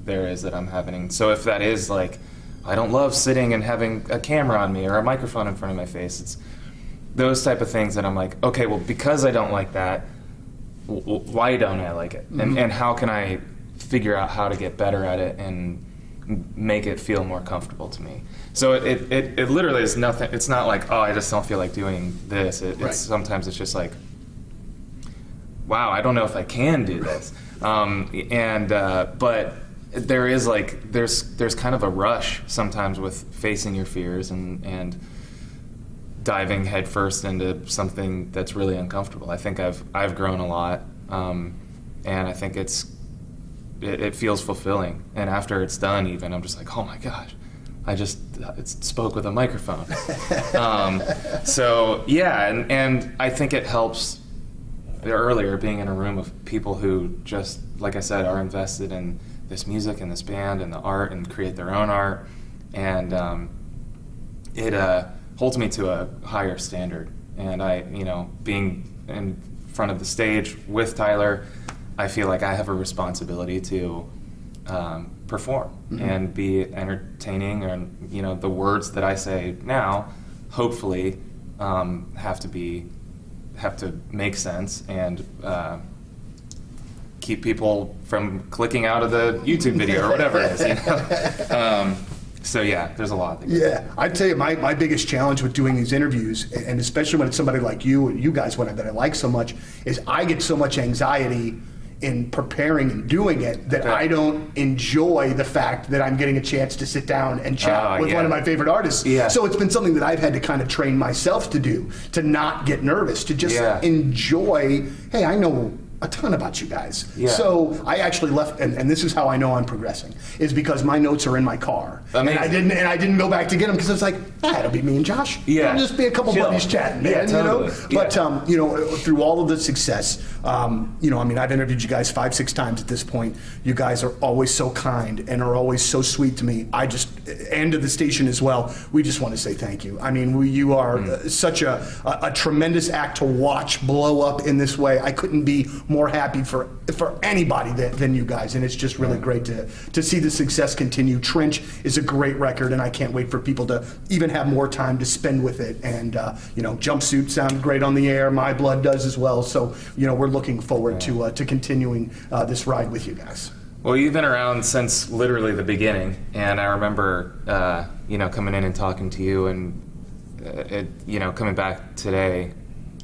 there is that I'm having. So if that is like, I don't love sitting and having a camera on me or a microphone in front of my face, it's those type of things that I'm like, okay, well, because I don't like that, why don't I like it? And how can I figure out how to get better at it and make it feel more comfortable to me? So it literally is nothing. It's not like, oh, I just don't feel like doing this. It's sometimes it's just like, wow, I don't know if I can do this. But there is like, there's kind of a rush sometimes with facing your fears and diving headfirst into something that's really uncomfortable. I think I've grown a lot, and I think it feels fulfilling. And after it's done, even I'm just like, oh my gosh, it spoke with a microphone. So yeah, and I think it helps. Earlier, being in a room of people who just, like I said, are invested in this music and this band and the art and create their own art, and it holds me to a higher standard. And being in front of the stage with Tyler, I feel like I have a responsibility to perform and be entertaining, and the words that I say now, hopefully, have to make sense and keep people from clicking out of the YouTube video or whatever it is. So yeah, there's a lot. Yeah, I'd tell you my biggest challenge with doing these interviews, and especially when it's somebody like you guys, that I like so much, is I get so much anxiety in preparing and doing it that I don't enjoy the fact that I'm getting a chance to sit down and chat with one of my favorite artists. Yeah. So it's been something that I've had to kind of train myself to do, to not get nervous, to just enjoy, hey, I know a ton about you guys. Yeah. So I actually left, and this is how I know I'm progressing, is because my notes are in my car. Amazing. And I didn't go back to get them because it's like, it'll be me and Josh. Yeah. It'll just be a couple buddies chatting, man. Totally. But through all of the success, I've interviewed you guys 5-6 times at this point. You guys are always so kind and are always so sweet to me. And to the station as well. We just want to say thank you. I mean, you are such a tremendous act to watch blow up in this way. I couldn't be more happy for anybody than you guys, and it's just really great to see the success continue. Cringe is a great record, and I can't wait for people to even have more time to spend with it. And Jumpsuit sounded great on the air. My Blood does as well. So we're looking forward to continuing this ride with you guys. Well, you've been around since literally the beginning, and I remember coming in and talking to you, and coming back today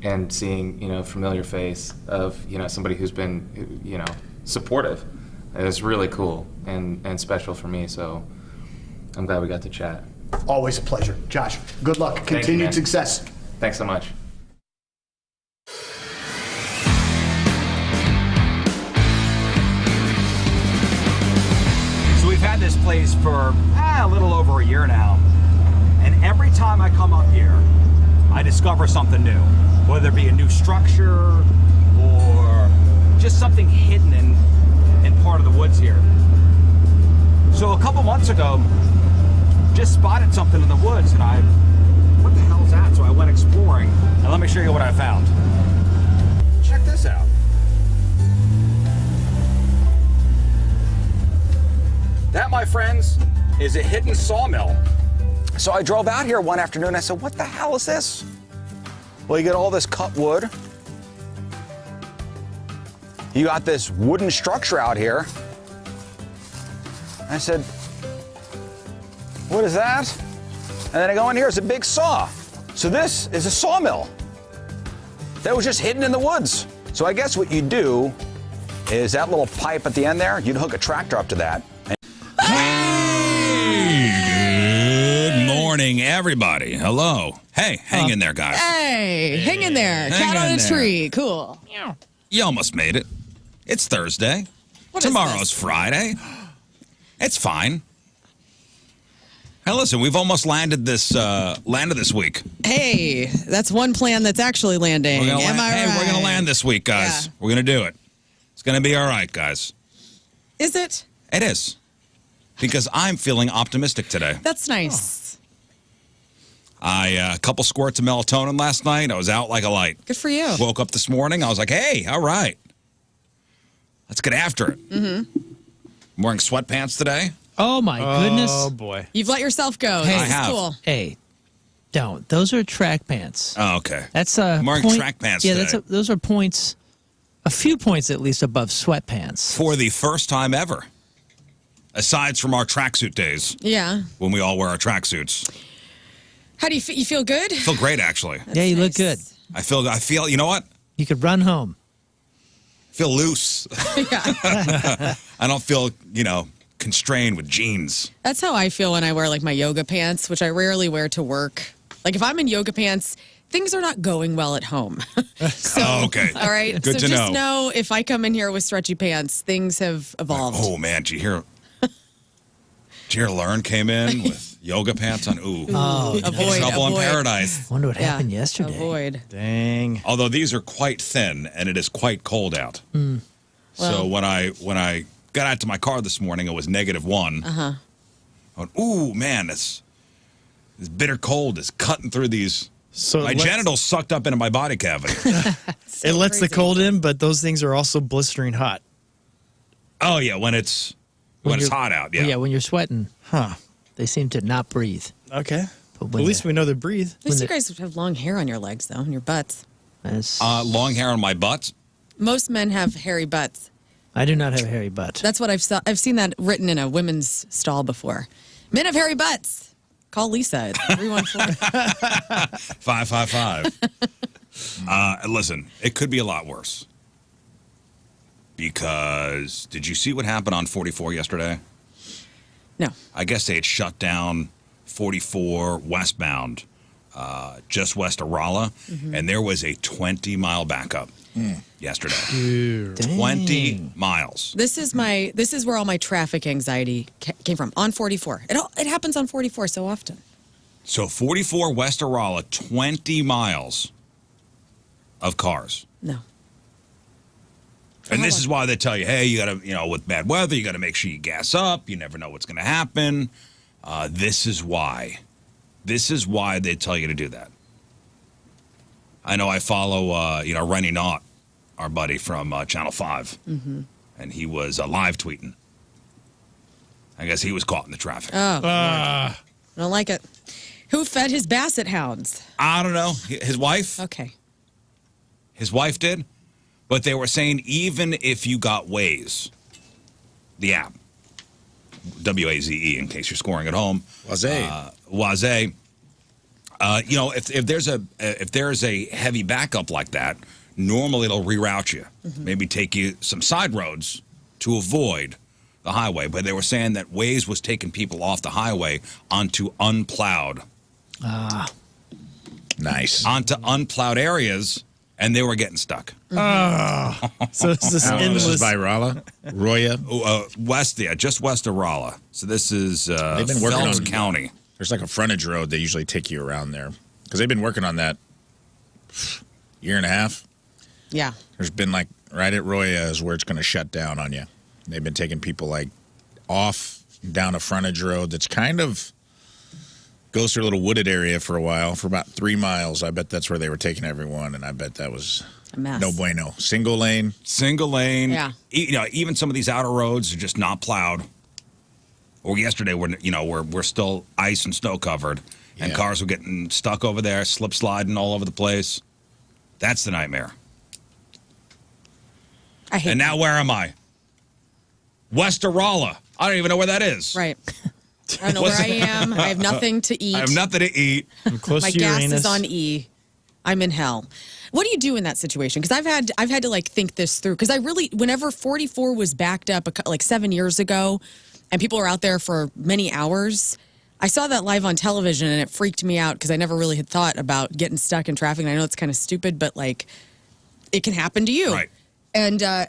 and seeing a familiar face of somebody who's been supportive. It's really cool and special for me. So I'm glad we got to chat. Always a pleasure, Josh. Good luck. Continued success. Thanks so much. So we've had this place for a little over a year now, and every time I come up here, I discover something new, whether it be a new structure or just something hidden in part of the woods here. So a couple months ago, just spotted something in the woods, and what the hell is that? So I went exploring, and let me show you what I found. Check this out. That, my friends, is a hidden sawmill. So I drove out here one afternoon and I said, what the hell is this? Well, you get all this cut wood. You got this wooden structure out here. I said, what is that? And then I go in here, it's a big saw. So this is a sawmill that was just hidden in the woods. So I guess what you do is that little pipe at the end there, you'd hook a tractor up to that. Morning, everybody. Hello. Hey, hang in there, guys. Hey, hang in there. Cat on a tree. Cool. You almost made it. It's Thursday. Tomorrow's Friday. It's fine. Hey, listen, we've almost landed this week. Hey, that's one plan that's actually landing. Am I right? We're going to land this week, guys. Yeah. We're going to do it. It's going to be all right, guys. Is it? It is. Because I'm feeling optimistic today. That's nice. A couple squirts of melatonin last night. I was out like a light. Good for you. Woke up this morning. I was like, hey, all right. Let's get after it. Mm-hmm. I'm wearing sweatpants today. Oh, my goodness. Oh, boy. You've let yourself go. Hey, This I is have. cool. Hey, don't. Those are track pants. Oh, okay. That's I'm wearing track pants Yeah, today. those are points, a few points at least above sweatpants. For the first time ever. Aside from our tracksuit days, Yeah. when we all wear our tracksuits. How do you feel? You feel good? I feel great, actually. Yeah, you look nice. good. I feel, you know what? You could run home. I feel loose. Yeah. I don't feel, constrained with jeans. That's how I feel when I wear like my yoga pants, which I rarely wear to work. Like if I'm in yoga pants, things are not going well at home. Oh, okay. All right. Good so to just know. know if I come in here with stretchy pants, things have evolved. Oh, man, did you hear Learn came in with yoga pants on? Ooh. Avoid. Trouble in avoid. paradise. Wonder what Yeah. happened yesterday. Avoid. Dang. Although these are quite thin and it is quite cold out. So when I got out to my car this morning, it was -1. I went, ooh, man, this bitter cold is cutting through these. So My genitals sucked up into my body cavity. it lets the crazy. cold in, but those things are also blistering hot. Oh, yeah, when it's you're- hot out. Yeah, Yeah. when you're sweating, Huh. they seem to not breathe. Okay. But At when least we know they breathe. At least When you guys have long hair on your legs, though, and your butts. Long hair on my butt. Most men have hairy butts. I do not have a hairy butt. That's what I've seen that written in a women's stall before. Men have hairy butts. Call Lisa at 314. 555. Listen, it could be a lot worse. Because did you see what happened on 44 yesterday? No. I guess they had shut down 44 westbound, just west of Rolla, and there was a 20-mile backup yesterday. 20 miles. This is where all my traffic anxiety came from. On 44. It happens on 44 so often. So 44 west of Rolla, 20 miles of cars. No. And this is why they tell you, hey, you got to, with bad weather, you got to make sure you gas up. You never know what's going to happen. This is why. This is why they tell you to do that. I know I follow, Rennie Knott, our buddy from Channel 5. And he was live tweeting. I guess he was caught in the traffic. Oh. I don't like it. Who fed his basset hounds? I don't know. His wife? Okay. His wife did. But they were saying even if you got Waze, the app, W-A-Z-E, in case you're scoring at home. Waze. If there's a heavy backup like that, normally it'll reroute you. Maybe take you some side roads to avoid the highway. But they were saying that Waze was taking people off the highway onto unplowed. Nice. Onto unplowed areas, and they were getting stuck. So it's this This endless. is by Rolla? Roya? Just west of Rolla. So this is They've been working Phelps on- County. There's like a frontage road they usually take you around there. Because they've been working on that year and a half. Yeah. There's been like right at Roya is where it's going to shut down on you. They've been taking people like off down a frontage road that's kind of goes through a little wooded area for a while, for about 3 miles. I bet that's where they were taking everyone, and I bet that was A mess. no bueno. Single lane. Single lane. Yeah. Even some of these outer roads are just not plowed. Or yesterday, we're still ice and snow covered, and Yeah. cars were getting stuck over there, slip sliding all over the place. That's the nightmare. I hate And now where am I? West of Rolla. I don't even know where that is. Right. I don't know where I am. I have nothing to eat. I have nothing to eat. I'm close My to gas Uranus. is on E. I'm in hell. What do you do in that situation? Because I've had to like think this through. Because whenever 44 was backed up like 7 years ago, and people were out there for many hours, I saw that live on television and it freaked me out because I never really had thought about getting stuck in traffic. And I know it's kind of stupid, but like it can happen to you. Right. And I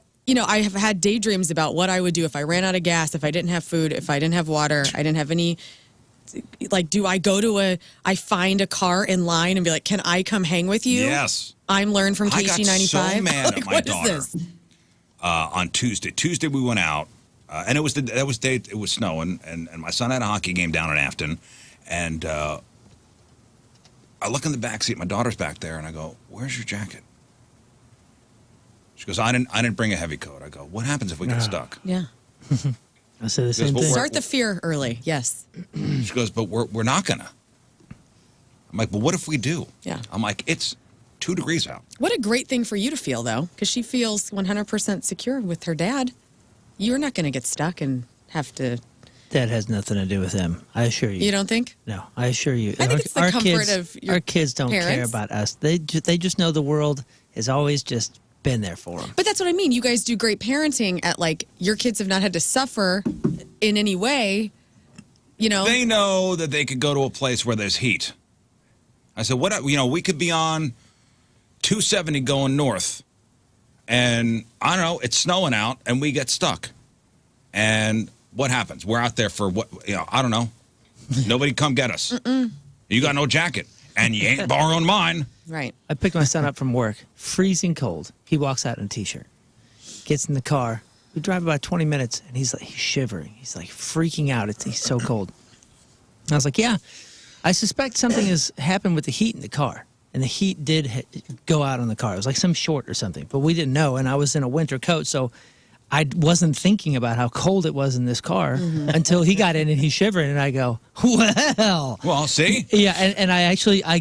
have had daydreams about what I would do if I ran out of gas, if I didn't have food, if I didn't have water, I didn't have any. Like, do I I find a car in line and be like, can I come hang with you? Yes. I'm Learn from I got KC95. so mad Like, at my what is daughter. this? On Tuesday. Tuesday we went out, and it was snowing, and my son had a hockey game down in Afton, and I look in the back seat. My daughter's back there, and I go, "Where's your jacket?" She goes, "I didn't bring a heavy coat." I go, "What happens if we get stuck?" Yeah. I said the same but thing. Start the fear early. Yes. She goes, but we're not gonna. I'm like, but what if we do? Yeah. I'm like, it's 2 degrees out. What a great thing for you to feel, though, because she feels 100% secure with her dad. You're not going to get stuck and have to. That has nothing to do with them. I assure you. You don't think? No, I assure you. I think it's the comfort kids, of your our kids don't care parents. about us. They just know the world has always just been there for them. But that's what I mean. You guys do great parenting at like your kids have not had to suffer in any way. You know, They know that they could go to a place where there's heat. I said, what? We could be on 270 going north, and I don't know, it's snowing out, and we get stuck. And what happens? We're out there for what? I don't know. Nobody come get us. You got no jacket, and you ain't borrowing mine. right? I picked my son up from work, freezing cold. He walks out in a t-shirt, gets in the car. We drive about 20 minutes, and he's shivering. He's like freaking out. He's so cold. And I was like, yeah, I suspect something has happened with the heat in the car. And the heat did go out on the car. It was like some short or something, but we didn't know. And I was in a winter coat, so I wasn't thinking about how cold it was in this car until he got in and he's shivering. And I go, well, See? yeah. And I actually, I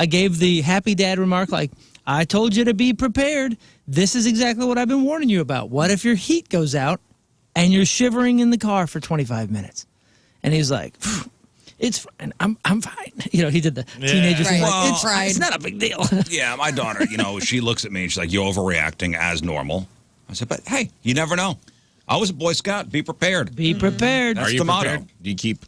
gave the happy dad remark, like, I told you to be prepared. This is exactly what I've been warning you about. What if your heat goes out and you're shivering in the car for 25 minutes? And he's like, it's fine. I'm fine. He did the teenager thing. Right. Like, It's right. it's not a big deal. Yeah, my daughter, she looks at me and she's like, you're overreacting as normal. I said, but hey, you never know. I was a Boy Scout. Be prepared. Be prepared. That's Are you the motto. prepared? Do you keep?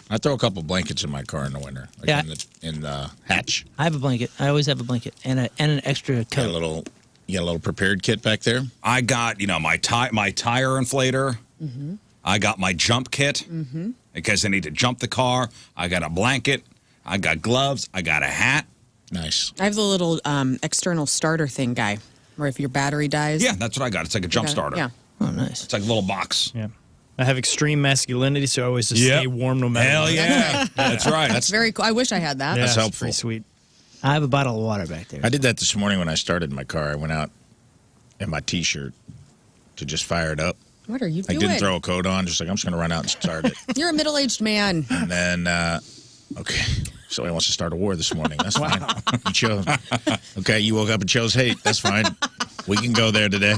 I throw a couple blankets in my car in the winter, like Yeah. in the hatch. I have a blanket. I always have a blanket and an extra You got a coat. little prepared kit back there. I got, my tire inflator. I got my jump kit in case I need to jump the car. I got a blanket. I got gloves. I got a hat. Nice. I have the little external starter thing guy, where if your battery dies. Yeah, that's what I got. It's like a jump starter. Yeah. Oh, nice. It's like a little box. Yeah. I have extreme masculinity, so I always just Yep. stay warm no matter Hell what. yeah. That's right. That's very cool. I wish I had that. Yeah, That's it's helpful. Pretty sweet. I have a bottle of water back there. I did that this morning when I started my car. I went out in my T-shirt to just fire it up. What are you I doing? didn't throw a coat on. Just like, I'm just going to run out and start it. You're a middle-aged man. And then, okay, somebody wants to start a war this morning. That's fine. You chose. Okay, you woke up and chose hate. That's fine. We can go there today.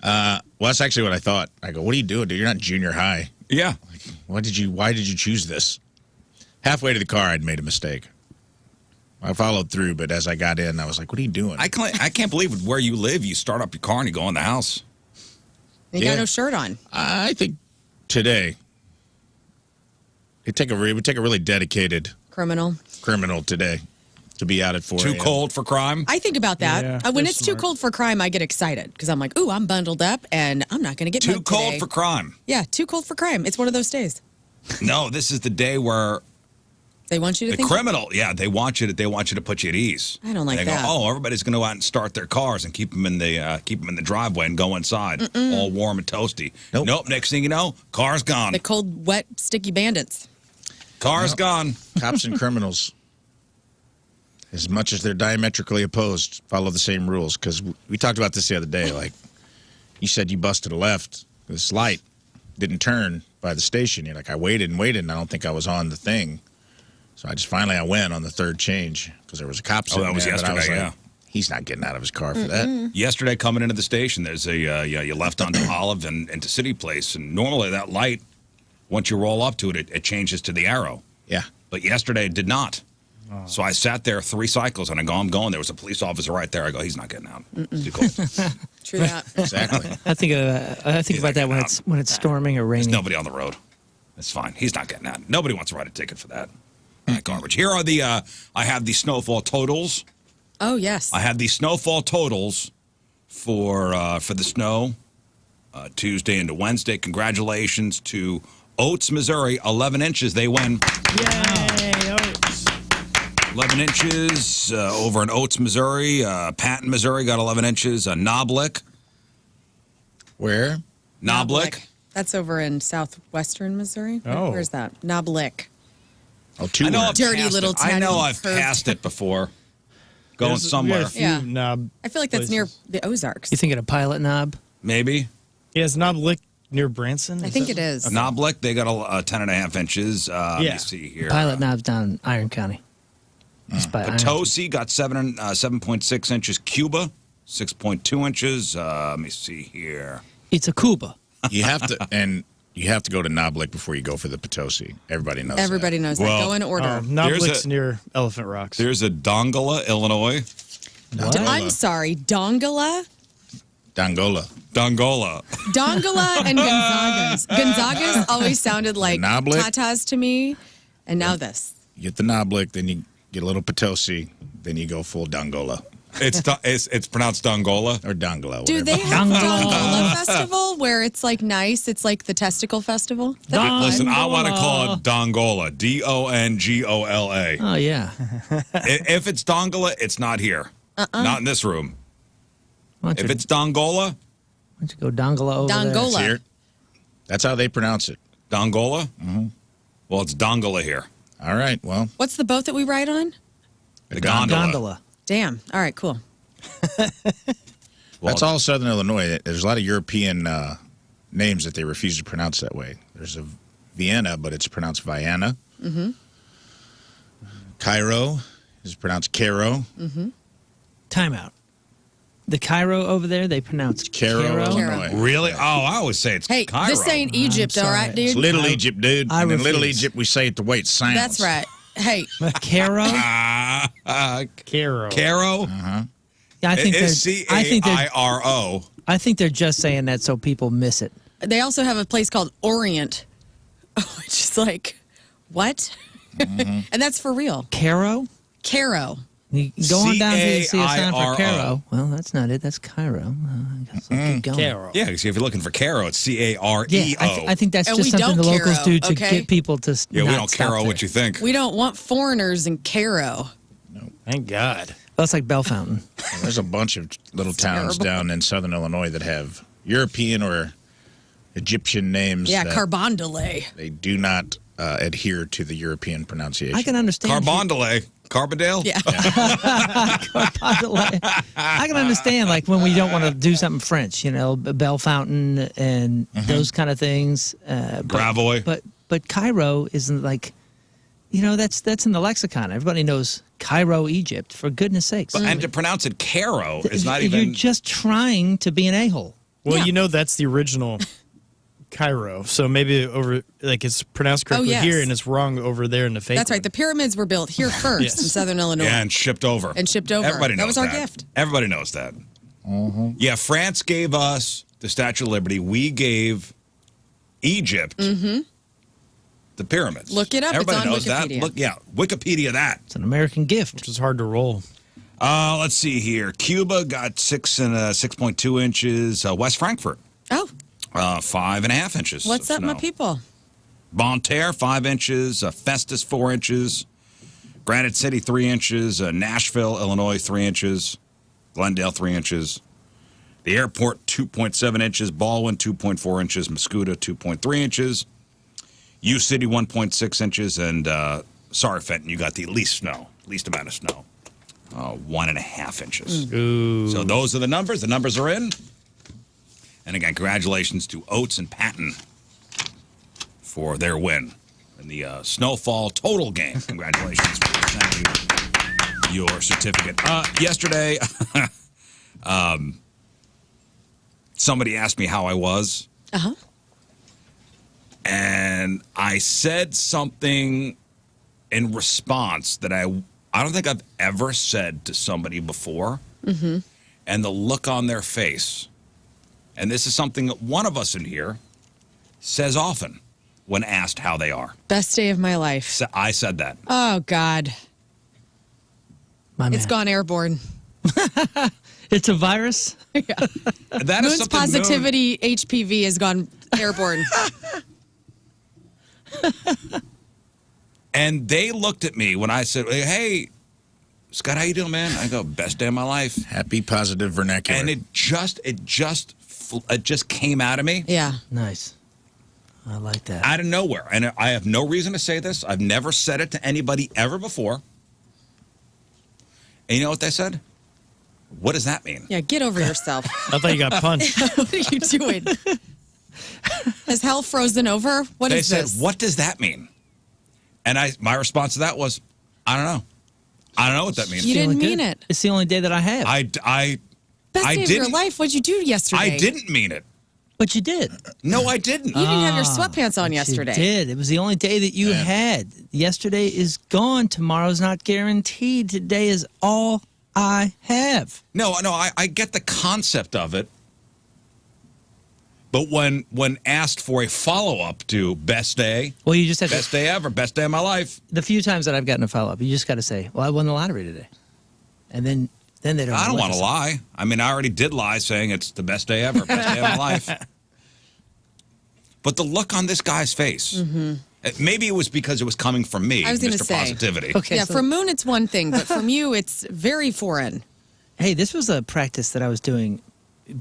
Well, that's actually what I thought. I go, what are you doing, dude? You're not in junior high. Yeah. Why did you choose this? Halfway to the car, I'd made a mistake. I followed through, but as I got in, I was like, what are you doing? I can't believe where you live, you start up your car and you go in the house. You Yeah. got no shirt on. I think today, it would take a really dedicated Criminal. criminal today to be out at 4 Too a.m. cold for crime? I think about that. Yeah, When they're it's too smart. cold for crime, I get excited because I'm like, ooh, I'm bundled up and I'm not going to get Too mugged cold today. for crime. Yeah, too cold for crime. It's one of those days. No, this is the day where They want you to the think. criminal, they want you to put you at ease. I don't like And they that. go, oh, everybody's going to go out and start their cars and keep them in the driveway and go inside, all warm and toasty. Nope. Next thing you know, car's gone. The cold, wet, sticky bandits. Car's gone. Cops and criminals, as much as they're diametrically opposed, follow the same rules. Because we talked about this the other day. Like, you said you busted a left. This light didn't turn by the station. You're like, I waited and waited, and I don't think I was on the thing. So I went on the third change because there was a cop sitting that was there, but I yesterday, was like, he's not getting out of his car for that. Yesterday, coming into the station, there's you left onto Olive and into City Place, and normally that light, once you roll up to it, it changes to the arrow. Yeah. But yesterday it did not. So I sat there 3 cycles, and I go, I'm going. There was a police officer right there. I go, he's not getting out. Too cold. True that. Exactly. I think about that when it's storming or There's raining. nobody on the road. That's fine. He's not getting out. Nobody wants to write a ticket for that. Garbage. Here are I have the snowfall totals. Oh, yes. I have the snowfall totals for the snow Tuesday into Wednesday. Congratulations to Oates, Missouri. 11 inches. They win. Yay, Oates. 11 inches over in Oates, Missouri. Patton, Missouri got 11 inches. Noblick. Where? Noblick. That's over in southwestern Missouri. Oh. Where's that? Noblick. Oh, 2 I know I've words. Dirty passed little it. I tiny know I've curved. passed it before. Going We got somewhere. a few Yeah. knob I feel like that's near places. the Ozarks. You thinking a pilot knob? Maybe. Yes, Knob Lick near Branson? I think it is. Knoblick, they got a 10.5 inches. Let Yeah. me see here. Pilot Knob's down in Iron County. Just by Iron. Potosi got 7.6 inches. Cuba, 6.2 inches. Let me see here. It's a Cuba. You have to go to Knoblick before you go for the Potosi. Everybody knows. Everybody knows that. Well, Go in order. Knoblick's a- near Elephant Rocks. There's a Dongola, Illinois. What? I'm sorry, Dongola? Dongola. Dongola. Dongola and Gonzagas. Gonzagas always sounded like Knoblick? tatas to me, and now this. You get the Knoblick, then you get a little Potosi, then you go full Dongola It's pronounced Dongola. or Dongola. Do they whatever. have Dongola. Dongola Festival where it's like nice? It's like the testicle festival? Listen, I want to Dongola. call it Dongola. Dongola. Oh, yeah. If it's Dongola, it's not here. Not in this room. Why don't If you, it's Dongola, why don't you go Dongola over Dongola. It's here. That's how they pronounce it. Dongola? Mm-hmm. Well, it's Dongola here. All right. Well, What's the boat that we ride on? The there? gondola. Gondola. Damn. All right, cool. that's all Southern Illinois. There's a lot of European names that they refuse to pronounce that way. There's a Vienna, but it's pronounced Vienna. Mm-hmm. Cairo is pronounced Cairo. Timeout. The Cairo over there, they pronounce Cairo, Illinois. Really? Oh, I always say it's Hey, Cairo. this ain't Egypt, all sorry. right, It's dude? Little Egypt, dude. I and in Little refuse. Egypt, we say it the way it sounds. That's right. Hey, Cairo? Caro. Caro? Yeah, I think It's they're. I think they're. C-A-I-R-O. I think they're just saying that so people miss it. they also have a place called Orient, which is like, what? And that's for real. Caro? Caro. You go on down here and see a sign C-A-I-R-O. for Caro. Well, that's not it. That's Cairo. I guess I'll keep going. Caro. Yeah, because if you're looking for Caro, it's C-A-R-E-O. Yeah, I think that's And just we something don't the locals Caro, do to okay? get people to. Yeah, we not don't stop Caro there. what you think. We don't want foreigners in Caro. Thank God. That's like Bell Fountain. There's a bunch of little towns terrible. down in Southern Illinois that have European or Egyptian names. Yeah, that Carbondale. They do not adhere to the European pronunciation. I can understand. Carbondale. Carbondale? Yeah. I can understand, like when we don't want to do something French, you know, Bell Fountain and those kind of things. Gravois. But Cairo isn't like, you know, that's in the lexicon. Everybody knows Cairo, Egypt. For goodness sakes, And to pronounce it Caro is not You're even... just trying to be an a-hole. Well, Yeah. you know that's the original Cairo. So maybe over, like it's pronounced correctly yes. here and it's wrong over there in the fake That's right. The pyramids were built here first Yes. in southern Illinois. Yeah, and shipped over. And shipped over. Everybody knows That was our gift. Everybody knows that. Yeah, France gave us the Statue of Liberty. We gave Egypt the pyramids. Look it up. It's Everybody on knows Wikipedia. that. Look, yeah, Wikipedia that. It's an American gift. which is hard to roll. Let's see here. Cuba got 6.2 inches. West Frankfurt, Oh, 5.5 inches. what's of up, my snow. people? Banter, 5 inches. Festus, 4 inches. Granite City, 3 inches. Nashville, Illinois, 3 inches. Glendale, 3 inches. The airport, 2.7 inches. Baldwin, 2.4 inches. Muscuda, 2.3 inches. U City, 1.6 inches. And sorry, Fenton, you got the least amount of snow. 1.5 inches. Ooh. So those are the numbers. The numbers are in. And again, congratulations to Oates and Patton for their win in the Snowfall total game. Congratulations for sending your certificate. Yesterday, somebody asked me how I was. Uh-huh. And I said something in response that I don't think I've ever said to somebody before. Mm-hmm. And the look on their face. And this is something that one of us in here says often when asked how they are. Best day of my life. So I said that. Oh, God. My It's man. gone airborne. It's a virus. That is Moon's something positivity HPV has gone airborne. And they looked at me when I said, "Hey, Scott, how you doing, man?" I go, "Best day of my life." Happy positive vernacular. And it just came out of me. Yeah. Nice. I like that. Out of nowhere. And I have no reason to say this. I've never said it to anybody ever before. And you know what they said? What does that mean? Yeah, get over yourself. I thought you got punched. What are you doing? Has hell frozen over? What They is said, this? "What does that mean?" And my response to that was, "I don't know. I don't know what that means." You didn't Feeling mean good. it. It's the only day that I have. Best I day of your didn't- life. What'd you do yesterday? I didn't mean it. But you did. No, I didn't. You didn't have your sweatpants on yesterday. You did. It was the only day that you had. Yesterday is gone. Tomorrow's not guaranteed. Today is all I have. No, I get the concept of it. But when asked for a follow-up to best day, Well, you just have best day ever, best day of my life, the few times that I've gotten a follow up, you just got to say, "Well, I won the lottery today," and then they don't. I know don't what want to say. lie. I mean, I already did lie saying it's the best day ever, best day of my life. But the look on this guy's face, maybe it was because it was coming from me, I was gonna Mr. say. Positivity. Okay, Yeah, so- from Moon it's one thing, but from you it's very foreign. Hey, this was a practice that I was doing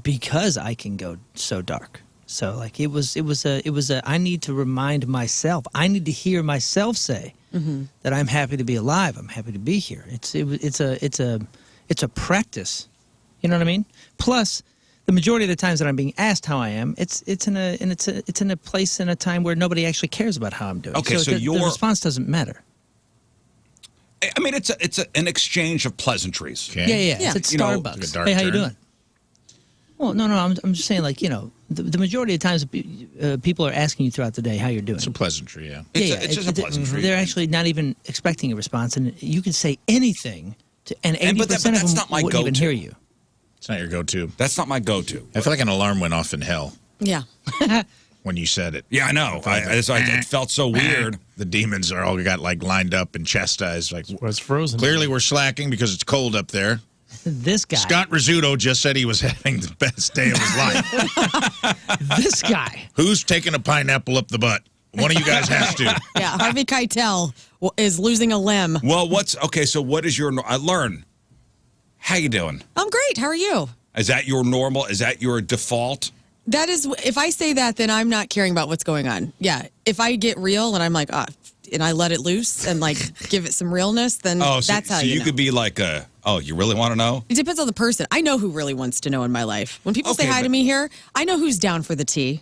because I can go so dark. So like it was a I need to remind myself. I need to hear myself say that I'm happy to be alive. I'm happy to be here. It's a practice. You know what I mean? Plus, the majority of the times that I'm being asked how I am, it's in a place and a time where nobody actually cares about how I'm doing. Okay, so the you're- response doesn't matter. I mean, it's an exchange of pleasantries. Okay. Yeah. It's at You know, Starbucks. took a dark Hey, how you turn. doing? Well, no. I'm just saying, like, you know, the majority of times people are asking you throughout the day how you're doing. It's a pleasantry, yeah. It's just a pleasantry. They're actually not even expecting a response, and you can say anything, and 80% but of them that's not my wouldn't even go-to. hear you. It's not your go-to. That's not my go-to. I feel like an alarm went off in hell Yeah. when you said it. Yeah, I know. It felt so weird. The demons are all got like lined up and chastised. Like, Well, it's frozen. clearly we're slacking because it's cold up there. This guy, Scott Rizzuto just said he was having the best day of his life. this guy. Who's taking a pineapple up the butt? One of you guys has to. Yeah, Harvey Keitel is losing a limb. Well, so what is your? I learn. How you doing? I'm great. How are you? Is that your normal? Is that your default? That is, if I say that, then I'm not caring about what's going on. Yeah. If I get real and I'm like, and I let it loose and like give it some realness, then Oh, so, that's how so you you know. could be like, you really want to know? It depends on the person. I know who really wants to know in my life. When people say Okay, hi to but- me here, I know who's down for the tea.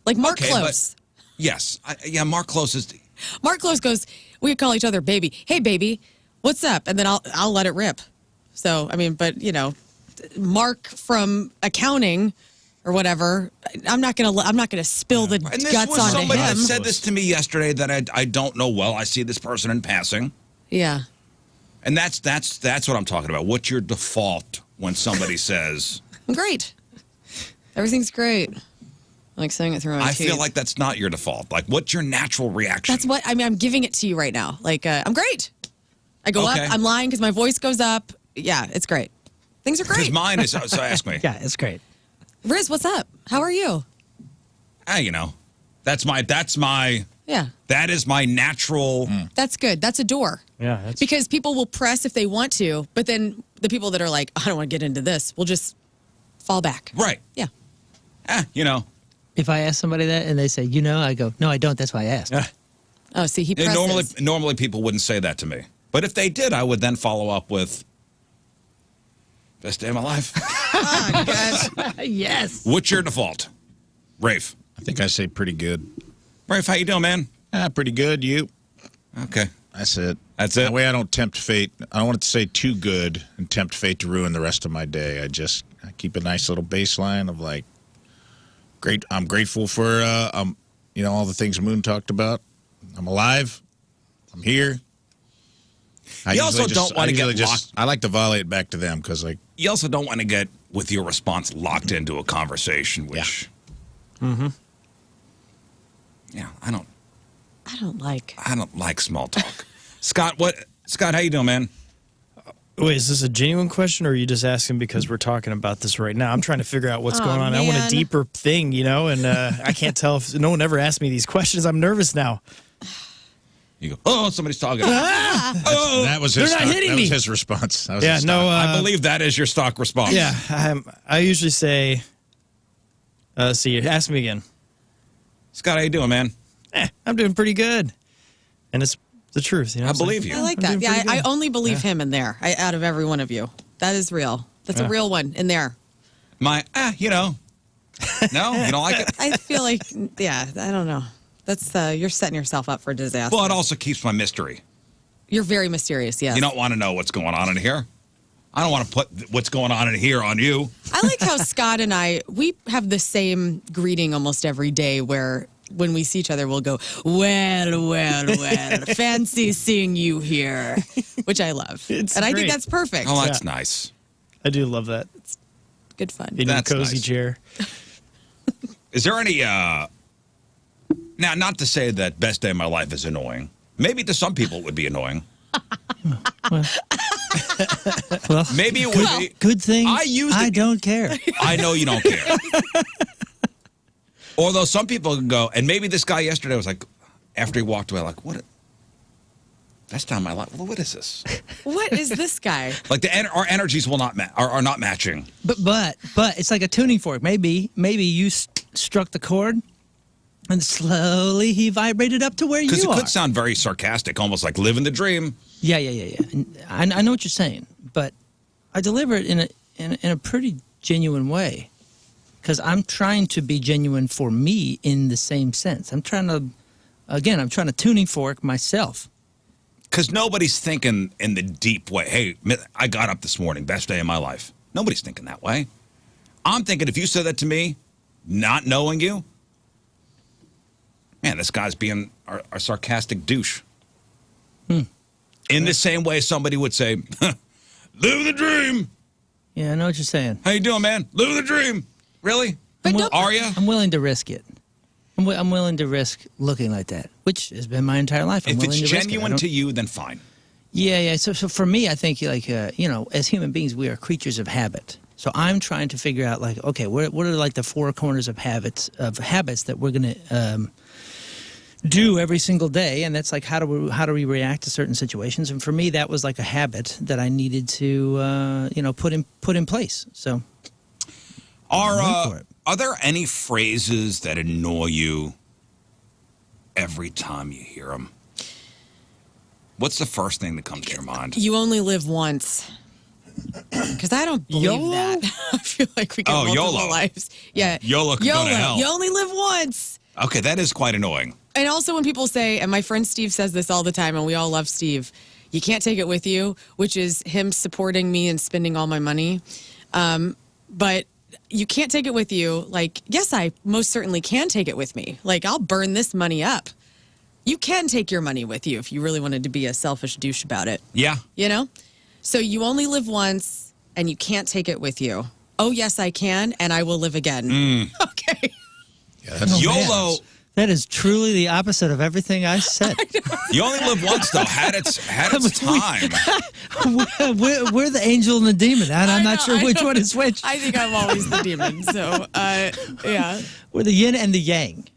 Like Mark Okay, Close. Yes. Mark Close is. Mark Close goes, we call each other baby. Hey, baby, what's up? And then I'll let it rip. So, I mean, but, you know, Mark from accounting or whatever, I'm not gonna spill the And this guts was onto somebody him. that said this to me yesterday that I don't know well. I see this person in passing. Yeah. And that's what I'm talking about. What's your default when somebody says, I'm great. Everything's great. I like saying it through my I teeth. feel like that's not your default. Like, what's your natural reaction? That's what, I mean, I'm giving it to you right now. Like, I'm great. I go Okay. up, I'm lying because my voice goes up. Yeah, it's great. Things are Because great. mine is, so ask me. Yeah, it's great. Riz, what's up? How are you? You know, that is my natural. That's good. That's a door. Yeah, that's Because people will press if they want to, but then the people that are like, I don't want to get into this, will just fall back. Right. Yeah. You know. If I ask somebody that and they say, you know, I go, no, I don't. That's why I asked. Oh, see, he And presses. normally people wouldn't say that to me. But if they did, I would then follow up with best day of my life. Oh, gosh. Yes. What's your default? Rafe. I think I say pretty good. Rafe, how you doing, man? Pretty good. You? Okay. That's it. That's it? That way I don't tempt fate. I don't want it to say too good and tempt fate to ruin the rest of my day. I keep a nice little baseline of like, great. I'm grateful for, all the things Moon talked about. I'm alive. I'm here. You also don't wanna get locked- I like to volley it back to them because, like, You also don't want to get, with your response, locked into a conversation, which... Yeah, I don't like small talk. Scott, how you doing, man? Wait, is this a genuine question, or are you just asking because we're talking about this right now? I'm trying to figure out what's Oh, going on. I want a man. deeper thing, and I can't tell if no one ever asked me these questions. I'm nervous now. You go, oh, somebody's talking. that was his. They're not hitting that me. was his response. That was Yeah, his no. stock. I believe that is your stock response. Yeah, I usually say. See, ask me again. Scott, how you doing, man? I'm doing pretty good, and it's the truth. You know, I believe you. I like I'm that. doing Yeah, pretty I good. only believe him in there out of every one of you. That is real. That's a real one in there. My, No, you don't like it. I feel like, yeah, I don't know. That's you're setting yourself up for disaster. Well, it also keeps my mystery. You're very mysterious. Yes. You don't want to know what's going on in here. I don't want to put what's going on in here on you. I like how Scott and we have the same greeting almost every day where when we see each other, we'll go, well, fancy seeing you here, which I love. It's and I think great. that's perfect. Oh, that's nice. I do love that. Good fun. In your That's cozy nice. chair. Is there any, now, not to say that best day of my life is annoying. Maybe to some people it would be annoying. Well, Maybe it would be. good thing I don't care. I know you don't care. Although some people can go, and maybe this guy yesterday was like, after he walked away, like, what? Best time of my life. Well, what is this? What is this guy? Like our energies will not are not matching. But it's like a tuning fork. Maybe you struck the chord, and slowly he vibrated up to where you are. Because it could sound very sarcastic, almost like living the dream. Yeah. And I know what you're saying, but I deliver it in a pretty genuine way, because I'm trying to be genuine for me in the same sense. I'm trying to tuning fork myself. Because nobody's thinking in the deep way. Hey, I got up this morning, best day of my life. Nobody's thinking that way. I'm thinking if you said that to me, not knowing you, man, this guy's being a sarcastic douche. In the same way somebody would say, live the dream. Yeah, I know what you're saying. How you doing, man? Live the dream. Really? Are you? I'm willing to risk it. I'm willing to risk looking like that, which has been my entire life. If it's genuine to you, then fine. Yeah. So for me, I think as human beings, we are creatures of habit. So I'm trying to figure out okay, what are like the four corners of habits that we're going to do every single day, and that's like how do we react to certain situations. And for me, that was like a habit that I needed to put in place. So are there any phrases that annoy you every time you hear them? What's the first thing that comes to your mind? You only live once. Because I don't believe that. I feel like we get multiple YOLO. lives. Yeah. YOLO could go to hell. You only live once. Okay, that is quite annoying. And also when people say, and my friend Steve says this all the time, and we all love Steve, you can't take it with you, which is him supporting me and spending all my money. But you can't take it with you. Like, yes, I most certainly can take it with me. Like, I'll burn this money up. You can take your money with you if you really wanted to be a selfish douche about it. Yeah. You know? So you only live once, and you can't take it with you. Oh, yes, I can, and I will live again. Okay. Yeah, that's YOLO. That is truly the opposite of everything I said. You only live once, though. Had its time. we're the angel and the demon, and I'm not know, sure I which know. one is which. I think I'm always the demon. So, yeah. We're the yin and the yang.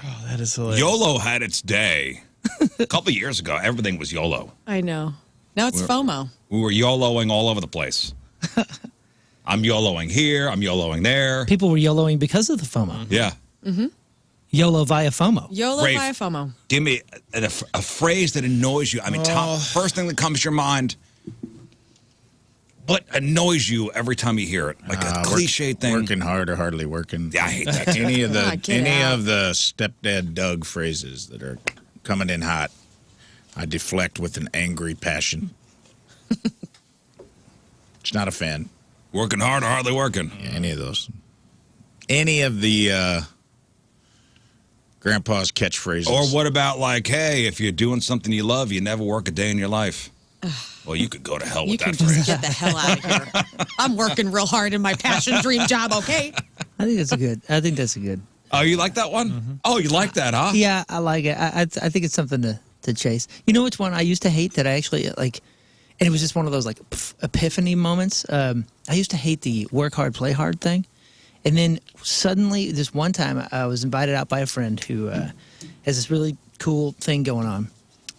Oh, that is hilarious. YOLO had its day. A couple of years ago, everything was YOLO. I know. Now it's FOMO. We were YOLOing all over the place. I'm YOLOing here. I'm YOLOing there. People were YOLOing because of the FOMO. Yeah. YOLO via FOMO. YOLO Rafe. via FOMO. Give me a phrase that annoys you. I mean, first thing that comes to your mind. What annoys you every time you hear it? Like a cliche thing. Working hard or hardly working. Yeah, I hate that. Any of Ah, the get out. of the stepdad Doug phrases that are coming in hot, I deflect with an angry passion. Just not a fan. Working hard or hardly working. Yeah, any of those. Any of the grandpa's catchphrases. Or what about like, hey, if you're doing something you love, you never work a day in your life. Well, you could go to hell You with can that just phrase. get the hell out of here. I'm working real hard in my passion dream job, okay? I think that's a good. Oh, you like that one? Oh, you like that, huh? Yeah, I like it. I think it's something to chase. You know which one I used to hate that I actually like, and it was just one of those like epiphany moments. I used to hate the work hard, play hard thing. And then suddenly, this one time, I was invited out by a friend who has this really cool thing going on,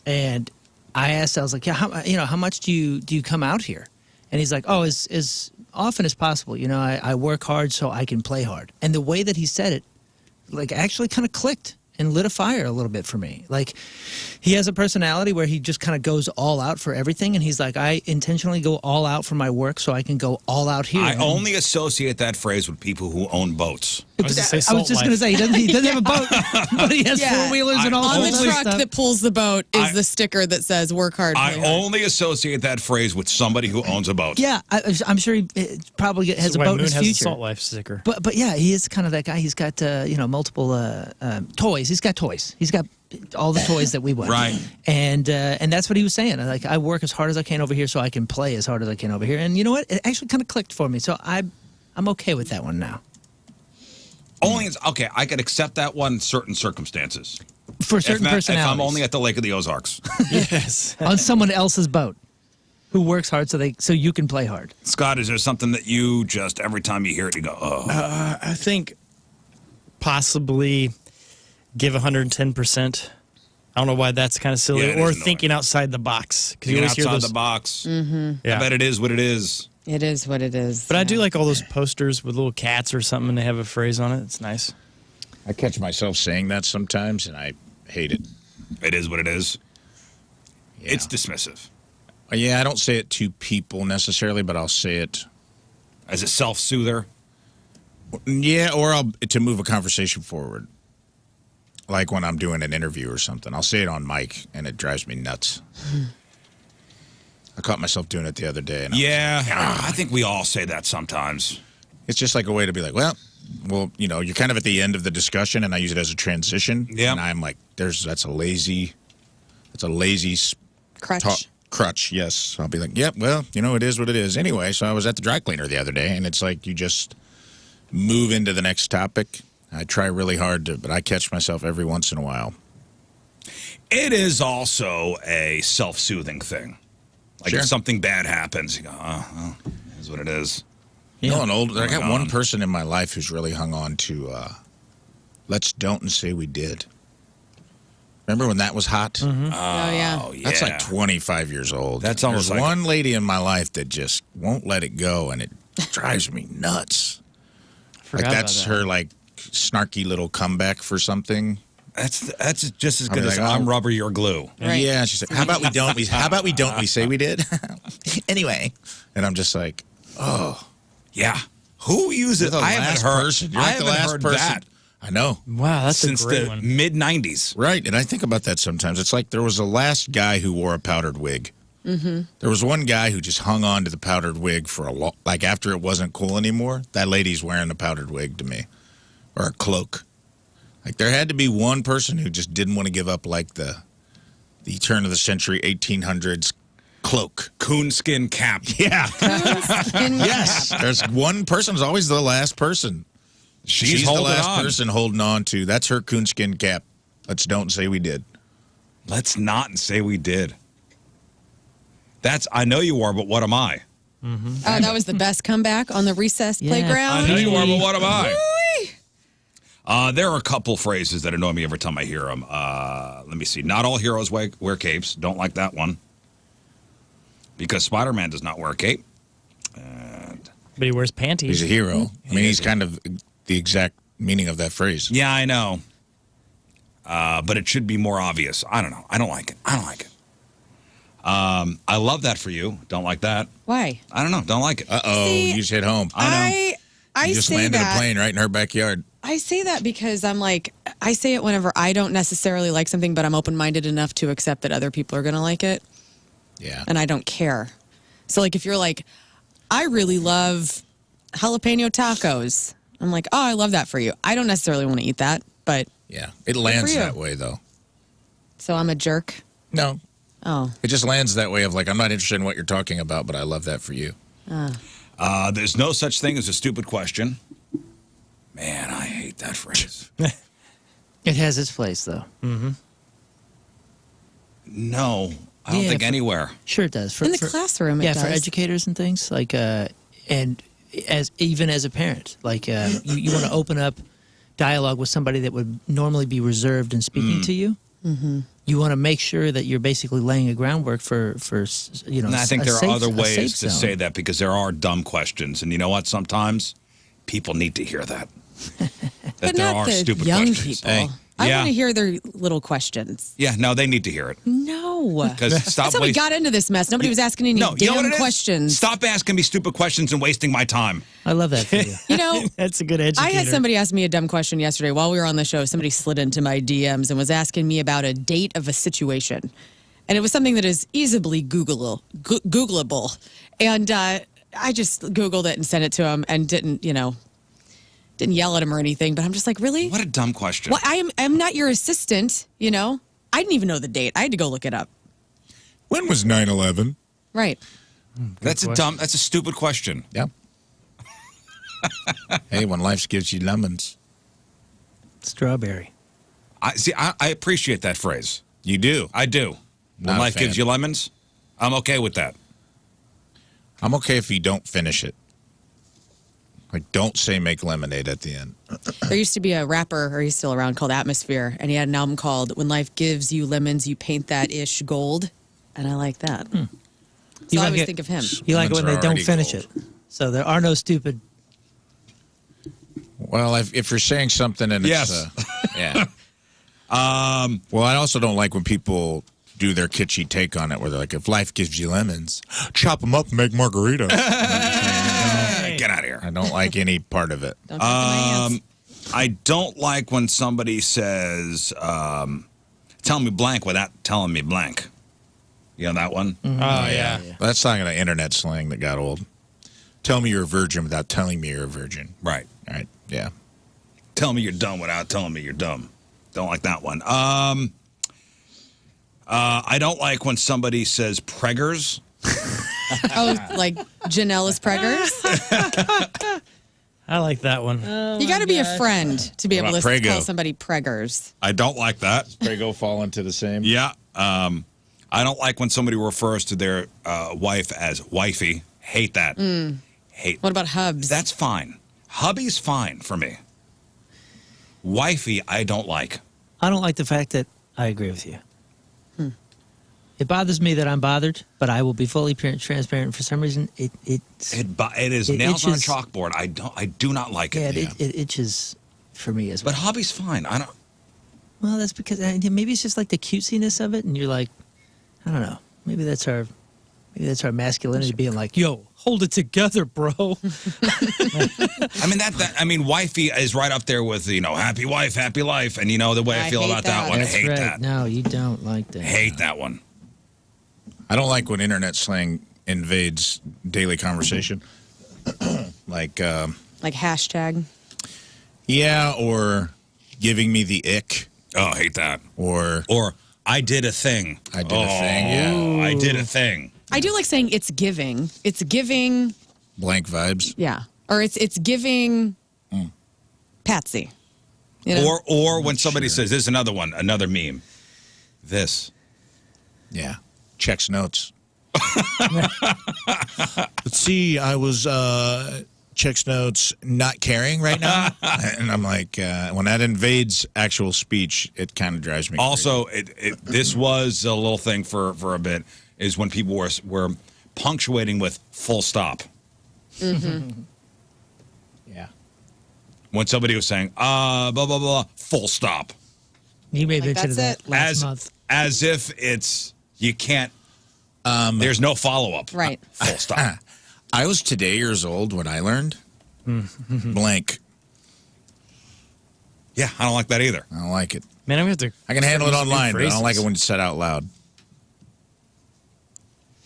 and I asked, I was like, "Yeah, how much do you come out here?" And he's like, "Oh, as often as possible. You know, I work hard so I can play hard." And the way that he said it, like, actually kind of clicked. and lit a fire a little bit for me. Like, he has a personality where he just kind of goes all out for everything, and he's like, I intentionally go all out for my work so I can go all out here. I only associate that phrase with people who own boats. I was I was just going to say, he doesn't have a boat, but he has Yeah. four-wheelers and all On sorts the of truck stuff. that pulls the boat is the sticker that says "Work hard." I play hard." only associate that phrase with somebody who owns a boat. Yeah, I'm sure he probably has That's a why boat in Moon his has future. a Salt Life sticker. But yeah, he is kind of that guy. He's got multiple toys. He's got toys. He's got all the toys that we want. Right. And that's what he was saying. Like, I work as hard as I can over here so I can play as hard as I can over here. And you know what? It actually kind of clicked for me. So I'm okay with that one now. Okay, I could accept that one in certain circumstances. For certain If personalities. I'm only at the Lake of the Ozarks. Yes. on someone else's boat who works hard so you can play hard. Scott, is there something that you just, every time you hear it, you go, oh. I think possibly give 110%. I don't know why that's kind of silly. Yeah, it or is annoying. thinking outside the box. Because you Get always hear outside those. the box. Yeah. I bet it is what it is. It is what it is. But I do like all those posters with little cats or something, and they have a phrase on it. It's nice. I catch myself saying that sometimes, and I hate it. It is what it is. Yeah. It's dismissive. Yeah, I don't say it to people necessarily, but I'll say it. As a self-soother. Yeah, or to move a conversation forward. Like when I'm doing an interview or something. I'll say it on mic, and it drives me nuts. I caught myself doing it the other day. And Yeah, I think we all say that sometimes. it's just like a way to be like, well, you're kind of at the end of the discussion, and I use it as a transition. Yeah. And I'm like, that's a lazy Crutch. crutch. Yes. I'll be like, yep, well, it is what it is. Anyway, so I was at the dry cleaner the other day, and it's like you just move into the next topic. I try really hard to, but I catch myself every once in a while. It is also a self-soothing thing. Like Sure. if something bad happens, you go, oh, it is what it is. I got one on. person in my life who's really hung on to let's don't and say we did. Remember when that was hot? Oh yeah. Oh, yeah. That's like 25 years old. That's almost There's like- one lady in my life that just won't let it go, and it drives me nuts. Forgot Like about that's that. her like snarky little comeback for something. That's just as I'll good be as like, I'm oh. rubber, you're glue. Right. Yeah, she's like, how about we don't we say we did? Anyway, and I'm just like, Yeah. Who uses you're the I haven't last heard. person. You're I like the haven't last heard person. that I know. Wow, that's since a great the one. mid '90s. Right, and I think about that sometimes. It's like there was a last guy who wore a powdered wig. Mm-hmm. There was one guy who just hung on to the powdered wig for like after it wasn't cool anymore. That lady's wearing a powdered wig to me, or a cloak. Like there had to be one person who just didn't want to give up like the turn of the century 1800s cloak. Coonskin cap. Yeah. In Yes. There's one person who's always the last person. She's the holding last on. person holding on to. That's her coonskin cap. Let's don't say we did. Let's not say we did. I know you are, but what am I? Oh, that was the best comeback on the recess Yeah. playground. I know you are, but what am I? There are a couple phrases that annoy me every time I hear them. Let me see. Not all heroes wear capes. Don't like that one. Because Spider-Man does not wear a cape. But he wears panties. He's a hero. I mean, he's kind of the exact meaning of that phrase. Yeah, I know. But it should be more obvious. I don't know. I don't like it. I love that for you. Don't like that. Why? I don't know. Don't like it. Uh-oh, See, you just hit home. I You just say landed that. a plane right in her backyard. I say that because I'm like, I say it whenever I don't necessarily like something, but I'm open-minded enough to accept that other people are going to like it, Yeah. and I don't care. So, like, if you're like, I really love jalapeno tacos, I'm like, oh, I love that for you. I don't necessarily want to eat that, but Yeah. It lands you. that way, though. so I'm a jerk. No. Oh, It just lands that way of like, I'm not interested in what you're talking about, but I love that for you. There's no such thing as a stupid question. Man, I hate that phrase. It has its place, though. No, I don't Yeah, think for- anywhere. Sure, it does. in the classroom, it yeah, does. for educators and things like, and even as a parent, like you want to open up dialogue with somebody that would normally be reserved in speaking to you. Mm-hmm. You want to make sure that you're basically laying a groundwork for And I think there are other ways to zone. say that because there are dumb questions. And you know what? Sometimes people need to hear that. That but there not are the stupid young questions. people. Hey, I Yeah. want to hear their little questions. Yeah, no, they need to hear it. No. Because stop That's how we wasting. got into this mess. Nobody was asking any No, you know what damn it is? questions. Stop asking me stupid questions and wasting my time. I love that for you. You know, That's a good educator. I had somebody ask me a dumb question yesterday while we were on the show. Somebody slid into my DMs and was asking me about a date of a situation. And it was something that is easily Googleable. And I just Googled it and sent it to him and didn't yell at him or anything. But I'm just like, really? What a dumb question. Well, I'm not your assistant, I didn't even know the date. I had to go look it up. When was 9/11? Right. That's a stupid question. Yeah. Hey, when life gives you lemons. Strawberry. I appreciate that phrase. You do. I do. Not When a life fan. gives you lemons, I'm okay with that. I'm okay if you don't finish it. Like, don't say make lemonade at the end. There used to be a rapper, or he's still around, called Atmosphere, and he had an album called When Life Gives You Lemons, You Paint That Ish Gold. And I like that. So You I like always it- think of him. You like it when Lemons they are don't already finish gold. it. So there are no stupid. Well, if you're saying something and Yes. it's yeah. Well, I also don't like when people do their kitschy take on it, where they're like, "If life gives you lemons, chop them up and make margaritas." Get out of here. I don't like any part of it. Don't talk to my hands. I don't like when somebody says, tell me blank without telling me blank. You know that one? Oh, yeah. That's not an internet slang that got old. Tell me you're a virgin without telling me you're a virgin. Right. All right. Yeah. Tell me you're dumb without telling me you're dumb. Don't like that one. I don't like when somebody says preggers. Oh, like Janela's Preggers? I like that one. You got to be a friend to be What able to about Prego? call somebody Preggers. I don't like that. Prego fall into the same. Yeah. I don't like when somebody refers to their wife as wifey. Hate that. Hate. What about Hubs? That's fine. Hubby's fine for me. Wifey, I don't like. I don't like the fact that I agree with you. It bothers me that I'm bothered, but I will be fully transparent. For some reason, it It is It nails on a itches. chalkboard. I do not like it. it itches for me as well. But hubby's fine. I don't. Well, that's because maybe it's just like the cutesiness of it, and you're like, I don't know. Maybe that's our masculinity being like, yo, hold it together, bro. I mean I mean, wifey is right up there with happy wife, happy life, and the way I I feel hate about that that. one. That's Hate right. that. No, you don't like that. Hate that one. I don't like when internet slang invades daily conversation. like, like hashtag. yeah, or giving me the ick, Oh, hate that. or Or I did a thing. I did a thing. Yeah, I did a thing. I do like saying it's giving. It's giving, blank vibes. yeah. Or it's giving Patsy. You know? Or when somebody says, "This is another one, another meme." This. Yeah, checks notes. But see, I was checks notes not caring right now, and I'm like, when that invades actual speech, it kind of drives me. Also, this was a little thing for a bit, is when people were punctuating with full stop. Mm-hmm. Yeah. When somebody was saying, blah, blah, blah, full stop. You may have Like, mentioned that's that last As, month. as if you can't, there's no follow-up. Right. Full stop. I was today years old when I learned blank. Yeah, I don't like that either. I don't like it. Man, I'm going to have to. I can handle it start using new online, but I don't like it phrases. when it's said out loud.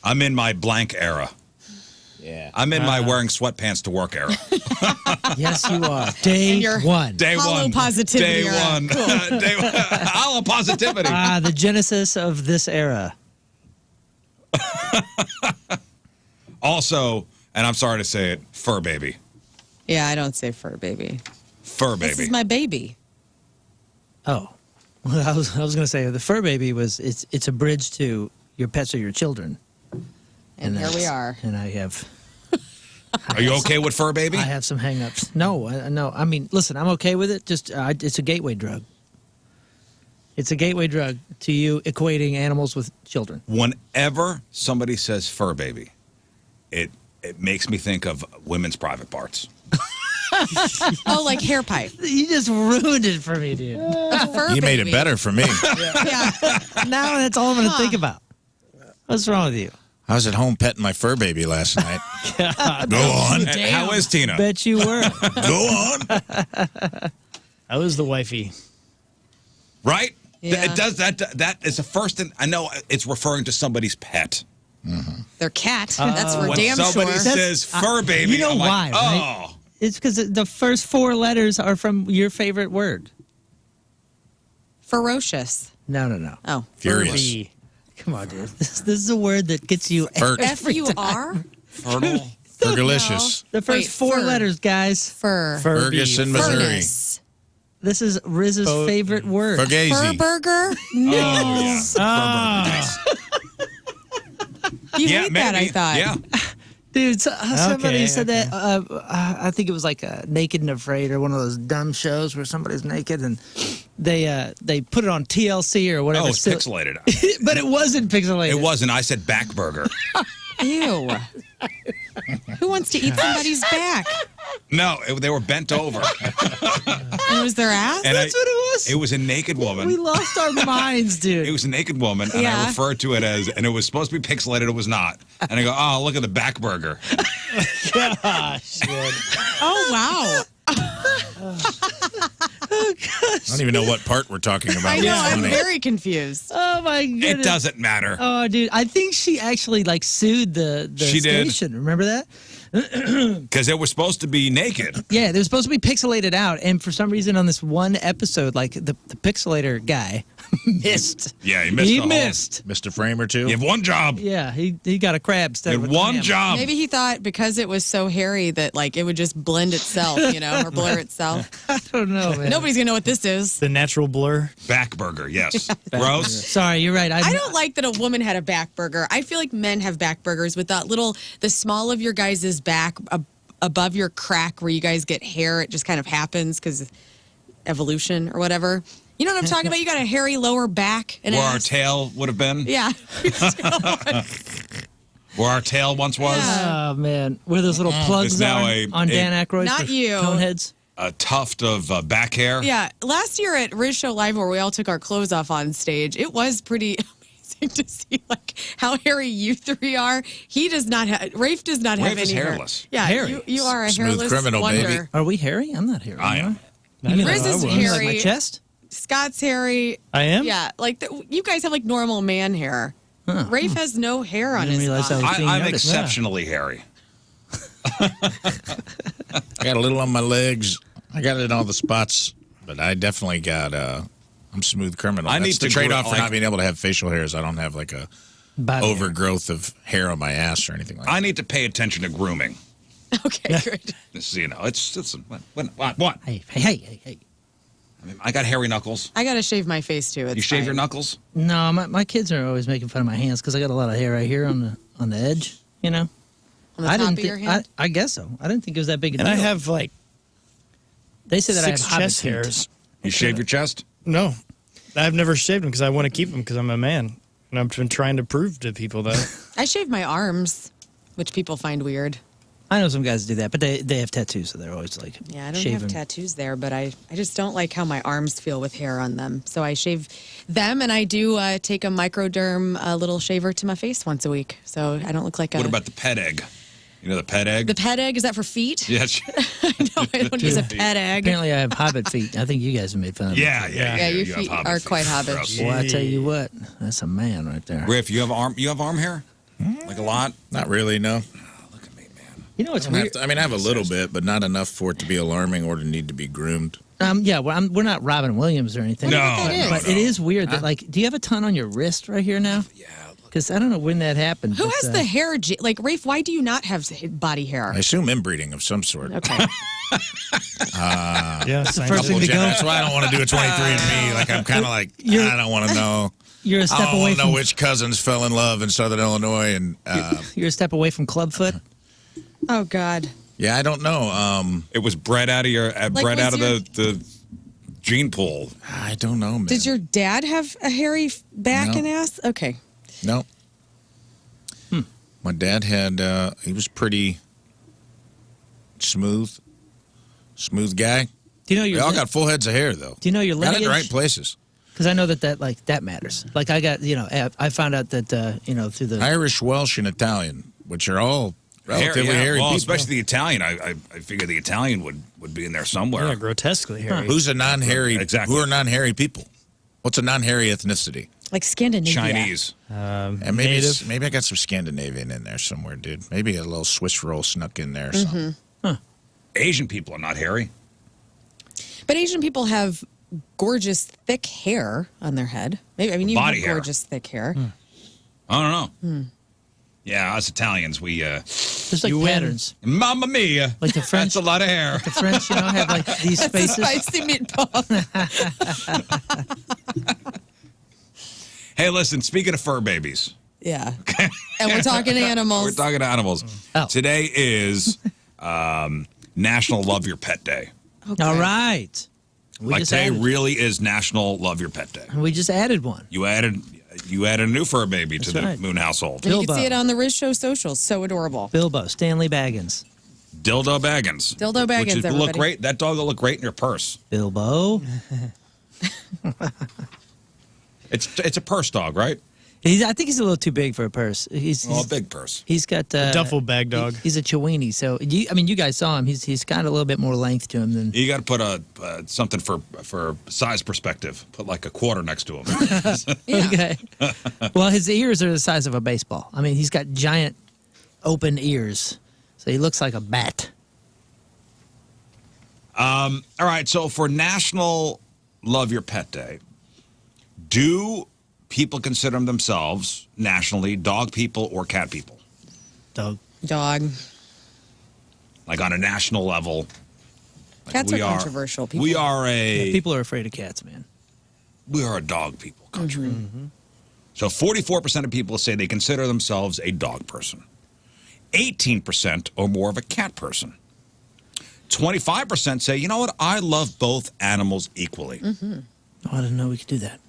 I'm in my blank era. Yeah. I'm in my wearing sweatpants to work era. Yes, you are. Day And you're- one. Day Hollow one. positivity Day era. one. Cool. Day one. Hollow positivity. The genesis of this era. Also, and I'm sorry to say it, fur baby. Yeah, I don't say fur baby. Fur This baby. is my baby. Oh, well, I was going to say the fur baby was it's a bridge to your pets or your children. And here we that's- are. And I have Are you okay with fur baby? I have some hangups. No, no. I mean, listen, I'm okay with it. Just it's a gateway drug. It's a gateway drug to you equating animals with children. Whenever somebody says fur baby, it makes me think of women's private parts. Oh, like hair pipe. You just ruined it for me, dude. A fur You made it baby. better for me. Yeah. Now that's all I'm going to think about. What's wrong with you? I was at home petting my fur baby last night. Go on. How is Tina? Bet you were. Go on. I was the wifey. Right? Yeah. It does that. That is the first thing. I know it's referring to somebody's pet. Their cat. That's for When damn somebody sure. says fur baby, You know I'm why, like, right? oh. It's because the first 4 letters are from your favorite word. Ferocious. No. Oh. Furious. Furby. Come on, dude. This is a word that gets you Fur- F-U-R? Fertile. Fergalicious. the first Wait, 4 fur. letters, guys. Fur. Ferguson, Missouri. Furnace. This is Riz's favorite word. Fur Fugazi. burger? No. Oh, yeah. You Yeah, hate that, I maybe. thought. Yeah. Dude, somebody Okay, said that. I think it was like Naked and Afraid or one of those dumb shows where somebody's naked and they put it on TLC or whatever. Oh, it's pixelated. But it wasn't pixelated. It wasn't. I said back burger. Ew. Who wants to eat somebody's back? No, they were bent over. And it was their ass? And That's what it was. It was a naked woman. We lost our minds, dude. It was a naked woman, and I Yeah. referred to it as, and it was supposed to be pixelated. It was not. And I go, oh, look at the back burger. Gosh, dude. Oh, wow. I don't even know what part we're talking about. I know. It's I'm funny. very confused. Oh my goodness. It doesn't matter. Oh, dude, I think she actually like sued the She did. station. Remember that? Because it was supposed to be naked. Yeah, they were supposed to be pixelated out, and for some reason on this one episode, like the pixelator guy missed. Yeah, he missed the whole- missed. Missed a frame or two. You have one job. Yeah, he got a crab You stuck have with one ham. job. Maybe he thought because it was so hairy that like it would just blend itself, you know, or blur itself. I don't know, man. Nobody's gonna know what this is. The natural blur. Back burger, yes. Gross. Sorry, you're right. I don't like that a woman had a back burger. I feel like men have back burgers with that the small of your guys' back above your crack where you guys get hair. It just kind of happens because evolution or whatever. You know what I'm talking about? You got a hairy lower back and Where our ass. tail would have been. Yeah. Where our tail once was. Yeah. Oh man, where those little plugs It's now are on Dan Aykroyd? Not for you. Coneheads. A tuft of back hair. Yeah. Last year at Riz Show Live where we all took our clothes off on stage, it was pretty amazing to see like how hairy you three are. He does not have Rafe does not have Rafe is any hair. hairless. Yeah, Hairy. you are a Smooth hairless criminal, wonder. baby. Are we hairy? I'm not hairy. I am. You mean Riz like- is you mean like hairy. my chest? Scott's hairy. I am? Yeah, like you guys have like normal man hair. Rafe has no hair on Didn't his realize that body. was being I'm noticed. exceptionally hairy. I got a little on my legs. I got it in all the spots, but I definitely got. I'm smooth criminal. I That's need the to trade-off grow- for like- not being able to have facial hairs. I don't have like a Body hair. overgrowth of hair on my ass or anything like that. I need to pay attention to grooming. Okay, great. This, you know, it's what? Hey. I mean, I got hairy knuckles. I gotta shave my face too. It's You shave fine. your knuckles? No, my kids are always making fun of my hands because I got a lot of hair right here on the edge. You know. on the I top didn't of your think. hand. I guess so. I didn't think it was that big a And deal. I have like They say that 6 I have hobbit chest feet. hairs. You shave your chest? No, I've never shaved them because I want to keep them because I'm a man, and I've been trying to prove to people that. I shave my arms, which people find weird. I know some guys do that, but they have tattoos, so they're always like Yeah, I don't shaving. have tattoos there, but I just don't like how my arms feel with hair on them. So I shave them, and I do take a microderm little shaver to my face once a week, so I don't look like a. What about the pet egg? You know the pet egg? the pet egg? Is that for feet? Yes. No, I don't use a pet egg. Apparently, I have hobbit feet. I think you guys have made fun of me. Yeah. Yeah, your you have feet hobbit are feet. quite hobbit. Gross. Well, I tell you what, that's a man right there. Riff, you have arm hair? Like a lot? Not really, no. Look at me, man. You know what's I don't have weird? to- I mean, I have a little bit, but not enough for it to be alarming or to need to be groomed. Yeah, well, we're not Robin Williams or anything. No, that is? but it is weird that like, do you have a ton on your wrist right here now? Yeah. Because I don't know when that happened. Who but, has the hair? Like Rafe, why do you not have body hair? I assume inbreeding of some sort. Okay. Yeah, the first Couple thing to go? That's why I don't want to do a 23andMe. Like, I'm kind of like, You're- I don't want to know. You're a I step don't away want to know from which cousins fell in love in Southern Illinois. And you're a step away from clubfoot. Oh God. yeah, I don't know. It was bred out of your bred was out of your- the gene pool. I don't know, man. Did your dad have a hairy back No. and ass? Okay. No. My dad had, he was pretty smooth. Smooth guy. Do you know They your all got full heads of hair, though. Do you know your Got it in the lineage? right places. Because I know that matters. Like I got, I found out that through the Irish, Welsh, and Italian, which are all relatively hairy well, people. especially the Italian. I figure the Italian would be in there somewhere. Yeah, grotesquely hairy. Who's a non-hairy? Exactly. Who are non-hairy people? What's a non-hairy ethnicity? Like Scandinavia. Chinese. And maybe Native. maybe I got some Scandinavian in there somewhere, dude. Maybe a little Swiss roll snuck in there or something. Asian people are not hairy. But Asian people have gorgeous thick hair on their head. Maybe I mean you Body have hair. gorgeous thick hair. I don't know. Yeah, us Italians, we there's like You win. patterns. Mamma mia. Like the French- That's a lot of hair. The French, have like these That's a spaces. spicy meatball. Hey, listen, speaking of fur babies. Yeah. And we're talking animals. We're talking animals. Oh. Today is National Love Your Pet Day. Okay. All right. We Like just today added, really is National Love Your Pet Day. we just added one. You added a new fur baby to That's the right. Moon household. And you Bilbo. can see it on the Riz Show socials. So adorable. Bilbo, Stanley Baggins. Dildo Baggins. Dildo Baggins, Which is, look everybody. great. That dog will look great in your purse. Bilbo. It's a purse dog, right? I think he's a little too big for a purse. He's Oh, a big purse. He's got Duffel bag dog. He's a Chiweenie, so you guys saw him. He's got a little bit more length to him than. You got to put a something for size perspective. Put like a quarter next to him. Yeah. Okay. Well, his ears are the size of a baseball. I mean, he's got giant, open ears, so he looks like a bat. All right. So for National Love Your Pet Day, do people consider themselves nationally dog people or cat people? Dog. Dog. Like on a national level. Like Cats are controversial. People. We are a People are afraid of cats, man. we are a dog people country. Mm-hmm. So 44% of people say they consider themselves a dog person. 18% or more of a cat person. 25% say, you know what, I love both animals equally. Mm-hmm. Oh, I didn't know we could do that.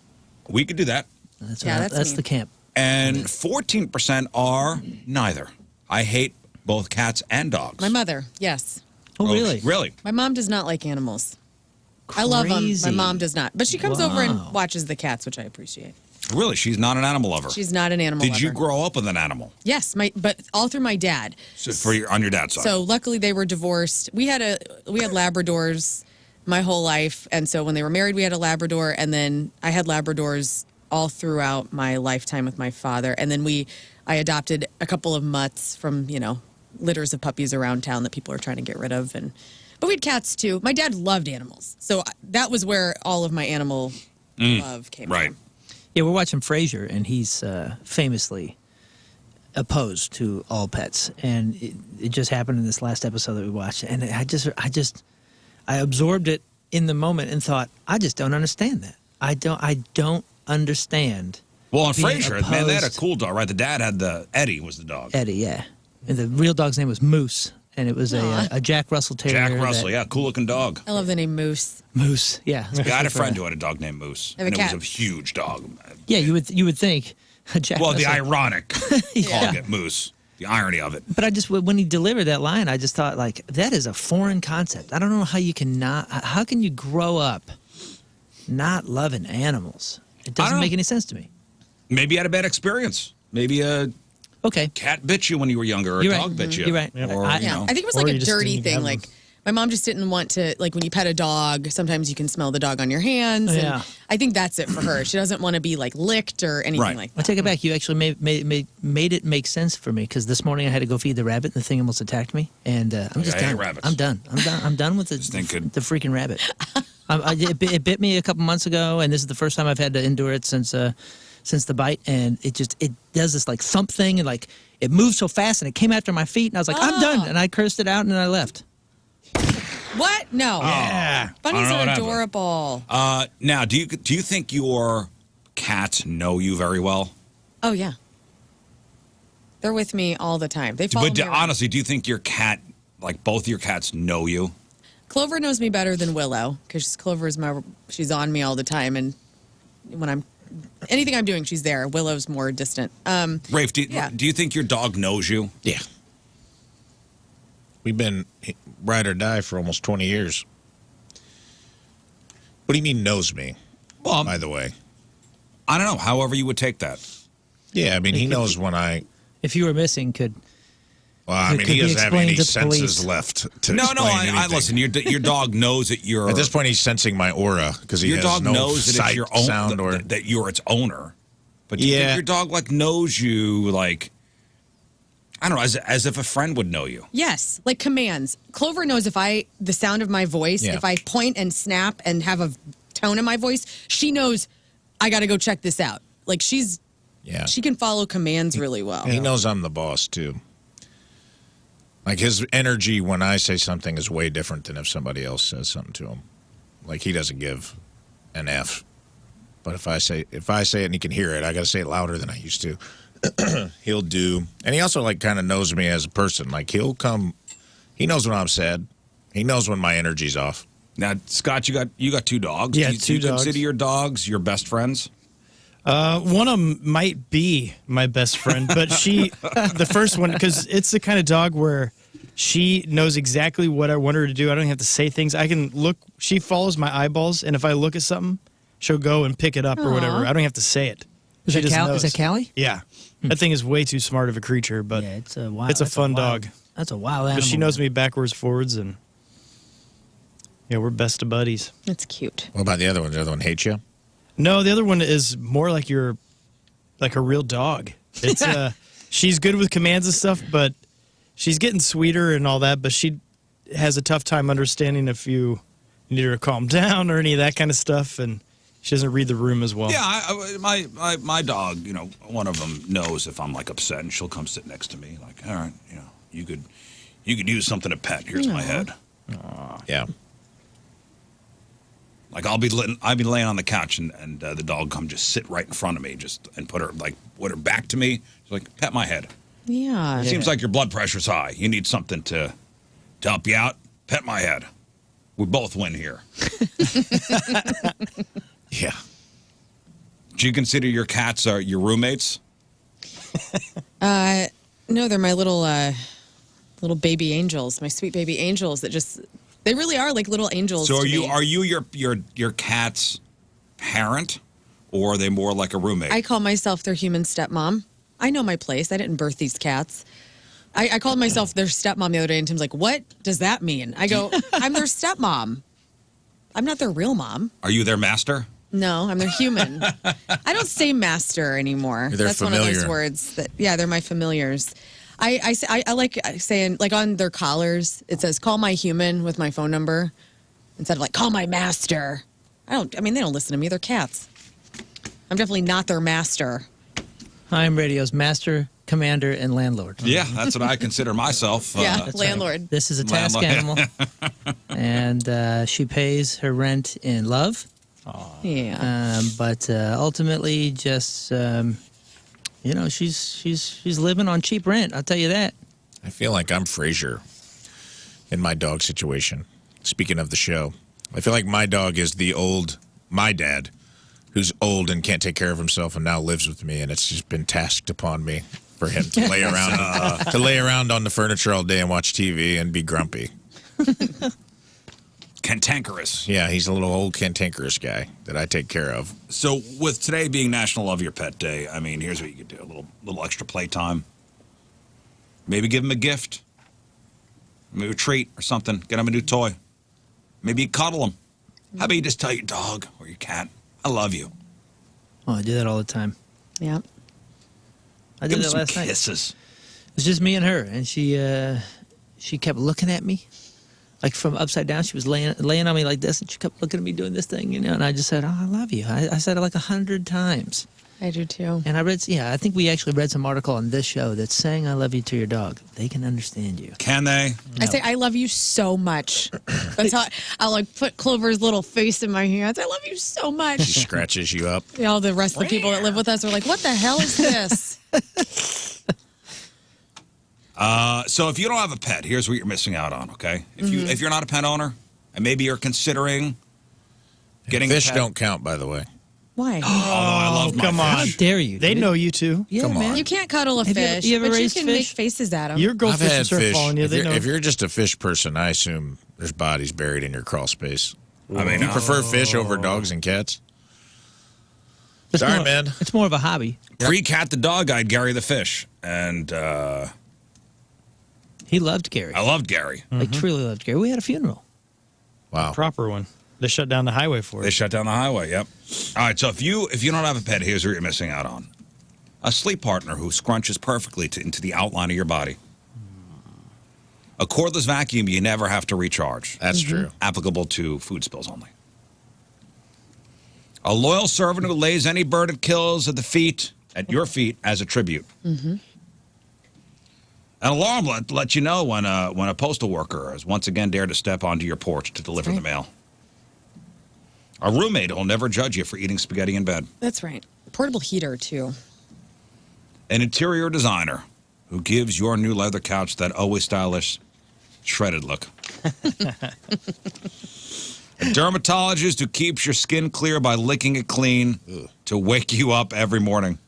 We could do that. That's Yeah, right. that's That's me. the camp. And 14% are neither. I hate both cats and dogs. My mother, yes. Oh, really? Really? My mom does not like animals. I love them. Crazy. My mom does not. But she comes over Wow. and watches the cats, which I appreciate. Really? She's not an animal lover. She's not an animal Did you lover. grow up with an animal? Yes, but all through my dad. So on your dad's side? So luckily they were divorced. We had Labradors my whole life, and so when they were married, we had a Labrador, and then I had Labradors all throughout my lifetime with my father, and then I adopted a couple of mutts from litters of puppies around town that people are trying to get rid of, but we had cats too. My dad loved animals, so that was where all of my animal love came right. from. Yeah, we're watching Frasier, and he's famously opposed to all pets, and it just happened in this last episode that we watched, and I absorbed it in the moment and thought, I just don't understand that. I don't understand. Well, on being Frasier, man, they had a opposed- cool dog, right? The dad had Eddie was the dog. Eddie, yeah, and the real dog's name was Moose, and it was a Jack Russell Terrier. Jack Russell, that- yeah, cool looking dog. I love the name Moose. Moose, yeah. I had a friend who had a dog named Moose. I have a And it cat. was a huge dog. Yeah, you would think a Jack Well, the Russell. ironic Yeah. calling it Moose. The irony of it. But when he delivered that line, I just thought, like, that is a foreign concept. I don't know how you can how can you grow up not loving animals? It doesn't don't make know. any sense to me. Maybe you had a bad experience. Maybe a Okay. cat bit you when you were younger, or a You're dog right. bit you. You're right. Or, I- you Yeah, know. I think it was Or like you a just dirty didn't thing. have Like them. my mom just didn't want to, like when you pet a dog, sometimes you can smell the dog on your hands. Yeah. And I think that's it for her. She doesn't want to be like licked or anything Right. like I that. take it back. You actually made it make sense for me because this morning I had to go feed the rabbit and the thing almost attacked me. And I'm just I hate done. rabbits. I'm done. I'm done with the thing could- the freaking rabbit. It bit me a couple months ago, and this is the first time I've had to endure it since the bite. And it does this like thump thing, and like it moves so fast, and it came after my feet, and I was like, I'm done, and I cursed it out, and then I left. What? No. Yeah. Bunnies I don't know are what happened. adorable. Now, do you think your cats know you very well? Oh yeah. They're with me all the time. They follow But me around. honestly, do you think your cat, like both your cats, know you? Clover knows me better than Willow because Clover is she's on me all the time, and when anything I'm doing, she's there. Willow's more distant. Rafe, Yeah. do you think your dog knows you? Yeah. We've been ride or die for almost 20 years. What do you mean knows me, Well, by the way? I don't know. However you would take that. Yeah, I mean, he knows when I... If you were missing, Well, I It mean, could he be doesn't have any explained to police. senses left to No, explain I anything. listen. Your dog knows that you're. At this point, he's sensing my aura because he your has dog no knows that sight, it's your own, sound, or... that you're its owner. But do you think Yeah. your dog like knows you like? I don't know, as if a friend would know you. Yes, like commands. Clover knows if the sound of my voice, Yeah. if I point and snap and have a tone in my voice, she knows I got to go check this out. Like she can follow commands really well. He knows I'm the boss, too. Like, his energy when I say something is way different than if somebody else says something to him. Like, he doesn't give an F. But if I say it and he can hear it, I got to say it louder than I used to. He'll do. And he also, like, kind of knows me as a person. Like, he'll come. He knows when I'm sad. He knows when my energy's off. Now, Scott, you got 2 dogs. Yeah, do you, two do you dogs. consider your dogs your best friends? One of them might be my best friend, but the first one, because it's the kind of dog where she knows exactly what I want her to do. I don't have to say things. I can look. She follows my eyeballs, and if I look at something, she'll go and pick it up or whatever. I don't have to say it. She just knows. Is that Callie? Yeah. That thing is way too smart of a creature, but Yeah, it's a wild. it's a that's fun wild- dog. That's a wild animal. But she knows me backwards, forwards, and yeah, we're best of buddies. That's cute. What about the other one? The other one hates you? No, the other one is more like a real dog. It's she's good with commands and stuff, but she's getting sweeter and all that, but she has a tough time understanding if you need her to calm down or any of that kind of stuff, and she doesn't read the room as well. Yeah, my dog, one of them knows if I'm like upset, and she'll come sit next to me, like, all right, you could use something to pet. Here's my head. Yeah. Like I'll be laying on the couch, and the dog come just sit right in front of me, and put her back to me. She's like, pet my head. Yeah. Seems like your blood pressure's high. You need something to help you out. Pet my head. We both win here. Yeah. Do you consider your cats your roommates? No, they're my little baby angels, my sweet baby angels that they really are like little angels. So to me. are you your cat's parent, or are they more like a roommate? I call myself their human stepmom. I know my place. I didn't birth these cats. I called myself their stepmom the other day, and Tim's like, "What does that mean?" I go, "I'm their stepmom. I'm not their real mom." Are you their master? No, I'm their human. I don't say master anymore. You're their That's one of those familiar. words that, yeah, they're my familiars. I like saying, like on their collars, it says, call my human with my phone number instead of like, call my master. They don't listen to me. They're cats. I'm definitely not their master. I'm radio's master, commander, and landlord. Yeah, that's what I consider myself. Yeah, That's landlord. right. This is a task Landlord. animal, and she pays her rent in love. Yeah. But ultimately, just she's living on cheap rent. I'll tell you that. I feel like I'm Frasier in my dog situation. Speaking of the show, I feel like my dog is my dad, who's old and can't take care of himself and now lives with me, and it's just been tasked upon me for him to lay around on the furniture all day and watch TV and be grumpy. Cantankerous. Yeah, he's a little old cantankerous guy that I take care of. So with today being National Love Your Pet Day, here's what you could do: a little extra playtime. Maybe give him a gift, maybe a treat or something. Get him a new toy. Maybe you cuddle him. How about you just tell your dog or your cat, "I love you." Oh, I do that all the time. Yeah. I Give did him that some last night. kisses. It's just me and her, and she kept looking at me, like from upside down. She was laying on me like this, and she kept looking at me doing this thing, And I just said, "Oh, I love you." I said it like 100 times. I do too. And I think we actually read some article on this show that's saying "I love you" to your dog. They can understand you. Can they? I say, I love you so much. That's how I'll like put Clover's little face in my hands. I love you so She much. scratches you up. All the rest of the people that live with us are like, what the hell is this? So if you don't have a pet, here's what you're missing out on. Okay, if you're not a pet owner and maybe you're considering getting Fish a pet, don't count, by the way. Why? Although I love my come on. How fish. dare you? They dude. know you too. Yeah, Come on. man. You can't cuddle a Have fish, you ever but you raised can fish? make faces at them. Your I've goldfish had start fish. following you. If They you're, know. if you're just a fish person, I assume there's bodies buried in your crawl space. I mean, You prefer fish over dogs and cats? It's Sorry, more, man. It's more of a hobby. pre-cat the dog, I had Gary the fish, and He loved Gary. I loved Gary. Like truly loved Gary. We had a funeral. Wow. proper one. They shut down the highway for They it. shut down the highway. Yep. All right. So if you don't have a pet, here's what you're missing out on: a sleep partner who scrunches perfectly into the outline of your body. A cordless vacuum you never have to recharge. That's true. Applicable to food spills only. A loyal servant who lays any bird it kills at your feet as a tribute. An alarm let you know when a postal worker has once again dared to step onto your porch to deliver the mail. A roommate who'll never judge you for eating spaghetti in bed. That's right. Portable heater, too. An interior designer who gives your new leather couch that always stylish, shredded look. A dermatologist who keeps your skin clear by licking it clean to wake you up every morning.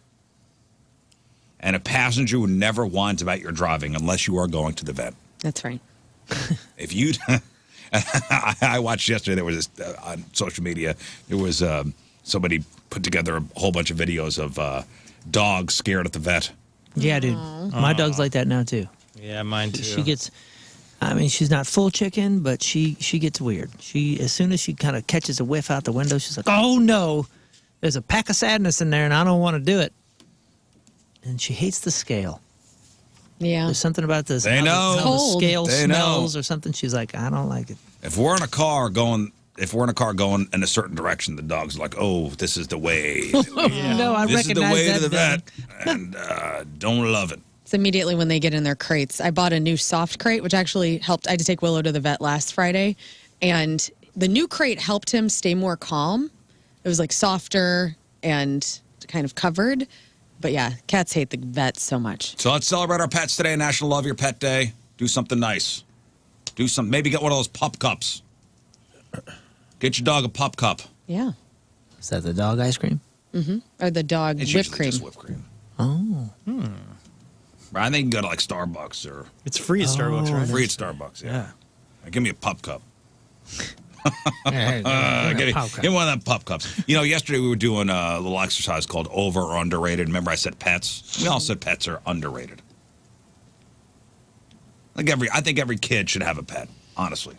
And a passenger who never whines about your driving unless you are going to the vet. That's right. If you, I watched yesterday. There was this on social media. There was somebody put together a whole bunch of videos of dogs scared at the vet. Yeah, dude. My dog's like that now too. Yeah, mine too. She gets. I mean, she's not full chicken, but she gets weird. As soon as she kind of catches a whiff out the window, she's like, "Oh no, there's a pack of sadness in there, and I don't want to do it." And she hates the scale. Yeah. There's something about this. They know. how the Cold. scale They know. smells or something. She's like, I don't like it. If we're in a car going in a certain direction, the dog's like, "Oh, this is the way. No, I This is the recognize way that to the dog. vet," and don't love it. It's immediately when they get in their crates. I bought a new soft crate, which actually helped. I had to take Willow to the vet last Friday, and the new crate helped him stay more calm. It was like softer and kind of covered. But yeah, cats hate the vet so much. So let's celebrate our pets today, National Love Your Pet Day. Do something nice. Maybe get one of those pup cups. Get your dog a pup cup. Yeah. Is that the dog ice cream? Or the dog It's whipped usually cream. just whipped cream. Oh. I think you can go to like Starbucks or It's free at Starbucks, right? free at Starbucks. Yeah. Give me a pup cup. Pow Give cup. me one of them pup cups. You know, yesterday we were doing a little exercise called over or underrated. Remember I said pets? We all said pets are underrated. I think every kid should have a pet, honestly.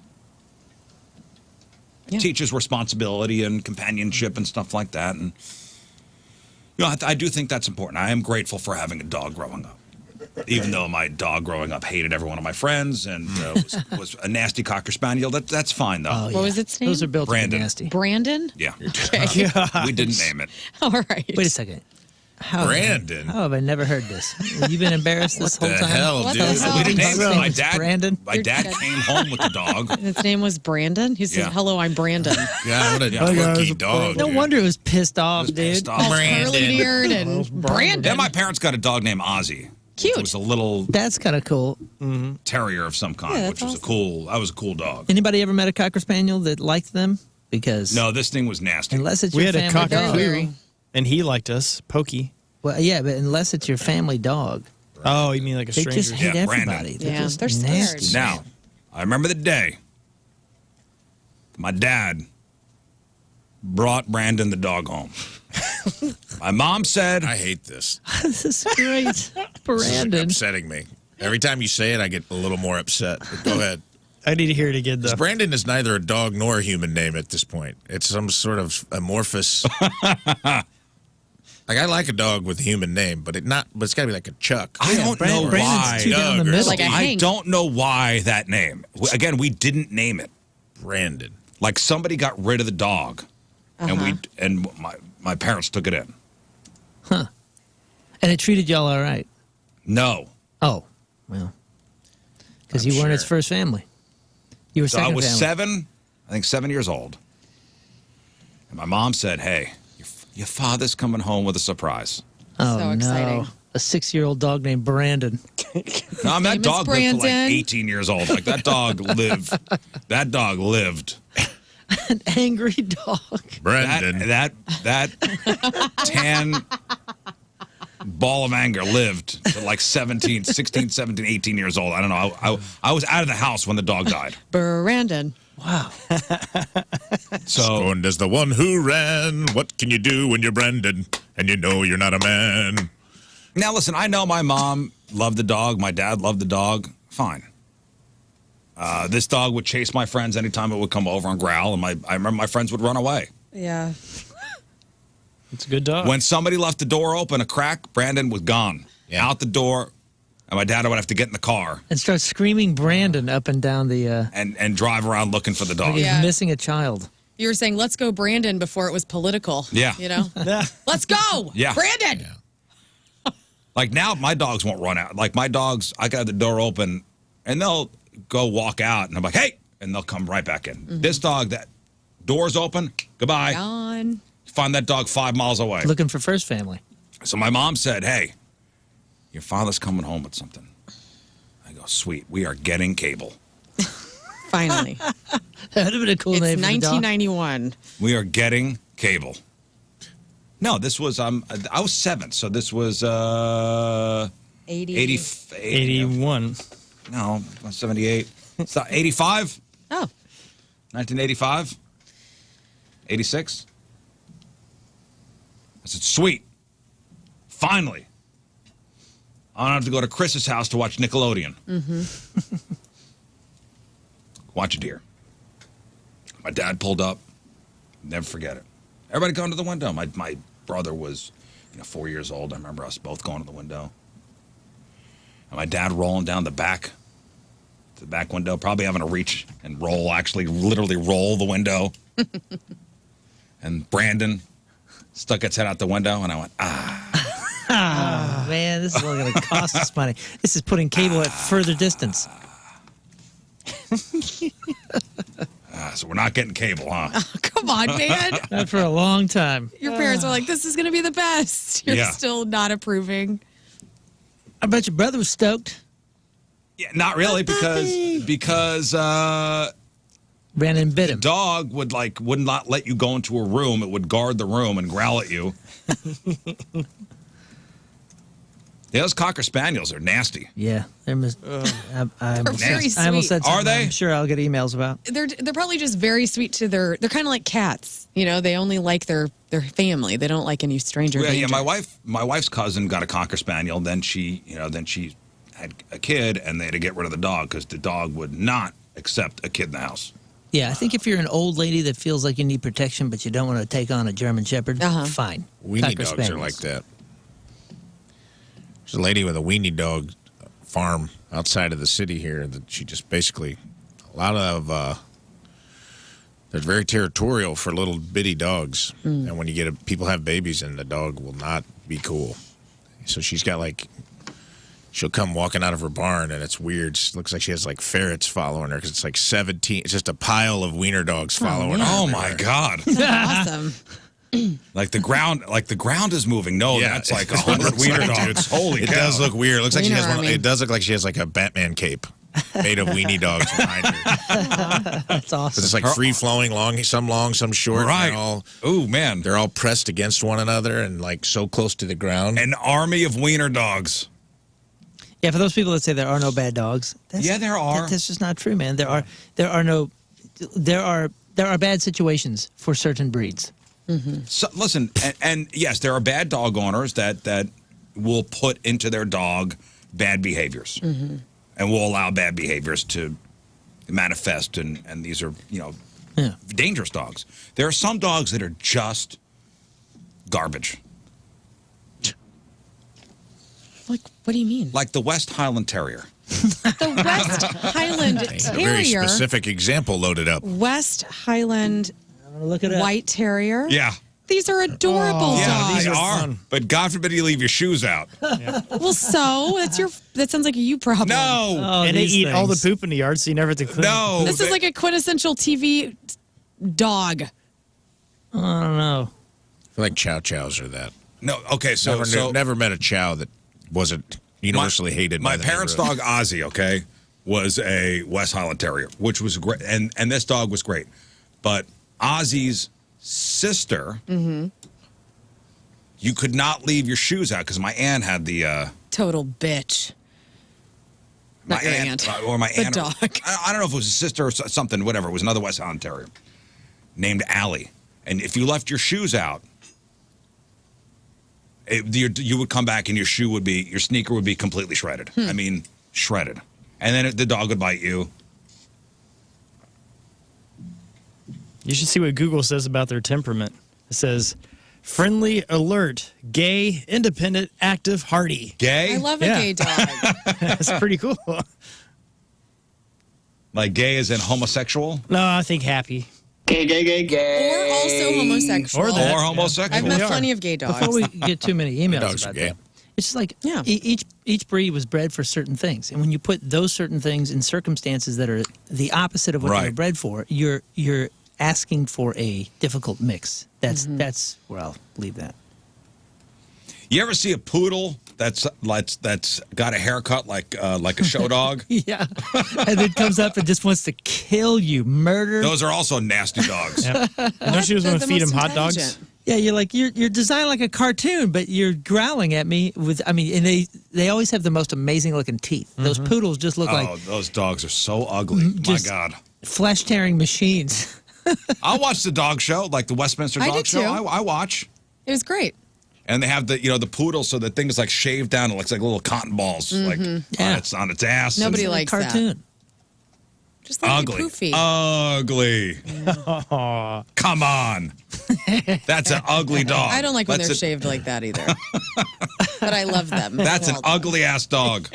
It Yeah. teaches responsibility and companionship and stuff like that. And, you know, I do think that's important. I am grateful for having a dog growing up. Even though my dog growing up hated every one of my friends and was a nasty Cocker Spaniel, that's fine, though. Oh, What was its name? Those are built Brandon. to be nasty. Brandon? Yeah. Okay. We didn't name it. All right. Wait a second. How Brandon. How have I never heard this? Have you been embarrassed this What whole the time? hell, What dude? the hell? We didn't name it. My dad, Brandon? My dad You're- came home with the dog. Its name was Brandon. He said, Yeah. "Hello, I'm Brandon." God, what a Yeah. dorky dog. No dude. wonder it was pissed off, was dude. pissed off. All Brandon. curly-eared and Brandon. Then my parents got a dog named Ozzy. Cute. Which was a little That's kind of cool. terrier of some kind, Yeah, which that's was that was a cool dog. Anybody ever met a Cocker Spaniel that liked them? Because No, this thing was nasty. unless it's We your had a family Cocker dog. Cleary, and he liked us. Pokey. Well, yeah, but unless it's your family dog, Oh, you mean like a they stranger? just hate Yeah, Brandon. everybody. They're Yeah, just they're scared. nasty. Now, I remember the day my dad brought Brandon the dog home. My mom said, I hate this. This is great, This is Brandon. upsetting me. Every time you say it, I get a little more upset. But go ahead. I need to hear it again, though. Brandon is neither a dog nor a human name at this point. It's some sort of amorphous. Like I like a dog with a human name, but it's got to be like a Chuck. I don't know Brandon's why. too down the Doug or middle. Like a I Hank. don't know why that name. Again, we didn't name it. Brandon. Like somebody got rid of the dog, and my parents took it in. And it treated y'all all right. No, Oh, well, because I'm you weren't its sure. first family. You were so I second was family. 7 years old, and my mom said, "Hey, your father's coming home with a surprise." Oh So no, exciting. a 6-year-old dog named Brandon. No, I mean, that Name is dog lived for like Brandon. 18 years old. Like that dog lived. That dog lived. An angry dog. Brendan. That tan ball of anger lived to like 16, 17, 18 years old. I don't know. I was out of the house when the dog died. Brandon. Wow. So Scorned as the one who ran. What can you do when you're Brendan and you know you're not a man? now listen, I know my mom loved the dog. My dad loved the dog. Fine. This dog would chase my friends anytime it would come over and growl, and I remember my friends would run away. Yeah. It's a good dog. When somebody left the door open, a crack, Brandon was gone. Yeah. Out the door, and my dad would have to get in the car And start screaming Brandon up and down the. and drive around looking for the dog. Like he's Yeah. missing a child. You were saying, let's go, Brandon, before it was political. Yeah. You know? Let's go! Yeah. Brandon! Like now, my dogs won't run out. Like my dogs, I got the door open, and they'll go walk out, and I'm like, hey, and they'll come right back in. Mm-hmm. This dog, that door's open, goodbye. Gone. Find that dog 5 miles away. Looking for first family. So my mom said, hey, your father's coming home with something. I go, sweet, we are getting cable. Finally. That would have been a cool It's name for the dog. 1991. We are getting cable. No, this was, I was 7, so this was 80. 81. No, 78. So 85? Oh. 1985? 86? I said, sweet. Finally. I don't have to go to Chris's house to watch Nickelodeon. Mm-hmm. Watch a deer. My dad pulled up. Never forget it. Everybody going to the window. My brother was 4 years old. I remember us both going to the window. And my dad rolling down the back window, probably having to reach and roll, actually literally roll the window. And Brandon stuck its head out the window, and I went, Oh, man, this is only going to cost us money. This is putting cable at further distance. so we're not getting cable, huh? Come on, man. Not for a long time. Your parents are like, this is going to be the best. You're Yeah. still not approving. I bet your brother was stoked. Yeah, not really, because Brandon bit him. dog would not let you go into a room. It would guard the room and growl at you. Yeah, those Cocker Spaniels are nasty. Yeah, they're I almost very said, I almost said sweet. Are something they? I'm sure I'll get emails about. They're probably just very sweet to they're kind of like cats. You know, they only like their family. They don't like any stranger Yeah, danger. my wife's cousin got a Cocker Spaniel. Then she had a kid, and they had to get rid of the dog because the dog would not accept a kid in the house. Yeah, I think if you're an old lady that feels like you need protection, but you don't want to take on a German Shepherd, fine. Weenie Cocker dogs Spaniels. are like that. There's a lady with a weenie dog farm outside of the city here that she just basically, a lot of, they're very territorial for little bitty dogs. And when you people have babies and the dog will not be cool. So she's got she'll come walking out of her barn and it's weird. She looks like she has ferrets following her because it's 17. It's just a pile of wiener dogs following her. Oh my everywhere. God! That's awesome. Like the ground is moving. No, Yeah. that's like 100 wiener dogs. Holy It cow! does look weird. It looks like she Wiener has one. army. It does look like she has a Batman cape made of weenie dogs behind her. That's awesome. It's free flowing, some short. Right. Oh man, They're all pressed against one another and so close to the ground. an army of wiener dogs. Yeah, for those people that say there are no bad dogs, Yeah, there are. That's just not true, man. There are bad situations for certain breeds. So, listen, and yes, there are bad dog owners that will put into their dog bad behaviors and will allow bad behaviors to manifest, and these are, dangerous dogs. There are some dogs that are just garbage. Like, what do you mean? Like the West Highland Terrier. The West Highland A very Terrier. specific example loaded up. West Highland I'm gonna look it up. White Terrier. Yeah. These are adorable Yeah, dogs. they are are. fun. But God forbid you leave your shoes out. Well, so that sounds like a you problem. No. Oh, And they these eat all the things. poop in the yard, so you never have to clean it. No. This is like a quintessential TV dog. I don't know. I feel like chow chows are that. No. Okay, so Never met a chow that wasn't universally hated. My by the parents' neighborhood. dog Ozzy, okay, was a West Highland Terrier, which was great, and this dog was great, but Ozzy's sister, you could not leave your shoes out because my aunt had the Total bitch. Not your aunt. or my The aunt. dog. I don't know if it was a sister or something, whatever. It was another West Island Terrier named Allie. And if you left your shoes out, you would come back and your sneaker would be completely shredded. I mean, shredded. And then the dog would bite you. You should see what Google says about their temperament. It says, friendly, alert, gay, independent, active, hardy. Gay? I love a Yeah. gay dog. That's pretty cool. Like gay as in homosexual? No, I think happy. Or also homosexual. Or that. Or homosexual? I've met They are. plenty of gay dogs. Before we get too many emails Dogs are about gay. that, it's just like Yeah. each breed was bred for certain things, and when you put those certain things in circumstances that are the opposite of what they were Right. bred for, you're asking for a difficult mix. That's where I'll leave that. You ever see a poodle that's got a haircut like a show dog? Yeah, and then comes up and just wants to kill you, murder. Those are also nasty dogs. Yeah. Don't you just They're want the to feed most them hot dogs? intelligent. Yeah, you're like you're designed like a cartoon, but you're growling at me with. I mean, and they always have the most amazing looking teeth. Those poodles just look Oh, like those dogs are so ugly. My just- God. flesh tearing machines. I watch the dog show, like the Westminster I Dog did Show. too. I watch. It was great. And they have the poodle, so the thing is like shaved down. It looks like little cotton balls, like Yeah. on its ass. Nobody And likes that. cartoon. Just let ugly, me poofy. ugly. Come on, that's an ugly dog. I don't like when That's they're a- shaved like that either. But I love them. That's an Well done. ugly ass dog.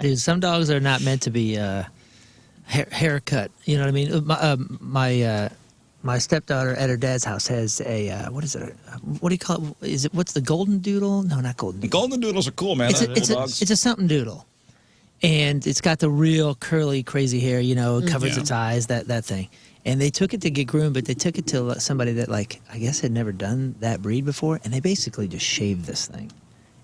Dude, some dogs are not meant to be haircut. You know what I mean? My stepdaughter at her dad's house has a what is it? What do you call it? Is it what's the golden doodle? No, not golden doodle. Golden doodles are cool, man. It's Those a, little dogs. it's a something doodle, and it's got the real curly, crazy hair. You know, it covers Yeah. its eyes. That thing. And they took it to get groomed, but they took it to somebody that I guess had never done that breed before, and they basically just shaved this thing.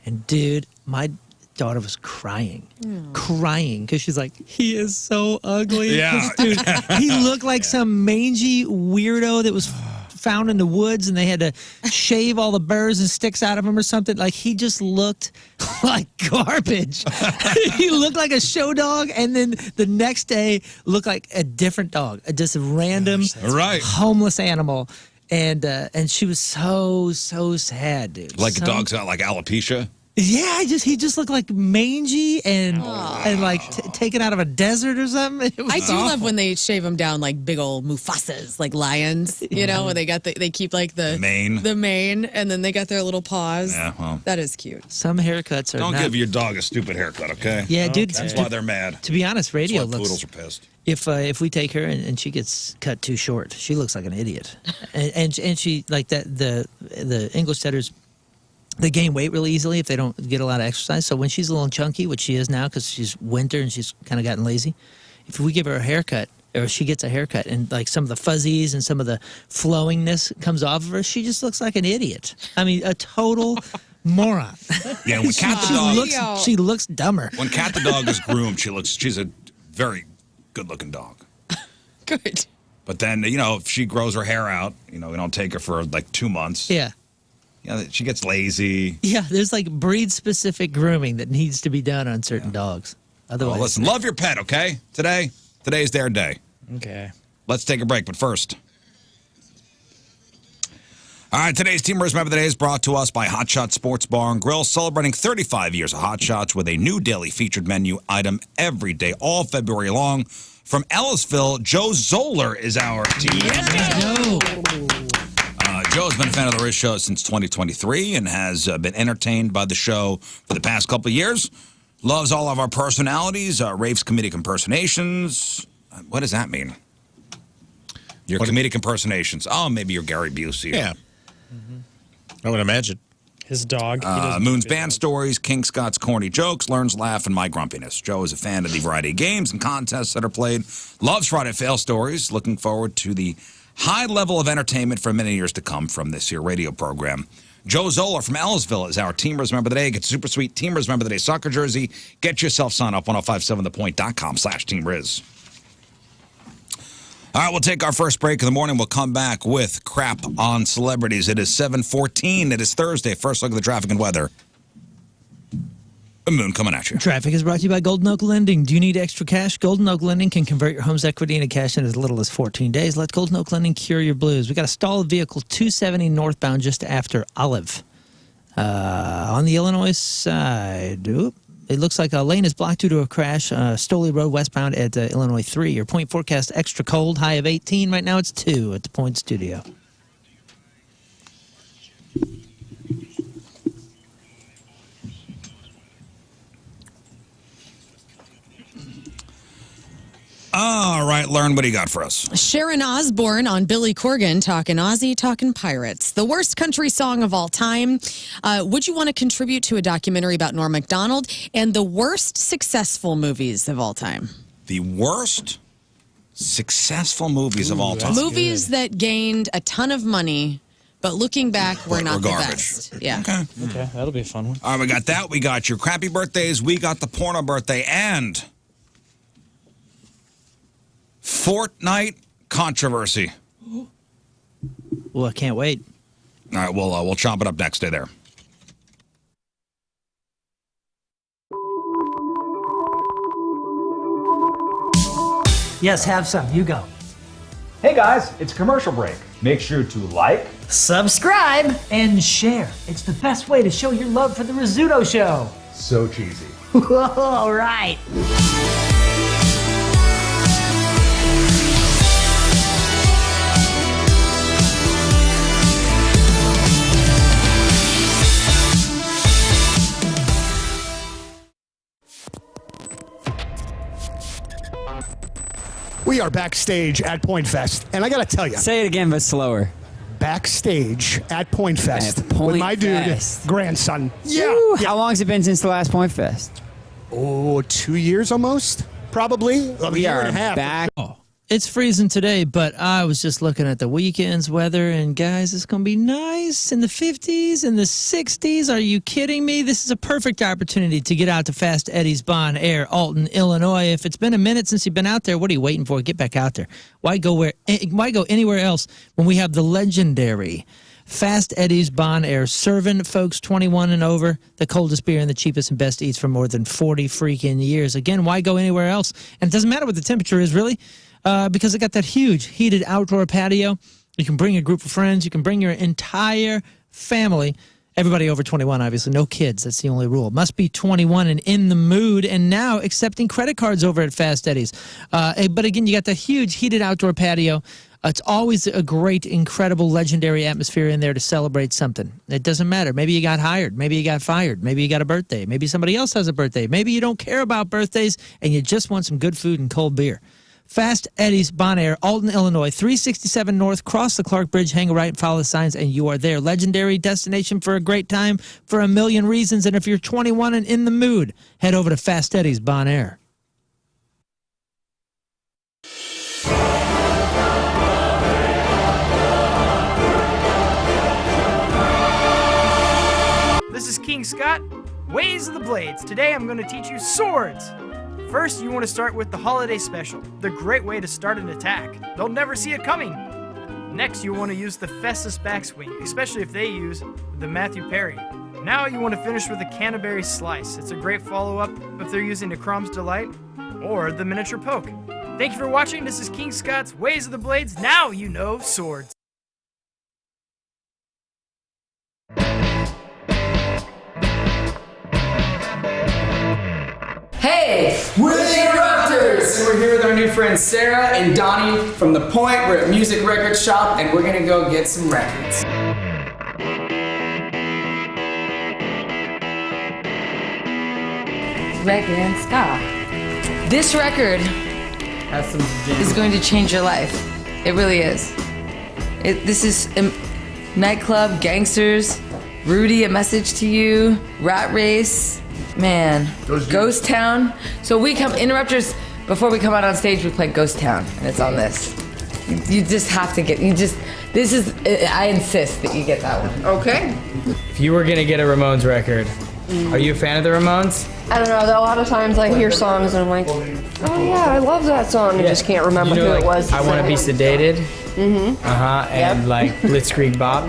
And dude, my daughter was crying because she's like, he is so ugly. Yeah. Dude, he looked like some mangy weirdo that was found in the woods, and they had to shave all the burrs and sticks out of him or something. Like, he just looked like garbage. He looked like a show dog, and then the next day looked like a different dog, just a random Right. homeless animal. And she was so sad, dude. Like a So- dog's got like alopecia. Yeah, he just looked like mangy and like taken out of a desert or something. It was I do awful. love when they shave them down like big old Mufasas, like lions. You know, when they keep like the Mane. and then they got their little paws. Yeah, well. That is cute. Some haircuts are Don't not. give your dog a stupid haircut, okay? Yeah, dude. That's why they're mad. To be honest, radio That's why looks. poodles are pissed. If we take her and she gets cut too short, she looks like an idiot. and she like that the English setters. They gain weight really easily if they don't get a lot of exercise. So when she's a little chunky, which she is now because she's winter and she's kind of gotten lazy, if we give her a haircut or she gets a haircut and like some of the fuzzies and some of the flowingness comes off of her, she just looks like an idiot. I mean, a total moron. Yeah, when Cat the dog She looks dumber. when Cat the dog is groomed, she's a very good-looking dog. Good. But then, if she grows her hair out, we don't take her for like 2 months. Yeah. She gets lazy. Yeah, there's like breed-specific grooming that needs to be done on certain dogs. Otherwise, Well, listen, love your pet, okay? Today's their day. Okay. Let's take a break, but first. All right, today's Team Riz Member of the Day is brought to us by Hot Shot Sports Bar and Grill, celebrating 35 years of Hot Shots with a new daily featured menu item every day, all February long. From Ellisville, Joe Zoller is our team. Joe's been a fan of the Riz Show since 2023 and has been entertained by the show for the past couple of years. Loves all of our personalities, raves comedic impersonations. What does that mean? Your comedic impersonations. Oh, maybe you're Gary Busey. Yeah. I would imagine. His dog. He doesn't Moon's do it. band stories, King Scott's corny jokes, learns laugh, and my grumpiness. Joe is a fan of the variety of games and contests that are played. Loves Friday Fail Stories. Looking forward to the high level of entertainment for many years to come from this here radio program. Joe Zoller from Ellisville is our Team Riz Member of the Day. Get a super sweet Team Riz Member of the Day soccer jersey. Get yourself signed up 1057thepoint.com/Team Riz. All right, we'll take our first break in the morning. We'll come back with crap on celebrities. It is 7:14. It is Thursday. First look at the traffic and weather. The Moon coming at you. Traffic is brought to you by Golden Oak Lending. Do you need extra cash? Golden Oak Lending can convert your home's equity into cash in as little as 14 days. Let Golden Oak Lending cure your blues. We got a stalled vehicle 270 northbound just after Olive. On the Illinois side, it looks like a lane is blocked due to a crash. Stoley Road westbound at Illinois 3. Your point forecast extra cold, high of 18. Right now it's 2 at the Point Studio. All right, Lauren, what do you got for us? Sharon Osbourne on Billy Corgan, talking Aussie, talking pirates. The worst country song of all time. Would you want to contribute to a documentary about Norm Macdonald? And the worst successful movies of all time. The worst successful movies of all time. Movies that gained a ton of money, but looking back, were not the garbage. best. Yeah. Okay. Okay, that'll be a fun one. All right, we got that. We got your crappy birthdays. We got the porno birthday. And Fortnite controversy. Well, I can't wait. All right, we'll chop it up next. Stay there. Yes, have some. You go. Hey guys, it's commercial break. Make sure to like, Subscribe and share. It's the best way to show your love for the Rizzuto Show. so cheesy. All right. We are backstage at Point Fest, and I gotta tell you, Say it again, but slower. backstage at Point Fest At Point with my Fest. dude, grandson. Woo! How long has it been since the last Point Fest? Oh, 2 years almost, probably. A We year are and a half. back. It's freezing today, but I was just looking at the weekend's weather, and guys, it's going to be nice in the 50s and the 60s. Are you kidding me? This is a perfect opportunity to get out to Fast Eddie's Bon Air, Alton, Illinois. If it's been a minute since you've been out there, what are you waiting for? Get back out there. Why go anywhere else when we have the legendary Fast Eddie's Bon Air, serving folks 21 and over the coldest beer and the cheapest and best eats for more than 40 freaking years. Again, why go anywhere else? And it doesn't matter what the temperature is, really. Because it got that huge heated outdoor patio. You can bring a group of friends. You can bring your entire family. Everybody over 21, obviously. No kids. That's the only rule. Must be 21 and in the mood. And now accepting credit cards over at Fast Eddie's. But again, you got that huge heated outdoor patio. It's always a great, incredible, legendary atmosphere in there to celebrate something. It doesn't matter. Maybe you got hired. Maybe you got fired. Maybe you got a birthday. Maybe somebody else has a birthday. Maybe you don't care about birthdays and you just want some good food and cold beer. Fast Eddie's Bon Air, Alton, Illinois, 367 North. Cross the Clark Bridge, hang a right, and follow the signs, and you are there. Legendary destination for a great time for a million reasons. And if you're 21 and in the mood, head over to Fast Eddie's Bon Air. This is King Scott, Ways of the Blades. Today I'm going to teach you swords. First, you want to start with the Holiday Special, the great way to start an attack. They'll never see it coming. Next, you want to use the Festus Backswing, especially if they use the Matthew Perry. Now you want to finish with the Canterbury Slice. It's a great follow-up if they're using the Crom's Delight or the Miniature Poke. Thank you for watching. This is King Scott's Ways of the Blades. Now you know swords. Hey, we're the Interrupters! And we're here with our new friends Sarah and Donnie from The Point. We're at Music Record Shop and we're gonna go get some records. Reggae and ska. This record is going to change your life. It really is. This is nightclub, gangsters, Rudy, A Message to You, Rat Race. Man, Ghost Town. So we come, Interrupters, before we come out on stage, we play Ghost Town, and it's on this. You just have to get, I insist that you get that one. Okay? If you were gonna get a Ramones record, Are you a fan of the Ramones? I don't know. A lot of times I hear songs and I'm like, oh yeah, I love that song. I just can't remember You know, who like, it was. I Want to Be Sedated. Mm-hmm. And like Blitzkrieg Bop.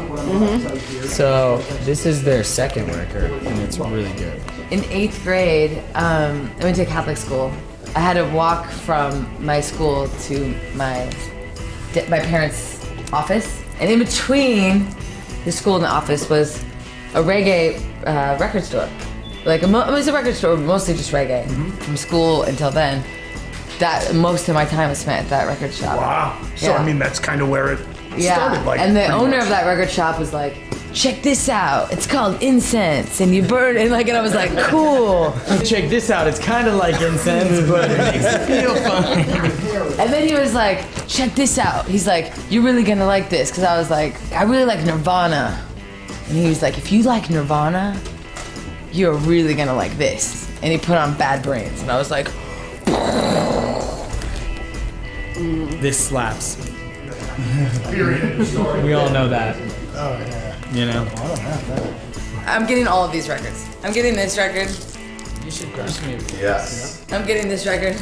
So this is their second record, and it's really good. In 8th grade, I went to a Catholic school. I had to walk from my school to my parents' office, and in between the school and the office was a reggae record store. Like it was a record store, mostly just reggae. From school until then, that most of my time was spent at that record shop. Wow. So Yeah. I mean, that's kind of where it started. Like, and the pretty owner much. of that record shop was like, check this out. It's called incense, and you burn it. And I was like, cool. Check this out. It's kind of like incense, but it makes it feel fun. And then he was like, check this out. He's like, you're really gonna like this. Because I was like, I really like Nirvana. And he was like, if you like Nirvana, you're really gonna like this. And he put on Bad Brains. And I was like, This slaps. We all know that. Oh, yeah. You know? I'm getting all of these records. I'm getting this record. You should crush me. Yes. I'm getting this record.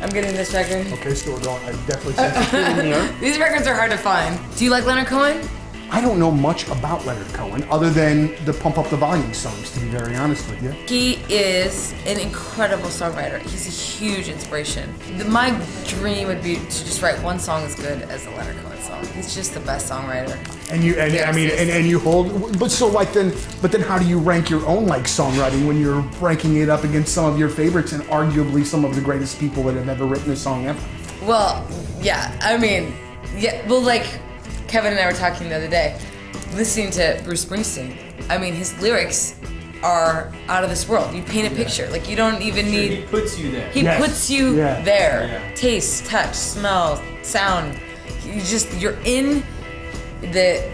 I'm getting this record. Okay, so we're going. I definitely sense the feeling there. These records are hard to find. Do you like Leonard Cohen? I don't know much about Leonard Cohen other than the Pump Up the Volume songs, to be very honest with you. He is an incredible songwriter. He's a huge inspiration. My dream would be to just write one song as good as a Leonard Cohen song. He's just the best songwriter. And you, and I mean, and you hold, but so like then, but then how do you rank your own like songwriting when you're ranking it up against some of your favorites and arguably some of the greatest people that have ever written a song ever? Well, yeah, I mean, yeah, well, like Kevin and I were talking the other day, listening to Bruce Springsteen. I mean, his lyrics are out of this world. You paint a picture. Like, you don't even need... He puts you there. He puts you there. Yeah. Taste, touch, smell, sound. You're in the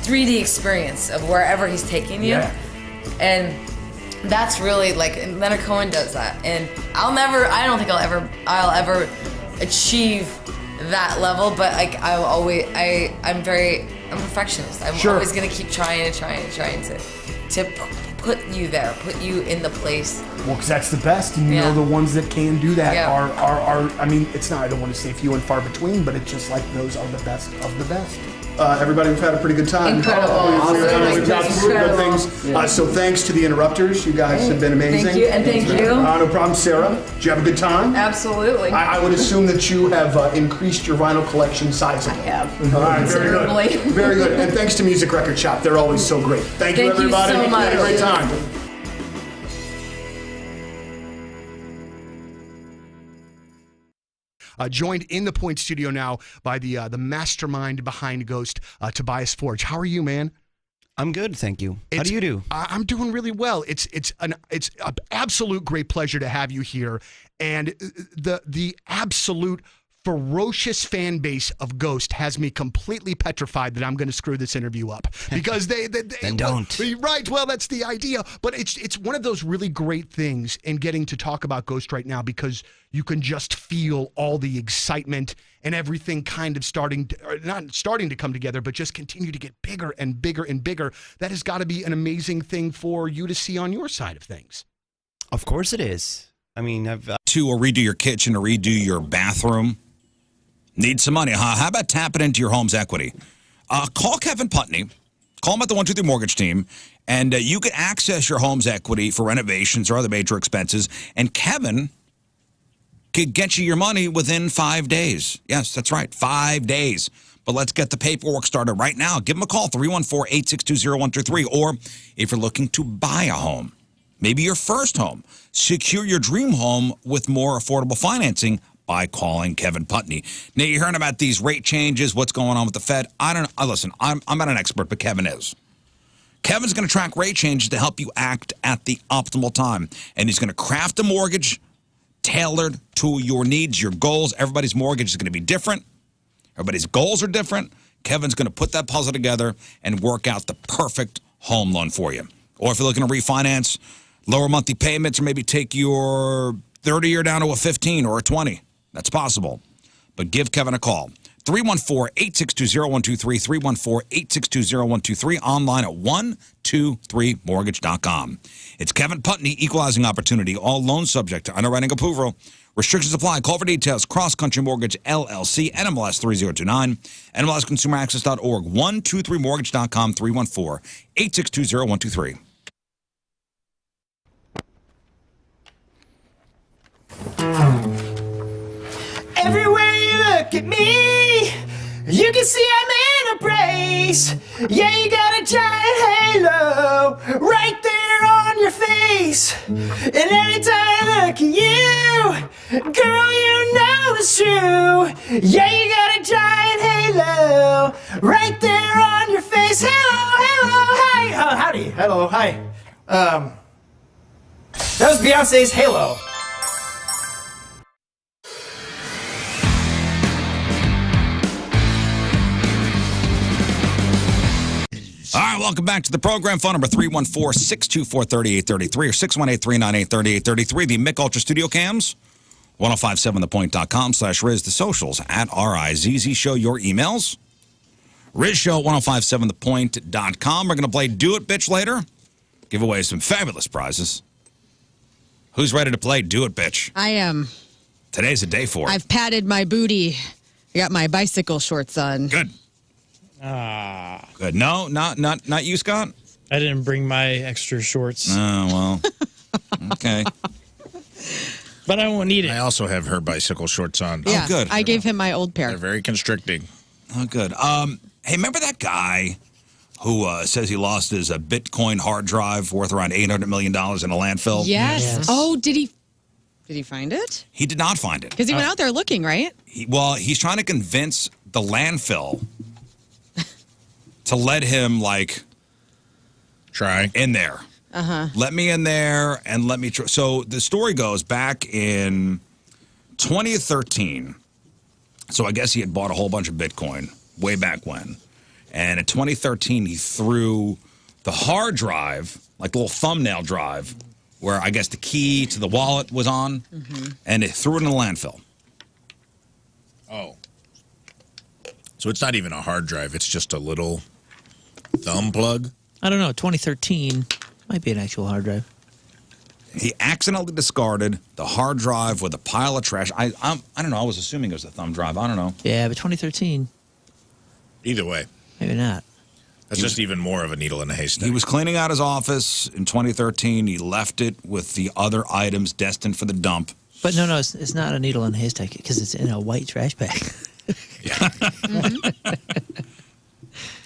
3D experience of wherever he's taking you. Yeah. And that's really, like, and Leonard Cohen does that. And I don't think I'll ever achieve that level, but like I'm a perfectionist. I'm always gonna keep trying to put you there, put you in the place. Well, because that's the best, and you know the ones that can do that are. I mean, it's not. I don't want to say few and far between, but it's just like those are the best of the best. Everybody, we've had a pretty good time. Incredible. We've got some really good things. So thanks to the interrupters. You guys have been amazing. Thank you, and thank you. No problem, Sarah. Did you have a good time? Absolutely. I would assume that you have increased your vinyl collection sizably. I have. All right, very Considerably. good. Very good. And thanks to Music Record Shop. They're always so great. Thank you, everybody. so We had a much. great time. Joined in the Point Studio now by the mastermind behind Ghost, Tobias Forge. How are you, man? I'm good, thank you. How do you do? I'm doing really well. It's an absolute great pleasure to have you here, and the absolute ferocious fan base of Ghost has me completely petrified that I'm going to screw this interview up because they Then don't. Right. Well, that's the idea. But it's one of those really great things in getting to talk about Ghost right now because you can just feel all the excitement and everything kind of not starting to come together, but just continue to get bigger and bigger and bigger. That has got to be an amazing thing for you to see on your side of things. Of course it is. I mean, I've To redo your kitchen or redo your bathroom. Need some money, huh? How about tapping into your home's equity? Call Kevin Putney. Call him at the 123 Mortgage Team, and you can access your home's equity for renovations or other major expenses. And Kevin could get you your money within 5 days. Yes, that's right, 5 days. But let's get the paperwork started right now. Give him a call, 314-862-0123. Or if you're looking to buy a home, maybe your first home, secure your dream home with more affordable financing by calling Kevin Putney. Now, you're hearing about these rate changes, what's going on with the Fed. I don't know. Listen, I'm not an expert, but Kevin is. Kevin's going to track rate changes to help you act at the optimal time. And he's going to craft a mortgage tailored to your needs, your goals. Everybody's mortgage is going to be different. Everybody's goals are different. Kevin's going to put that puzzle together and work out the perfect home loan for you. Or if you're looking to refinance, lower monthly payments, or maybe take your 30-year down to a 15 or a 20. That's possible. But give Kevin a call, 314-862-0123, 314-862-0123, online at 123mortgage.com. It's Kevin Putney, Equalizing Opportunity, all loans subject to underwriting approval. Restrictions apply. Call for details. Cross Country Mortgage, LLC, NMLS 3029, NMLSConsumerAccess.org, 123mortgage.com, 314-862-0123. Everywhere you look at me, you can see I'm in a brace. Yeah, you got a giant halo right there on your face. And every time I look at you, girl, you know it's true. Yeah, you got a giant halo right there on your face. Hello, hello, hi. Howdy, hello, hi. That was Beyonce's Halo. All right, welcome back to the program. Phone number 314-624-3833 or 618-398-3833. The Mick Ultra Studio Cams, 1057thepoint.com/Riz. The socials at RIZZ Show. Your emails, RizShow 1057thepoint.com. We're going to play Do It Bitch later. Give away some fabulous prizes. Who's ready to play Do It Bitch? I am. Today's the day for it. I've padded my booty. I got my bicycle shorts on. Good. Good. No, not you, Scott? I didn't bring my extra shorts. Oh, well. Okay. But I won't need it. I also have her bicycle shorts on. Yeah, Oh, good. I gave him my old pair. They're very constricting. Oh, good. Hey, remember that guy who says he lost his Bitcoin hard drive worth around $800 million in a landfill? Yes. Oh, did he find it? He did not find it. Because he went out there looking, right? He's trying to convince the landfill to let him, try in there. Let me in there and let me try. So the story goes back in 2013. So I guess he had bought a whole bunch of Bitcoin way back when. And in 2013, he threw the hard drive, like the little thumbnail drive, where I guess the key to the wallet was on, and it threw it in the landfill. Oh. So it's not even a hard drive. It's just a little thumb plug? I don't know. 2013 might be an actual hard drive. He accidentally discarded the hard drive with a pile of trash. I don't know. I was assuming it was a thumb drive. I don't know. Yeah, but 2013, Either way. maybe not. That's just even more of a needle in a haystack. He was cleaning out his office in 2013. He left it with the other items destined for the dump. But no, it's not a needle in a haystack because it's in a white trash bag. Yeah.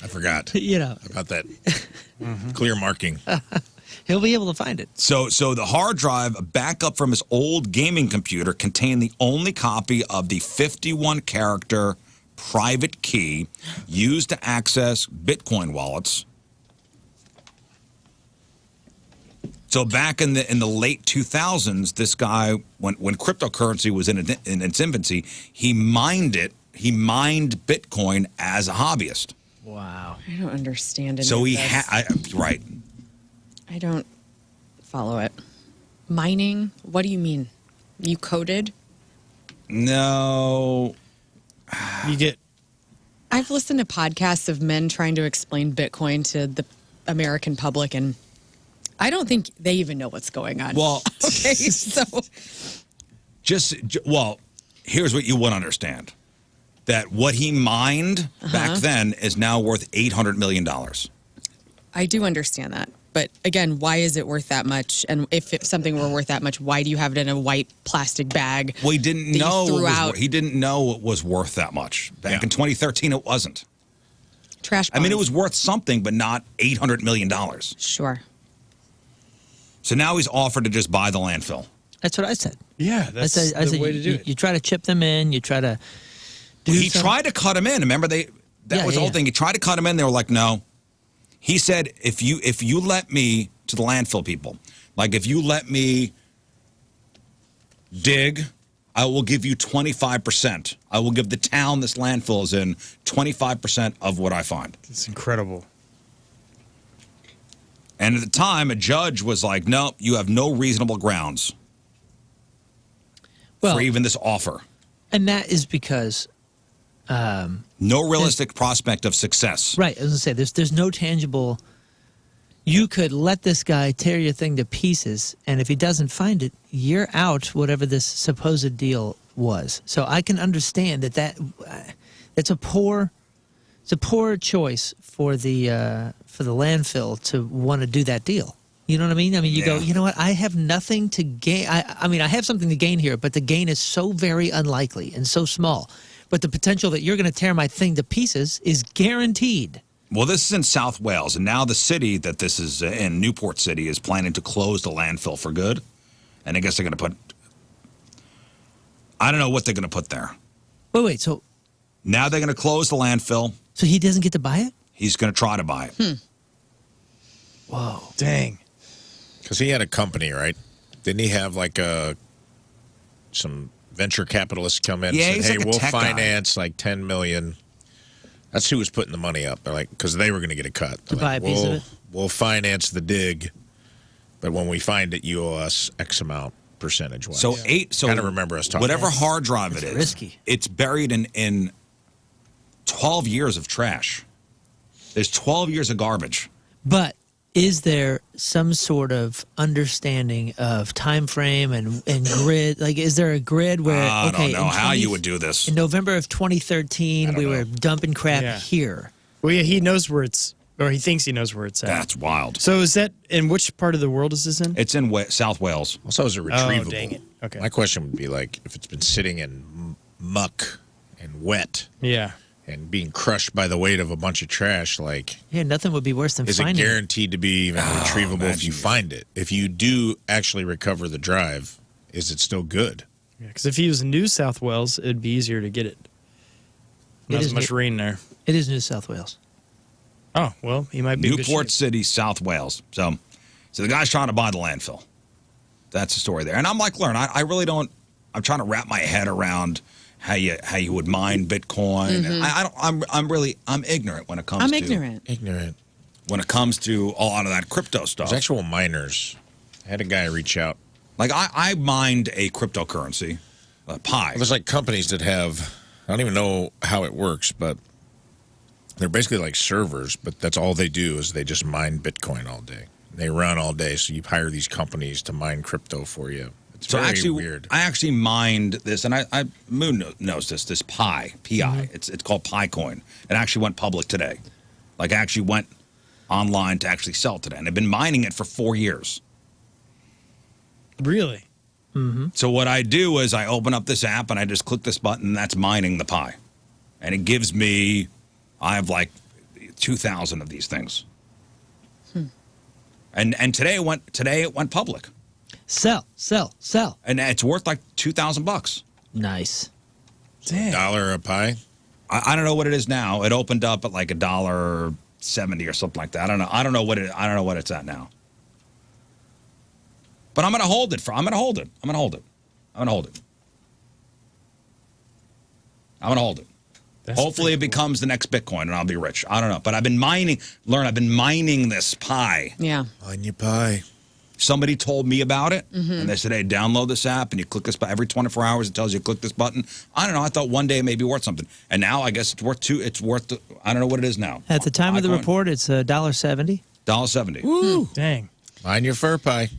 I forgot You know, about that clear marking. he'll be able to find it. So the hard drive, a backup from his old gaming computer, contained the only copy of the 51-character private key used to access Bitcoin wallets. So back in the late 2000s, this guy, when cryptocurrency was in its infancy, he mined it. He mined Bitcoin as a hobbyist. Wow. I don't understand it. So he right. I don't follow it. Mining? What do you mean? You coded? No. You get I've listened to podcasts of men trying to explain Bitcoin to the American public, and I don't think they even know what's going on. Well, okay, so here's what you wouldn't understand. That what he mined back then is now worth $800 million. I do understand that. But again, why is it worth that much? And if something were worth that much, why do you have it in a white plastic bag? Well, he didn't know he didn't know it was worth that much. Back in 2013, it wasn't. Trash I mean, it bonds. was worth something, but not $800 million. Sure. So now he's offered to just buy the landfill. That's what I said. yeah, that's I said way to do it. You try to chip them in. You try to do He some- tried to cut him in. Remember, that was the whole thing. He tried to cut him in. They were like, no. He said, if you let me, to the landfill people, like if you let me dig, I will give you 25%. I will give the town this landfill is in 25% of what I find. It's incredible. And at the time, a judge was like, no, you have no reasonable grounds well, for even this offer. and that is because No realistic prospect of success. Right. I was going to say, there's no tangible. You could let this guy tear your thing to pieces, and if he doesn't find it, you're out whatever this supposed deal was. So I can understand it's a poor choice for the landfill to want to do that deal. You know what I mean? I mean, you go, you know what? I have nothing to gain. I mean, I have something to gain here, but the gain is so very unlikely and so small. But the potential that you're going to tear my thing to pieces is guaranteed. Well, this is in South Wales, and now the city that this is in, Newport City, is planning to close the landfill for good. And I guess they're going to put, I don't know what they're going to put there. Wait, so now they're going to close the landfill. So he doesn't get to buy it? He's going to try to buy it. Whoa. Dang. Because he had a company, right? Didn't he have like some venture capitalists come in and Yeah, he's said, hey, like a we'll tech guy. finance like $10 million. That's who was putting the money up. They're like, because they were going to get a cut. To They're buy like, a piece of we'll, it? We'll finance the dig, but when we find it, you owe us X amount percentage-wise. So kind of remember us talking. Whatever about hard drive it is, risky. It's buried in 12 years of trash. There's 12 years of garbage. But is there some sort of understanding of time frame and grid? Like, is there a grid where, I okay, don't know how you would do this. in November of 2013, we were dumping crap here. Well, yeah, he knows where it's, or he thinks he knows where it's at. That's wild. So is that, in which part of the world is this in? It's in South Wales. Also, is it retrievable? Oh, dang it. Okay. My question would be like, if it's been sitting in muck and wet Yeah. and being crushed by the weight of a bunch of trash, like, Yeah, nothing would be worse than is it finding it. guaranteed to be even retrievable if you find it? If you do actually recover the drive, is it still good? Yeah, because if he was in New South Wales, it'd be easier to get it. Not It as is much New- rain there. It is New South Wales. Oh, well, he might be in good Newport shape. City, South Wales. So the guy's trying to buy the landfill. That's the story there. And I'm like, learn. I really don't. I'm trying to wrap my head around how you would mine Bitcoin. And I'm ignorant when it comes. I'm ignorant. When it comes to a lot of that crypto stuff. There's actual miners. I had a guy reach out. Like I mined a cryptocurrency, Pi. There's like companies that have. I don't even know how it works, but they're basically like servers. But that's all they do is they just mine Bitcoin all day. They run all day, so you hire these companies to mine crypto for you. It's So very actually, weird. I actually mined this, and Moon knows this Pi, P-I. It's called Pi Coin. It actually went public today. Like, I actually went online to actually sell today, and I've been mining it for 4 years. Really? So what I do is I open up this app, and I just click this button, and that's mining the Pi. And it gives me, I have like 2,000 of these things. And today it went public. Sell. And it's worth like $2,000. Nice. Damn. $1 a pie. I don't know what it is now. It opened up at like $1.70 or something like that. I don't know what it's at now. But I'm gonna hold it. I'm gonna hold it. Hopefully it becomes the next Bitcoin and I'll be rich. I don't know. But I've been mining this Pi. Yeah. On your pie. Somebody told me about it, and they said, hey, download this app, and you click this button. Every 24 hours, it tells you to click this button. I don't know. I thought one day it may be worth something. And now I guess it's worth I don't know what it is now. At the time of the Bitcoin? report, it's $1.70. $1.70. Woo. Dang. Mind your fur pie.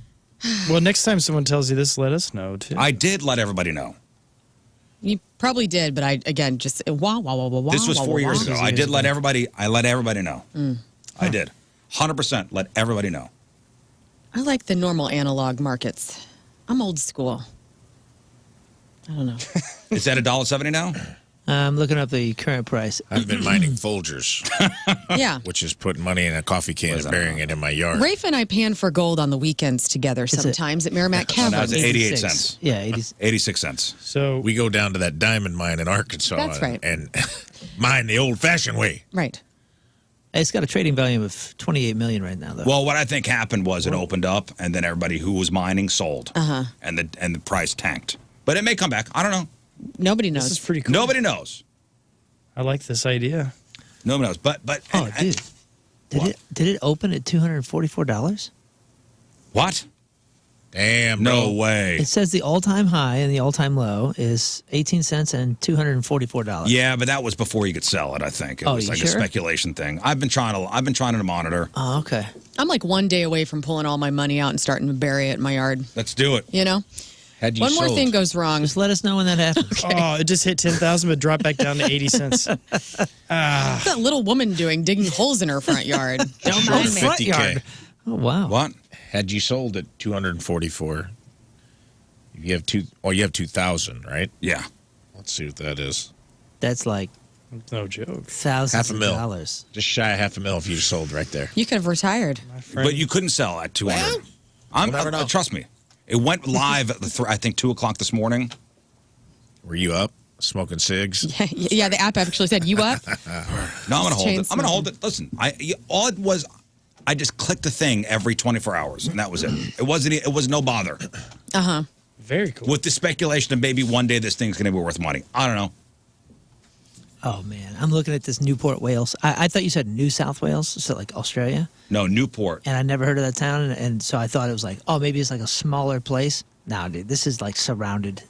Well, next time someone tells you this, let us know, too. I did let everybody know. You probably did, but I, again, just wah, wah, wah, wah, wah. This was wah, 4 wah, years wah. ago. I let everybody know. I did. 100% let everybody know. I like the normal analog markets. I'm old school. I don't know. Is that $1.70 now? I'm looking up the current price. I've been mining Folgers, Yeah. which is putting money in a coffee can and burying it in my yard. Rafe and I pan for gold on the weekends together sometimes at Merrimack Now Caverns. it's 88 cents. Yeah, 80. 86 cents. So We go down to that diamond mine in Arkansas That's right. and mine the old-fashioned way. Right. It's got a trading volume of $28 million right now, though. Well, what I think happened was it opened up, and then everybody who was mining sold. And the price tanked. But it may come back. I don't know. Nobody knows. this is pretty cool. Nobody knows. I like this idea. Nobody knows. But oh, dude. Did it open at $244? What? Damn, No bro. way. It says the all-time high and the all-time low is 18 cents and $244. Yeah, but that was before you could sell it. I think it Oh, was you like sure? a speculation thing. I've been trying to monitor. Oh, okay. I'm like one day away from pulling all my money out and starting to bury it in my yard. Let's do it. You know? Had you One more sold. thing goes wrong. Just let us know when that happens. Oh, it just hit 10,000, but dropped back down to 80 cents. What's that little woman doing digging holes in her front yard? Don't mind me. Front 50K. yard. Oh, wow. What? Had you sold at 244, you have 2,000, right? Yeah. Let's see what that is. That's like No joke. thousands of $500,000. dollars. Just shy of $500,000 if you sold right there. You could have retired. But you couldn't sell at 200. never know. Trust me. It went live at I think 2 o'clock this morning. Were you up smoking cigs? Yeah, the app actually said, "You up?" No, I'm gonna hold Chain it. I'm gonna hold it. Listen, all it was, I just clicked the thing every 24 hours, and that was it. It was no bother. Very cool. With the speculation that maybe one day this thing's gonna be worth money. I don't know. Oh, man. I'm looking at this Newport, Wales. I thought you said New South Wales, so like Australia. No, Newport. And I never heard of that town. And so I thought it was like, oh, maybe it's like a smaller place. No, dude, this is like surrounded.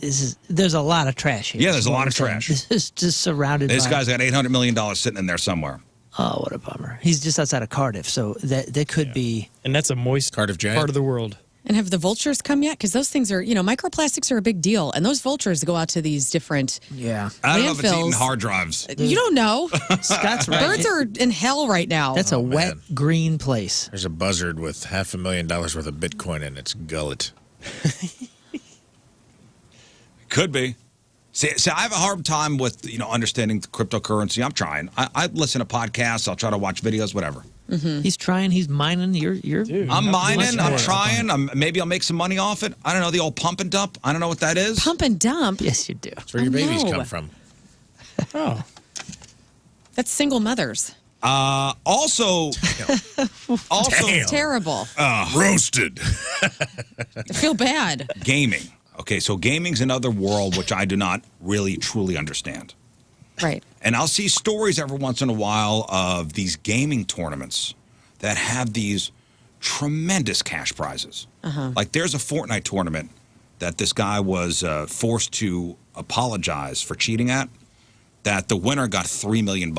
There's a lot of trash here. Yeah, there's a lot What of I'm trash. saying. This is just surrounded This by. guy's got $800 million sitting in there somewhere. Oh, what a bummer. He's just outside of Cardiff, so that could be. And that's a moist Cardiff Giant? part of the world. And have the vultures come yet? Because those things are, microplastics are a big deal. And those vultures go out to these different Yeah. I don't know if it's eating landfills. hard drives. You don't know. Scott's right. Birds are in hell right now. That's a wet man. green place. There's a buzzard with $500,000 worth of Bitcoin in its gullet. Could be. See, I have a hard time with understanding cryptocurrency. I'm trying. I listen to podcasts. I'll try to watch videos, whatever. He's trying. He's mining. You're. I'm mining. I'm more. trying. Maybe I'll make some money off it. I don't know the old pump and dump. I don't know what that is. Pump and dump. Yes, you do. That's where your babies no. come from. Oh. That's single mothers. Also, Damn. Terrible. Roasted. I feel bad. gaming. Okay, so gaming's another world which I do not really truly understand. Right. And I'll see stories every once in a while of these gaming tournaments that have these tremendous cash prizes. Like there's a Fortnite tournament that this guy was forced to apologize for cheating at, that the winner got $3 million.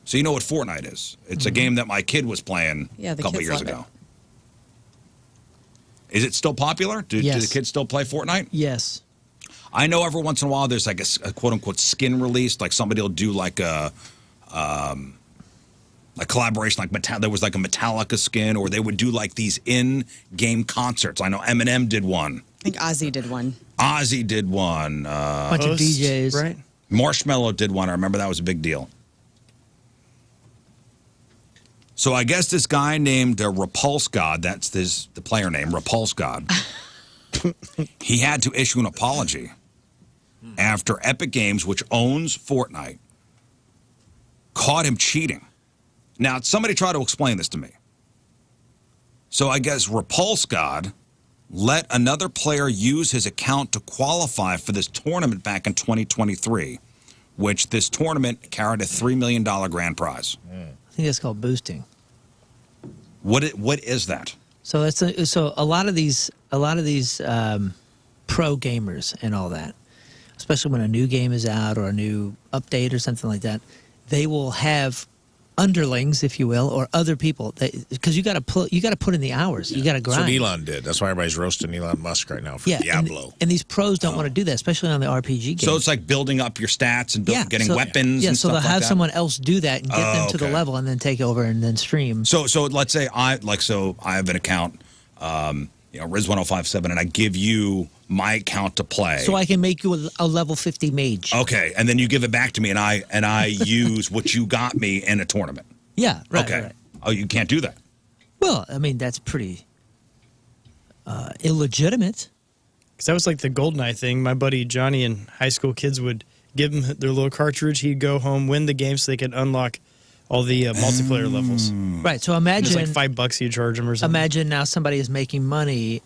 So you know what Fortnite is. It's a game that my kid was playing Yeah, a the couple kids years love it. ago. Is it still popular? Do Yes. the kids still play Fortnite? Yes. I know every once in a while there's like a quote unquote skin release, like somebody will do like a collaboration, like there was like a Metallica skin, or they would do like these in-game concerts. I know Eminem did one, I think Ozzy did one. Ozzy did one, Bunch of Host, DJs. Right? Marshmello did one. I remember that was a big deal. So I guess this guy named Repulse God, that's the player name, Repulse God, he had to issue an apology after Epic Games, which owns Fortnite, caught him cheating. Now, somebody try to explain this to me. So I guess Repulse God let another player use his account to qualify for this tournament back in 2023, which this tournament carried a $3 million grand prize. I think that's called boosting. What is that? So a lot of these pro gamers and all that, especially when a new game is out or a new update or something like that, they will have underlings, if you will, or other people, because you got to put in the hours. You got to That's grind. what Elon did. That's why everybody's roasting Elon Musk right now for Yeah, Diablo. and these pros don't want to do that, especially on the RPG game. So it's like building up your stats and getting weapons. Yeah, and so stuff they'll like have that? someone else do that and get them to the okay. level and then take over and then stream. So let's say I have an account, Riz1057, and I give you my account to play. So I can make you a level 50 mage. Okay, and then you give it back to me, and I use what you got me in a tournament. Yeah, right. Okay. Right. Oh, you can't do that. Well, I mean, that's pretty illegitimate. Because that was like the GoldenEye thing. My buddy Johnny and high school kids would give him their little cartridge. He'd go home, win the game so they could unlock all the multiplayer levels. Right. So It was imagine like $5 you charge them or something. imagine now somebody is making money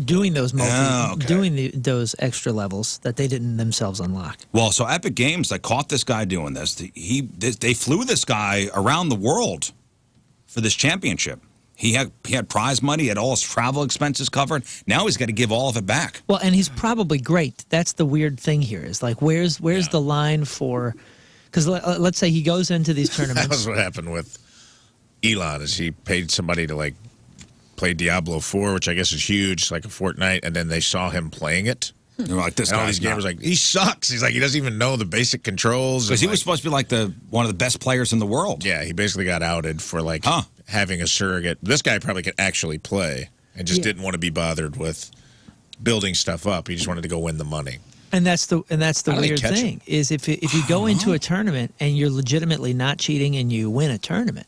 doing those those extra levels that they didn't themselves unlock. Well, so Epic Games, they caught this guy doing this. They flew this guy around the world for this championship. He had prize money, he had all his travel expenses covered. Now he's got to give all of it back. Well, and he's probably great. That's the weird thing here is like, where's the line for? Because let's say he goes into these tournaments. That was what happened with Elon. Is he paid somebody to like play Diablo 4, which I guess is huge, like a Fortnite, and then they saw him playing it. They're like, this And all guy's these gamers like, he sucks. He's like, he doesn't even know the basic controls. because he and, was supposed to be like one of the best players in the world. yeah, he basically got outed for like having a surrogate. This guy probably could actually play and just didn't want to be bothered with building stuff up. He just wanted to go win the money. And that's the How do they weird catch thing is if you go into a tournament and you're legitimately not cheating and you win a tournament,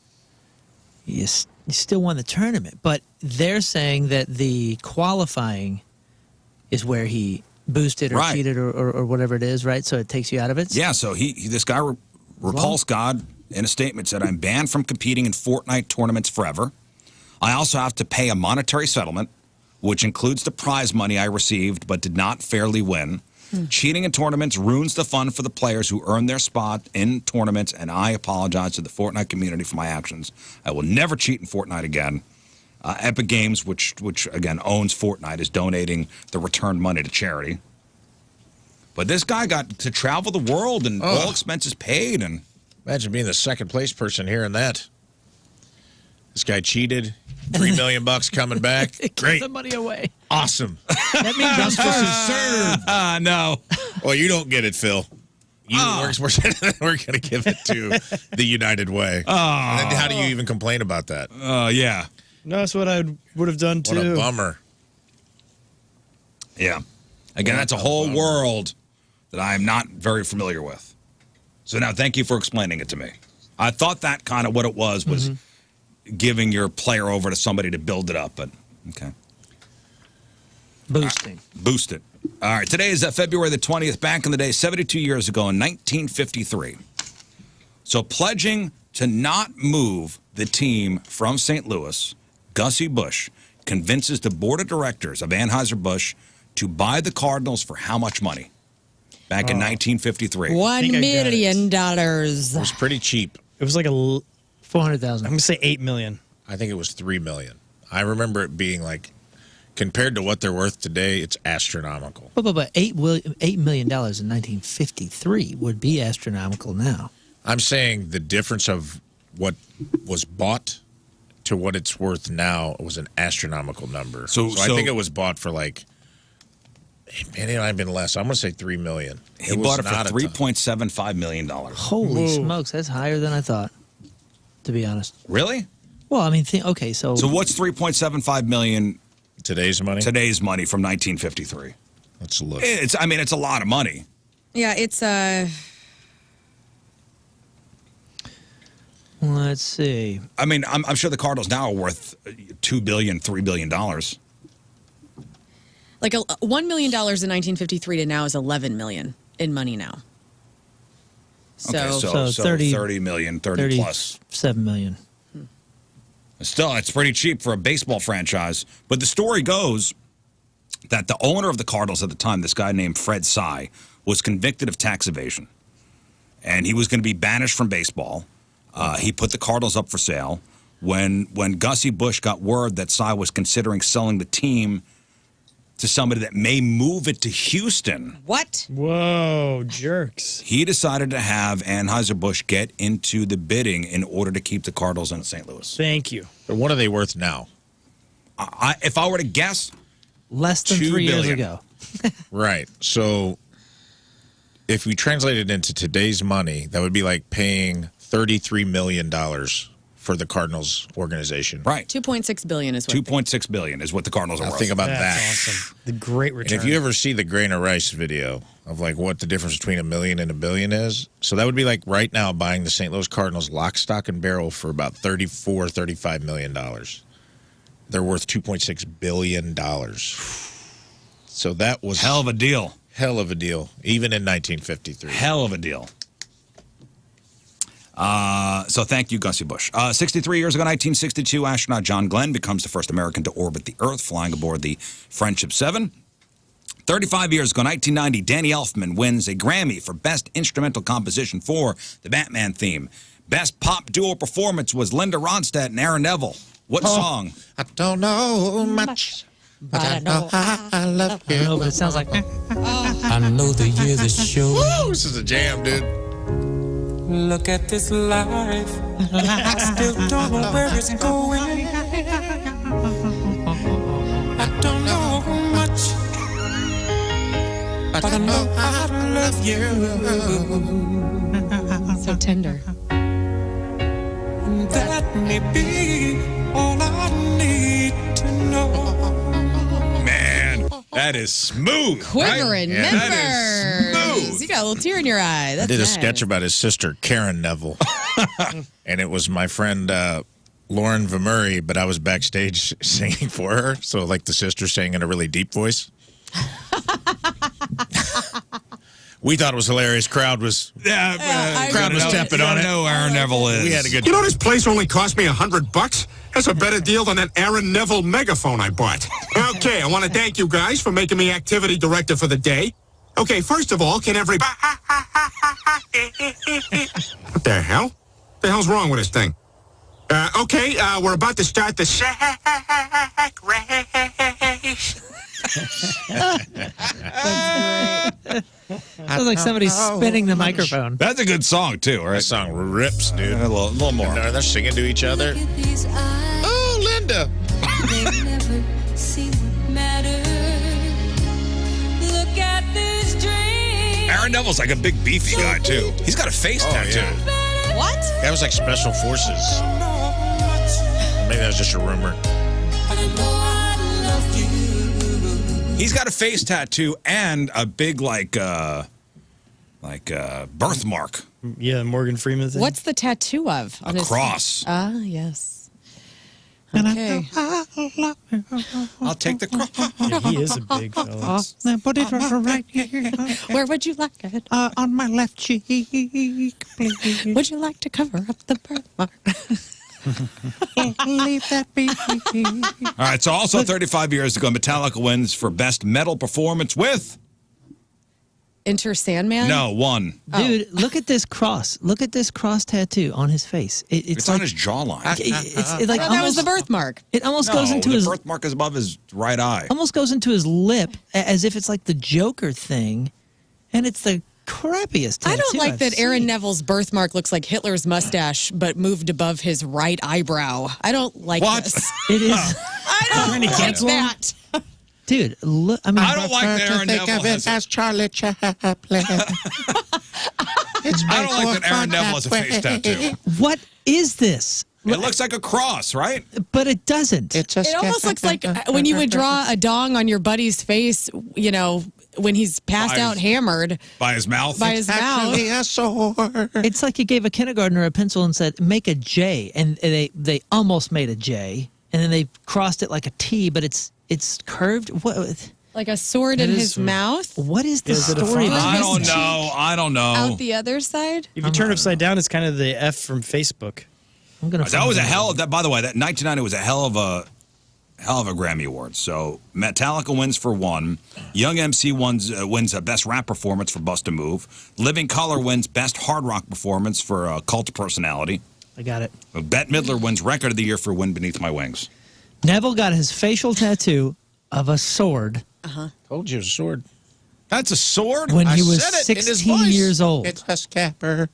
you still won the tournament. But they're saying that the qualifying is where he boosted or Right. cheated or whatever it is, right? So it takes you out of it. Yeah, so this guy repulsed God in a statement said, I'm banned from competing in Fortnite tournaments forever. I also have to pay a monetary settlement, which includes the prize money I received but did not fairly win. Cheating in tournaments ruins the fun for the players who earn their spot in tournaments, and I apologize to the Fortnite community for my actions. I will never cheat in Fortnite again. Epic Games, which again owns Fortnite, is donating the return money to charity. But this guy got to travel the world and all expenses paid. And imagine being the second place person hearing that. This guy cheated. $3 million coming back. Give Great. the money away. Awesome. That means I'm first. no. Well, you don't get it, Phil. We're going to give it to the United Way. And then how do you even complain about that? Yeah. No, that's what I would have done too. What a bummer. Yeah. Again, that's a whole world that I am not very familiar with. So now thank you for explaining it to me. I thought that kind of what it was giving your player over to somebody to build it up, but okay. Boosting. Boost it. All right, today is February the 20th. Back in the day, 72 years ago in 1953. So pledging to not move the team from St. Louis, Gussie Busch convinces the board of directors of Anheuser-Busch to buy the Cardinals for how much money? Back in 1953. $1 million. It was pretty cheap. It was like $400,000. I'm gonna say $8 million. I think it was $3 million. I remember it being like, compared to what they're worth today, it's astronomical. But $8 million in 1953 would be astronomical now. I'm saying the difference of what was bought to what it's worth now was an astronomical number. So I think it was bought for like, man, it might have been less. I'm going to say $3 million. He bought it for $3.75 million. Holy smokes, that's higher than I thought, to be honest. Really? Well, I mean, okay, so... So what's $3.75 million... Today's money? Today's money from 1953. Let's look. It's a lot of money. Yeah, it's Let's see. I mean, I'm sure the Cardinals now are worth $2 billion, $3 billion. like $1 million in 1953 to now is $11 million in money now. So, Okay, so 30 million, 30 plus. 7 million. Still, it's pretty cheap for a baseball franchise. But the story goes that the owner of the Cardinals at the time, this guy named Fred Sy, was convicted of tax evasion. And he was going to be banished from baseball. He put the Cardinals up for sale. When Gussie Busch got word that Sy was considering selling the team to somebody that may move it to Houston. What? Whoa, jerks. He decided to have Anheuser-Busch get into the bidding in order to keep the Cardinals in St. Louis. Thank you. But what are they worth now? If I were to guess, less than 3 years ago. Right. So if we translate it into today's money, that would be like paying $33 million for the Cardinals organization. Right. 2.6 billion is what. 2.6 billion is what the Cardinals are worth. Think about That's that. awesome. The great return. And if you ever see the grain of rice video of like what the difference between $1 million and $1 billion is, so that would be like right now buying the St. Louis Cardinals lock, stock, and barrel for about $35 million. They're worth $2.6 billion. So that was hell of a deal. Hell of a deal, even in 1953. Hell of a deal. So thank you, Gussie Busch. 63 years ago, 1962, astronaut John Glenn becomes the first American to orbit the Earth, flying aboard the Friendship 7. 35 years ago, 1990, Danny Elfman wins a Grammy for Best Instrumental Composition for the Batman theme. Best pop duo performance was Linda Ronstadt and Aaron Neville What song? I don't know much, but I know I love you. No, but it sounds like. I know the years are showing. Woo, this is a jam, dude. Look at this life. I still don't know where it's going. I don't know much, but I know I love you. So tender. That may be all I need to know. Man, that is smooth. Quivering right? members. That is smooth. You got a little tear in your eye. That's I did a nice. sketch about his sister, Karen Neville. And it was my friend Lauren Vamuri, but I was backstage singing for her. So, like the sister sang in a really deep voice. We thought it was hilarious. Crowd was crowd was stepping on it. know Aaron Neville is. We had a good. You know this place only cost me $100? That's a better deal than that Aaron Neville megaphone I bought. Okay, I want to thank you guys for making me activity director for the day. Okay, first of all, can everybody... What the hell? What the hell's wrong with this thing? Okay, we're about to start the sack race. Sounds like somebody's spinning the microphone. That's a good song too, right? That song rips, dude. A little more. And they're singing to each other. Oh, Linda. Aaron Neville's like a big beefy guy too. He's got a face tattoo. Yeah. What? That was like special forces. Maybe that was just a rumor. He's got a face tattoo and a big birthmark. Yeah, Morgan Freeman thing. What's the tattoo of? A cross. Ah, yes. Okay. I'll take the cross. Yeah, he is a big fella. Put it right here. Where would you like it? On my left cheek, please. Would you like to cover up the birthmark? Leave that be. All right, so also 35 years ago, Metallica wins for Best Metal Performance with... Enter Sandman? No, one. Dude, look at this cross. Look at this cross tattoo on his face. It's like, on his jawline. It's like That was the birthmark. It almost goes into the his birthmark is above his right eye. almost goes into his lip as if it's like the Joker thing, and it's the crappiest tattoo I don't like I've that Aaron seen. Neville's birthmark looks like Hitler's mustache, but moved above his right eyebrow. I don't like What? this. It is, I don't he like cancel him? that. dude. Look, I mean, I don't like that Aaron Neville has... Charlie Chaplin. I don't like that Aaron Neville has a face tattoo. what is this? It looks like a cross, right? But it doesn't. It almost looks like when you would draw a dong on your buddy's face, you know, when he's passed out hammered By his mouth? by his mouth. a sword. It's like you gave a kindergartner a pencil and said, make a J. And they almost made a J. And then they crossed it like a T, but it's curved. What Like a sword in his mouth. What is the Is it a story? font? I don't His know. I don't know. Out the other side? If you turn it upside down, it's kind of the F from Facebook. I'm gonna That was a hell of that. By the way, that 1990 was a hell of a Grammy Award. So Metallica wins for one. Young MC wins Best Rap Performance for Bust a Move. Living Color wins Best Hard Rock Performance for Cult of Personality. I got it. Bette Midler wins Record of the Year for Wind Beneath My Wings. Neville got his facial tattoo of a sword Told you, a sword. That's a sword? when I he was said it in his 16 voice. years old. It's a scapper.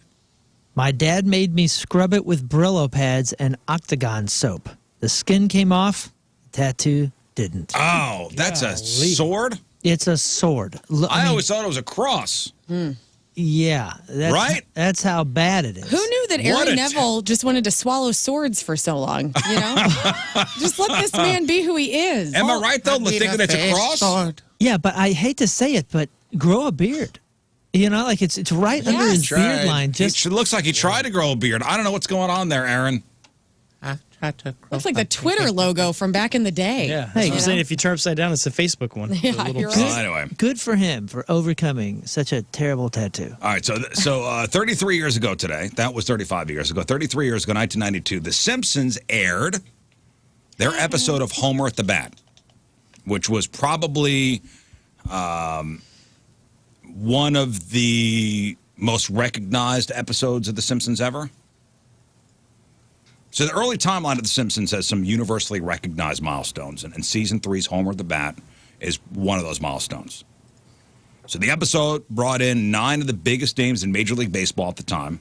My dad made me scrub it with Brillo pads and Octagon soap. The skin came off, the tattoo didn't. Oh, that's a sword? It's a sword. I always thought it was a cross. Yeah. Right? That's how bad it is. Who knew that What Aaron a Neville just wanted to swallow swords for so long? You know? Just let this man be who he is. Am I right, though, thinking it's a cross? Sword. Yeah, but I hate to say it, but grow a beard. You know, like it's right under his beard line. Just It looks like he tried to grow a beard. I don't know what's going on there, Aaron. I tried to Looks like the Twitter logo from back in the day. Yeah. Hey, I'm saying if you turn upside down, it's the Facebook one. Yeah, The little you're piece. right. Anyway. good for him for overcoming such a terrible tattoo. All right, so 33 years ago today, that was 35 years ago, 33 years ago, 1992, The Simpsons aired their episode of Homer at the Bat, which was probably one of the most recognized episodes of The Simpsons ever. So the early timeline of The Simpsons has some universally recognized milestones, and season 3's Homer the Bat is one of those milestones. So the episode brought in 9 of the biggest names in Major League Baseball at the time.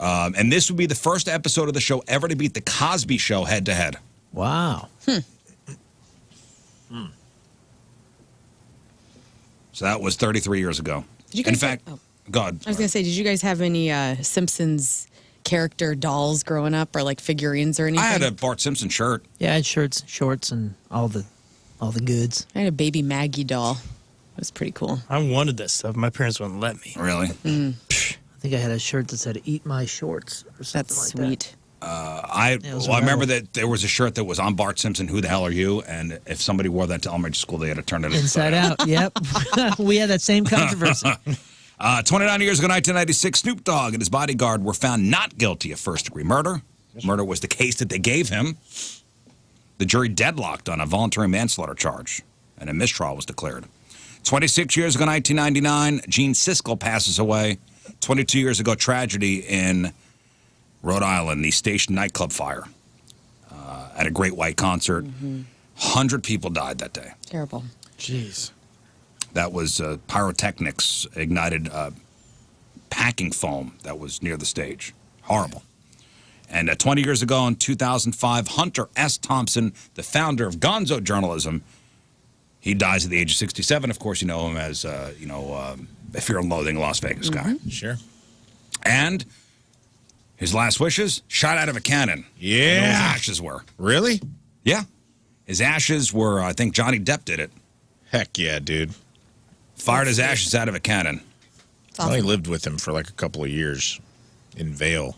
And this would be the first episode of the show ever to beat The Cosby Show head-to-head. Wow. So that was 33 years ago. Did you guys In fact, God. I was going to say, did you guys have any Simpsons character dolls growing up or like figurines or anything? I had a Bart Simpson shirt. Yeah, I had shirts, shorts, and all the goods. I had a baby Maggie doll. It was pretty cool. I wanted that stuff. My parents wouldn't let me. Really? I think I had a shirt that said "Eat my shorts" or something That's like sweet. I remember that there was a shirt that was on Bart Simpson, "Who the hell are you?" And if somebody wore that to elementary school, they had to turn it that. Inside out. Yep. We had that same controversy. 29 years ago, 1996, Snoop Dogg and his bodyguard were found not guilty of first-degree murder. Murder was the case that they gave him. The jury deadlocked on a voluntary manslaughter charge, and a mistrial was declared. 26 years ago, 1999, Gene Siskel passes away. 22 years ago, tragedy in Rhode Island, the station nightclub fire at a Great White concert. 100 people died that day. Terrible. Jeez. That was pyrotechnics ignited packing foam that was near the stage. Horrible. And 20 years ago, in 2005, Hunter S. Thompson, the founder of Gonzo Journalism, he dies at the age of 67. Of course, you know him as, Fear and Loathing Las Vegas guy. Sure. And his last wishes, shot out of a cannon. Yeah. You know his ashes were. Really? Yeah. His ashes were, I think Johnny Depp did it. Heck yeah, dude. Fired his ashes out of a cannon. I only lived with him for like a couple of years in Vail.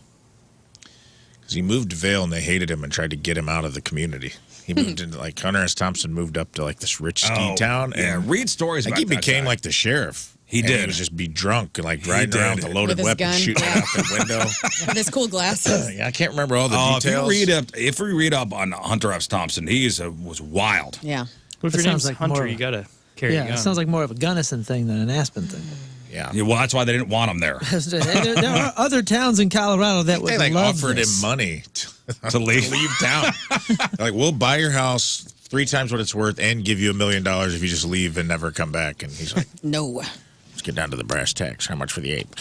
Because he moved to Vail and they hated him and tried to get him out of the community. He moved into, like, Hunter S. Thompson moved up to, like, this rich ski town. Yeah, And read stories about he that became, guy. like, the sheriff. He And did. He would just be drunk and, like, riding around with a loaded With his weapon, gun. shooting it out the window. With his cool glasses. Yeah, I can't remember all the If details. you read up on Hunter S. Thompson, he was wild. Yeah. What if That your name's sounds like Hunter? more of a- You gotta carry a Yeah, gun. it sounds like more of a Gunnison thing than an Aspen thing. Yeah. Yeah, well, that's why they didn't want him there. there are other towns in Colorado that would They, like, love offered this. him money To leave. town. They're like, we'll buy your house 3 times what it's worth and give you $1 million if you just leave and never come back. And he's like, No. let's get down to the brass tacks. How much for the ape?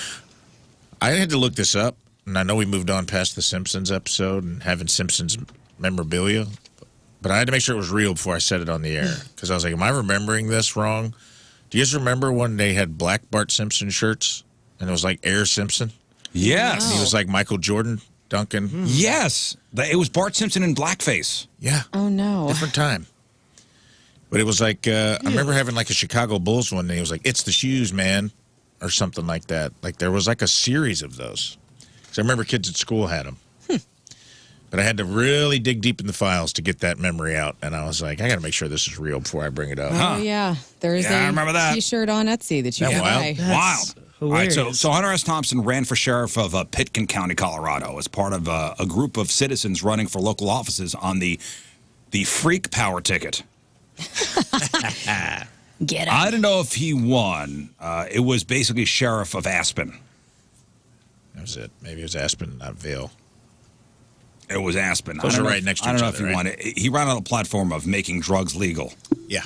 I had to look this up, and I know we moved on past the Simpsons episode and having Simpsons memorabilia, but I had to make sure it was real before I said it on the air because I was like, am I remembering this wrong? Do you guys remember when they had black Bart Simpson shirts and it was like Air Simpson? Yes. And he was like Michael Jordan dunking. Yes. It was Bart Simpson in blackface. Yeah. Oh, no. Different time. But it was like, I remember having like a Chicago Bulls one, and he was like, it's the shoes, man, or something like that. Like there was like a series of those. Because I remember kids at school had them. But I had to really dig deep in the files to get that memory out. And I was like, I got to make sure this is real before I bring it up. Oh, yeah. There's Yeah, I remember that. T-shirt on Etsy that you That can wild? buy. Wild. All right, hilarious. so Hunter S. Thompson ran for sheriff of Pitkin County, Colorado, as part of a group of citizens running for local offices on the Freak Power ticket. Get I don't know if he won. It was basically sheriff of Aspen. That was it. Maybe it was Aspen, not Vail. It was Aspen. Those I don't are know right if- next to I don't each know other, if he right? won it. He ran on a platform of making drugs legal, Yeah.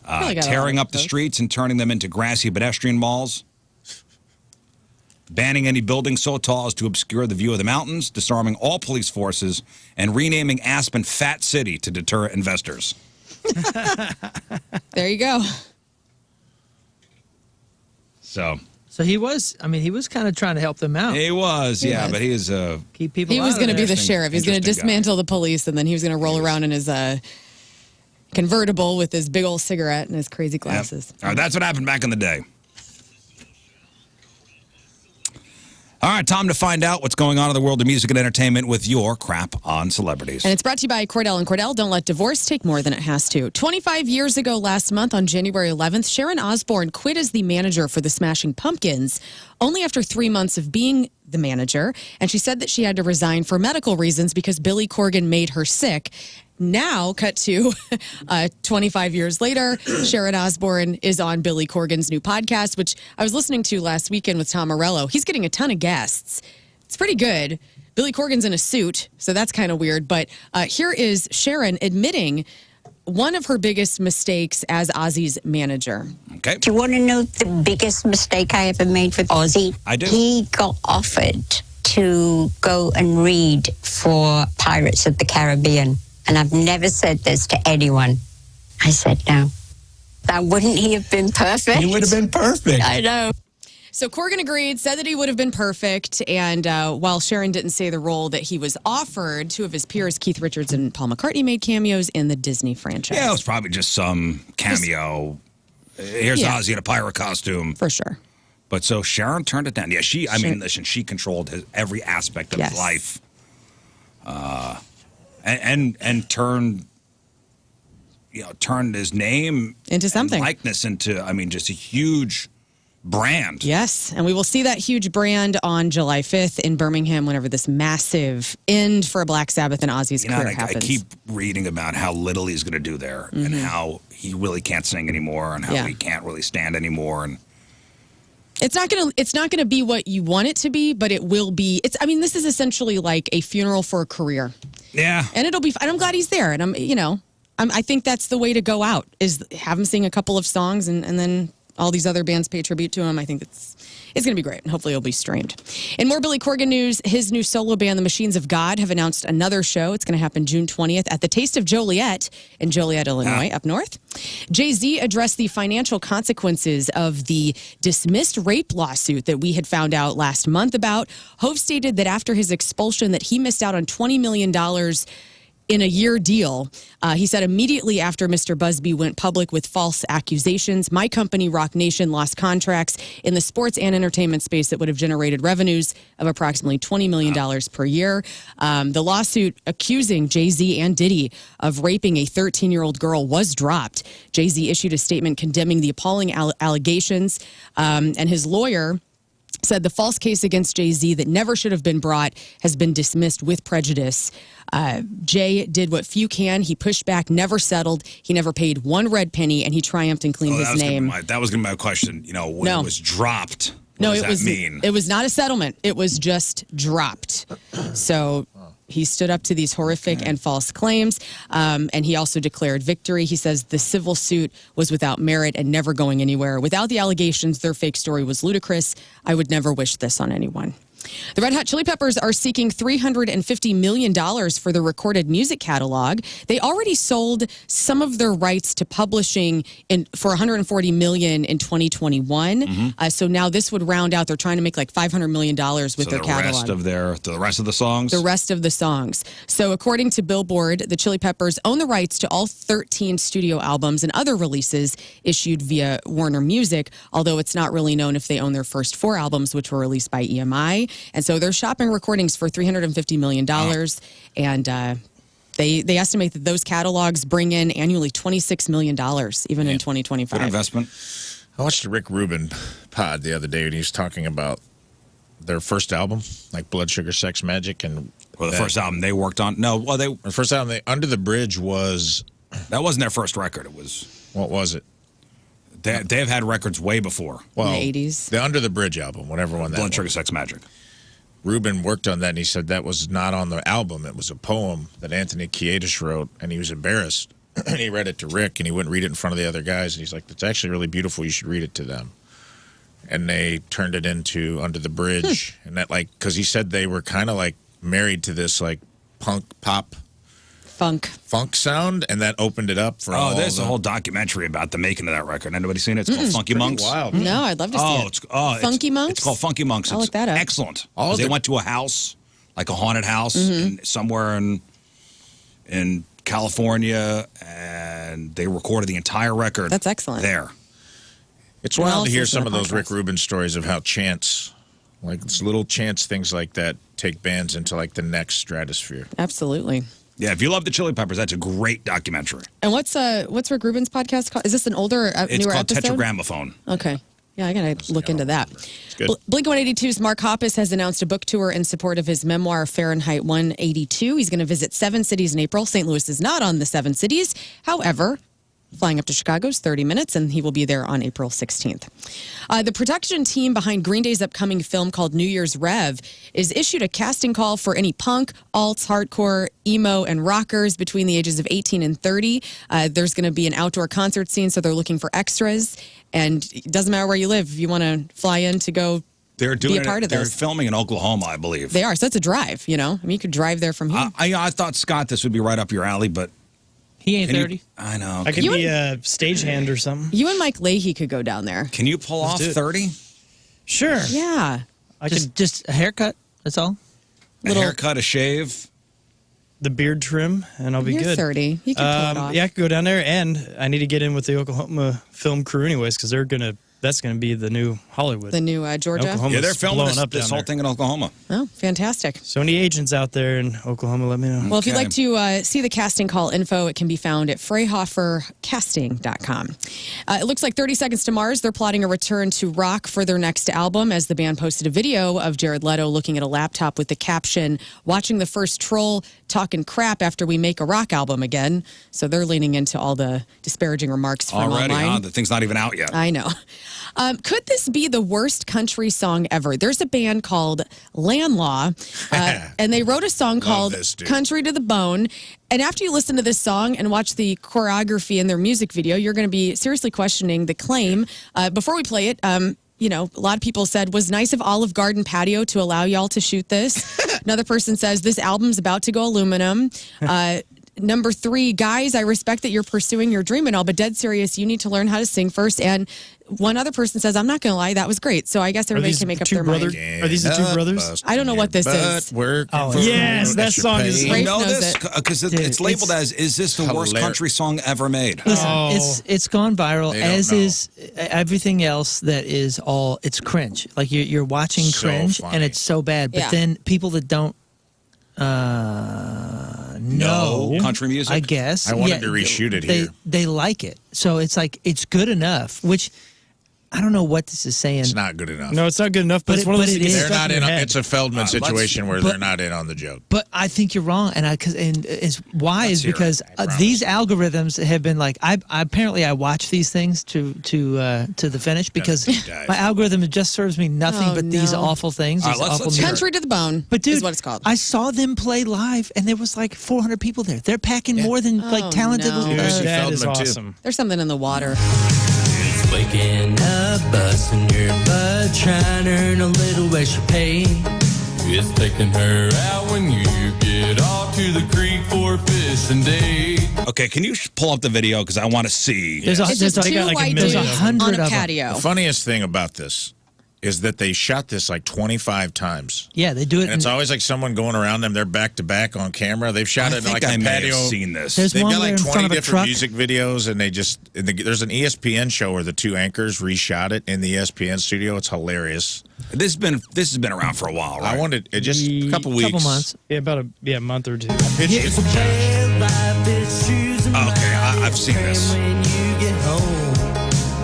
Probably got a tearing lot up of the those. streets and turning them into grassy pedestrian malls, banning any buildings so tall as to obscure the view of the mountains, disarming all police forces, and renaming Aspen Fat City to deter investors. There you go. So he was kind of trying to help them out. he was, He yeah, was. but he is Keep people He out was of going to be there. the sheriff. He's going to Interesting guy. dismantle the police, and then he was going to roll around in his convertible with his big old cigarette and his crazy glasses. All right, that's what happened back in the day. All right, time to find out what's going on in the world of music and entertainment with your crap on celebrities. And it's brought to you by Cordell & Cordell. Don't let divorce take more than it has to. 25 years ago last month on January 11th, Sharon Osbourne quit as the manager for the Smashing Pumpkins only after 3 months of being the manager. And she said that she had to resign for medical reasons because Billy Corgan made her sick. Now, cut to 25 years later, Sharon Osbourne is on Billy Corgan's new podcast, which I was listening to last weekend with Tom Morello. He's getting a ton of guests. It's pretty good. Billy Corgan's in a suit, so that's kind of weird. But here is Sharon admitting one of her biggest mistakes as Ozzy's manager. Okay. Do you want to know the biggest mistake I ever made with Ozzy? I do. He got offered to go and read for Pirates of the Caribbean. And I've never said this to anyone. I said no. Now, wouldn't he have been perfect? You would have been perfect. I know. So Corgan agreed, said that he would have been perfect. And while Sharon didn't say the role that he was offered, two of his peers, Keith Richards and Paul McCartney, made cameos in the Disney franchise. Yeah, it was probably just some cameo. Here's Ozzy in a pirate costume. For sure. But so Sharon turned it down. Yeah, listen, she controlled every aspect of his life. And turned his name into something, and likeness into, just a huge brand. Yes, and we will see that huge brand on July 5th in Birmingham whenever this massive end for Black Sabbath and Ozzy's career happens. I keep reading about how little he's going to do there and how he really can't sing anymore and how he can't really stand anymore. And it's not gonna be what you want it to be, but it will be. This is essentially like a funeral for a career. Yeah, and it'll be. And I'm glad he's there, and I think that's the way to go out is have him sing a couple of songs, and then all these other bands pay tribute to him. I think it's going to be great, and hopefully it'll be streamed. In more Billy Corgan news, his new solo band, the Machines of God, have announced another show. It's going to happen June 20th at the Taste of Joliet in Joliet, Illinois, up north. Jay-Z addressed the financial consequences of the dismissed rape lawsuit that we had found out last month about. Hove stated that after his expulsion that he missed out on $20 million in a year deal. He said immediately after Mr. Busby went public with false accusations, my company, Rock Nation, lost contracts in the sports and entertainment space that would have generated revenues of approximately $20 million per year. The lawsuit accusing Jay-Z and Diddy of raping a 13-year-old girl was dropped. Jay-Z issued a statement condemning the appalling allegations, and his lawyer said the false case against Jay-Z that never should have been brought has been dismissed with prejudice. Jay did what few can. He pushed back, never settled. He never paid one red penny, and he triumphed and cleaned his name. That was going to be my question. When it was dropped, what does that mean? It was not a settlement. It was just dropped. So he stood up to these horrific and false claims, and he also declared victory. He says the civil suit was without merit and never going anywhere. Without the allegations, their fake story was ludicrous. I would never wish this on anyone. The Red Hot Chili Peppers are seeking $350 million for the recorded music catalog. They already sold some of their rights to publishing for $140 million in 2021. So now this would round out. They're trying to make like $500 million with their catalog. The rest of the songs? The rest of the songs. So according to Billboard, the Chili Peppers own the rights to all 13 studio albums and other releases issued via Warner Music, although it's not really known if they own their first 4 albums, which were released by EMI. And so they're shopping recordings for $350 million. And they estimate that those catalogs bring in annually $26 million, even in 2025. Good investment. I watched the Rick Rubin pod the other day, and he was talking about their first album, like Blood Sugar Sex Magic. And the first album they worked on? No, the first album, Under the Bridge was... That wasn't their first record. It was... What was it? They've had records way before. Well, in the 80s. The Under the Bridge album, whatever one that was. Blood Sugar Sex Magic. Rubin worked on that, and he said that was not on the album. It was a poem that Anthony Kiedis wrote, and he was embarrassed. And he read it to Rick, and he wouldn't read it in front of the other guys. And he's like, it's actually really beautiful. You should read it to them. And they turned it into Under the Bridge. And that, because he said they were kind of, married to this, punk pop funk sound, and that opened it up for there's a whole documentary about the making of that record. Anybody seen it? It's called Funky Monks. Wild. No, I'd love to see it. Funky Monks? It's called Funky Monks. I'll look that up. Excellent. They went to a house, like a haunted house, somewhere in California, and they recorded the entire record. That's excellent. There. It's wild to hear some of those Rick Rubin stories of how chance, little chance things like that, take bands into the next stratosphere. Absolutely. Yeah, if you love the Chili Peppers, that's a great documentary. And what's Rick Rubin's podcast called? Is this an older, newer episode? It's called Tetragrammophone. Okay. Yeah, I got to look into that. Blink-182's Mark Hoppus has announced a book tour in support of his memoir, Fahrenheit 182. He's going to visit 7 cities in April. St. Louis is not on the 7 cities. However, Flying up to Chicago is 30 minutes, and he will be there on April 16th. The production team behind Green Day's upcoming film called New Year's Rev is issued a casting call for any punk, alts, hardcore, emo, and rockers between the ages of 18 and 30. There's going to be an outdoor concert scene, so they're looking for extras. And it doesn't matter where you live. If you want to fly in to go They're doing be a part of They're this. filming in Oklahoma, I believe. They are, so it's a drive, you know? I mean, you could drive there from here. I thought, Scott, this would be right up your alley, but... He ain't Can you- 30. I know. I could be a stagehand or something. You and Mike Leahy could go down there. Can you pull off do it. 30? Sure. Yeah. I Just, could just a haircut. That's all. A haircut, a shave. the beard trim, and I'll be You're good. 30. You can pull it off. Yeah, I could go down there, and I need to get in with the Oklahoma film crew anyways, because that's gonna be the new Hollywood. The new Georgia. Oklahoma's Yeah, they're filming blowing up this down whole there. thing in Oklahoma. Oh, fantastic. So any agents out there in Oklahoma, let me know. Well, if you'd like to see the casting call info, it can be found at freyhofercasting.com. It looks like 30 Seconds to Mars, they're plotting a return to rock for their next album, as the band posted a video of Jared Leto looking at a laptop with the caption, "Watching the first troll talking crap after we make a rock album again." So they're leaning into all the disparaging remarks from Already, online. huh? The thing's not even out yet. I know. Could this be the worst country song ever? There's a band called Landlaw, and they wrote a song called this, dude. Country to the Bone. And after you listen to this song and watch the choreography in their music video, you're going to be seriously questioning the claim. Before we play it, you know, a lot of people said, was nice of Olive Garden Patio to allow y'all to shoot this. Another person says, this album's about to go aluminum. Number 3, guys, I respect that you're pursuing your dream and all, but dead serious, you need to learn how to sing first. And one other person says, I'm not going to lie, that was great. So I guess everybody can make up their mind. Are these the two brothers? I don't know what this is. Oh, yes, that song is. You know knows this? it. Because Dude, it's labeled as, is this the worst hilarious. country song ever made? Listen, it's gone viral, They don't as know. is everything else that is all, it's cringe. Like you're watching So cringe, funny. and it's so bad. But Yeah. then people that don't know country music? I guess. I wanted to reshoot it here. They like it. So it's like, it's good enough, which I don't know what this is saying. It's not good enough. No, it's not good enough. But, But it's one of it- those but things it that is. They're stuck not in in. your head. It's a Feldman let's- situation where but- they're not in on the joke. But I think you're wrong, and is why Let's is hear it. because I promise. these algorithms have been like, I apparently I watch these things to the finish because deep dive. my algorithm just serves me nothing Oh, but these no. awful things. All right, These let's awful hear it. music. Country to the Bone But dude, is what it's called. I saw them play live, and there was like 400 people there. They're packing more than like talented. no. Dude, Lucy that is Feldman, too. awesome. There's something in the water. It's waking up, busting your butt, trying to earn a little extra pay. It's taking her out when you get off to the creek for fishing day. Okay, can you pull up the video? Because I want to see. There's It's just like, two got like a white million dudes of them. on 100 a of them. patio. The funniest thing about this is that they shot this like 25 times. yeah, they do it. And it's in- always like someone going around them. They're back to back on camera. They've shot I it in think like I a may patio. have seen this. There's They've one got where like in front 20 of a different truck. music videos, and there's an ESPN show where the two anchors reshot it in the ESPN studio. It's hilarious. This has been around for a while, right? I wanted it just a couple weeks. couple months. Yeah, about a month or two. Pitch it. Okay, I've seen this. When you get home,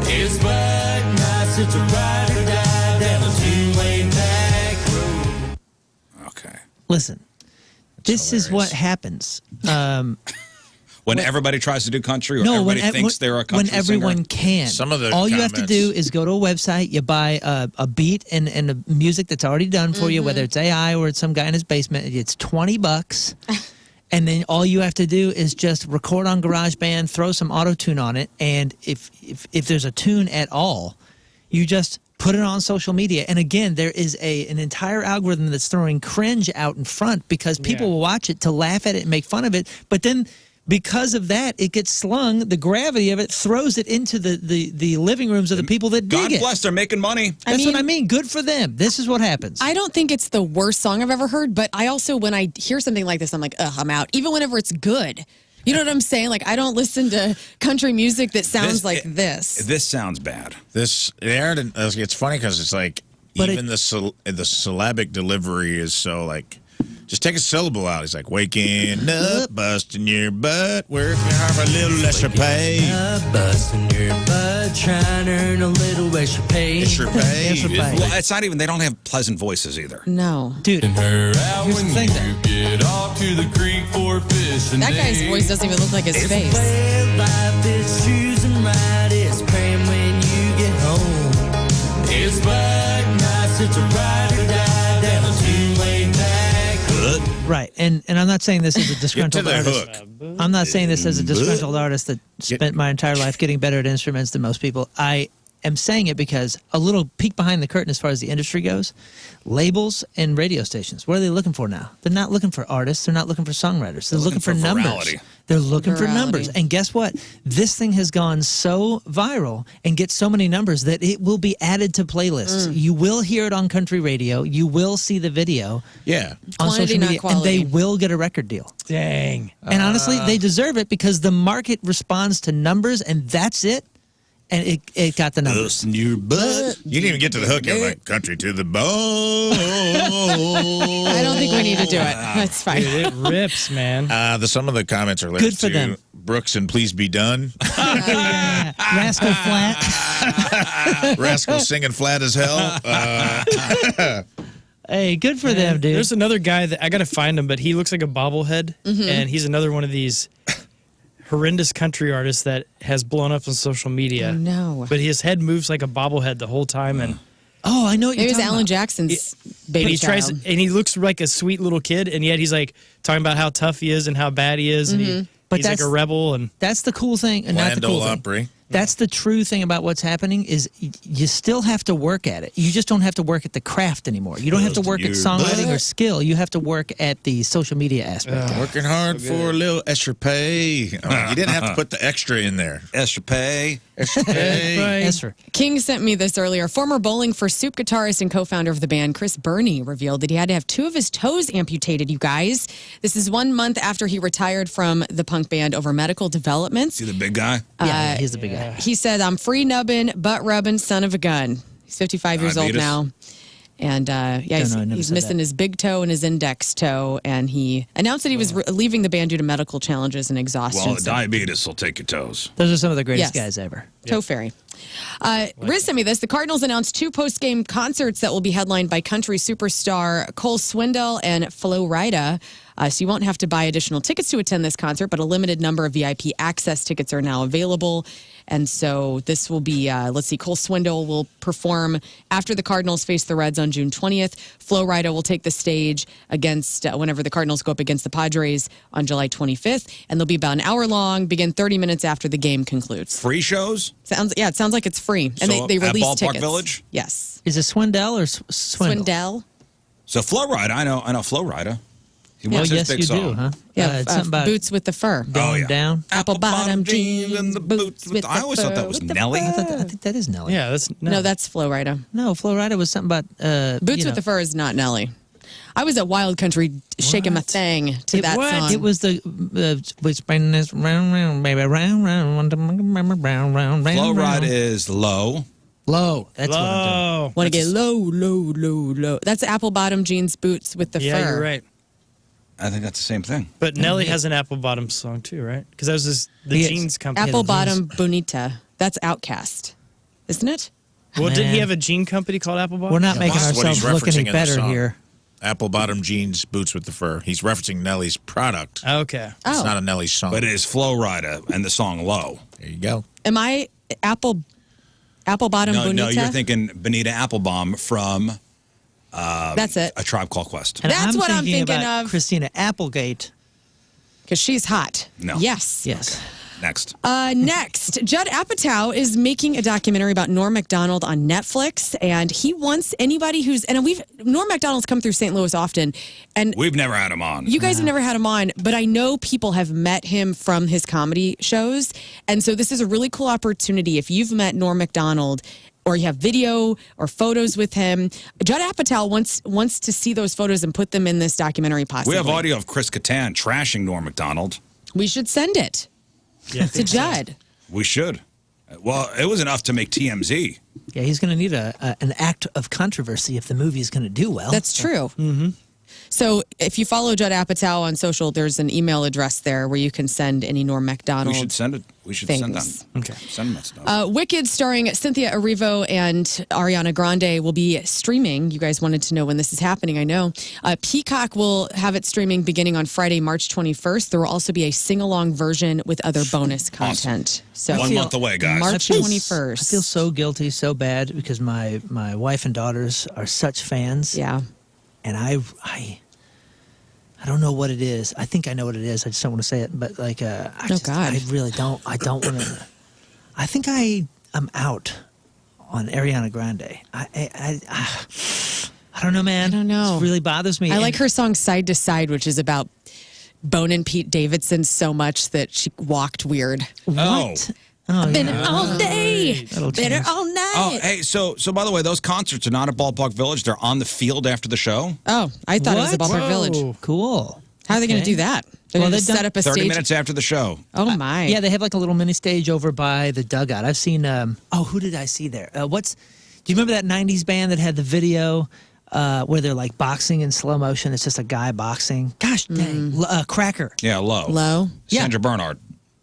it's black nights, it's a ride or die down a two-lane back road. Okay. Listen, this is what hilarious. happens. When everybody tries to do country, or No, everybody thinks they're a country when everyone singer. can. Some of the all you have to comments- do is go to a website. You buy a beat and the music that's already done for you, whether it's AI or it's some guy in his basement. It's $20, and then all you have to do is just record on GarageBand, throw some auto tune on it, and if there's a tune at all, you just put it on social media. And again, there is an entire algorithm that's throwing cringe out in front because people will watch it to laugh at it and make fun of it, but then. Because of that, it gets slung. The gravity of it throws it into the living rooms of the people that dig God it. bless, they're making money. That's what I mean. Good for them. This is what happens. I don't think it's the worst song I've ever heard, but I also, when I hear something like this, I'm like, ugh, I'm out. Even whenever it's good. You know what I'm saying? Like, I don't listen to country music that sounds like this. This sounds bad. It's funny because it's like But even the syllabic delivery is so like Just take a syllable out. He's like, waking up, busting your butt, working hard for a little extra pay. Busting your butt, trying to earn a little extra pay. Extra pay. Extra pay. Well, it's not even. They don't have pleasant voices either. No. Dude, And her out here's the when thing, you get off to the creek for fishing. That guy's voice doesn't even look like his face. Well, life is choosing right. It's praying when you get home. It's black nights. It's a ride or die down a two-way back. right. And I'm not saying this as a Get to disgruntled the artist. hook. I'm not saying this as a disgruntled artist that spent my entire life getting better at instruments than most people. I am saying it because a little peek behind the curtain as far as the industry goes, labels and radio stations, what are they looking for now? They're not looking for artists. They're not looking for songwriters. They're looking for numbers. virality. They're looking for Virality. numbers. And guess what? This thing has gone so viral and gets so many numbers that it will be added to playlists. You will hear it on country radio. You will see the video Yeah. on Quantity, social not media, and quality. they will get a record deal. Dang. And honestly, they deserve it because the market responds to numbers, and that's it. And it got the numbers. Busting your butt. You didn't even get to the hook. You're like, country to the bone. I don't think we need to do it. That's fine. Dude, it rips, man. Some of the comments are lyrics Good for to them. Brooks and Please Be Done. Rascal Flat. Rascal singing flat as hell. Hey, good for them, dude. There's another guy that I got to find him, but he looks like a bobblehead, and he's another one of these horrendous country artists that has blown up on social media. Oh, no. But his head moves like a bobblehead the whole time, and Oh, I know what It you're was talking Alan about. Jackson's but baby he tries, child. and he looks like a sweet little kid, and yet he's like talking about how tough he is and how bad he is, and But he's like a that's- rebel, and That's the cool thing, and not Land the cool Ole thing. Opry. That's the true thing about what's happening is you still have to work at it. You just don't have to work at the craft anymore. You don't have to work at songwriting or skill. You have to work at the social media aspect. Working hard for a little extra pay. Oh, you didn't have to put the extra in there. Extra pay. Extra pay. Esther. King sent me this earlier. Former Bowling for Soup guitarist and co-founder of the band, Chris Burney, revealed that he had to have 2 of his toes amputated, you guys. This is 1 month after he retired from the punk band over medical developments. See the big guy? Yeah, he's the big guy. He said, I'm free nubbin, butt rubbin, son of a gun. He's 55 years old Diabetes? now. And Don't know, I never he's said missing that. his big toe and his index toe. And he announced that he was leaving the band due to medical challenges and exhaustion. Well, So- diabetes will take your toes. Those are some of the greatest Yes. guys ever. Toe Fairy. Riz sent me this. The Cardinals announced 2 post-game concerts that will be headlined by country superstar Cole Swindell and Flo Rida. So you won't have to buy additional tickets to attend this concert, but a limited number of VIP access tickets are now available. And so this will be, Cole Swindell will perform after the Cardinals face the Reds on June 20th. Flo Rida will take the stage against, whenever the Cardinals go up against the Padres on July 25th. And they'll be about an hour long, begin 30 minutes after the game concludes. Free shows? It sounds like it's free. And So they at release Ballpark tickets. Village? Yes. Is it Swindell or Swindle? Swindell. So Flo Rida, I know Flo Rida. Oh, What's his yes, big you song? do, huh? Yeah, it's something about boots with the fur. going down. Apple bottom jeans and the boots with I always thought that was Nelly. I think that is Nelly. yeah, that's No, that's Flo Rida. No, Flo Rida was something about Boots with the fur is not Nelly. I was at Wild Country shaking my thing to that song. It was the which spin this round round baby round round round round. Flo Rida is low. Low. That's what I'm doing. low. Want to get low, low, low, low. That's apple bottom jeans, boots with the Yeah, fur. you're right. I think that's the same thing. But Nelly has an apple bottom song too, right? Because that was the Yes. jeans company. Apple bottom bonita. That's Outcast, isn't it? Well, didn't he Man. have a jean company called Apple Bottom? We're not making That's what ourselves he's look referencing any in the better song. here. Apple bottom jeans, boots with the fur. He's referencing Nelly's product. Okay. It's Oh. not a Nelly song. But it is Flo Rida and the song Low. There you go. Am I apple bottom No, bonita? no, you're thinking Bonita Applebaum from That's it. A Tribe Called Quest. And That's what I'm thinking about of. Christina Applegate. Because she's hot. No. Yes. Yes. Next. Next, Judd Apatow is making a documentary about Norm Macdonald on Netflix, and he wants anybody Norm Macdonald's come through St. Louis often, and We've never had him on. you guys have never had him on, but I know people have met him from his comedy shows, and so this is a really cool opportunity. If you've met Norm Macdonald, or you have video or photos with him, Judd Apatow wants to see those photos and put them in this documentary. Possibly, We have audio of Chris Kattan trashing Norm Macdonald. We should send it to Judd. We should. Well, it was enough to make TMZ. Yeah, he's going to need an act of controversy if the movie is going to do well. That's true. So if you follow Judd Apatow on social, there's an email address there where you can send any Norm Macdonald. We should send it. We should send things. them. Okay. Send them that stuff. Wicked, starring Cynthia Erivo and Ariana Grande, will be streaming. You guys wanted to know when this is happening, I know. Peacock will have it streaming beginning on Friday, March 21st. There will also be a sing-along version with other bonus content. So 1 month away, guys. March 21st. I feel so guilty, so bad, because my wife and daughters are such fans. Yeah. And I don't know what it is. I think I know what it is. I just don't want to say it. But like, I really don't. I don't want to. I think I'm out on Ariana Grande. I don't know, man. I don't know. It really bothers me. I And like her song Side to Side, which is about boning Pete Davidson so much that she walked weird. What? Oh, I've been yeah. all day, That'll been change. all night. Oh, hey, so by the way, those concerts are not at Ballpark Village. They're on the field after the show. Oh, I thought it was a What? Ballpark Whoa. Village. Cool. How are they going to Okay. do that? They're going to set up a 30 stage. minutes after the show. Oh my! Yeah, they have like a little mini stage over by the dugout. I've seen. Who did I see there? Do you remember that '90s band that had the video where they're like boxing in slow motion? It's just a guy boxing. Gosh dang, Cracker. Yeah, Low. Low. Sandra Bernhard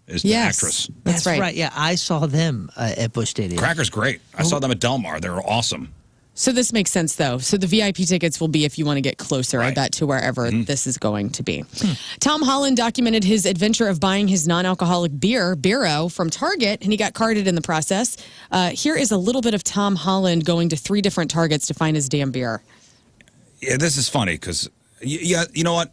is the Yes. actress. That's right. Yeah, I saw them at Busch Stadium. Cracker's great. I saw them at Del Mar. They were awesome. So this makes sense, though. So the VIP tickets will be if you want to get closer, I bet, to wherever this is going to be. Tom Holland documented his adventure of buying his non-alcoholic beer, Beero, from Target, and he got carded in the process. Here is a little bit of Tom Holland going to 3 different Targets to find his damn beer. Yeah, this is funny because, you know what?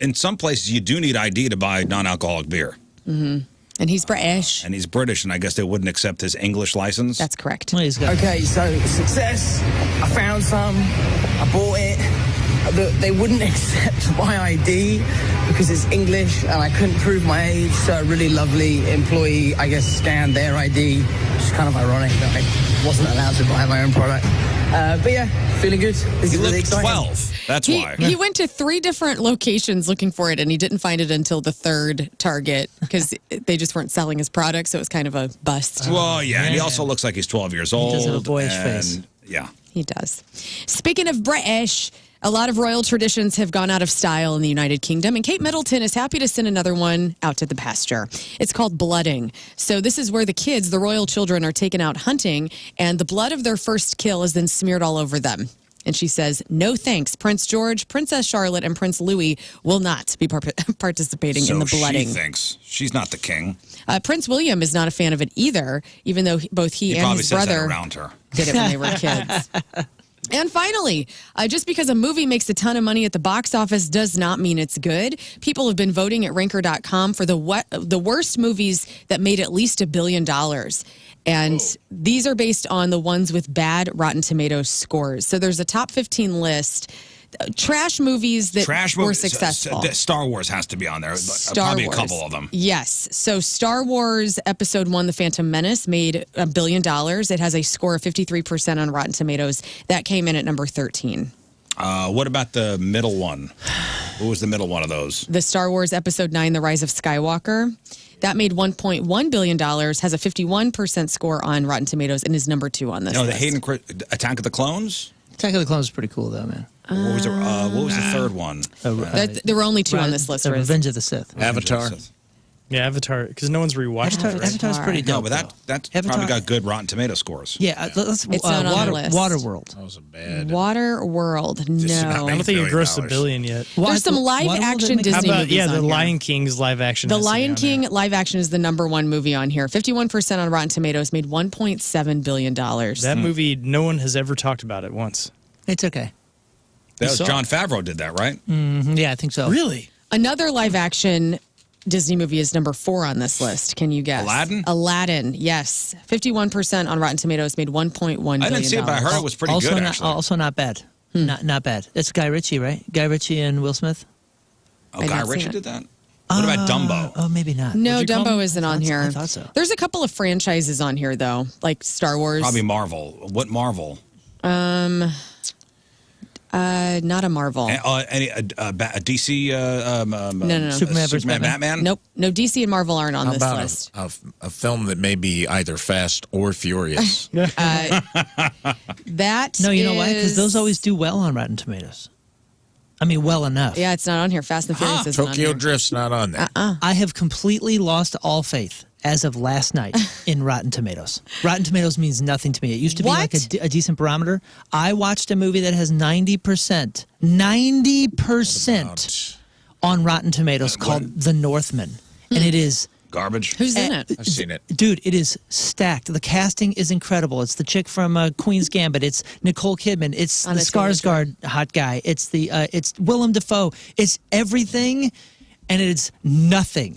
In some places, you do need ID to buy non-alcoholic beer. Mm-hmm. And he's British. And he's British, and I guess they wouldn't accept his English license. That's correct. Okay, so success. I found some. I bought it. They wouldn't accept my ID because it's English and I couldn't prove my age. So a really lovely employee, I guess, scanned their ID. Which is kind of ironic that I wasn't allowed to buy my own product. But yeah, feeling good. This is really exciting. 12. That's why. He went to 3 different locations looking for it, and he didn't find it until the 3rd Target because they just weren't selling his product, so it was kind of a bust. Well, yeah, and he also looks like he's 12 years old. does have a boyish and- face. Yeah. He does. Speaking of British, a lot of royal traditions have gone out of style in the United Kingdom, and Kate Middleton is happy to send another one out to the pasture. It's called blooding. So this is where the kids, the royal children, are taken out hunting, and the blood of their first kill is then smeared all over them. And she says, no thanks. Prince George, Princess Charlotte, and Prince Louis will not be participating in the blooding. She thinks she's not the king. Prince William is not a fan of it either, even though both he and probably his says that brother around her. did it when they were kids. And finally, just because a movie makes a ton of money at the box office does not mean it's good. People have been voting at ranker.com for the worst movies that made at least $1 billion. And these are based on the ones with bad Rotten Tomatoes scores. So there's a top 15 list. Trash movies that were successful. Star Wars has to be on there. Star Probably Wars. a couple of them. Yes. So Star Wars Episode 1, The Phantom Menace, made $1 billion. It has a score of 53% on Rotten Tomatoes. That came in at number 13. What about the middle one? What was the middle one of those? The Star Wars Episode 9, The Rise of Skywalker. That made $1.1 billion, has a 51% score on Rotten Tomatoes, and is number 2 on this No, the list. Attack of the Clones? Attack of the Clones is pretty cool, though, man. What was the third one? There were only 2 on this list. Riz. Revenge of the Sith. Avatar. Yeah, Avatar, because no one's rewatched it. Right? Avatar's pretty dope. No, but that's Avatar- probably got good Rotten Tomato scores. Yeah, let's. It's not on the list. Waterworld. That was a bad. Waterworld, no. I don't think it grossed $1 billion yet. There's some live action How Disney about, movies yeah, on the here. Lion King's live action. The has to be Lion on King live action is the number 1 movie on here. 51% on Rotten Tomatoes, made $1.7 billion. That movie, no one has ever talked about it once. It's okay. That was saw Jon Favreau did that, right? Yeah, I think so. Really? Another live action Disney movie is number 4 on this list. Can you guess? Aladdin? Aladdin, yes. 51% on Rotten Tomatoes, made $1.1 billion. I didn't see it, but I heard it was pretty also good, not, actually. Also not bad. Not bad. It's Guy Ritchie, right? Guy Ritchie and Will Smith? Oh, I've Guy not seen Ritchie it. did that? What about Dumbo? Oh, maybe not. No, What'd you call Dumbo him? isn't on here. I thought so. There's a couple of franchises on here, though, like Star Wars. Probably Marvel. What Marvel? Not a Marvel. Any a DC? No. Superman, Batman? Nope. No, DC and Marvel aren't on How this about list. a film that may be either fast or furious? That No, you know why? Because is- those always do well on Rotten Tomatoes. I mean, well enough. Yeah, it's not on here. Fast and Furious isn't on Tokyo here. Drift's not on there. I have completely lost all faith as of last night in Rotten Tomatoes. Rotten Tomatoes means nothing to me. It used to be like a decent barometer. I watched a movie that has 90% on Rotten Tomatoes called The Northman. And it is garbage. Who's in it? I've seen it. Dude, it is stacked. The casting is incredible. It's the chick from Queen's Gambit. It's Nicole Kidman. It's the Skarsgård hot guy. It's it's Willem Dafoe. It's everything, and it's nothing.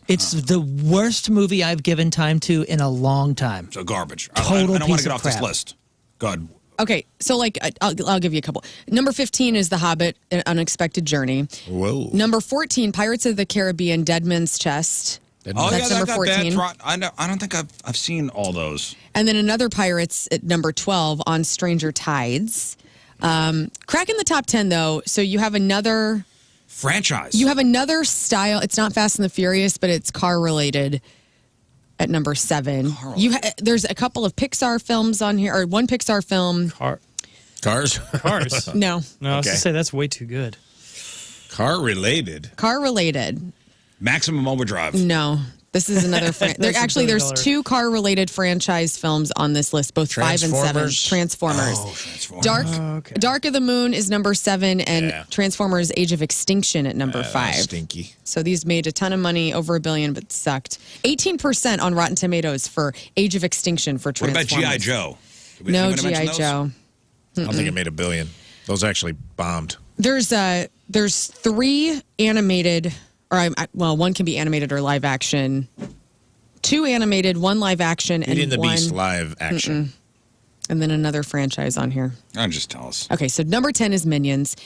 It's the worst movie I've given time to in a long time. So garbage. Total I don't want piece to get of off this crap. list. God. Okay, so like I'll give you a couple. Number 15 is The Hobbit: An Unexpected Journey. Whoa. Number 14, Pirates of the Caribbean: Dead Man's Chest. Oh, That's yeah, number that got 14. bad. I don't think I've seen all those. And then another Pirates at number 12 on Stranger Tides. Cracking the top 10 though. So you have another franchise. You have another style. It's not Fast and the Furious, but it's car related. At number 7, there's a couple of Pixar films on here, or one Pixar film. Cars? Cars? No. No, I was going to say that's way too good. Car related? Car related. Maximum Overdrive. No. This is another That's actually there's $1 billion. 2 car related franchise films on this list, both 5 and 7. Transformers. Oh, Transformers. Dark of the Moon is number 7 and Transformers Age of Extinction at number 5. Stinky. So these made a ton of money, over $1 billion, but sucked. 18% on Rotten Tomatoes for Age of Extinction for What Transformers. about G.I. Joe? No Anybody mention G.I. those? Joe. I don't think it made $1 billion. Those actually bombed. There's 3 animated, or one can be animated or live action. 2 animated, 1 live action, Beauty and the one Beast live action. and then another franchise on here. Just tell us. Okay, so number 10 is Minions.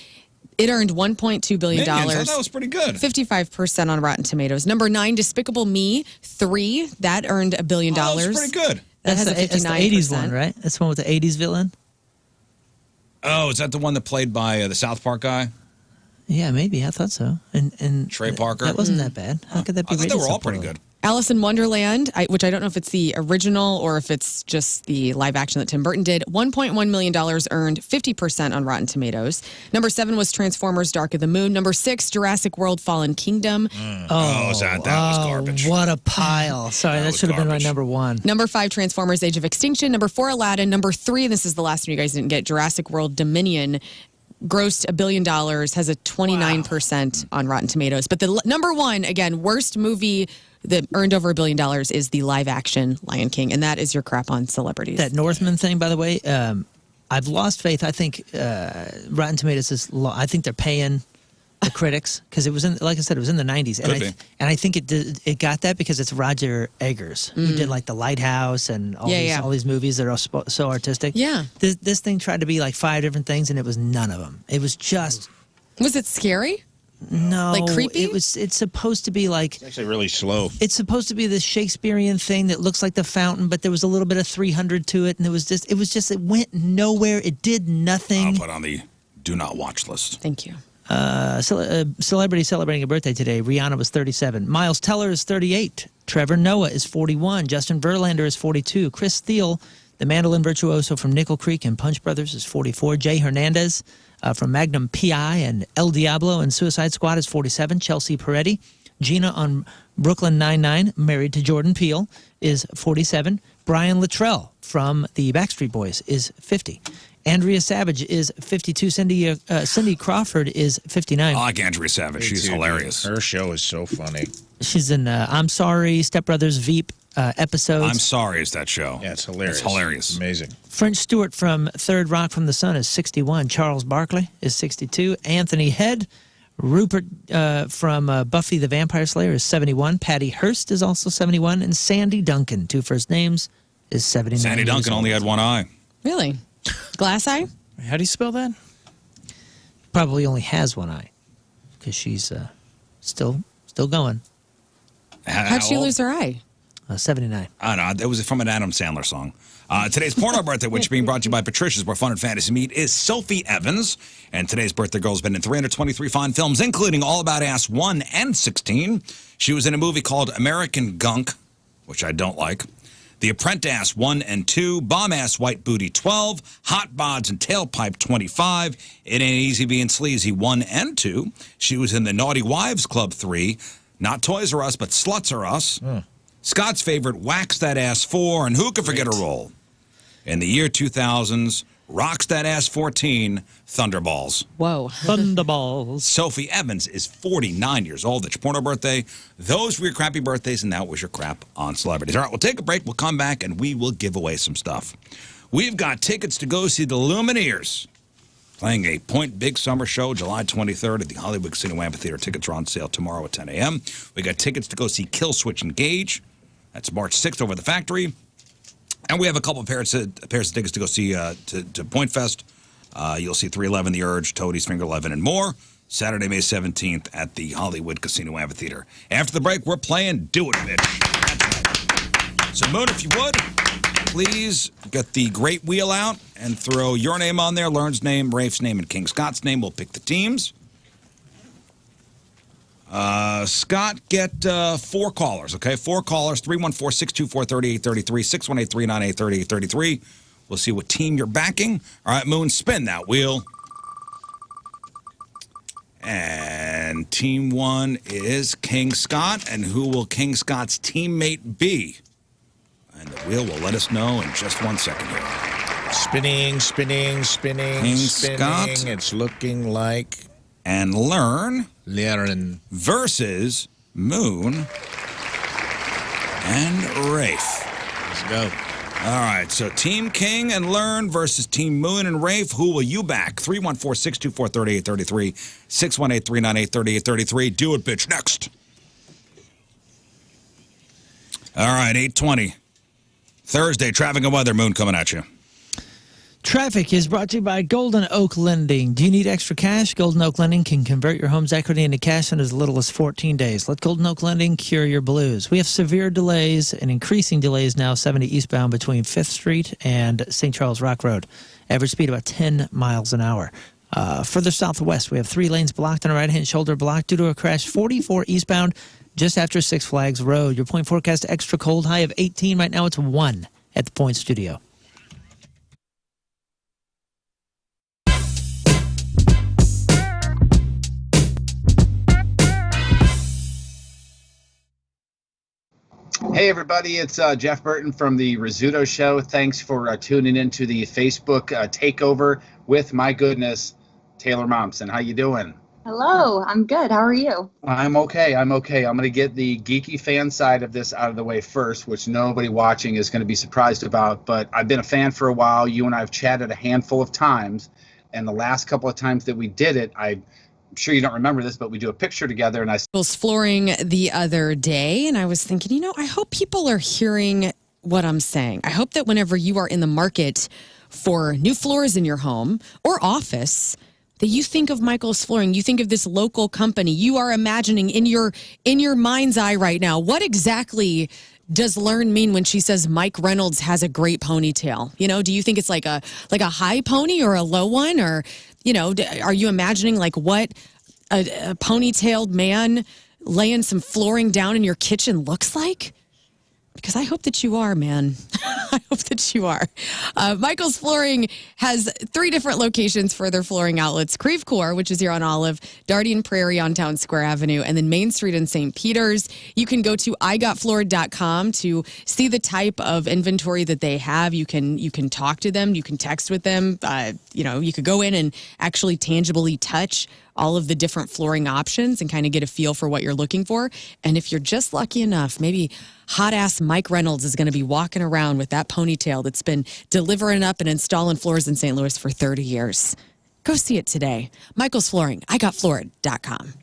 It earned $1.2 billion. Minions, I thought that was pretty good. 55% on Rotten Tomatoes. Number 9, Despicable Me 3. That earned $1 billion. Oh, that was pretty good. That has a 59%. That's the 80s one, right? That's the one with the 80s villain? Oh, is that the one that played by the South Park guy? Yeah, maybe. I thought so. And Trey Parker? That wasn't that bad. How could that be I thought they rated were so all pretty poorly? good. Alice in Wonderland, which I don't know if it's the original or if it's just the live action that Tim Burton did, $1.1 million, earned 50% on Rotten Tomatoes. Number 7 was Transformers Dark of the Moon. Number 6, Jurassic World Fallen Kingdom. That was garbage. What a pile. Sorry, that was should have been my garbage. number 1. Number 5, Transformers Age of Extinction. Number 4, Aladdin. Number 3, and this is the last one you guys didn't get, Jurassic World Dominion. Grossed $1 billion, has a 29% on Rotten Tomatoes. But the number 1, again, worst movie that earned over $1 billion is the live action Lion King. And that is your crap on celebrities. That Northman thing, by the way, I've lost faith. I think Rotten Tomatoes is I think they're paying the critics because it was in, like I said, it was in the 90s. And I think it got that because it's Roger Eggers who did like The Lighthouse and all these movies that are so artistic. Yeah. This thing tried to be like 5 different things and it was none of them. It was just. Was it scary? No. Like creepy? It's supposed to be like. It's actually really slow. It's supposed to be this Shakespearean thing that looks like the fountain, but there was a little bit of 300 to it, and it went nowhere. It did nothing. I'll put on the do not watch list. Thank you. Celebrity celebrating a birthday today. Rihanna was 37. Miles Teller is 38. Trevor Noah is 41. Justin Verlander is 42. Chris Steele, the mandolin virtuoso from Nickel Creek and Punch Brothers, is 44. Jay Hernandez from Magnum P.I. and El Diablo and Suicide Squad is 47. Chelsea Peretti. Gina on Brooklyn Nine-Nine, married to Jordan Peele, is 47. Brian Luttrell from the Backstreet Boys is 50. Andrea Savage is 52. Cindy Crawford is 59. I like Andrea Savage. She's hilarious. Her show is so funny. She's in I'm Sorry, Step Brothers, Veep episodes. I'm Sorry is that show. Yeah, it's hilarious. It's hilarious. Amazing. French Stewart from Third Rock from the Sun is 61. Charles Barkley is 62. Anthony Head. Rupert from Buffy the Vampire Slayer is 71. Patty Hearst is also 71. And Sandy Duncan, 2 first names, is 79. Sandy Duncan only had one eye. Really? Glass eye? How do you spell that? Probably only has one eye because she's still going. How'd she lose her eye? 79. I don't know. It was from an Adam Sandler song. Today's porno birthday, which is being brought to you by Patricia's, where fun and fantasy meet, is Sophie Evans. And today's birthday girl has been in 323 fine films, including All About Ass 1 and 16. She was in a movie called American Gunk, which I don't like. The Apprentice 1 and 2, Bomb Ass White Booty 12, Hot Bods and Tailpipe 25, It Ain't Easy Being Sleazy 1 and 2. She was in the Naughty Wives Club 3, not Toys R Us, but Sluts R Us. Scott's favorite, Wax That Ass 4, and who could forget a role? In the year 2000s, Rocks That Ass 14, Thunderballs. Whoa. Thunderballs. Sophie Evans is 49 years old. That's your porno birthday. Those were your crappy birthdays, and that was your crap on celebrities. All right, we'll take a break. We'll come back, and we will give away some stuff. We've got tickets to go see the Lumineers playing a Point Big Summer Show July 23rd at the Hollywood Casino Amphitheater. Tickets are on sale tomorrow at 10 a.m. We got tickets to go see Killswitch Engage. That's March 6th over at the Factory. And we have a couple of pairs of tickets to go see to Point Fest. You'll see 311, The Urge, Toadies, Finger 11, and more. Saturday, May 17th at the Hollywood Casino Amphitheater. After the break, we're playing Do It, Bitch. That's right. So, Moon, if you would, please get the Great Wheel out and throw your name on there, Learn's name, Rafe's name, and King Scott's name. We'll pick the teams. Scott, get 4 callers, okay? 4 callers, 314-624-3833, 618-398-3833. We'll see what team you're backing. All right, Moon, spin that wheel. And team 1 is King Scott. And who will King Scott's teammate be? And the wheel will let us know in just 1 second here. Spinning, spinning, spinning, King spinning. Scott. It's looking like... And Learn versus Moon and Rafe. Let's go. All right, so Team King and Learn versus Team Moon and Rafe. Who will you back? 314-624-3833, 618-398-3833. Do it, bitch. Next. All right, 8:20. Thursday, traffic and weather. Moon coming at you. Traffic is brought to you by Golden Oak Lending. Do you need extra cash? Golden Oak Lending can convert your home's equity into cash in as little as 14 days. Let Golden Oak Lending cure your blues. We have severe delays and increasing delays now, 70 eastbound between 5th Street and St. Charles Rock Road. Average speed about 10 miles an hour. Further southwest, we have 3 lanes blocked and a right-hand shoulder blocked due to a crash 44 eastbound just after Six Flags Road. Your point forecast, extra cold, high of 18. Right now it's 1 at the Point Studio. Hey everybody, it's Jeff Burton from the Rizzuto Show. Thanks for tuning into the Facebook takeover with, my goodness, Taylor Momsen. How you doing? Hello, I'm good. How are you? I'm okay. I'm going to get the geeky fan side of this out of the way first, which nobody watching is going to be surprised about. But I've been a fan for a while. You and I have chatted a handful of times, and the last couple of times that we did it, I'm sure you don't remember this, but we do a picture together, and I was flooring the other day, and I was thinking, I hope people are hearing what I'm saying. I hope that whenever you are in the market for new floors in your home or office, that you think of Michael's Flooring, you think of this local company. You are imagining in your mind's eye right now, what exactly does Learn mean when she says Mike Reynolds has a great ponytail? Do you think it's like a high pony or a low one, or are you imagining like what a ponytailed man laying some flooring down in your kitchen looks like? Because I hope that you are, man. I hope that you are. Michael's Flooring has 3 different locations for their flooring outlets. Creve Coeur, which is here on Olive, Dardian Prairie on Town Square Avenue, and then Main Street in St. Peters. You can go to igotfloored.com to see the type of inventory that they have. You can talk to them. You can text with them. You could go in and actually tangibly touch all of the different flooring options and kind of get a feel for what you're looking for. And if you're just lucky enough, maybe hot-ass Mike Reynolds is going to be walking around with that ponytail that's been delivering up and installing floors in St. Louis for 30 years. Go see it today. Michael's Flooring, igotfloored.com.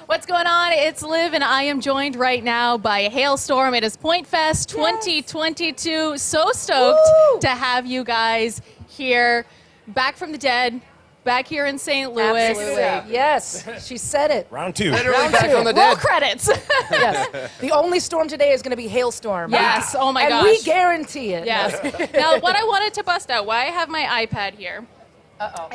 What's going on? It's Liv, and I am joined right now by Halestorm. It is Point Fest 2022. So stoked to have you guys here, back from the dead, back here in St. Louis. Absolutely. Yes, she said it. Round 2. Round back 2. from the Roll dead. credits. Yes. The only storm today is going to be Halestorm. Yes. Oh my gosh. And we guarantee it. Yes. Now, what I wanted to bust out, why I have my iPad here,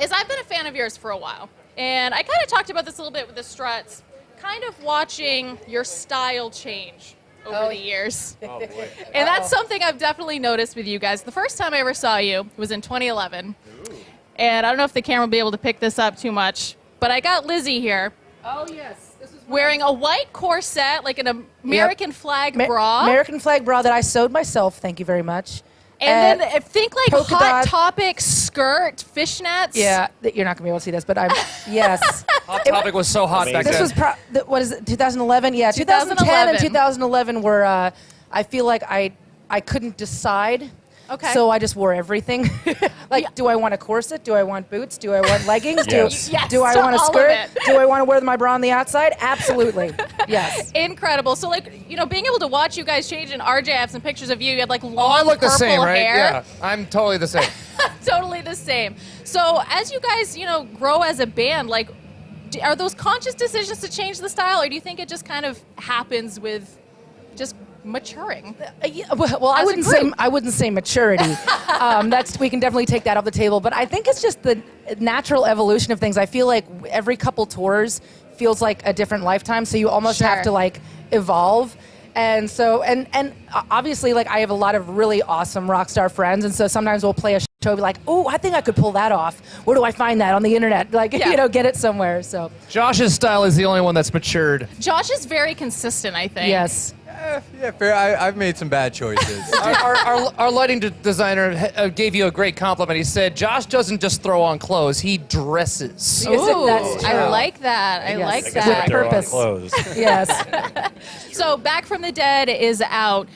is I've been a fan of yours for a while. And I kind of talked about this a little bit with the Struts, kind of watching your style change over the years. Oh, boy. And that's something I've definitely noticed with you guys. The first time I ever saw you was in 2011. And I don't know if the camera will be able to pick this up too much, but I got Lizzie here. Oh, yes. This is wearing a white corset, like an American flag bra. American flag bra that I sewed myself. Thank you very much. And then think like polka Hot dot. Topic skirt, fishnets. Yeah, you're not gonna be able to see this, but I'm yes. Hot Topic was so hot back This then. was what is it? 2011? Yeah, 2010 and 2011 were. I feel like I couldn't decide. Okay. So I just wore everything. Like, do I want a corset? Do I want boots? Do I want leggings? Yes. Do I to want a all of skirt? it. Do I want to wear my bra on the outside? Absolutely. Yes. Incredible. So, like, being able to watch you guys change, and RJ, I have some pictures of you. You had like long I look the purple same, right? hair. Yeah, I'm totally the same. Totally the same. So, as you guys, grow as a band, like, are those conscious decisions to change the style, or do you think it just kind of happens with just maturing? Well, I wouldn't say maturity. We can definitely take that off the table. But I think it's just the natural evolution of things. I feel like every couple tours feels like a different lifetime, so you almost have to like evolve. And so, and obviously, like, I have a lot of really awesome rock star friends, and so sometimes we'll play a show, be like, oh, I think I could pull that off. Where do I find that on the internet? Like, get it somewhere. So Josh's style is the only one that's matured. Josh is very consistent, I think. Yes. Yeah, fair. I've made some bad choices. Our lighting designer gave you a great compliment. He said, Josh doesn't just throw on clothes, he dresses. Ooh, That's true. I like that. I like With that. purpose. Yes. So, Back from the Dead is out.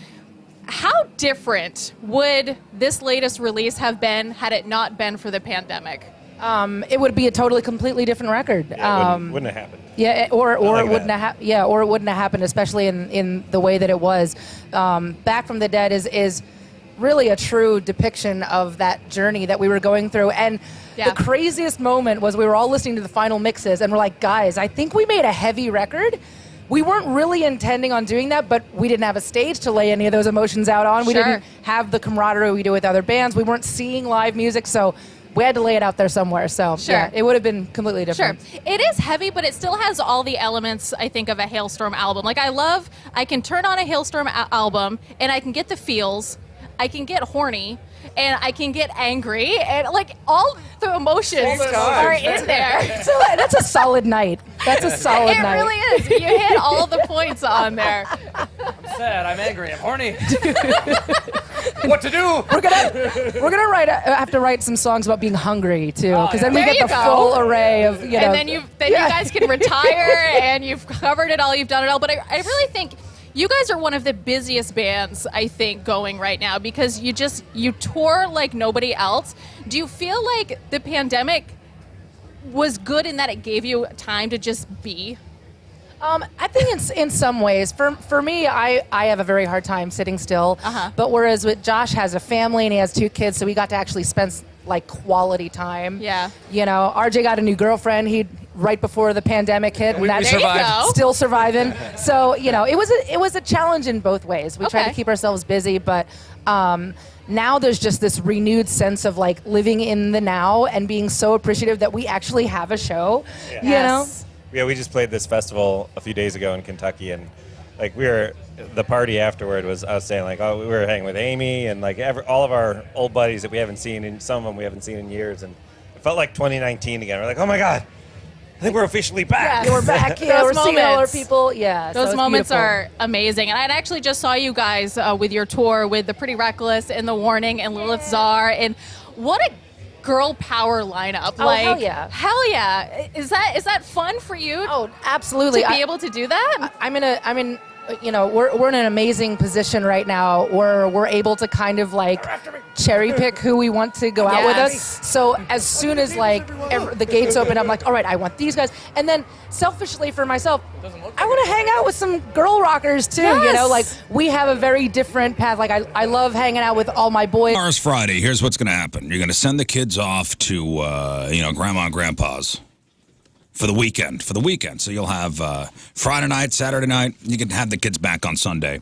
How different would this latest release have been had it not been for the pandemic? It would be a totally, completely different record. Wouldn't have happened. Yeah, or like it wouldn't have or it wouldn't have happened, especially in the way that it was. Back from the Dead is really a true depiction of that journey that we were going through. And the craziest moment was we were all listening to the final mixes and we're like, guys, I think we made a heavy record. We weren't really intending on doing that, but we didn't have a stage to lay any of those emotions out on. We didn't have the camaraderie we do with other bands. We weren't seeing live music, so we had to lay it out there somewhere. So yeah, it would have been completely different. Sure. It is heavy, but it still has all the elements, I think, of a Halestorm album. Like, I can turn on a Halestorm album and I can get the feels, I can get horny, and I can get angry, and like all the emotions are in there. So that's a solid night. That's a solid night. It really is. You hit all the points on there. I'm sad, I'm angry, I'm horny. What to do? We're gonna have to write some songs about being hungry too, because then we get the full array of And then you guys can retire, and you've covered it all, you've done it all. But I really think you guys are one of the busiest bands, I think, going right now, because you tour like nobody else. Do you feel like the pandemic was good in that it gave you time to just be? I think in some ways. For me, I have a very hard time sitting still. But whereas with Josh has a family and he has 2 kids, so we got to actually spend like quality time. Yeah. RJ got a new girlfriend. Right before the pandemic hit, and that's still surviving. So it was a challenge in both ways. We tried to keep ourselves busy, but now there's just this renewed sense of like living in the now and being so appreciative that we actually have a show. Yeah, we just played this festival a few days ago in Kentucky, and like the party afterward was us saying like, oh, we were hanging with Amy and like all of our old buddies that we haven't seen, and some of them we haven't seen in years, and it felt like 2019 again. We're like, oh my God, I think we're officially back. Yeah, we're back. Yeah, we're seeing all our people. Yeah, those so moments beautiful. are amazing. And I actually just saw you guys with your tour with the Pretty Reckless and The Warning and Lilith Czar, and what a girl power lineup! Oh, like, hell yeah! Hell yeah! Is that fun for you? Oh, absolutely! To be able to do that. I'm in. We're in an amazing position right now where we're able to kind of like cherry pick who we want to go out with us. So as soon as like the gates open, I'm like, all right, I want these guys. And then selfishly for myself, I want to hang out with some girl rockers too. Yes. Like we have a very different path. Like I love hanging out with all my boys. Tomorrow's Friday. Here's what's going to happen. You're going to send the kids off to, grandma and grandpa's. For the weekend. So you'll have Friday night, Saturday night. You can have the kids back on Sunday.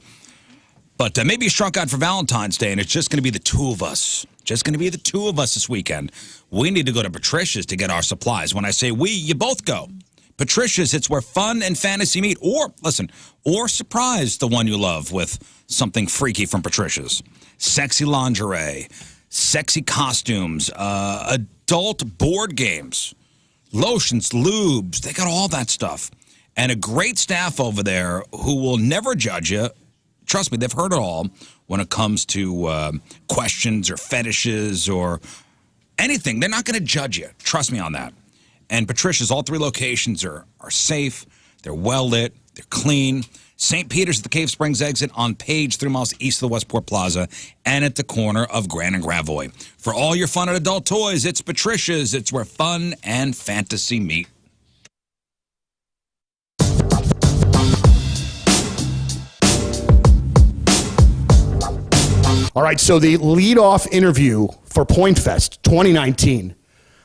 But maybe you struck out for Valentine's Day, and it's just going to be the two of us. Just going to be the two of us this weekend. We need to go to Patricia's to get our supplies. When I say we, you both go. Patricia's, it's where fun and fantasy meet. Or, listen, or surprise the one you love with something freaky from Patricia's. Sexy lingerie, sexy costumes, adult board games, lotions, lubes. They got all that stuff. And a great staff over there who will never judge you. Trust me, they've heard it all when it comes to questions or fetishes or anything. They're not going to judge you. Trust me on that. And Patricia's, all three locations are safe. They're well lit. They're clean. St. Peter's at the Cave Springs exit on Page, 3 miles east of the Westport Plaza, and at the corner of Grand and Gravois. For all your fun and adult toys, it's Patricia's. It's where fun and fantasy meet. All right, so the lead-off interview for Point Fest 2019,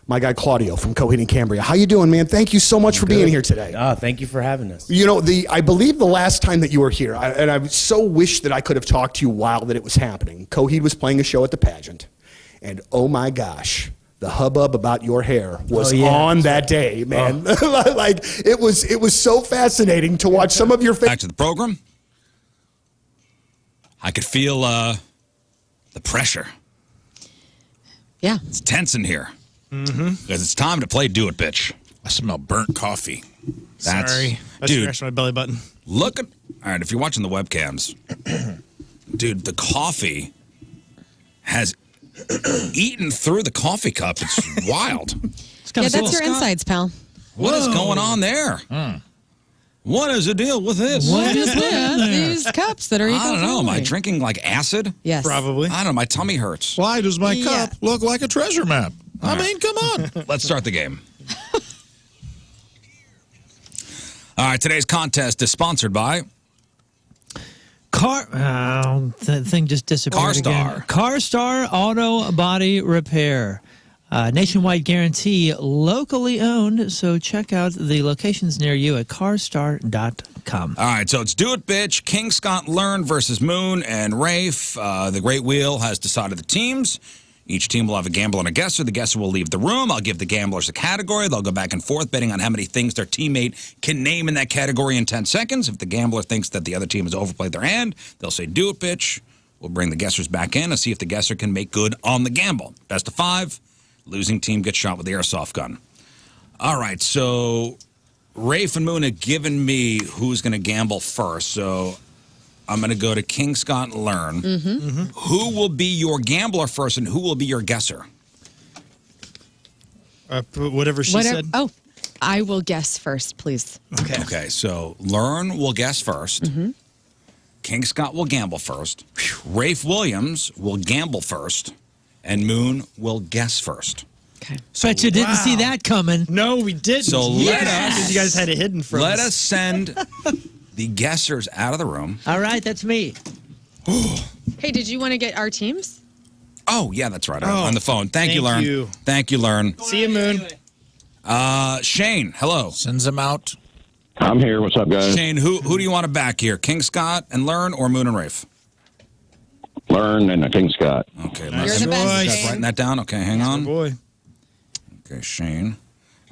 my guy Claudio from Coheed and Cambria. How you doing, man? Thank you so much for being here today. Thank you for having us. You know, I believe the last time that you were here, and I so wish that I could have talked to you while that it was happening. Coheed was playing a show at the pageant, and oh my gosh, the hubbub about your hair was on that day, man. Like it was so fascinating to watch some of your Back to the program. I could feel the pressure. Yeah. It's tense in here. Because it's time to play Do It, Bitch. I smell burnt coffee. Sorry. I dude, scratched my belly button. Look at, all right, if you're watching the webcams, dude, the coffee has eaten through the coffee cup. It's wild. Yeah, that's your insides, pal. What is going on there? What is the deal with this? What is with these cups that are I don't know. Am I drinking like acid? Yes. Probably. I don't know. My tummy hurts. Why does my cup look like a treasure map? I mean, come on. Let's start the game. All right, today's contest is sponsored by The thing just disappeared again. CarStar Auto Body Repair. Nationwide guarantee, locally owned. So check out the locations near you at carstar.com. All right, so it's Do It, Bitch. King Scott Learn versus Moon and Rafe. The Great Wheel has decided the teams. Each team will have a gambler and a guesser. The guesser will leave the room. I'll give the gamblers a category. They'll go back and forth, betting on how many things their teammate can name in that category in 10 seconds. If the gambler thinks that the other team has overplayed their hand, they'll say, Do it, bitch. We'll bring the guessers back in and see if the guesser can make good on the gamble. Best of 5. Losing team gets shot with the airsoft gun. All right, so Rafe and Moon have given me who's going to gamble first. So I'm going to go to King Scott and Learn. Who will be your gambler first and who will be your guesser? Whatever she said. Oh, I will guess first, please. Okay. Okay, so Learn will guess first. King Scott will gamble first. Rafe Williams will gamble first. And Moon will guess first. Okay. Bet you didn't see that coming. No, we didn't. So let us. You guys had it hidden from us. Let us send the guessers out of the room. All right, that's me. Hey, did you want to get our teams? Oh, yeah, that's right. On the phone. Thank you, Learn. you. Thank you, Learn. See you, Moon. Shane, hello. Sends them out. I'm here. What's up, guys? Shane, who do you want to back here? King Scott and Learn or Moon and Rafe? Learn and King Scott. Okay, You're the best, just Shane. writing that down. Okay, hang on. Boy. Okay, Shane.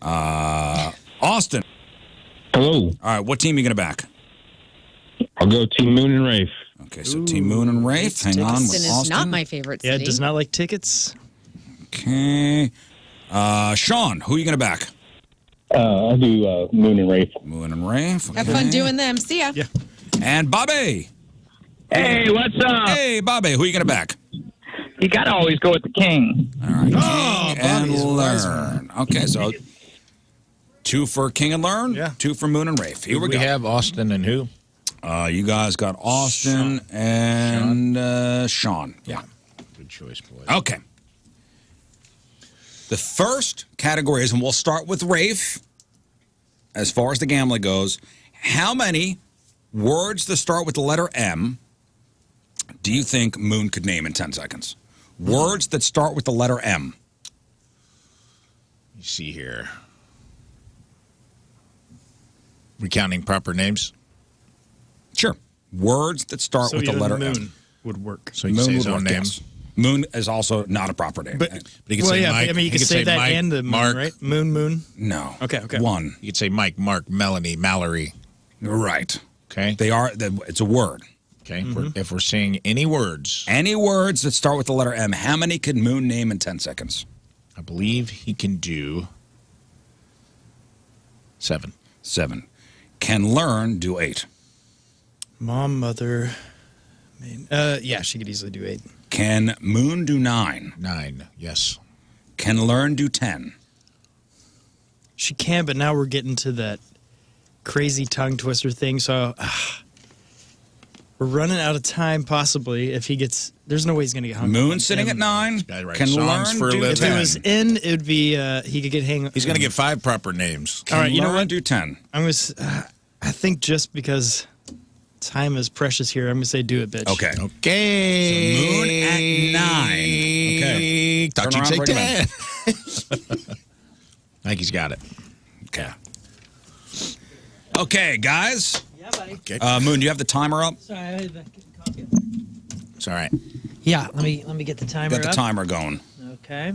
Austin. Hello. All right, what team are you going to back? I'll go Team Moon and Rafe. Okay, so Team Moon and Rafe. Hang on with Austin is Austin. not my favorite Yeah, city. does not like tickets. Okay. Sean, who are you going to back? I'll do Moon and Rafe. Moon and Rafe. Okay. Have fun doing them. See ya. Yeah. And Bobby. Hey, what's up? Hey, Bobby, who are you going to back? You got to always go with the King. All right, Oh, King and Bobby's a wise Learn. Okay, so 2 for King and Learn, 2 for Moon and Rafe. Here we go. We have Austin and who? You guys got Austin and Sean. Yeah. Good choice, boys. Okay. The first category is, and we'll start with Rafe, as far as the gambling goes, how many words that start with the letter M do you think Moon could name in 10 seconds? Words that start with the letter M. You see here. Recounting proper names? Sure. Words that start So with the either letter Moon M. would work. So he can say Moon his would own work, name. yes. Moon is also not a proper name. But he could well, say yeah, Mike. I mean, you He could could say say that Mike, and the moon, Mark. right? Moon. no. Okay. One. You could say Mike, Mark, Melanie, Mallory. Right. Okay. It's a word. Okay. If we're seeing any words, that start with the letter M, how many can Moon name in 10 seconds? I believe he can do 7. 7. Can Learn do 8? Mom, mother. Yeah, she could easily do 8. Can Moon do 9? 9. Yes. Can Learn do 10? She can, but now we're getting to that crazy tongue twister thing. So we're running out of time, possibly, if he gets. There's no way he's going to get hung. Moon sitting at 9. Can Learn for a living. If it was in, it would be he could get hang. He's going to get 5 proper names. All right, you know what? Do 10. I'm going to. I think just because time is precious here, I'm going to say do it, bitch. Okay. Okay. So Moon at 9. Okay. Thought Turn you'd around, say bring him 10. I think he's got it. Okay. Okay, guys. Yeah, buddy. Okay. Moon, do you have the timer up? Sorry, I had that coffee. It's all right. Yeah, let me get the timer Got the up. timer going. Okay.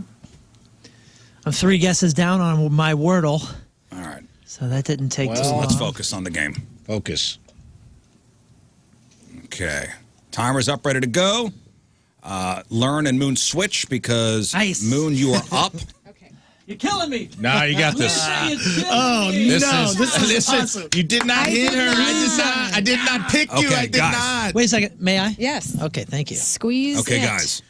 I'm 3 guesses down on my Wordle. All right. So that didn't take too So long. let's focus on the game. Focus. Okay. Timer's up, ready to go. Learn and Moon switch because Moon, you are up. You're killing me. No, you got this. Oh This no! is, This is listen, awesome. you did not hit her. I did not pick you. Okay, I did guys. not. Wait a second. May I? Yes. Okay, thank you. Squeeze. Okay, it. guys.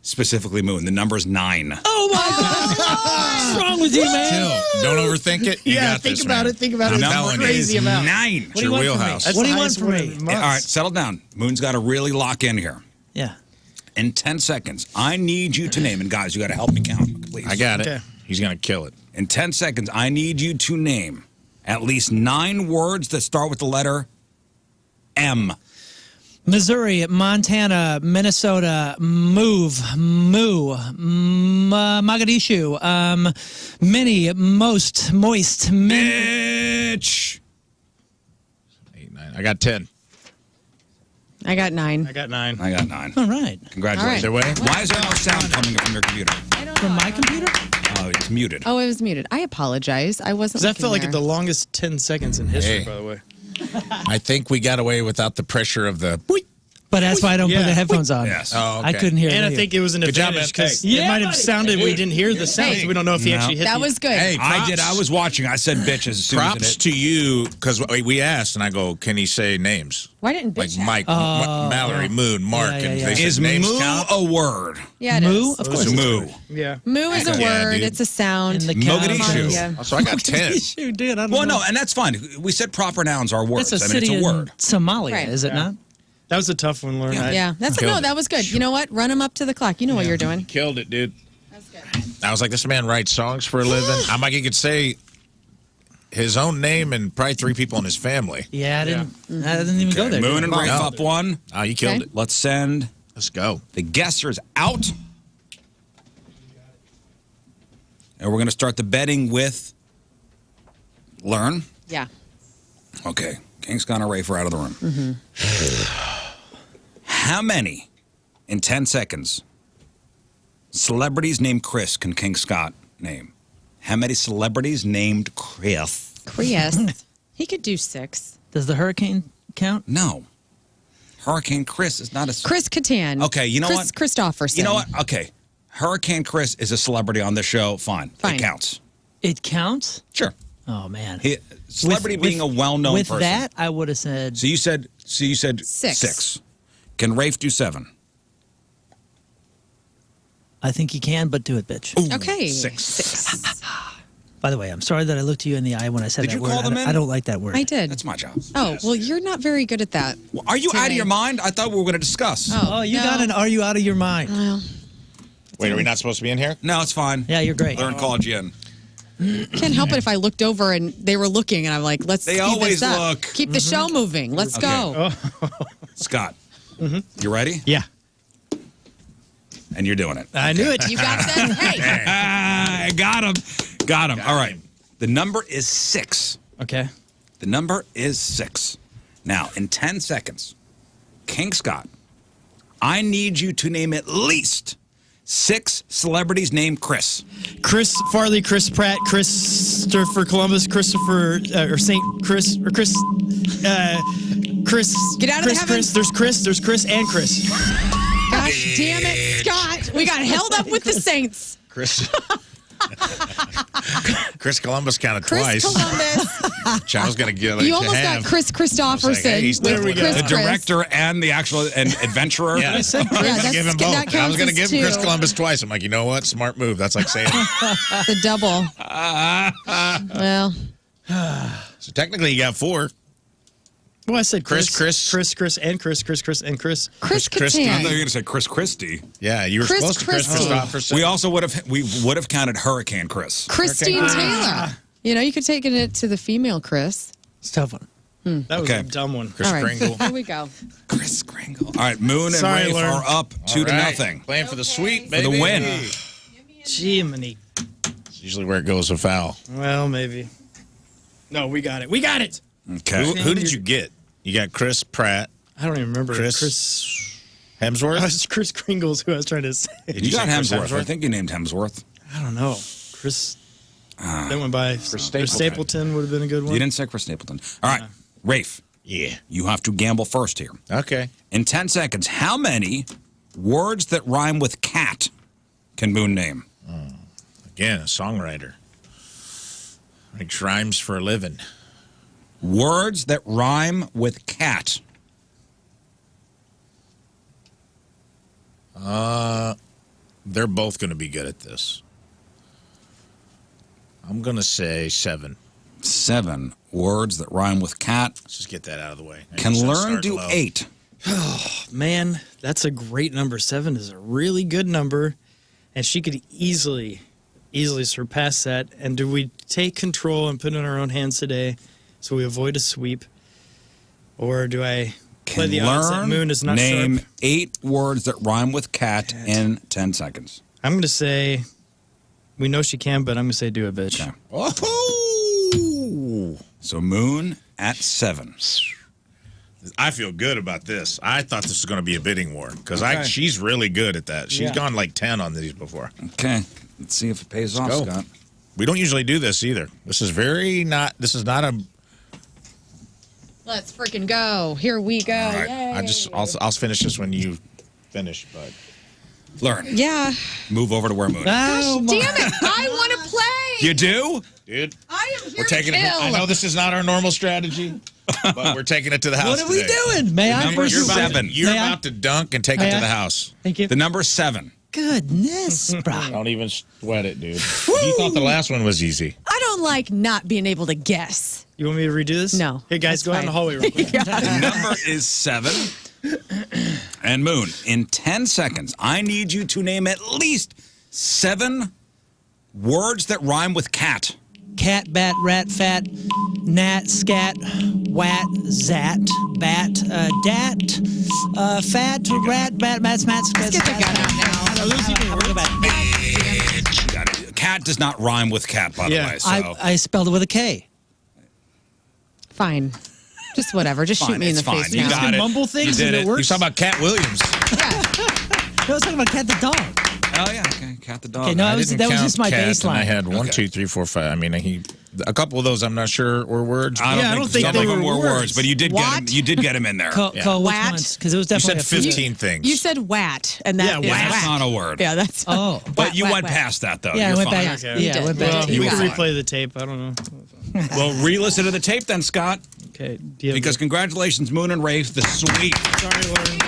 Specifically Moon. The number's 9. Oh my God! What's wrong with you, man? Chill. Don't overthink it. You Yeah, got think this, about man. it. Think about I'm it. It's telling you. crazy amount. 9. It's your wheelhouse. That's What do the you want highest from one me? in months. All right, settle down. Moon's got to really lock in here. Yeah. In 10 seconds, I need you to name, and guys, you got to help me count, please. I got it. Okay. He's going to kill it. In 10 seconds, I need you to name at least 9 words that start with the letter M. Missouri, Montana, Minnesota, moo, Mogadishu, mini, most, moist, Bitch. 8, 9. I got 10. I got 9. I got 9. I got 9. All right. Congratulations. All right. Why is there no sound coming from your computer? From my computer? Oh, it's muted. Oh, it was muted. I apologize. I wasn't. Because that looking felt like there. the longest 10 seconds in history, Hey. by the way. I think we got away without the pressure of the. But that's why I don't put Yeah. the headphones on. Yes. Oh, okay. I couldn't hear And I you. think it was an Good job, advantage man. because Hey. it Yeah, might have buddy. sounded we didn't hear the sound, so we don't know if he No. actually hit That the- was good. Hey, I did. props. I was watching. I said bitch as soon as Props it to you because we asked, and I go, can he say names? Why didn't Like bitch have- Mike, Mallory, Moon, Mark, Yeah, and yeah, they yeah. said Is names moo count. a word? Yeah, it Moo? is. Of course. Moo. Yeah. Moo is a Yeah, word. dude. It's a sound. In the Mogadishu. Yeah. Oh, so I got 10. Mogadishu, dude, I don't Well, know. no, and that's fine. We said proper nouns are words. That's a I mean, city it's a in word. Somalia, Right. is it not? That was a tough one, Lauren. Yeah, that's Killed no, it. that was good. You know what? Run him up to the clock. You know what you're doing. Killed it, dude. I was like, this man writes songs for a living. I'm like, he could say his own name and probably 3 people in his family. Yeah, I didn't even go there. Moon and Rafe No. up 1. Oh, you killed Okay. it. Let's send Let's go. the guessers out. And we're going to start the betting with Learn. Yeah. Okay. King Scott and Rafe are out of the room. How many, in 10 seconds, celebrities named Chris can King Scott name? How many celebrities named Chris? Chris. He could do 6. Does the hurricane count? No. Hurricane Chris is not a... Chris Kattan. Okay, you know Chris what? Christopherson. You know what? Okay. Hurricane Chris is a celebrity on the show. Fine. Fine. It counts. It counts? Sure. Oh, man. Celebrity being a well-known with person. With that, I would have said... So you said 6. 6. Can Rafe do 7? I think you can, but do it, bitch. Ooh, Okay. 6. By the way, I'm sorry that I looked you in the eye when I said Did that you word. call them in? I don't like that word. I did. That's my job. Oh, well, you're not very good at that. Well, are you out of Today. your mind? I thought we were going to discuss. Oh, you no. got an are you out of your mind? Well, Wait, are we not supposed to be in here? No, it's fine. Yeah, you're great. Learn called you in. can't help it if I looked over and they were looking, and I'm like, let's They speed always this up. look. Keep the show moving. Let's go. Scott, you ready? Yeah. And you're doing it. I knew it. You got that? Hey. I got him. Got him. All right. The number is 6. Okay. The number is 6. Now, in 10 seconds, King Scott, I need you to name at least 6 celebrities named Chris. Chris Farley, Chris Pratt, Christopher Columbus, Christopher or Saint Chris or Chris. Chris. Get out of Chris, heaven. Chris. There's Chris and Chris. Gosh damn it, Scott. We got held up with the Saints. Chris. Chris Columbus counted Chris twice. Columbus. I was going to get like You almost have. got Chris Christopherson. Hey, he's with there we go. Chris The Chris. director and the actual adventurer. Yeah, Yeah, I that's- give him that both. I was counts going to as give him Chris 2. Columbus twice. I'm like, you know what? Smart move. That's like saying. The double. Well, So technically, you got 4. Well, I said Chris, and Chris, and Chris. Chris I thought you Kattan. were going to say Chris Christie. Yeah, you were Chris supposed to Chris Christie. Christopherson. We also would have counted Hurricane Chris. Christine Taylor. You know, you could take it to the female Chris. It's a tough one. That was Okay. a dumb one. Chris All right, Kringle. here we go. Chris Kringle. All right, Moon and Sorry, Rafe Lauren. are up 2 to nothing. Playing for the sweep, For baby. the win. Jiminy. It's usually where it goes with foul. Well, maybe. No, we got it. We got it. Okay. Who did you get? You got Chris Pratt, I don't even remember. Chris Hemsworth. It's Chris Kringle's who I was trying to say. Did You got say Chris Hemsworth. I think you named Hemsworth. I don't know. Chris. That went by. Chris Stapleton. Stapleton would have been a good one. You didn't say Chris Stapleton. All right, Rafe, Yeah. you have to gamble first here. Okay. In 10 seconds, how many words that rhyme with cat can Moon name? Again, a songwriter. Makes rhymes for a living. Words that rhyme with cat. They're both going to be good at this. I'm going to say 7. 7 words that rhyme with cat. Let's just get that out of the way. Can Let's learn start do low. 8. Man, that's a great number. 7 is a really good number, and she could easily surpass that. And do we take control and put it in our own hands today so we avoid a sweep? Or do I play Can the odds that learn, Moon is not name sharp? 8 words that rhyme with cat in 10 seconds. I'm going to say, we know she can, but I'm going to say do it, bitch. Okay. Oh! So Moon at 7. I feel good about this. I thought this was going to be a bidding war because Okay. she's really good at that. She's Yeah. gone like 10 on these before. Okay. Let's see if it pays off, go. Scott. We don't usually do this either. This is not a. Let's freaking go. Here we go. All right. Yay. I'll finish this when you finish, but. Learn. Yeah. Move over to where Moon. Oh, my. Damn it. I want to play. You do? Dude, I am here we're taking to it. kill. I know this is not our normal strategy, but we're taking it to the house. What are we today. doing? May I? Number You're about, 7. you're May I? about to dunk and take May it to I? the house. Thank you. The number 7. Goodness, bro. Don't even sweat it, dude. You thought the last one was easy. I don't like not being able to guess. You want me to redo this? No, Hey, guys, that's go out in the fine. hallway real quick. The number is 7. And Moon, in 10 seconds, I need you to name at least 7 words that rhyme with cat. Cat, bat, rat, fat, gnat, scat, wat, zat, bat, dat, fat, rat, bat, mats, mats, Let's get the gun out now. Cat does not rhyme with cat, by the way. So. I spelled it with a K. Fine. Just whatever. Just Fine, shoot me in it's the face fine. You now. got it. mumble things You did and it it. works. You're talking about Cat Williams. I was talking about Cat the dog. Oh, yeah. Okay. Cat the dog. Okay, no, I that was didn't count just my Cat, baseline. And I had 1, Okay. 2, 3, 4, 5. I mean, a couple of those I'm not sure were words. I don't think some they of them were were words, but you did get What? him. You did get him in there. Yeah. Which Wat. ones? Because it was You definitely said a few. 15 things. You said wat, and that Yeah, is wat. That's not a word. Yeah, that's. Oh. But you Wat, went wat. past that, though. Yeah, I You're went fine. back. Okay. Yeah, I went Well, back. we You can got it. replay the tape. I don't know. Well, re-listen to the tape then, Scott. Okay. Do you have Because congratulations, Moon and Rafe, the sweep. Sorry, Lauren.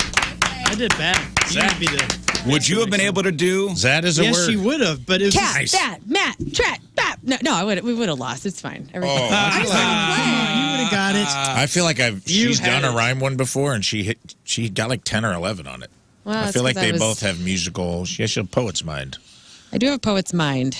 I did bad. You need to be the. Would you have been able to do? Zat is a Yes, word. she would have, but it was Cat, just, bat, mat, trat, bap. No, we would have lost. It's fine. Everything. Oh, I'm I just trying to play. you would have got it. I feel like she's had done a it. rhyme one before, and she got like 10 or 11 on it. Well, I that's feel like 'cause they was- both have musical. She has a poet's mind. I do have a poet's mind.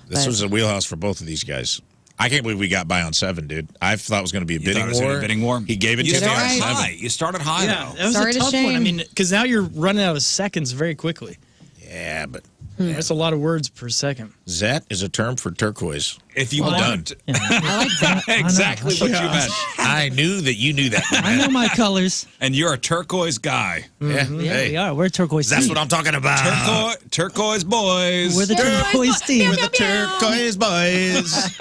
This but- was a wheelhouse for both of these guys. I can't believe we got by on 7, dude. I thought it was going to be a You thought bidding it was gonna be war. a bidding war? He gave it You to me on started 7. high. You started high, Yeah, though. that was Sorry a to tough one. I shame. mean, because now you're running out of seconds very quickly. Yeah, but That's a lot of words per second. Zet is a term for turquoise. If you well want done. I like that. Exactly what you meant. I knew that you knew that. I know my colors. And you're a turquoise guy. Yeah, Yeah, hey, we are. We're turquoise. that's team. what I'm talking about. Turquoise boys. We're the turquoise team. We're the turquoise boys.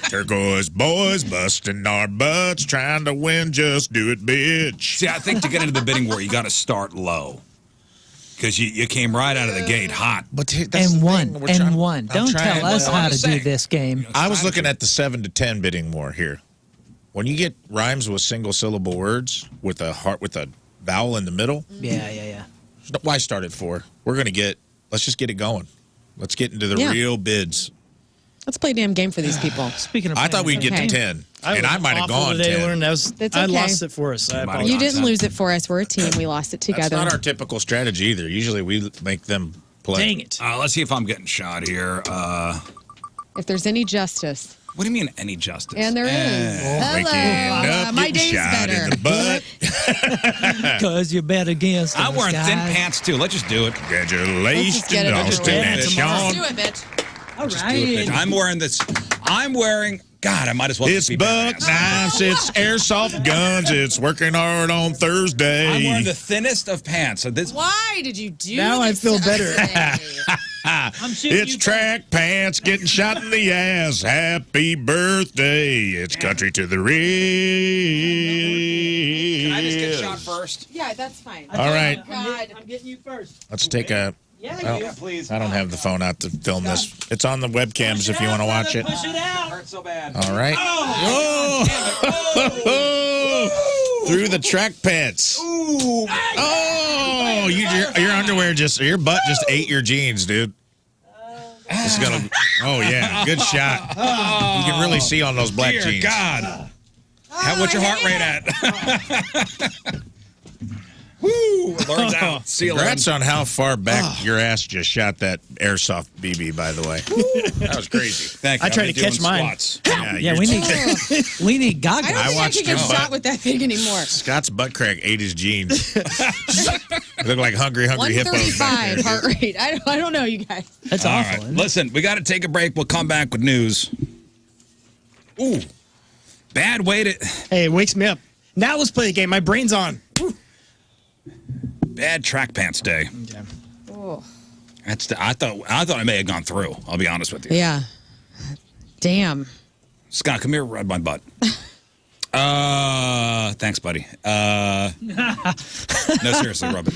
Turquoise boys busting our butts, trying to win. Just do it, bitch. See, I think to get into the bidding war, you got to start low. Because you came right out of the gate hot. But that's And the one. thing. We're And trying- one. I'm Don't trying- tell us well, how I'm to just do saying. this game. I was looking at the 7 to 10 bidding war here. When you get rhymes with single syllable words with a vowel in the middle, Yeah. why start at 4? Let's just get it going. Let's get into the Yeah. real bids. Let's play a damn game for these people. Speaking of, I thought we'd get to Okay. 10, and I might have Awful gone today, 10. Lauren. That's I okay. lost it for us. I apologize. You didn't lose it for us. We're a team. We lost it That's together. not our typical strategy either. Usually we make them play. Dang it. Let's see if I'm getting shot here. If there's any justice. What do you mean, any justice? And there is. Waking up, My getting day's shot better. in the butt. Because you're bet against I'm us, wearing thin guys. pants, too. Let's just do it. Congratulations, get it over Austin with. and Let's Sean. Do it, bitch. All Just do it, bitch. right. I'm wearing this. God, I might as well It's just be buck badass. knives, it's airsoft guns, it's working hard on Thursday. I'm wearing the thinnest of pants. So this, Why did you do Now I this feel to better. us today? I'm shooting It's you track pants getting shot in the ass. Happy birthday. It's country to the real. Can I just get shot first? Yeah, that's fine. All right. God. I'm getting you first. Let's take a. Yeah, well, please. I don't have the phone out to film this. It's on the webcams if you want to watch it. Push it out. Hurts so bad. All right. Oh! Through the track pants. Ooh. Oh! Your underwear your butt just ate your jeans, dude. It's gonna. Oh yeah, good shot. You can really see on those black Dear jeans. God. What's your heart rate at? Woo! Lauren's out. See you, Lauren. Congrats on how far back your ass just shot that airsoft BB, by the way. That was crazy. Thank you. I tried I've to been catch doing mine. squats. Yeah, we need we need I goggles. don't think I watched can get your shot butt. with that big anymore. Scott's butt crack ate his jeans. Look like hungry hippos back 135 there. heart rate. I don't know, you guys. That's All awful. right. isn't it? Listen, we got to take a break. We'll come back with news. Ooh. Bad way to. Hey, it wakes me up. Now let's play the game. My brain's on. Bad track pants day. Okay. Oh. I thought I may have gone through. I'll be honest with you. Yeah. Damn. Scott, come here, rub my butt. Thanks, buddy. No, seriously, rub it.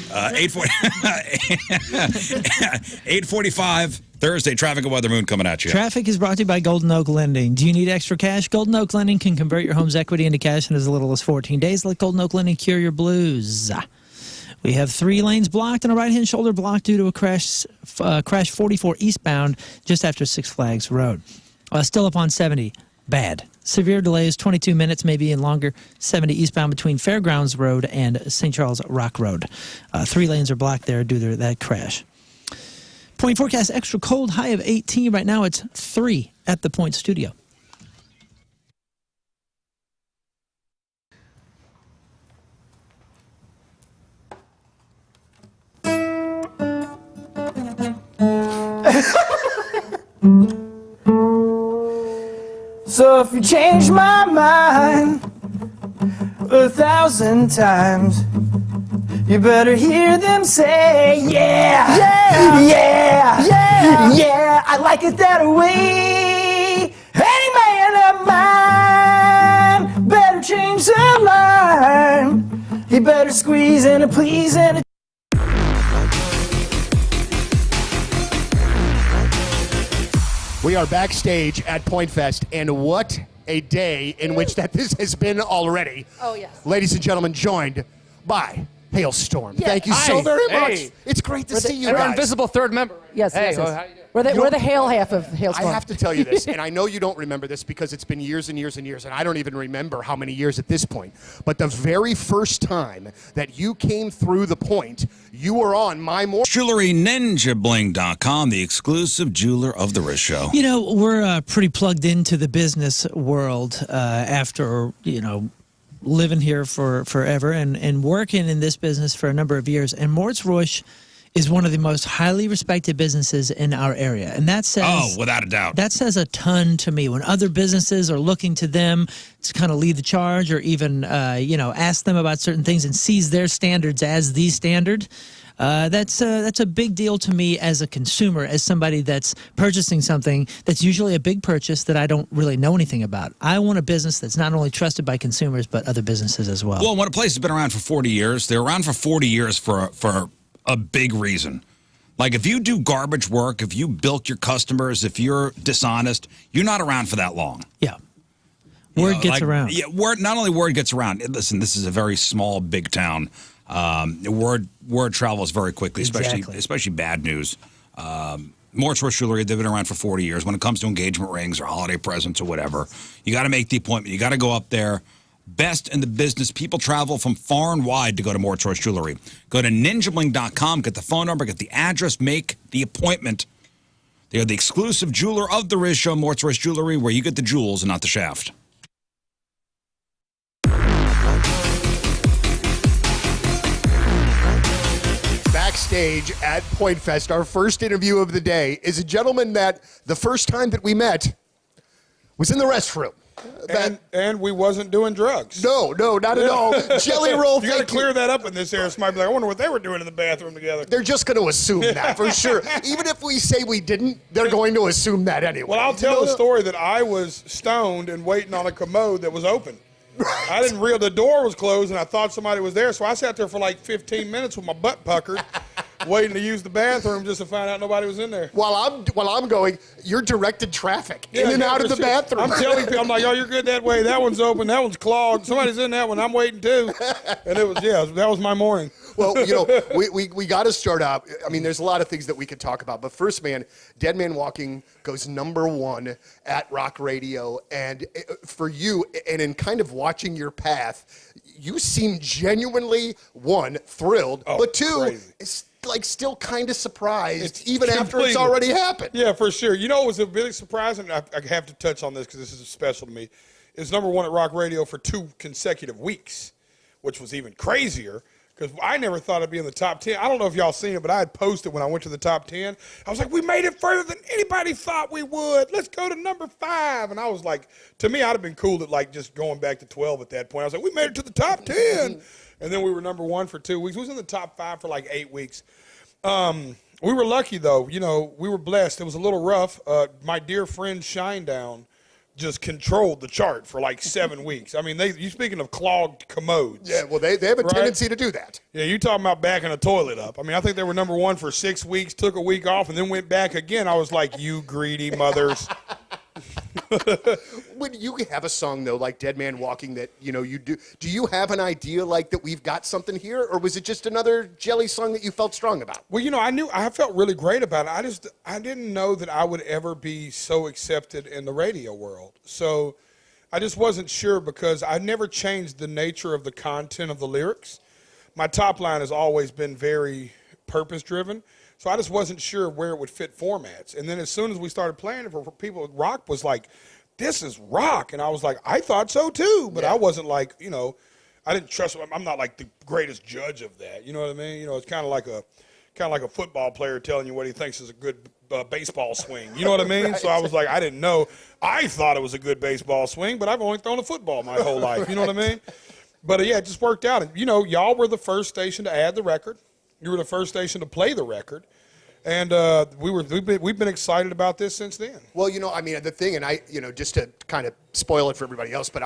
8:45 Thursday. Traffic and weather moon coming at you. Traffic is brought to you by Golden Oak Lending. Do you need extra cash? Golden Oak Lending can convert your home's equity into cash in as little as 14 days. Let Golden Oak Lending cure your blues. We have 3 lanes blocked and a right-hand shoulder blocked due to a crash 44 eastbound just after Six Flags Road. Still up on 70. Bad. Severe delays, 22 minutes, maybe even longer. 70 eastbound between Fairgrounds Road and St. Charles Rock Road. 3 lanes are blocked there due to that crash. Point forecast, extra cold, high of 18. Right now it's 3 at the Point Studio. So if you change my mind 1,000 times, you better hear them say, yeah, yeah, yeah, yeah, yeah, I like it that way. Any man of mine better change their mind. He better squeeze and a please and a We are backstage at Point Fest, and what a day in which this has been already. Oh, yes. Ladies and gentlemen, joined by Halestorm. Yeah. Thank you so Hi. very much. Hey. It's great to see you Our guys. invisible third member. Yes, Hey, yes, yes. how you doing? We're the hail half of Halestorm. I have to tell you this, and I know you don't remember this because it's been years and years and years, and I don't even remember how many years at this point. But the very first time that you came through the Point, you were on my JewelryNinjaBling.com, the exclusive jeweler of the Riz Show. You know, we're pretty plugged into the business world after, living here for forever and working in this business for a number of years. And Mort's Rush is one of the most highly respected businesses in our area. And that says... Oh, without a doubt. That says a ton to me. When other businesses are looking to them to kind of lead the charge or even, ask them about certain things and sees their standards as the standard, that's a big deal to me as a consumer, as somebody that's purchasing something that's usually a big purchase that I don't really know anything about. I want a business that's not only trusted by consumers, but other businesses as well. Well, when a place has been around for 40 years, they're around for 40 years for a big reason. Like if you do garbage work, if you bilk your customers, if you're dishonest, you're not around for that long. Yeah. Word gets around. Yeah, not only word gets around. Listen, this is a very small, big town. Word travels very quickly, especially bad news. More Choice Jewelry, they've been around for 40 years. When it comes to engagement rings or holiday presents or whatever, you got to make the appointment. You got to go up there. Best in the business. People travel from far and wide to go to More Choice Jewelry. Go to ninjabling.com, get the phone number, get the address, make the appointment. They are the exclusive jeweler of the Riz Show, More Choice Jewelry, where you get the jewels and not the shaft. Backstage at Point Fest, our first interview of the day is a gentleman that the first time that we met was in the restroom. And we wasn't doing drugs. No, not at all. Jelly Roll, you got to clear that up in this area. Somebody be like, I wonder what they were doing in the bathroom together. They're just going to assume that for sure. Even if we say we didn't, they're going to assume that anyway. Well, I'll tell the story that I was stoned and waiting on a commode that was open. Right. I didn't realize the door was closed, and I thought somebody was there, so I sat there for like 15 minutes with my butt puckered, waiting to use the bathroom just to find out nobody was in there. While I'm going, you're directed traffic in and out of the bathroom. I'm telling people, I'm like, oh, you're good that way. That one's open. That one's clogged. Somebody's in that one. I'm waiting too. And it was, that was my morning. Well, we got to start out. I mean, there's a lot of things that we could talk about. But first, man, Dead Man Walking goes #1 at rock radio. And for you, and in kind of watching your path, you seem genuinely, one, thrilled, but two, still kind of surprised, even after it's already happened. Yeah, for sure. You know, it was a really surprising. I have to touch on this because this is special to me. It's #1 at rock radio for 2 consecutive weeks, which was even crazier. Because I never thought I'd be in the top 10. I don't know if y'all seen it, but I had posted when I went to the top 10. I was like, we made it further than anybody thought we would. Let's go to #5. And I was like, to me, I'd have been cool at just going back to 12 at that point. I was like, we made it to the top 10. And then we were #1 for 2 weeks. We was in the top 5 for 8 weeks. We were lucky, though. We were blessed. It was a little rough. My dear friend Shinedown just controlled the chart for 7 weeks. I mean, you speaking of clogged commodes. Yeah, well, they have a tendency to do that. Yeah, you talking about backing a toilet up. I mean, I think they were #1 for 6 weeks, took a week off, and then went back again. I was like, you greedy mothers. When you have a song, though, like Dead Man Walking that, you do you have an idea that we've got something here? Or was it just another Jelly song that you felt strong about? Well, I felt really great about it. I didn't know that I would ever be so accepted in the radio world. So I just wasn't sure because I never changed the nature of the content of the lyrics. My top line has always been very purpose-driven. So I just wasn't sure where it would fit formats. And then as soon as we started playing it for people, rock was like, this is rock. And I was like, I thought so too. But I wasn't I didn't trust, I'm not the greatest judge of that. You know what I mean? It's kind of like a football player telling you what he thinks is a good baseball swing. You know what I mean? Right. So I was like, I didn't know. I thought it was a good baseball swing, but I've only thrown a football my whole life. You know what I mean? But it just worked out. And, y'all were the first station to add the record. You were the first station to play the record, and we've been excited about this since then. Well, the thing, and just to kind of spoil it for everybody else, but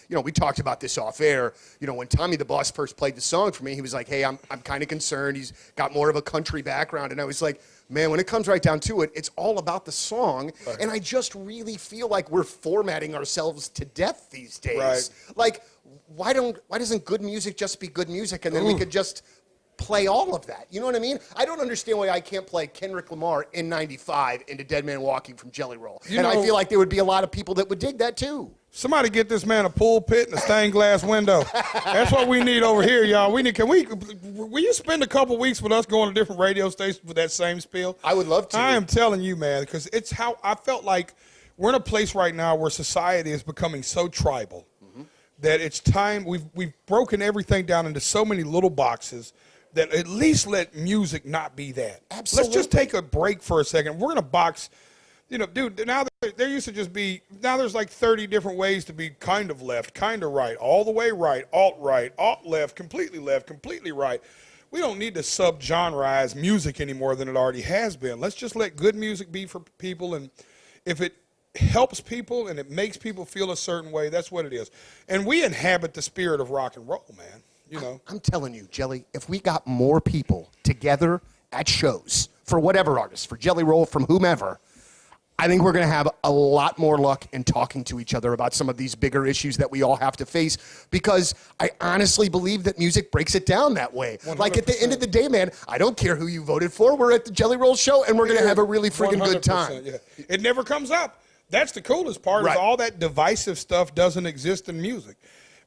we talked about this off air. When Tommy the Boss first played the song for me, he was like, "Hey, I'm kind of concerned. He's got more of a country background," and I was like, "Man, when it comes right down to it, it's all about the song." Right. And I just really feel like we're formatting ourselves to death these days. Right. Why doesn't good music just be good music, and then we could just play all of that? You know what I mean? I don't understand why I can't play Kendrick Lamar in '95 into Dead Man Walking from Jelly Roll. I feel like there would be a lot of people that would dig that too. Somebody get this man a pulpit and a stained glass window. That's what we need over here, y'all. Will you spend a couple weeks with us going to different radio stations with that same spiel? I would love to. I am telling you, man, because it's how I felt like we're in a place right now where society is becoming so tribal that it's time. We've broken everything down into so many little boxes that at least let music not be that. Absolutely. Let's just take a break for a second. We're going to box, dude, now there used to just be, now there's like 30 different ways to be kind of left, kind of right, all the way right, alt left, completely right. We don't need to sub-genreize music any more than it already has been. Let's just let good music be for people, and if it helps people and it makes people feel a certain way, that's what it is. And we inhabit the spirit of rock and roll, man. I'm telling you, Jelly, if we got more people together at shows for whatever artist, for Jelly Roll, from whomever, I think we're going to have a lot more luck in talking to each other about some of these bigger issues that we all have to face, because I honestly believe that music breaks it down that way. 100%. Like, at the end of the day, man, I don't care who you voted for. We're at the Jelly Roll show, and we're going to have a really freaking good time. Yeah. It never comes up. That's the coolest part, is all that divisive stuff doesn't exist in music.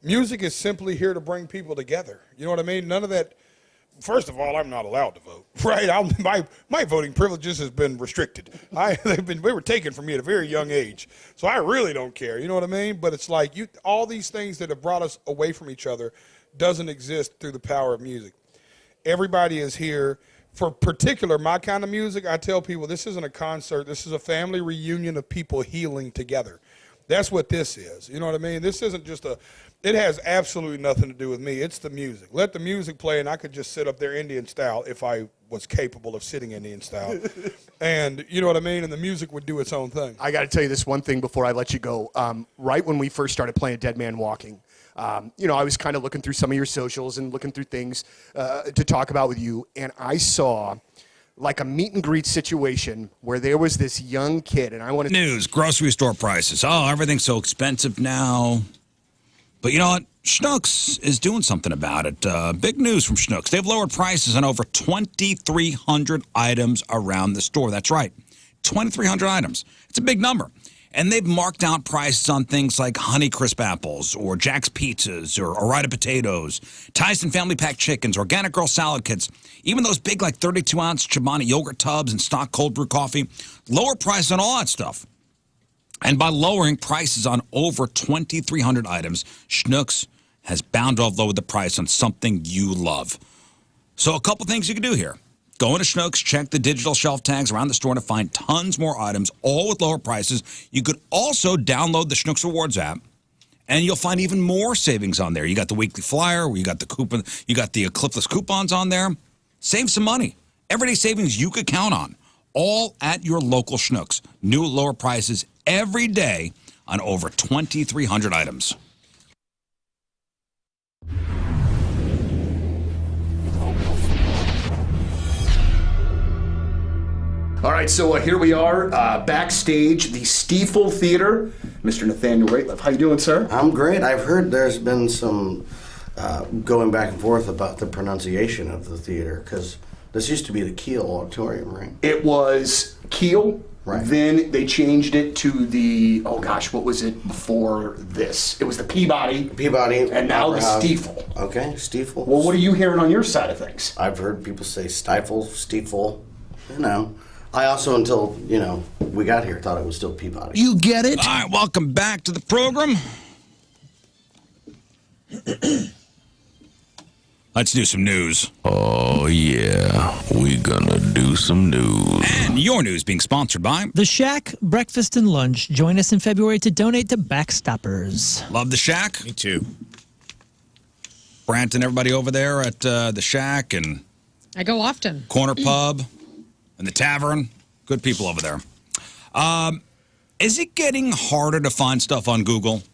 Music is simply here to bring people together. You know what I mean? None of that. First of all, I'm not allowed to vote, right? My voting privileges has been restricted. They were taken from me at a very young age, so I really don't care. You know what I mean? But it's like all these things that have brought us away from each other doesn't exist through the power of music. Everybody is here. For particular, my kind of music, I tell people this isn't a concert. This is a family reunion of people healing together. That's what this is. You know what I mean? This isn't just it has absolutely nothing to do with me. It's the music. Let the music play, and I could just sit up there Indian style if I was capable of sitting Indian style. And you know what I mean? And the music would do its own thing. I got to tell you this one thing before I let you go. Right when we first started playing Dead Man Walking, I was kind of looking through some of your socials and looking through things to talk about with you, and I saw like a meet and greet situation where there was this young kid, and I want to... News, grocery store prices. Oh, everything's so expensive now. But you know what? Schnucks is doing something about it. Big news from Schnucks. They've lowered prices on over 2,300 items around the store. That's right, 2,300 items. It's a big number. And they've marked out prices on things like Honeycrisp apples or Jack's Pizzas or Ore-Ida potatoes, Tyson Family Pack chickens, Organic Girl salad kits, even those big like 32-ounce Chobani yogurt tubs and stock cold brew coffee. Lower price on all that stuff. And by lowering prices on over 2,300 items, Schnucks has bound to lower the price on something you love. So a couple things you can do here. Go into Schnucks, check the digital shelf tags around the store to find tons more items, all with lower prices. You could also download the Schnucks Rewards app, and you'll find even more savings on there. You got the weekly flyer, you got the coupon, you got the Clifless coupons on there. Save some money. Everyday savings you could count on, all at your local Schnucks. New lower prices every day on over 2,300 items. All right, so here we are, backstage, the Stiefel Theater. Mr. Nathaniel Rateliff, how you doing, sir? I'm great. I've heard there's been some going back and forth about the pronunciation of the theater, because this used to be the Kiel Auditorium, right? It was Kiel. Right. Then they changed it to the, oh gosh, what was it before this? It was the Peabody. And now the Stiefel. Okay, Stiefel. Well, what are you hearing on your side of things? I've heard people say Stifle, Stiefel, I also, until, we got here, thought it was still Peabody. You get it? All right, welcome back to the program. Let's do some news. Oh, yeah. We gonna do some news. And your news being sponsored by The Shack Breakfast and Lunch. Join us in February to donate to Backstoppers. Love The Shack. Me too. Brant and everybody over there at The Shack and I go often. Corner Pub and the Tavern. Good people over there. Is it getting harder to find stuff on Google?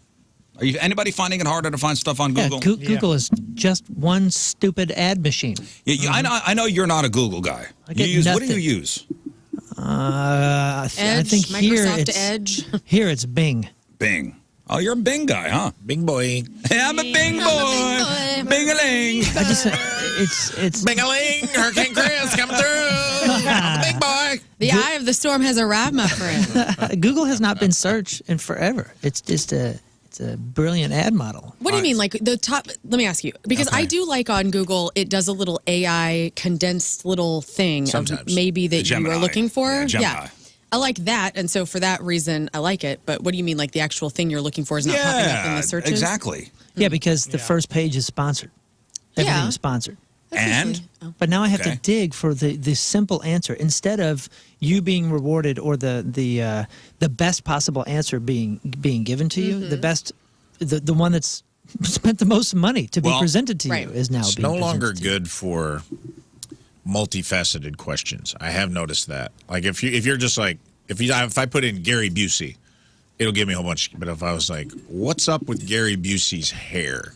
Are you anybody finding it harder to find stuff on Google? Yeah, Google is just one stupid ad machine. Yeah, I know you're not a Google guy. What do you use? I think Microsoft here Edge. Here it's Bing. Bing. Oh, you're a Bing guy, huh? Bing boy. Yeah, I'm a Bing boy. Bing-a-ling. It's Bing-a-ling. Hurricane Chris coming through. I'm a big boy. The eye of the storm has arrived, my friend. Google has not been searched in forever. It's just a brilliant ad model. What do you mean? Like the top, let me ask you, because I do like on Google, it does a little AI condensed little thing Sometimes. of maybe that you are looking for. Yeah, Gemini. I like that. And so for that reason, I like it. But what do you mean? Like the actual thing you're looking for is not popping up in the searches? Exactly. Yeah, because the first page is sponsored. Everything is sponsored. And But now I have Okay. to dig for the simple answer instead of you being rewarded or the best possible answer being given to you. The best, the one that's spent the most money to be Well, presented to you is now it's being no longer presented to you. good for multifaceted questions. I have noticed that. Like if you're just like if I put in Gary Busey, it'll give me a whole bunch. But if I was like, what's up with Gary Busey's hair?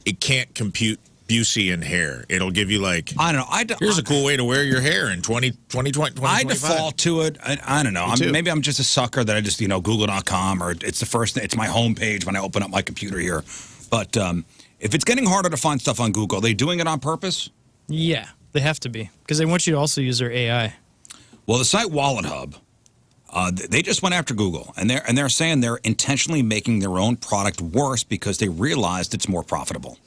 It can't compute Busey and hair. It'll give you like, I don't know. Here's a cool way to wear your hair in 2020. I default to it. I don't know. Me too. Maybe I'm just a sucker that I just, Google.com or it's my homepage when I open up my computer here. But if it's getting harder to find stuff on Google, are they doing it on purpose? Yeah, they have to be because they want you to also use their AI. Well, the site Wallet Hub, they just went after Google, and they're saying they're intentionally making their own product worse because they realized it's more profitable.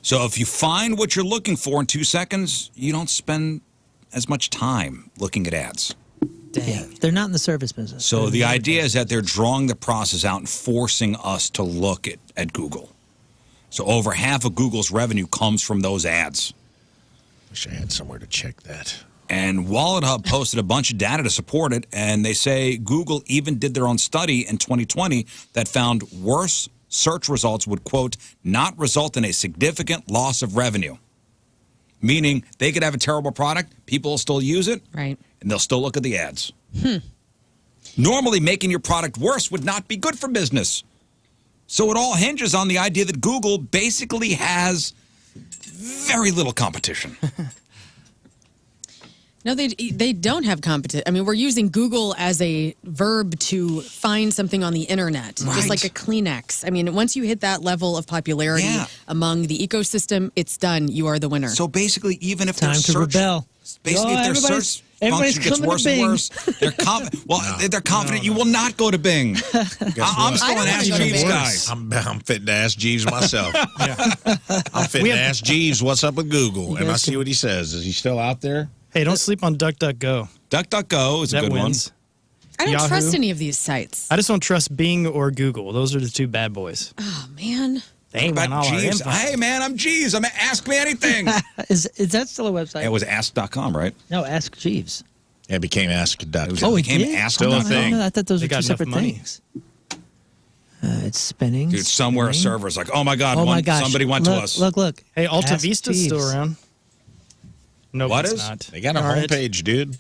So if you find what you're looking for in 2 seconds, you don't spend as much time looking at ads. Yeah, they're not in the service business. So the idea is that they're drawing the process out and forcing us to look at Google. So over half of Google's revenue comes from those ads. Wish I had somewhere to check that. And Wallet Hub posted a bunch of data to support it, and they say Google even did their own study in 2020 that found worse search results would, quote, not result in a significant loss of revenue. Meaning they could have a terrible product, people will still use it, right, and they'll still look at the ads. Normally, making your product worse would not be good for business. So it all hinges on the idea that Google basically has very little competition. No, they don't have competition. I mean, we're using Google as a verb to find something on the internet, just like a Kleenex. I mean, once you hit that level of popularity among the ecosystem, it's done. You are the winner. So basically, even if Time their to search, rebel. basically if their search function gets worse and worse, they're they're confident you will not go to Bing. I'm still an Ask Jeeves guy. I'm fitting to ask Jeeves myself. I'm fitting to ask Jeeves what's up with Google, and I see what he says. Is he still out there? Hey, don't sleep on DuckDuckGo. DuckDuckGo is a good one. I don't Yahoo. trust any of these sites. I just don't trust Bing or Google. Those are the two bad boys. Oh, man. They ain't About all our Jeeves. info. Hey, man, I'm Jeeves. Ask me anything. Is that still a website? It was ask.com, right? No, Ask Jeeves. It became Ask.com. Oh, it it became did? Ask.com. I didn't know. I thought those They were got two enough separate money. things. It's spinning. Dude, somewhere a spinning. server's like, oh my God, Oh my gosh. somebody went look, to us. Look. Hey, Alta Ask Vista's still Jeeves. around. No, What it's is? not. They got a Darn it. homepage, dude.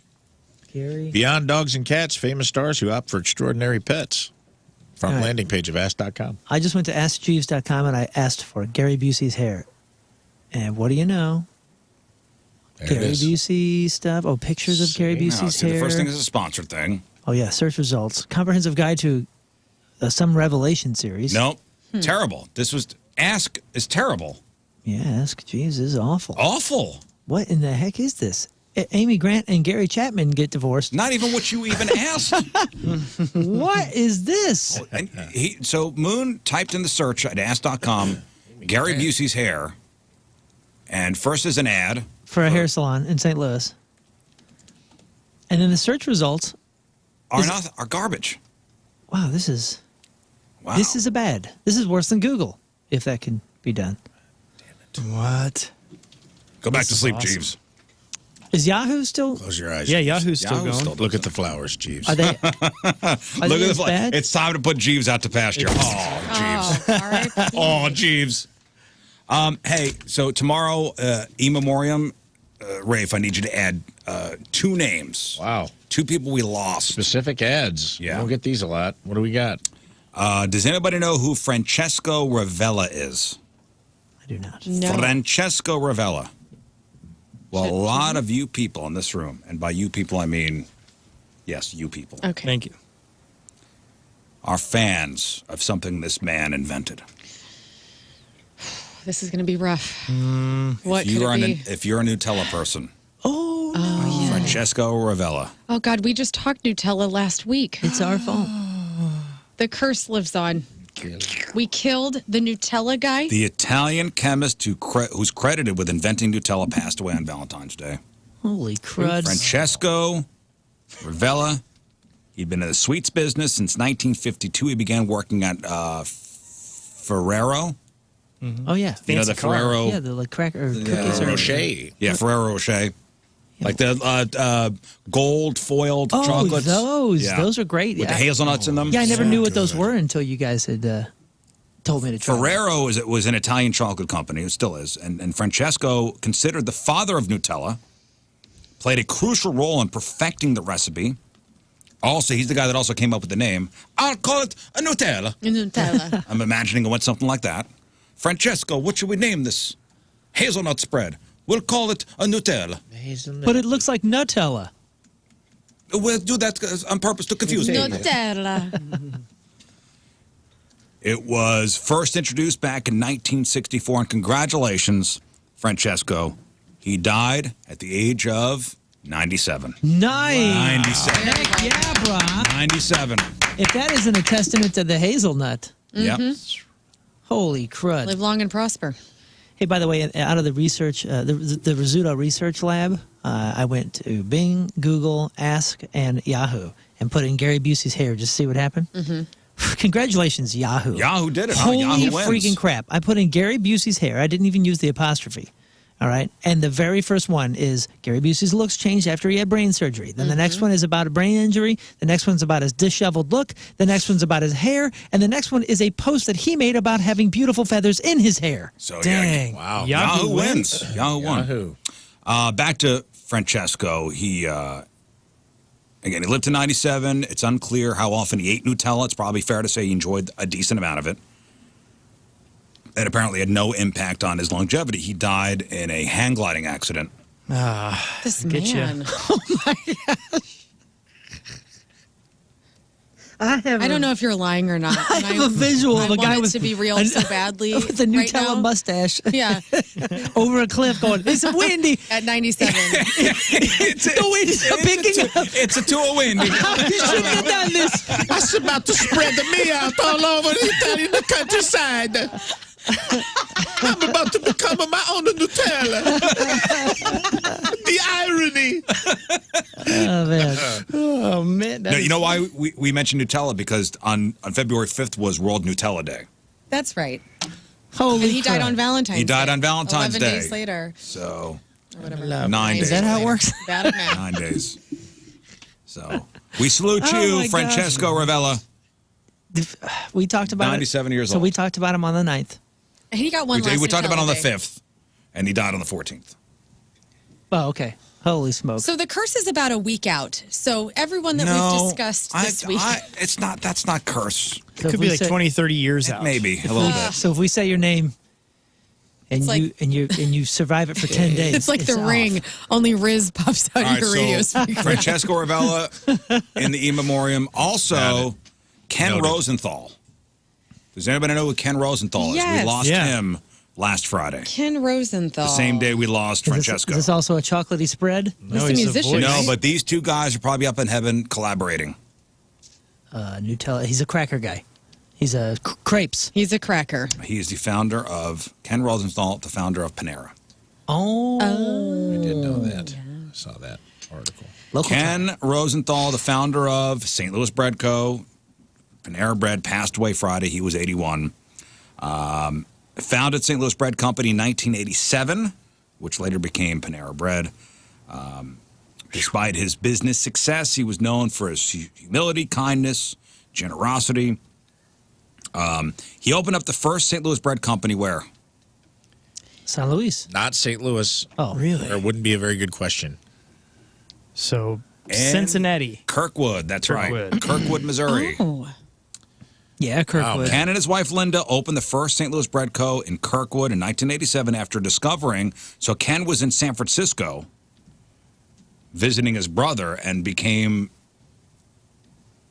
Gary. Beyond dogs and cats, famous stars who opt for extraordinary pets. Front All right. landing page of Ask.com. I just went to AskJeeves.com and I asked for Gary Busey's hair. And what do you know? There Gary it is. Busey stuff. Oh, pictures of Gary No, Busey's see, hair. the first thing is a sponsored thing. Oh, yeah. Search results. Comprehensive guide to some Revelation series. Nope. Terrible. Ask is terrible. Yeah, Ask Jeeves is awful. Awful. What in the heck is this? Amy Grant and Gary Chapman get divorced. Not even what you even asked. What is this? And so Moon typed in the search at ask.com, Gary Busey's hair, and first is an ad. For a hair salon in St. Louis. And then the search results. Are garbage. Wow, this is Wow. this is This is worse than Google, if that can be done. What? Go back This to is sleep, awesome. Jeeves. Is Yahoo still? Close your eyes. Yeah, Jeeves. Yahoo's still going. Look at the flowers, Jeeves. Are they? Look at the flag. bad? It's time to put Jeeves out to pasture. Oh, Jeeves. Oh, Jeeves. Hey, so tomorrow, Memoriam, Rafe, I need you to add 2 names. Wow. 2 people we lost. Specific ads. Yeah. We don't get these a lot. What do we got? Does anybody know who Francesco Ravella is? I do not. No. Francesco Ravella. Well, a lot of you people in this room, and by you people I mean, yes, you people, Okay. Thank you. are fans of something this man invented. This is going to be rough. What If you could are it be? if you're a Nutella person, Oh, Oh, yeah. Francesco Ravella. Oh, God, we just talked Nutella last week. it's our fault. The curse lives on. We killed the Nutella guy. The Italian chemist who's credited with inventing Nutella passed away on Valentine's Day. Holy crud. Francesco Ravella. He'd been in the sweets business since 1952. He began working at Ferrero Oh yeah, You know, fancy the car. Ferrero- Yeah, the like cracker cookies. Rocher. Yeah, Ferrero Rocher. Like the gold foiled Oh, chocolates. those are great. With the hazelnuts in them. Yeah, I never knew what those were until you guys had told me to try. Ferrero was an Italian chocolate company. It still is. And Francesco, considered the father of Nutella, played a crucial role in perfecting the recipe. Also, he's the guy that also came up with the name. I'll call it a Nutella. Nutella. I'm imagining it went something like that. Francesco, what should we name this hazelnut spread? We'll call it a Nutella. But it looks like Nutella. We'll do that on purpose to confuse people. Nutella. It was first introduced back in 1964, and congratulations, Francesco. He died at the age of 97. Nice. 97. Heck yeah, brah. 97. If that isn't a testament to the hazelnut. Yep. Holy crud. Live long and prosper. Hey, by the way, out of the research, the Rizzuto Research Lab, I went to Bing, Google, Ask, and Yahoo, and put in Gary Busey's hair just to see what happened. Congratulations, Yahoo. Yahoo did it. Huh? Holy Yahoo wins. freaking crap. I put in Gary Busey's hair. I didn't even use the apostrophe. All right. And the very first one is Gary Busey's looks changed after he had brain surgery. Then the next one is about a brain injury. The next one's about his disheveled look. The next one's about his hair. And the next one is a post that he made about having beautiful feathers in his hair. So, dang. Wow. Yahoo wins. Yahoo won. Yahoo. Back to Francesco. He, again, he lived to 97. It's unclear how often he ate Nutella. It's probably fair to say he enjoyed a decent amount of it. It apparently had no impact on his longevity. He died in a hang gliding accident. This Get ya. man. Oh my gosh. I don't know if you're lying or not. I have a visual of a guy want with it to be real so badly with a right Nutella now. mustache. Yeah, over a cliff going, it's windy. at 97. The wind is picking up. It's a tour windy. You shouldn't have done this. I was about to spread the me out all over the Italian countryside. I'm about to become my own Nutella. The irony. Oh, man. Oh, man. No, you know why we mentioned Nutella? Because on February 5th was World Nutella Day. That's right. Holy And he died crap. on Valentine's He died Day, on Valentine's 11 Day. days later. So, Or whatever. 9 days. Is that how it works? Bad at math. 9 days. So, we salute Oh, you, my Francesco Ravella. We talked about 97 it. years So old. we talked about him on the 9th. He got one last We talked about it on the Nutella day. 5th, and he died on the 14th. Oh, okay. Holy smoke. So the curse is about a week out. So everyone that we've discussed this week. That's not curse. So Could if be we like say- 20, 30 years out. Maybe a little bit. So if we say your name and It's you survive it for 10 days. It's like the off. ring. Only Riz pops out All of right, your radio so speaker. Francesco Ravella in the Memoriam. Also, Ken Noted. Rosenthal. Does anybody know who Ken Rosenthal is? Yes. We lost Yeah. him last Friday. Ken Rosenthal. The same day we lost Is this, Francesco. is this also a chocolatey spread? He's a musician, no, right? but these two guys are probably up in heaven collaborating. Nutella. He's a cracker guy. He's a crepes. He's a cracker. He is the founder of Ken Rosenthal, the founder of Panera. Oh. I did know that. I saw that article. Local Ken Rosenthal, the founder of St. Louis Bread Co. Panera Bread, passed away Friday. He was 81. Founded St. Louis Bread Company in 1987, which later became Panera Bread. Despite his business success, he was known for his humility, kindness, generosity. He opened up the first St. Louis Bread Company where? San Luis. Not St. Louis. Oh, really? There wouldn't be a very good question. So And Cincinnati. Kirkwood, that's Kirkwood. right. Kirkwood, Missouri. Oh. Yeah, Kirkwood. Ken and his wife Linda opened the first St. Louis Bread Co. in Kirkwood in 1987 after discovering. So Ken was in San Francisco visiting his brother and became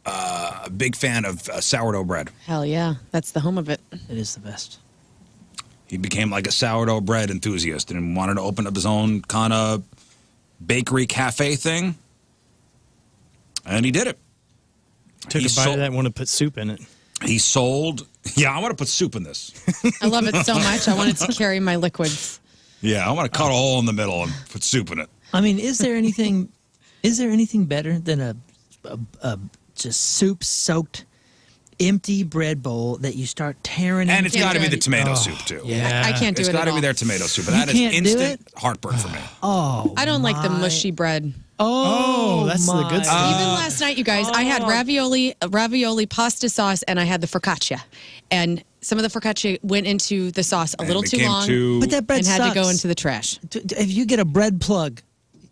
a big fan of sourdough bread. Hell yeah. That's the home of it. It is the best. He became like a sourdough bread enthusiast and wanted to open up his own kind of bakery cafe thing. And he did it. Took He a bite sold- of that and wanted to put soup in it. He sold. Yeah, I want to put soup in this. I love it so much. I want it to carry my liquids. Yeah, I want to cut a hole in the middle and put soup in it. I mean, is there anything better than a just soup soaked empty bread bowl that you start tearing. And it's got to be the into. tomato Oh, soup too. Yeah, I can't do It's it got at to be all. their tomato soup, and You that is can't do instant heartburn for me. Oh, I don't like the my- mushy bread. Oh, that's the good my. stuff. Even last night, you guys, I had ravioli pasta sauce, and I had the focaccia. And some of the focaccia went into the sauce a little it too became long too- But that bread and had to go sucks. into the trash. If you get a bread plug,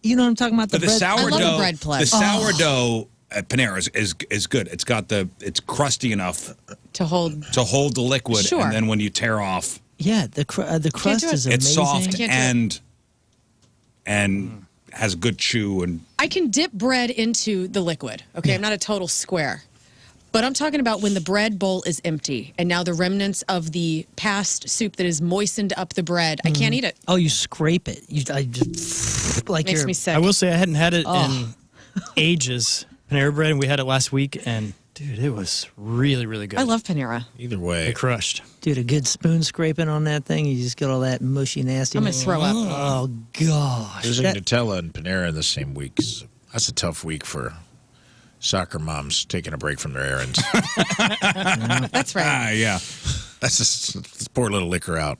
you know what I'm talking about. But the bread. sourdough, I love a bread plug. the sourdough at Panera is good. It's crusty enough To hold. to hold the liquid, Sure. and then when you tear off, Yeah, the crust do it. is amazing. it's soft can't do it. and has good chew and. I can dip bread into the liquid. Okay, I'm not a total square. But I'm talking about when the bread bowl is empty and now the remnants of the past soup that has moistened up the bread. I can't eat it. Oh, you scrape it. I just like Makes you're- me sick. I will say I hadn't had it Oh. in ages. Panera bread, and we had it last week, and dude, it was really, really good. I love Panera. Either way, it crushed. Dude, a good spoon scraping on that thing, you just get all that mushy, nasty. I'm gonna throw up. Oh gosh. losing That- Nutella and Panera in the same week. That's a tough week for soccer moms taking a break from their errands. That's right. Yeah. That's just let's pour a little liquor out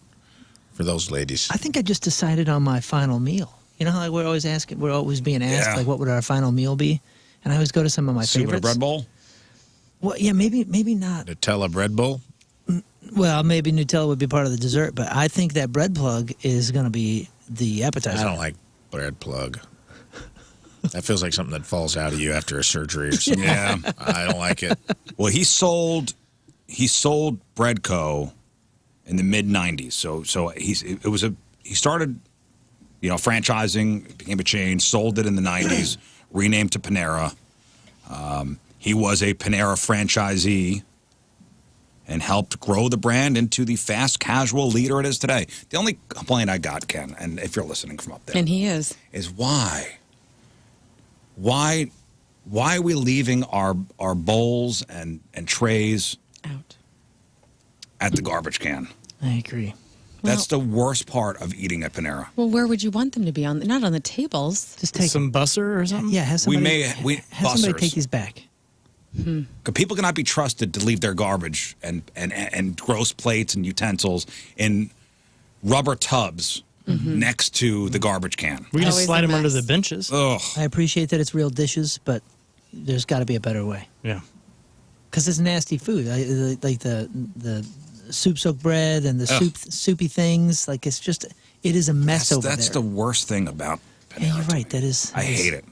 for those ladies. I think I just decided on my final meal. You know how like we're always being asked Yeah. like what would our final meal be? And I always go to some of my Soup in a favorites. bread bowl. Well, yeah, maybe not. Nutella bread bowl. Well, maybe Nutella would be part of the dessert, but I think that bread plug is going to be the appetizer. I don't like bread plug. That feels like something that falls out of you after a surgery or something. Yeah. I don't like it. Well, he sold Breadco in the mid '90s. So he started, franchising, it became a chain, sold it in the '90s, renamed to Panera. He was a Panera franchisee and helped grow the brand into the fast casual leader it is today. The only complaint I got, Ken, and if you're listening from up there, And he is. why are we leaving our bowls and trays Out. at the garbage can? I agree. That's the worst part of eating at Panera. Well, where would you want them to be? Not on the tables. Just take Some busser or something? Yeah, have somebody, have somebody bussers. take these back. 'Cause people cannot be trusted to leave their garbage and gross plates and utensils in rubber tubs next to the garbage can. We just Always slide a them under mess. the benches. Ugh. I appreciate that it's real dishes, but there's got to be a better way. Yeah. Because it's nasty food. Like the soup-soaked bread and the Ugh. soupy things. Like it is a mess over That's there. the worst thing about Panera. Yeah, you're to right. me. That is. I hate it.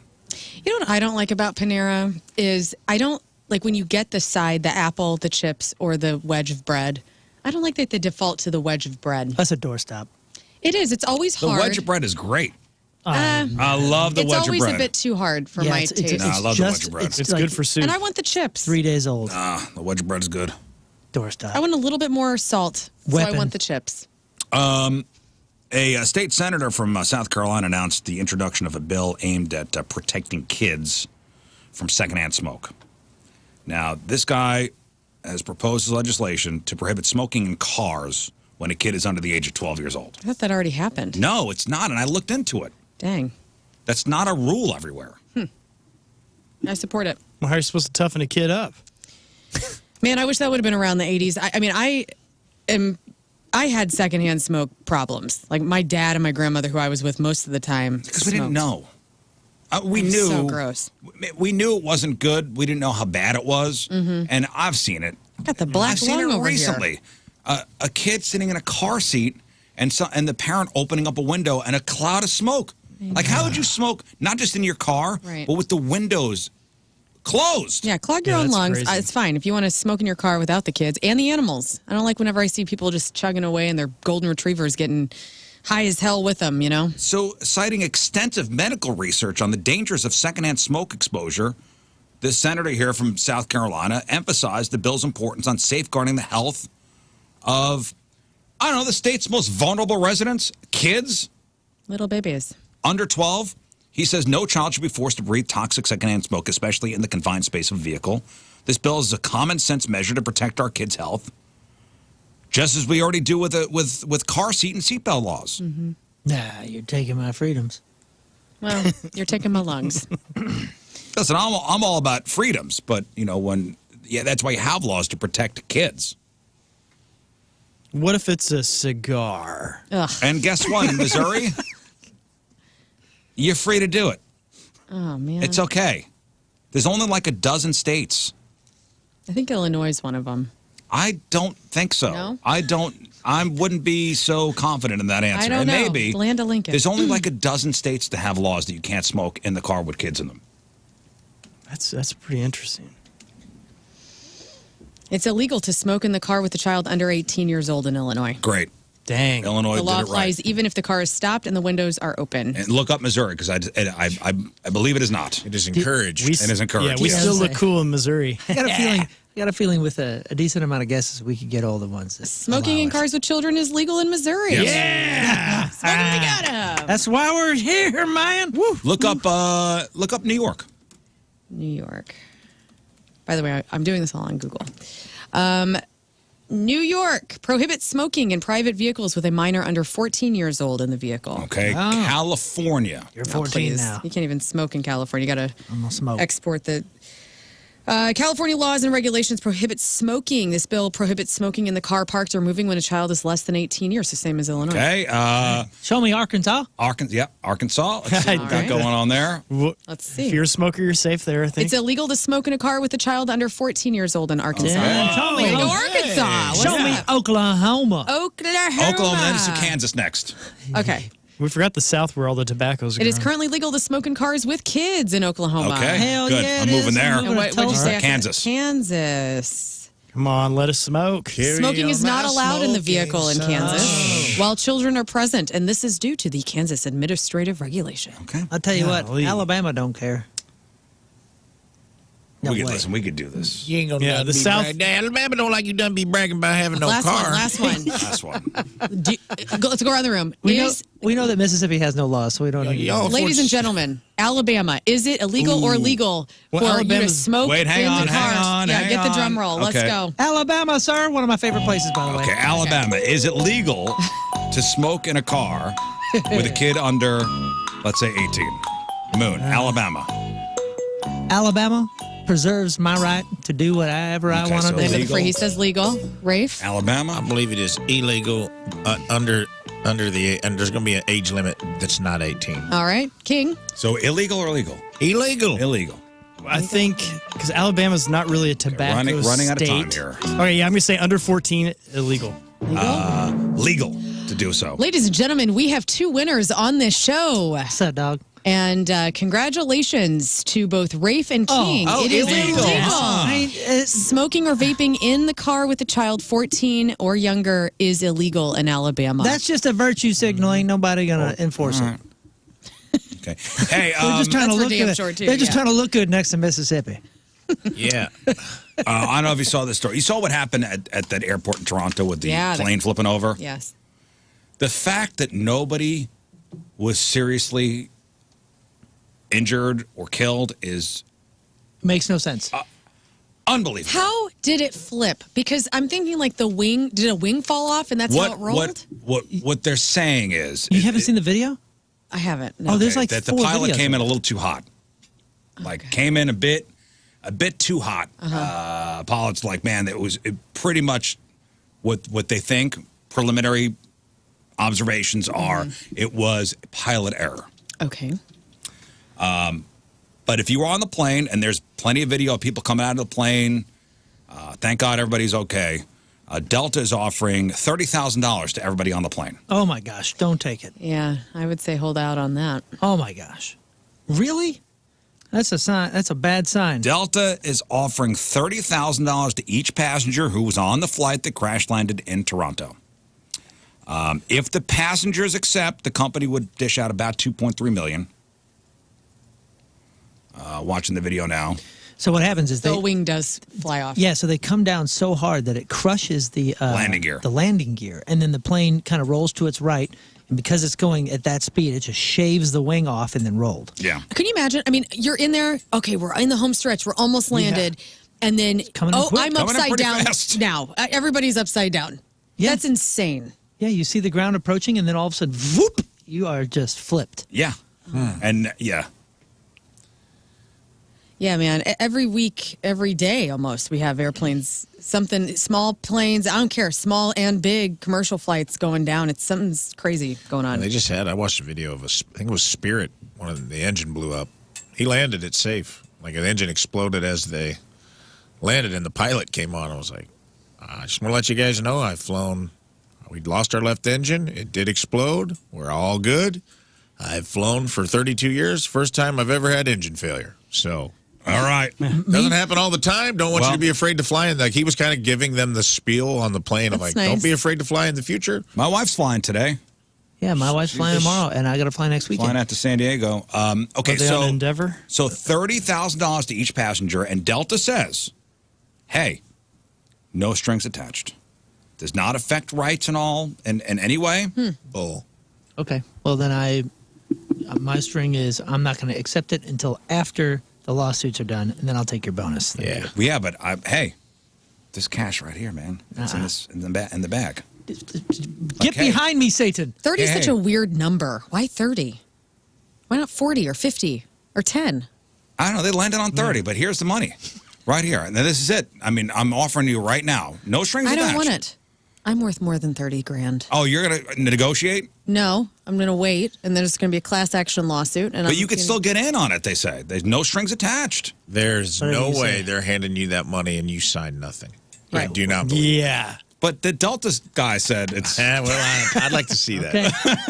You know what I don't like about Panera is I don't like when you get the side, the apple, the chips, or the wedge of bread. I don't like that they default to the wedge of bread. That's a doorstop. It is. It's always The hard. wedge of bread is great. Uh, I love the it's wedge of always bread. a bit too hard for Yeah, my it's taste. No, I love the wedge of bread. It's like good for soup. And I want the chips. 3 days old. The wedge of bread is good. Doorstop. I want a little bit more salt, so I Weapon. want the chips. A state senator from South Carolina announced the introduction of a bill aimed at protecting kids from secondhand smoke. Now, this guy has proposed legislation to prohibit smoking in cars when a kid is under the age of 12 years old. I thought that already happened. No, it's not, and I looked into it. Dang. That's not a rule everywhere. I support it. Well, how are you supposed to toughen a kid up? Man, I wish that would have been around the 80s. I had secondhand smoke problems. Like my dad and my grandmother, who I was with most of the time. Because we didn't smoked. know. We It's knew. so gross. We knew it wasn't good. We didn't know how bad it was. And I've seen it. Got the black I've seen lung it over recently. A kid sitting in a car seat and the parent opening up a window and a cloud of smoke. Like, how would you smoke, not just in your car, Right. but with the windows closed? Yeah, clog your Yeah, own that's lungs. crazy. It's fine if you want to smoke in your car without the kids and the animals. I don't like whenever I see people just chugging away and their golden retrievers getting high as hell with them, you know? So, citing extensive medical research on the dangers of secondhand smoke exposure, this senator here from South Carolina emphasized the bill's importance on safeguarding the health of, the state's most vulnerable residents, kids Little babies. under 12. He says no child should be forced to breathe toxic secondhand smoke, especially in the confined space of a vehicle. This bill is a common sense measure to protect our kids' health, just as we already do with car seat and seatbelt laws. Nah, you're taking my freedoms. Well, you're taking my lungs. Listen, I'm all about freedoms, but when that's why you have laws to protect kids. What if it's a cigar? Ugh. And guess what? In Missouri, you're free to do it. Oh, man. It's okay. There's only like a dozen states. I think Illinois is one of them. I don't think so. No? I wouldn't be so confident in that answer. I don't and know. maybe Land of Lincoln. there's only like a dozen states that have laws that you can't smoke in the car with kids in them. That's pretty interesting. It's illegal to smoke in the car with a child under 18 years old in Illinois. Great. Dang. Illinois The law did it applies right. even if the car is stopped and the windows are open. And look up Missouri because I believe it is not. It is encouraged. It is encouraged. Yeah, we yes. still look cool in Missouri. I got a feeling with a decent amount of guesses, we could get all the ones. That Smoking in cars with children is legal in Missouri. Yes. Yeah. Smoking together. That's why we're here, man. Woo. Look up New York. New York. By the way, I'm doing this all on Google. New York prohibits smoking in private vehicles with a minor under 14 years old in the vehicle. Okay. California. You're Oh, 14 please. now. You can't even smoke in California. You got I'm gonna to smoke. export the. California laws and regulations prohibit smoking. This bill prohibits smoking in the car parked or moving when a child is less than 18 years, the same as Illinois. Okay. Show me Arkansas. Arkansas. Let's see what we got right. going on there. Let's see. If you're a smoker, you're safe there, I think. It's illegal to smoke in a car with a child under 14 years old in Arkansas. Yeah. Show me, Way to go, Arkansas. What's Show me up? Oklahoma. Oklahoma. Oklahoma, then it's Kansas next. Okay. We forgot the South where all the tobacco's It is grown. currently legal to smoke in cars with kids in Oklahoma. Okay. Hell Good. yeah, I'm it moving is. there. I'm And moving what to would you say? Alright. Kansas. Kansas. Come on, let us smoke. Smoking is not allowed in the vehicle in Kansas while children are present, and this is due to the Kansas administrative regulation. Okay. I'll tell you what, Golly. Alabama don't care. No we could way. listen. We could do this. You ain't gonna Yeah, done the be South- bragging. Alabama don't like you done be bragging about having no last car. one, last one. Last one. Let's go around the room. We know, Is- we know that Mississippi has no law, so we don't need y'all- ladies and gentlemen, Alabama, is it illegal or legal Well, for you to Alabama's- smoke Wait, hang in on, the car? hang on, Yeah, hang get the on. drum roll. Let's Okay. go. Alabama, sir. One of my favorite places, by the way. Okay, Alabama. Is it legal to smoke in a car with a kid under, let's say, 18? Moon, Alabama. Alabama preserves my right to do whatever I Okay, want to so do. Name of the Legal. free, he says legal. Rafe? I Alabama. believe it is illegal under the and there's going to be an age limit that's not 18. All right. King? So illegal or legal? Illegal. Illegal. I think because Alabama's not really a tobacco running out of state. time here. Okay, yeah, I'm gonna say under 14 illegal. Legal to do so. Ladies and gentlemen, we have two winners on this show. What's up, dog? And congratulations to both Rafe and King. Oh, it is illegal. illegal. Smoking or vaping in the car with a child 14 or younger is illegal in Alabama. That's just a virtue signal. Ain't nobody gonna enforce it. Okay. Hey, They're just trying to That's for look damn good. sure, too, They're just yeah. trying to look good next to Mississippi. Yeah. I don't know if you saw this story. You saw what happened at that airport in Toronto with the Yeah, plane flipping over? yes. The fact that nobody was seriously injured or killed is Makes no sense. unbelievable. How did it flip? Because I'm thinking like the wing, did a wing fall off and that's how it rolled? What they're saying is You haven't seen the video? I haven't. No. Oh, there's like that the 4 pilot videos came in of a little too hot. Like came in a bit too hot. Pilot's like, man, it pretty much what they think preliminary observations are. It was pilot error. Okay. But if you were on the plane, and there's plenty of video of people coming out of the plane, thank God everybody's okay. Delta is offering $30,000 to everybody on the plane. Oh my gosh, don't take it. Yeah, I would say hold out on that. Oh my gosh. Really? That's a sign. That's a bad sign. Delta is offering $30,000 to each passenger who was on the flight that crash landed in Toronto. If the passengers accept, the company would dish out about $2.3 million. Watching the video now. So what happens is The wing does fly off. Yeah, so they come down so hard that it crushes the Landing gear. The landing gear, and then the plane kind of rolls to its right, and because it's going at that speed, it just shaves the wing off and then rolled. Yeah. Can you imagine? I mean, you're in there. Okay, we're in the home stretch. We're almost landed. And then, coming in quick. I'm Coming in upside pretty down fast. now. Everybody's upside down. Yeah. That's insane. Yeah, you see the ground approaching, and then all of a sudden, whoop! You are just flipped. Yeah. And yeah. Yeah, man. Every week, every day almost, we have airplanes, small planes, I don't care, small and big commercial flights going down. Something's crazy going on. I watched a video of I think it was Spirit, the engine blew up. He landed it safe. Like an engine exploded as they landed and the pilot came on. I was like, I just want to let you guys know we lost our left engine. It did explode. We're all good. I've flown for 32 years. First time I've ever had engine failure. So... All right. Doesn't happen all the time. Don't want you to be afraid to fly. Like he was kind of giving them the spiel on the plane. I'm like, don't be afraid to fly in the future. My wife's flying today. Yeah, my wife's flying tomorrow, and I got to fly next weekend. Flying out to San Diego. Okay, Are they on Endeavor? So $30,000 to each passenger, and Delta says, hey, no strings attached. Does not affect rights and all in any way. Bull. Okay. Well, then my string is I'm not going to accept it until after the lawsuits are done, and then I'll take your bonus. Yeah, but hey, this cash right here, man. It's in the bag. Get behind me, Satan. 30 is such a weird number. Why 30? Why not 40 or 50 or 10? I don't know. They landed on 30, but here's the money right here. And this is it. I mean, I'm offering you right now. No strings attached. I don't want it. I'm worth more than 30 grand. Oh, you're going to negotiate? No, I'm going to wait, and then it's going to be a class action lawsuit. But you could still get in on it, they say. There's no strings attached. There's no way they're handing you that money and you sign nothing. I do not believe that. But the Delta guy said it's... I'd like to see that. Okay.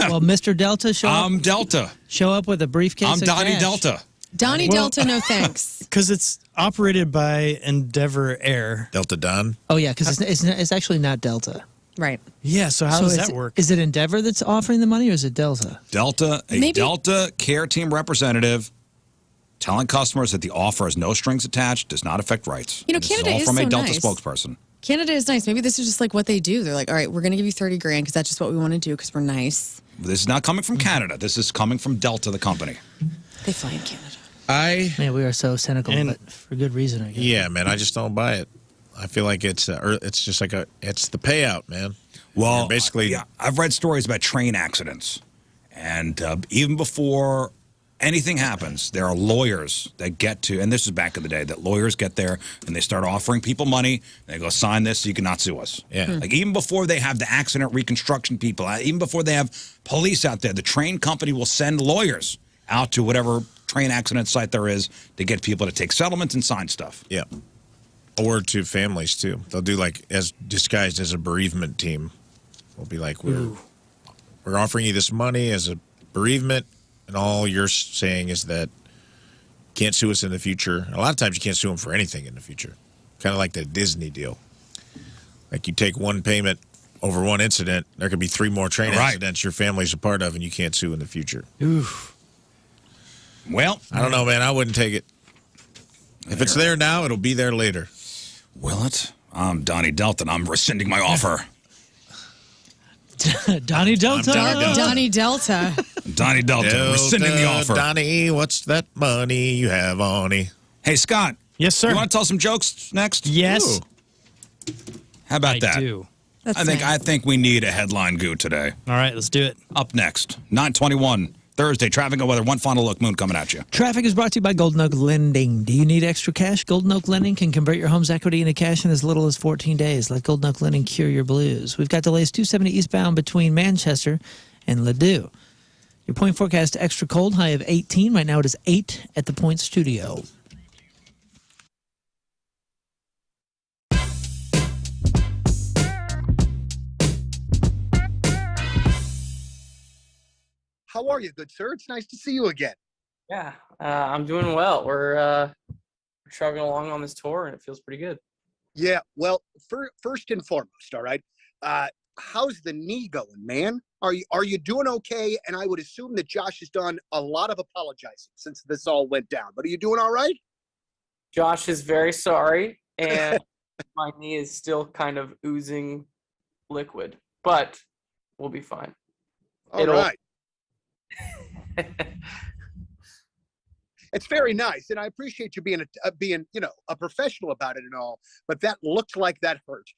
Well, Mr. Delta, show up. I'm Delta. Show up with a briefcase I'm of Donnie cash. Delta. Donnie Delta, no thanks. Because it's operated by Endeavor Air. Delta Don? Oh, yeah, because it's actually not Delta. Right. Yeah, so how does that work? Is it Endeavor that's offering the money, or is it Delta? Delta care team representative telling customers that the offer has no strings attached, does not affect rights. You know, This Canada all is from so a Delta nice. spokesperson. Canada is nice. Maybe this is just like what they do. They're like, all right, we're going to give you 30 grand because that's just what we want to do because we're nice. This is not coming from Canada. This is coming from Delta, the company. They fly in Canada. Man, we are so cynical, but for good reason, I guess. Yeah, man, I just don't buy it. I feel like it's just like it's the payout, man. Well, You're basically, I've read stories about train accidents, and even before anything happens, there are lawyers that get to, and this is back in the day, that lawyers get there and they start offering people money, and they go, sign this so you cannot sue us. Yeah. Like even before they have the accident reconstruction people, even before they have police out there, the train company will send lawyers out to whatever train accident site there is to get people to take settlements and sign stuff. Yeah. Or to families, too. They'll do like as disguised as a bereavement team. We'll be like, we're offering you this money as a bereavement, and all you're saying is that you can't sue us in the future. A lot of times you can't sue them for anything in the future. Kind of like the Disney deal. Like you take one payment over one incident, there could be 3 more train accidents your family's a part of, and you can't sue in the future. Well, I don't know, man. I wouldn't take it. If it's there now, it'll be there later. Will it? I'm Donnie Delta, and I'm rescinding my offer. Donnie Delta. Donnie Delta. Donnie Delta, rescinding the offer. Donnie, what's that money you have on me? Hey, Scott. Yes, sir. You want to tell some jokes next? Yes. Ooh. How about that? I do. I think we need a headline goo today. All right, let's do it. Up next, 9:21 Thursday. Traffic and weather. One final look. Moon coming at you. Traffic is brought to you by Golden Oak Lending. Do you need extra cash? Golden Oak Lending can convert your home's equity into cash in as little as 14 days. Let Golden Oak Lending cure your blues. We've got delays 270 eastbound between Manchester and Ladue. Your point forecast extra cold, high of 18. Right now it is 8 at the Point Studio. How are you, good sir? It's nice to see you again. Yeah, I'm doing well. We're chugging along on this tour, and it feels pretty good. Yeah, well, first and foremost, all right, how's the knee going, man? Are you doing okay? And I would assume that Josh has done a lot of apologizing since this all went down. But are you doing all right? Josh is very sorry, and my knee is still kind of oozing liquid, but we'll be fine. All right. It's very nice, and I appreciate you being a professional about it and all. But that looked like that hurt.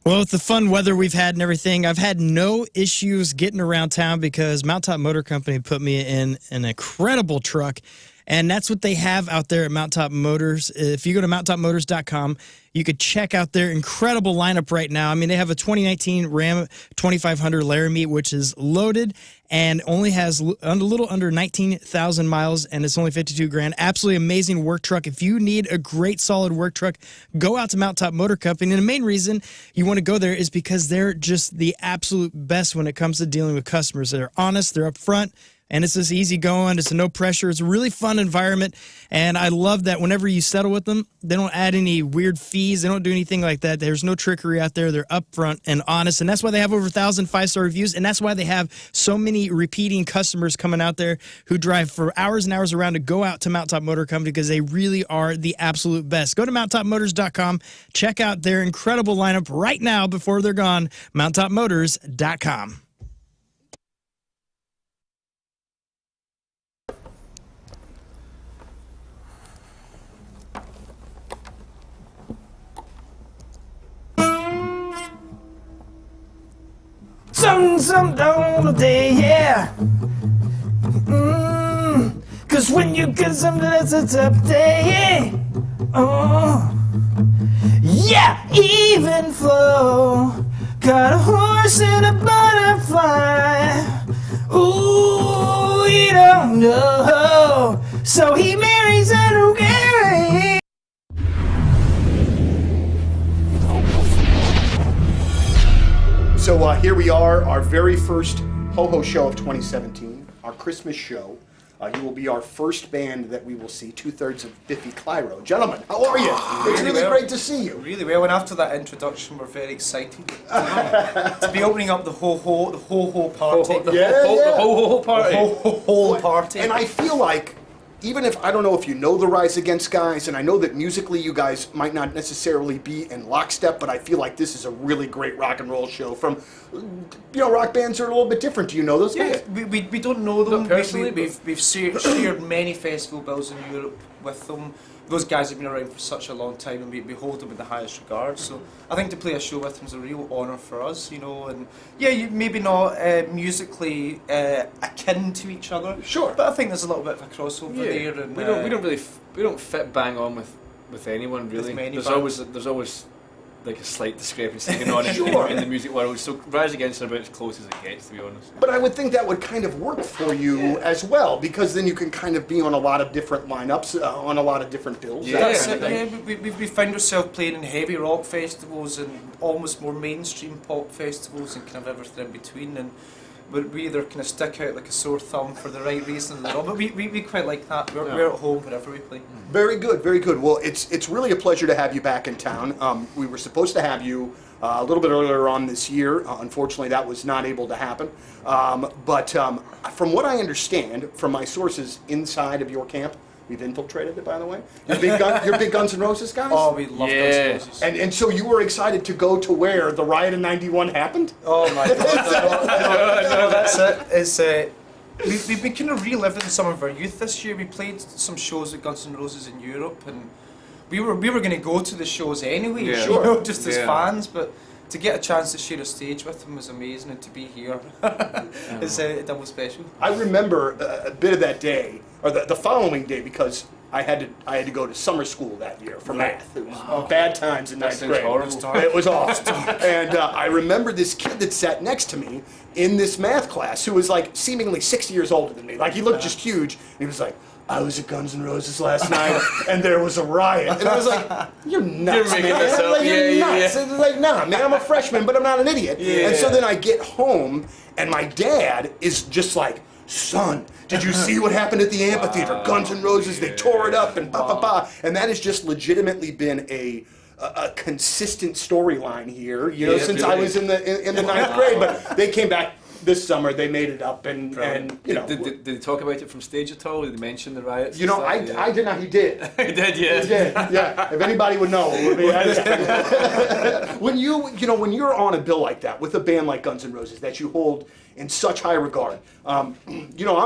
Well, with the fun weather we've had and everything, I've had no issues getting around town because Mountaintop Motor Company put me in an incredible truck. And that's what they have out there at Mount Top Motors. If you go to mounttopmotors.com, you could check out their incredible lineup right now. I mean, they have a 2019 Ram 2500 Laramie, which is loaded and only has a little under 19,000 miles, and it's only 52 grand. Absolutely amazing work truck. If you need a great, solid work truck, go out to Mount Top Motor Company. And the main reason you want to go there is because they're just the absolute best when it comes to dealing with customers. They're honest, they're upfront, and it's just easy going. It's a no pressure. It's a really fun environment. And I love that whenever you settle with them, they don't add any weird fees. They don't do anything like that. There's no trickery out there. They're upfront and honest. And that's why they have over 1,000 5-star reviews. And that's why they have so many repeating customers coming out there who drive for hours and hours around to go out to Mount Top Motor Company because they really are the absolute best. Go to mounttopmotors.com. Check out their incredible lineup right now before they're gone. mounttopmotors.com. Some on a day, yeah. Cause when you get something that's a tough day, oh, yeah, even flow. Got a horse and a butterfly. Ooh, you don't know. So he marries Andrew Gary. So here we are, our very first Ho-Ho show of 2017, our Christmas show. You will be our first band that we will see, 2/3 of Biffy Clyro. Gentlemen, how are you? It's really great to see you. Really well, and after that introduction, we're very excited to be opening up the ho-ho party. The ho-ho party. The ho-ho party. And I feel like, even if, I don't know if you know the Rise Against guys, and I know that musically you guys might not necessarily be in lockstep, but I feel like this is a really great rock and roll show from, rock bands are a little bit different. Do you know those guys? Yeah, we don't know them. Not personally, We've shared many festival bills in Europe with them. Those guys have been around for such a long time, and we hold them with the highest regard. So I think to play a show with them is a real honour for us, And yeah, maybe not musically akin to each other. Sure. But I think there's a little bit of a crossover there. And, we don't fit bang on with anyone really. There's always like a slight discrepancy going on in the music world. So Rise Against are about as close as it gets, to be honest. But I would think that would kind of work for you as well, because then you can kind of be on a lot of different lineups, on a lot of different bills. We find ourselves playing in heavy rock festivals and almost more mainstream pop festivals and kind of everything in between. And we either kind of stick out like a sore thumb for the right reason or the wrong, but we quite like that. We're at home wherever we play. Very good, very good. Well, it's really a pleasure to have you back in town. We were supposed to have you a little bit earlier on this year. Unfortunately, that was not able to happen. But from what I understand from my sources inside of your camp, we've infiltrated it, by the way. You're big Guns N' Roses guys? Oh, we love Guns N' Roses. And so you were excited to go to where the riot in '91 happened? Oh my God! No, that's it. We've been kind of reliving some of our youth this year. We played some shows with Guns N' Roses in Europe, and we were going to go to the shows anyway, just as fans, but to get a chance to share a stage with them was amazing, and to be here is double special. I remember a bit of that day, or the following day, because I had to go to summer school that year for math. It was bad times in ninth grade. It was awful. And I remember this kid that sat next to me in this math class who was like seemingly 60 years older than me. Like he looked just huge. And he was like, I was at Guns N' Roses last night, and there was a riot. And I was like, you're nuts, You're making man. this up. Like, you're Yeah, nuts. yeah. And like, nah, man, I'm a freshman, but I'm not an idiot. And so then I get home, and my dad is just like, son, did you see what happened at the amphitheater? Guns N' Roses, they tore it up, and And that has just legitimately been a consistent storyline here, since I was in the ninth grade. But they came back this summer. They made it up, and Did they talk about it from stage at all? Did they mention the riots? I did not. He did. He did, yeah. He did. Yeah. If anybody would know, it would be. When you're on a bill like that with a band like Guns N' Roses that you hold in such high regard, I'm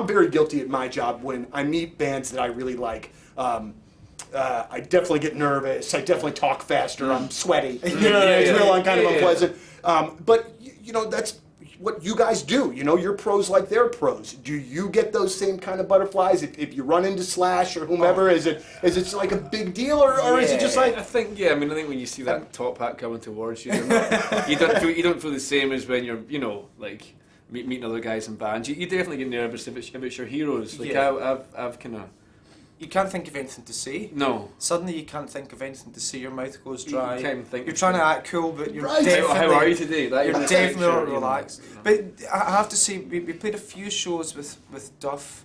very guilty at my job when I meet bands that I really like. I definitely get nervous. I definitely talk faster. I'm sweaty. It's real kind of unpleasant. But that's what you guys do. You know, you're pros like they're pros. Do you get those same kind of butterflies if you run into Slash or whomever? Is it like a big deal, or is it just like? I think when you see that top hat coming towards you, you don't feel the same as when you're like meeting other guys in bands. You definitely get nervous if it's your heroes. Like I've kind of. You can't think of anything to say. No. Suddenly you can't think of anything to say. Your mouth goes dry. You can't think. You're trying to act cool, but you're Right. definitely. How are you today? You're definitely not relaxed. But I have to say, we played a few shows with Duff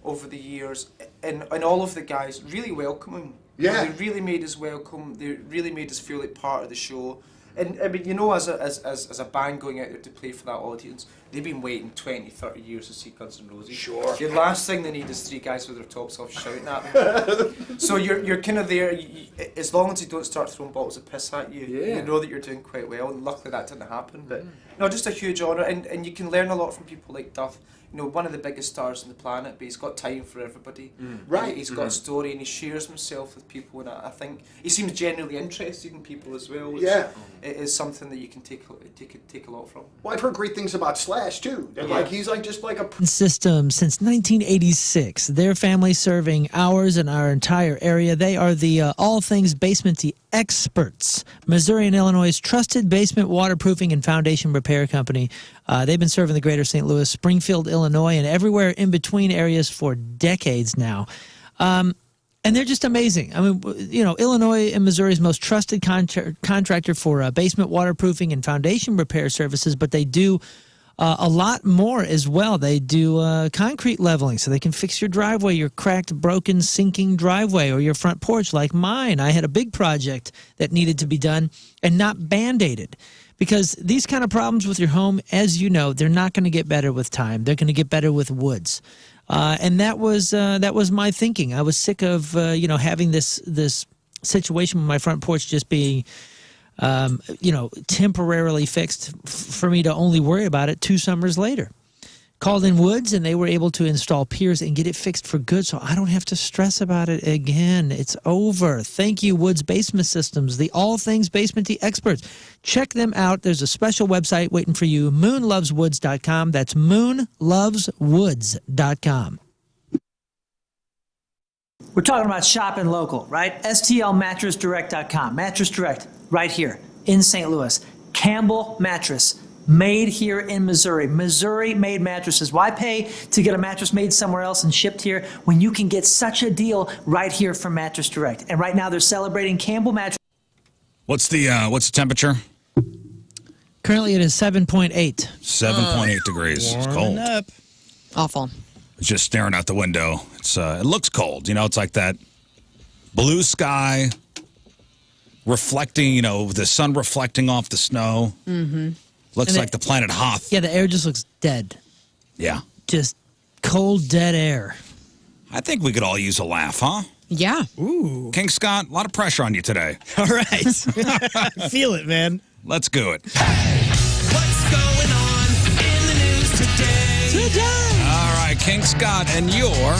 over the years, and all of the guys really welcoming. Yeah. They really made us welcome. They really made us feel like part of the show. And I mean, as a band going out there to play for that audience, they've been waiting 20, 30 years to see Guns N' Roses. Sure. The last thing they need is three guys with their tops off shouting at them. So you're kind of there. As long as you don't start throwing bottles of piss at you, you know that you're doing quite well. And luckily that didn't happen. But just a huge honour, and you can learn a lot from people like Duff. One of the biggest stars on the planet, but he's got time for everybody. Right. He's got a story, and he shares himself with people, and I think he seems genuinely interested in people as well. Which it is something that you can take a lot from. Well, I've heard great things about Slash too. That like he's like just like a System since 1986. Their family serving ours and our entire area. They are the all things basementy experts. Missouri and Illinois' trusted basement waterproofing and foundation repair company. They've been serving the greater St. Louis, Springfield, Illinois, and everywhere in between areas for decades now. And they're just amazing. I mean, Illinois and Missouri's most trusted contractor for basement waterproofing and foundation repair services, but they do a lot more as well. They do concrete leveling, so they can fix your driveway, your cracked, broken, sinking driveway, or your front porch like mine. I had a big project that needed to be done and not Band-Aided. Because these kind of problems with your home, as you know, they're not going to get better with time. They're going to get better with woods. And that was my thinking. I was sick of having this situation with my front porch just being temporarily fixed for me to only worry about it 2 summers later. Called in Woods, and they were able to install piers and get it fixed for good, so I don't have to stress about it again. It's over. Thank you, Woods Basement Systems, the all things basementy experts. Check them out. There's a special website waiting for you, moonloveswoods.com. That's moonloveswoods.com. We're talking about shopping local, right? STLmattressdirect.com. Mattress Direct, right here in St. Louis. Campbell Mattress, made here in Missouri. Missouri-made mattresses. Why pay to get a mattress made somewhere else and shipped here when you can get such a deal right here from Mattress Direct? And right now they're celebrating Campbell Mattress. What's the temperature? Currently it is 7.8. 7.8 degrees. It's cold. Up. Awful. Just staring out the window. It looks cold. It's like that blue sky reflecting, the sun reflecting off the snow. Mm-hmm. Looks like the planet Hoth. Yeah, the air just looks dead. Yeah. Just cold, dead air. I think we could all use a laugh, huh? Yeah. Ooh. King Scott, a lot of pressure on you today. All right. Feel it, man. Let's do it. What's going on in the news today? All right, King Scott, and your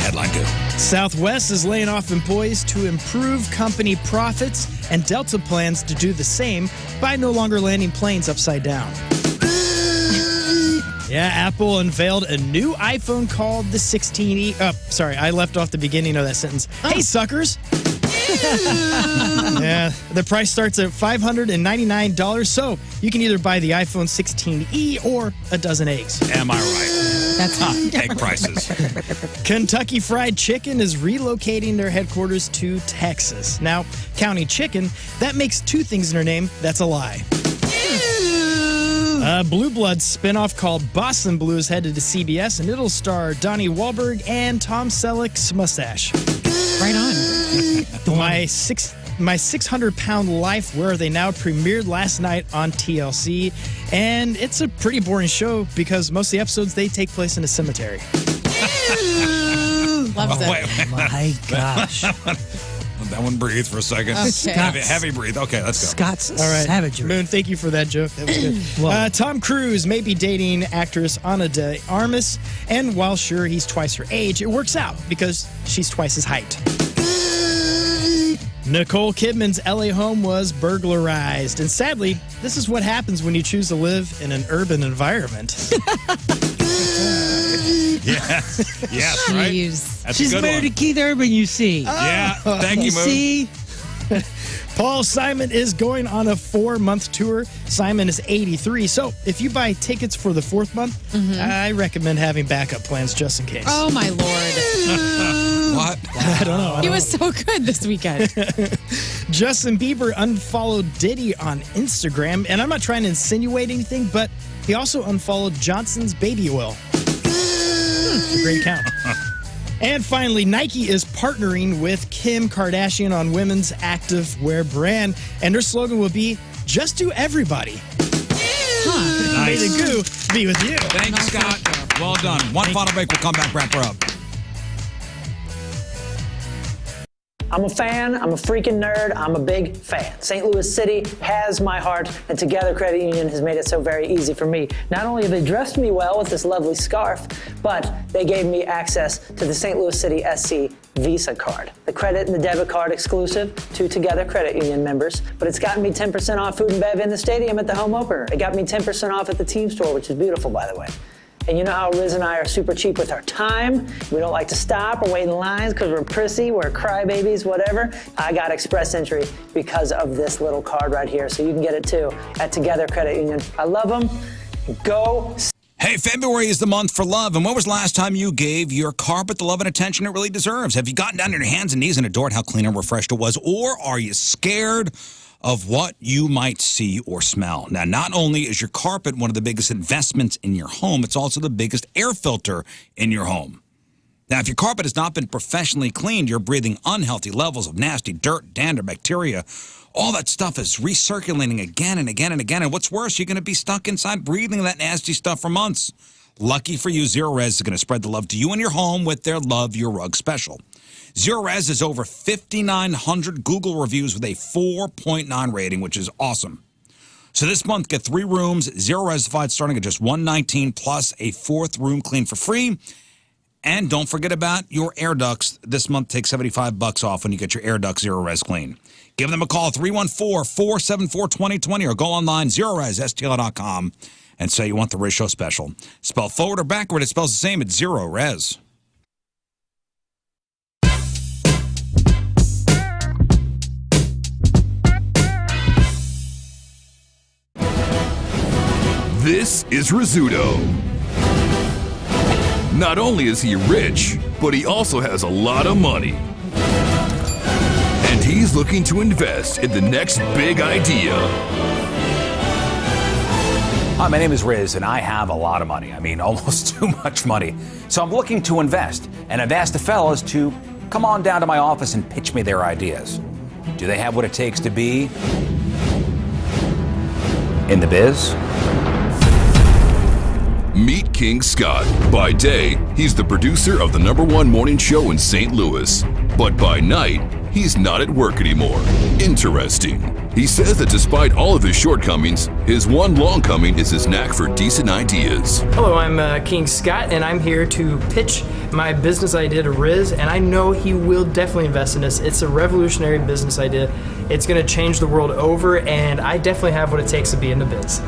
headline two. Southwest is laying off employees to improve company profits, and Delta plans to do the same by no longer landing planes upside down. Yeah, Apple unveiled a new iPhone called the 16e. Sorry, I left off the beginning of that sentence. Hey, suckers. Yeah, the price starts at $599, so you can either buy the iPhone 16e or a dozen eggs. Am I right? That's egg prices. Kentucky Fried Chicken is relocating their headquarters to Texas. Now, County Chicken, that makes 2 things in her name. That's a lie. Blue Bloods spinoff called Boston Blue is headed to CBS, and it'll star Donnie Wahlberg and Tom Selleck's mustache. Right on. My 600-pound life, Where Are They Now, premiered last night on TLC, and it's a pretty boring show because most of the episodes, they take place in a cemetery. Loves it. Wait. My gosh. Let that one breathe for a second. Okay. Heavy breathe. Okay, let's go. Scott's All right. savagery. Moon, thank you for that joke. That was good. Well- Tom Cruise may be dating actress Ana de Armas, and while sure he's twice her age, it works out because she's twice his height. Nicole Kidman's LA home was burglarized. And sadly, this is what happens when you choose to live in an urban environment. Yes, right? Jeez. That's She's a good married one. to Keith Urban, you see. Yeah, thank you, Moon. See? Paul Simon is going on a 4-month tour. Simon is 83. So if you buy tickets for the 4th month, I recommend having backup plans just in case. Oh, my Lord. What? I don't know. He was so good this weekend. Justin Bieber unfollowed Diddy on Instagram. And I'm not trying to insinuate anything, but he also unfollowed Johnson's baby oil. A great count. And finally, Nike is partnering with Kim Kardashian on women's activewear brand. And their slogan will be, just do everybody. May the goo be with you. Thanks, Scott. Well done. One final break. We'll come back, wrap her up. I'm a fan, I'm a freaking nerd, I'm a big fan. St. Louis City has my heart, and Together Credit Union has made it so very easy for me. Not only have they dressed me well with this lovely scarf, but they gave me access to the St. Louis City SC Visa card. The credit and the debit card exclusive to Together Credit Union members, but it's gotten me 10% off food and bev in the stadium at the home opener. It got me 10% off at the team store, which is beautiful, by the way. And you know how Riz and I are super cheap with our time. We don't like to stop or wait in lines because we're prissy, we're crybabies, whatever. I got express entry because of this little card right here. So you can get it too at Together Credit Union. I love them. Go. Hey, February is the month for love. And when was the last time you gave your carpet the love and attention it really deserves? Have you gotten down on your hands and knees and adored how clean and refreshed it was? Or are you scared of what you might see or smell? Now, not only is your carpet one of the biggest investments in your home, it's also the biggest air filter in your home. Now, if your carpet has not been professionally cleaned, you're breathing unhealthy levels of nasty dirt, dander, bacteria. All that stuff is recirculating again and again and again. And what's worse, you're going to be stuck inside breathing that nasty stuff for months. Lucky for you, Zero Res is going to spread the love to you and your home with their Love Your Rug special. Zero Res is over 5,900 Google reviews with a 4.9 rating, which is awesome. So this month, get 3 rooms, Zero Resified, starting at just $119 plus a 4th room clean for free. And don't forget about your air ducts. This month, take $75 off when you get your air ducts Zero Res clean. Give them a call, 314-474-2020, or go online, ZeroResSTL.com, and say you want the Riz Show special. Spell forward or backward, it spells the same. It's Zero Res. This is Rizzuto. Not only is he rich, but he also has a lot of money. And he's looking to invest in the next big idea. Hi, my name is Riz, and I have a lot of money. I mean, almost too much money. So I'm looking to invest, and I've asked the fellas to come on down to my office and pitch me their ideas. Do they have what it takes to be in the biz? Meet King Scott. By day, he's the producer of the #1 morning show in St. Louis. But by night, he's not at work anymore. Interesting. He says that despite all of his shortcomings, his one long coming is his knack for decent ideas. Hello, I'm King Scott, and I'm here to pitch my business idea to Riz, and I know he will definitely invest in this. It's a revolutionary business idea. It's going to change the world over, and I definitely have what it takes to be in the biz.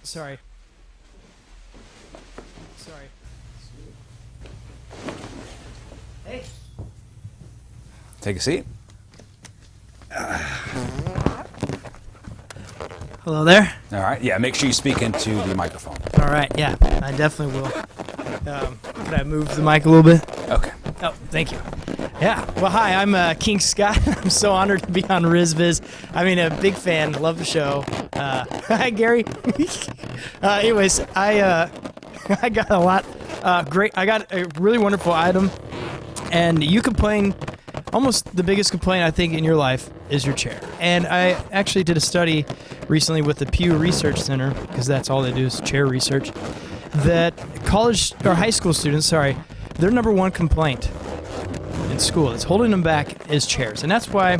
Sorry. Hey. Take a seat. Hello there. All right. Yeah, make sure you speak into the microphone. All right. Yeah, I definitely will. Could I move the mic a little bit? Okay. Oh, thank you. Yeah. Well, hi, I'm King Scott. I'm so honored to be on RizViz. I mean, a big fan. Love the show. Hi, Gary. Anyways, I got a lot. Great. I got a really wonderful item, and you complain. Almost the biggest complaint I think in your life is your chair. And I actually did a study recently with the Pew Research Center, because that's all they do is chair research, that college or high school students, their #1 complaint in school that's holding them back is chairs. And that's why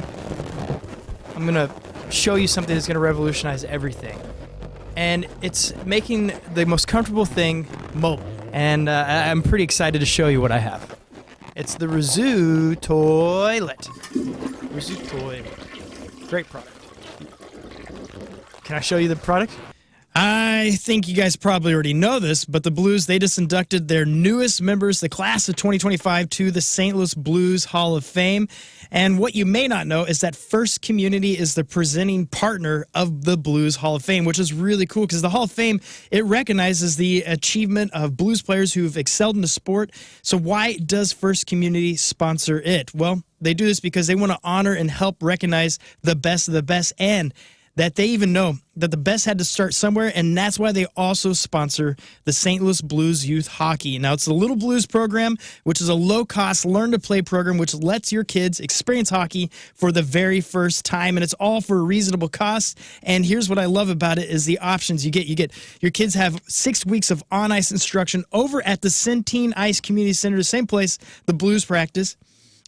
I'm going to show you something that's going to revolutionize everything. And it's making the most comfortable thing mobile. And I'm pretty excited to show you what I have. It's the Rizzuto toilet. Rizzuto toilet. Great product. Can I show you the product? I think you guys probably already know this, but the Blues, they just inducted their newest members, the class of 2025, to the St. Louis Blues Hall of Fame. And what you may not know is that First Community is the presenting partner of the Blues Hall of Fame, which is really cool because the Hall of Fame, it recognizes the achievement of blues players who've excelled in the sport. So why does First Community sponsor it? Well, they do this because they want to honor and help recognize the best of the best, and that they even know that the best had to start somewhere, and that's why they also sponsor the St. Louis Blues Youth Hockey. Now, it's the Little Blues program, which is a low-cost, learn-to-play program which lets your kids experience hockey for the very first time, and it's all for a reasonable cost. And here's what I love about it is the options you get. Your kids have 6 weeks of on-ice instruction over at the Centene Ice Community Center, the same place the Blues practice.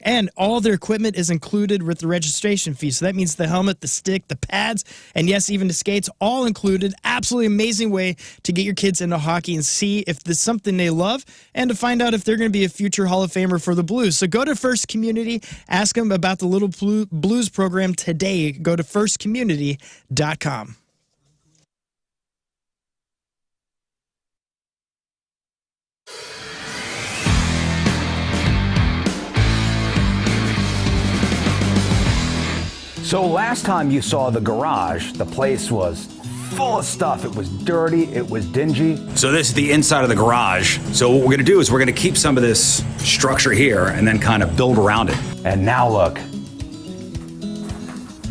And all their equipment is included with the registration fee. So that means the helmet, the stick, the pads, and yes, even the skates, all included. Absolutely amazing way to get your kids into hockey and see if this is something they love and to find out if they're going to be a future Hall of Famer for the Blues. So go to First Community, ask them about the Little Blues program today. Go to firstcommunity.com. So last time you saw the garage, the place was full of stuff. It was dirty, it was dingy. So this is the inside of the garage. So what we're gonna do is we're gonna keep some of this structure here and then kind of build around it. And now look,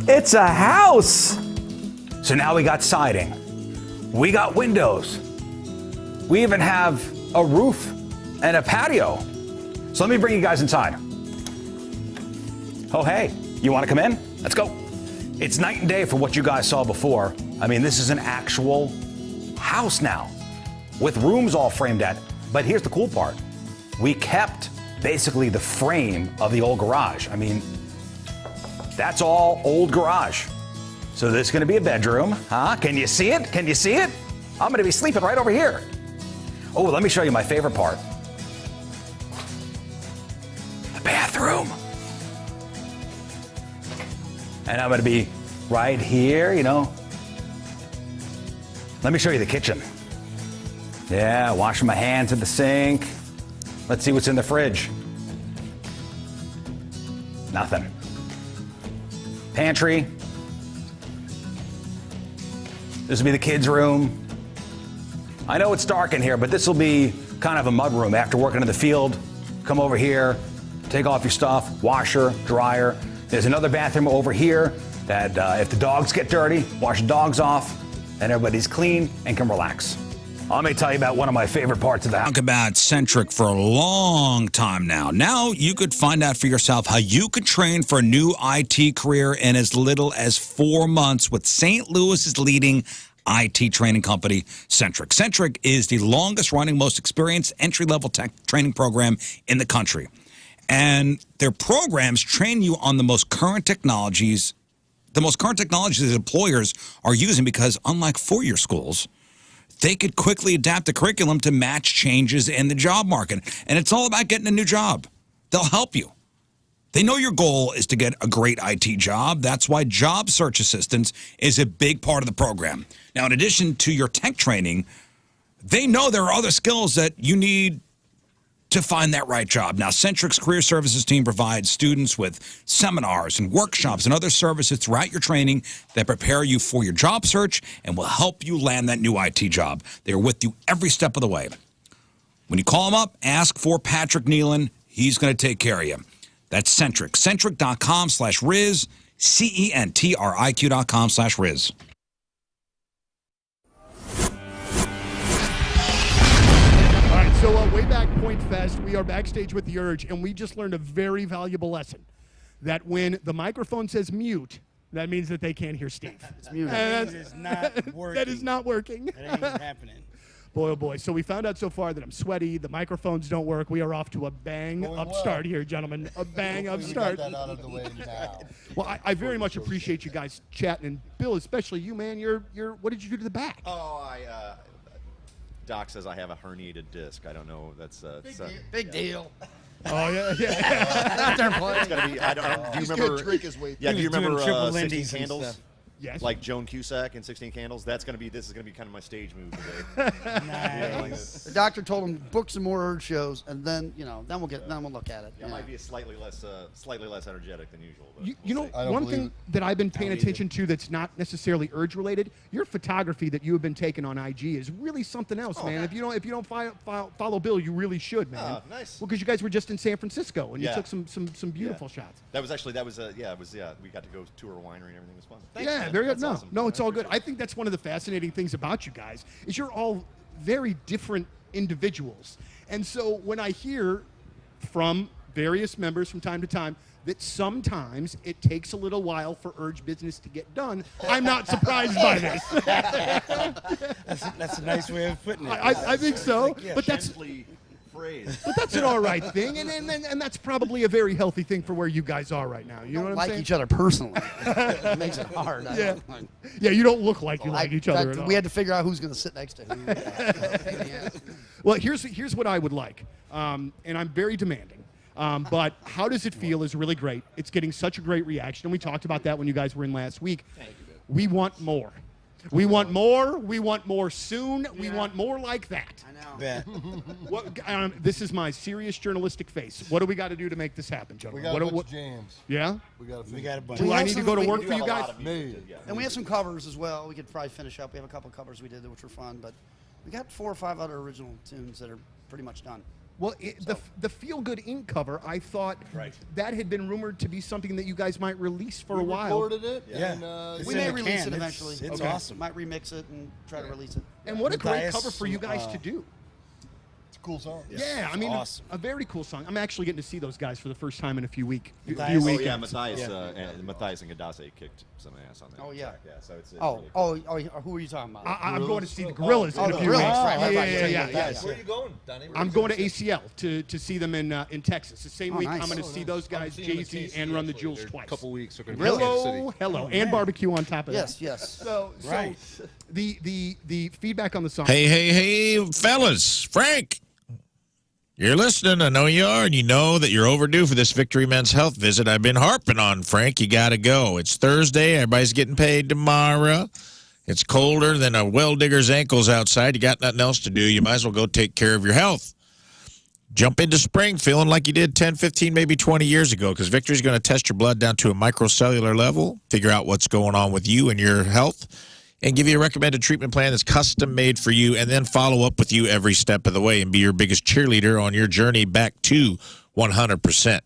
it's a house. So now we got siding, we got windows, we even have a roof and a patio. So let me bring you guys inside. Oh, hey, you wanna come in? Let's go. It's night and day for what you guys saw before. I mean, this is an actual house now with rooms all framed at. But here's the cool part. We kept basically the frame of the old garage. I mean, that's all old garage. So this is gonna be a bedroom, huh? Can you see it? Can you see it? I'm gonna be sleeping right over here. Oh, let me show you my favorite part. The bathroom. And I'm gonna be right here, you know. Let me show you the kitchen. Yeah, washing my hands at the sink. Let's see what's in the fridge. Nothing. Pantry. This will be the kids' room. I know it's dark in here, but this will be kind of a mud room after working in the field. Come over here, take off your stuff, washer, dryer. There's another bathroom over here that if the dogs get dirty, wash the dogs off, and everybody's clean and can relax. Let me tell you about one of my favorite parts of the house. Talk about Centric for a long time now. Now you could find out for yourself how you could train for a new IT career in as little as 4 months with St. Louis's leading IT training company, Centric. Centric is the longest running, most experienced entry-level tech training program in the country. And their programs train you on the most current technologies that employers are using because unlike four-year schools, they could quickly adapt the curriculum to match changes in the job market. And it's all about getting a new job. They'll help you. They know your goal is to get a great IT job. That's why job search assistance is a big part of the program. Now, in addition to your tech training, they know there are other skills that you need to find that right job. Now, Centric's Career Services team provides students with seminars and workshops and other services throughout your training that prepare you for your job search and will help you land that new IT job. They're with you every step of the way. When you call them up, ask for Patrick Nealon. He's going to take care of you. That's Centric. Centric.com/Riz. CENTRIQ.com/Riz. So way back Point Fest, we are backstage with The Urge, and we just learned a very valuable lesson. That when the microphone says mute, that means that they can't hear Steve. It's muted. It's not working. That is not working. It ain't happening. Boy, oh boy. So we found out so far that I'm sweaty. The microphones don't work. We are off to a bang upstart here, gentlemen. A bang upstart. That out of the way now. Well, I very much appreciate you guys chatting, and Bill, especially you, man. You're. What did you do to the back? Oh, Doc says I have a herniated disc. I don't know. That's Big deal. Oh yeah. It's gotta be. I don't. Do you remember? Drink his way Yeah. Do you remember 16 Lindy's Candles? and stuff. Yes. Like Joan Cusack in 16 Candles. This is gonna be kind of my stage move today. Nice. The doctor told him book some more Urge shows, and then then we'll look at it. Yeah, it might be a slightly less energetic than usual. But You know, one thing that I've been paying attention to that's not necessarily Urge related, your photography that you have been taking on IG is really something else, man. If you don't follow Bill, you really should, man. Oh, nice. Well, because you guys were just in San Francisco and you Yeah. took some beautiful shots. we got to go tour a winery and everything was fun. Thanks, Yeah, man. very good. That's No, awesome. no, it's all good. I think that's one of the fascinating things about you guys is you're all very different individuals. And so when I hear from various members from time to time that sometimes it takes a little while for Urge business to get done, I'm not surprised by this. That's a nice way of putting it. I think so. But that's Gently phrased. But that's an all right thing, and that's probably a very healthy thing for where you guys are right now. You know what I'm like saying? each other personally. It makes it hard. Yeah. Yeah, you don't look like you like each other at all. We had to figure out who's going to sit next to who. Well, here's what I would like, and I'm very demanding. But how does it feel is really great. It's getting such a great reaction, and we talked about that when you guys were in last week. Thank you, Ben. We want more. We want more. We want more soon. We want more like that. I know. Bet. This is my serious journalistic face. What do we got to do to make this happen, We gentlemen? got a bunch What- of jams. Yeah? We got a bunch. Do I need to go to work for you guys? And we have some covers as well. We could probably finish up. We have a couple covers we did which were fun, but we got 4 or 5 other original tunes that are pretty much done. Well, the Feel Good Inc. cover, I thought that had been rumored to be something that you guys might release for a while. We recorded it. Yeah. And, It's we in may the release can. it eventually. It's awesome. Might remix it and try to release it. And what a great Matthias, cover for you guys to do. It's a cool song. Yeah, I mean, awesome. a very cool song. I'm actually getting to see those guys for the first time in a few weeks. Matthias. Oh weekends. yeah, Matthias. Yeah. Matthias and Gadase kicked some ass on that. Oh, yeah. track. Yeah. So it's Oh, really cool. who are you talking about? I'm going to see the Gorillas in a the few Gorillas. weeks. Right. Yeah. Where are you going, Donnie? I'm going to ACL to see them in Texas. The same Oh, week nice. I'm going to see those guys, Jay-Z, and Run the Jewels twice. Weeks. We're Hello, and barbecue on top of that. Yes. So Right. the feedback on the song. Hey, fellas. Frank, you're listening. I know you are, and you know that you're overdue for this Victory Men's Health visit. I've been harping on, Frank. You got to go. It's Thursday. Everybody's getting paid tomorrow. It's colder than a well digger's ankles outside. You got nothing else to do. You might as well go take care of your health. Jump into spring feeling like you did 10, 15, maybe 20 years ago, because Victory's going to test your blood down to a microcellular level, figure out what's going on with you and your health, and give you a recommended treatment plan that's custom made for you, and then follow up with you every step of the way and be your biggest cheerleader on your journey back to 100%.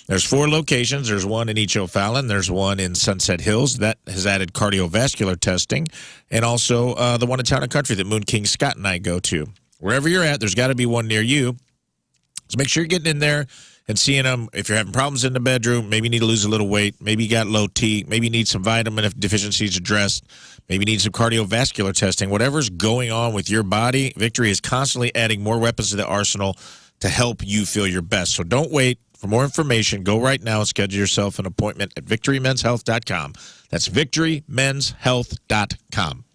There's 4 locations. There's one in East O'Fallon. There's one in Sunset Hills. That has added cardiovascular testing, and also the one in Town and Country that Moon King Scott and I go to. Wherever you're at, there's got to be one near you. So make sure you're getting in there and seeing them. If you're having problems in the bedroom, maybe you need to lose a little weight, maybe you got low T, maybe you need some vitamin deficiencies addressed, maybe you need some cardiovascular testing. Whatever's going on with your body, Victory is constantly adding more weapons to the arsenal to help you feel your best. So don't wait. For more information, go right now and schedule yourself an appointment at victorymenshealth.com. That's victorymenshealth.com.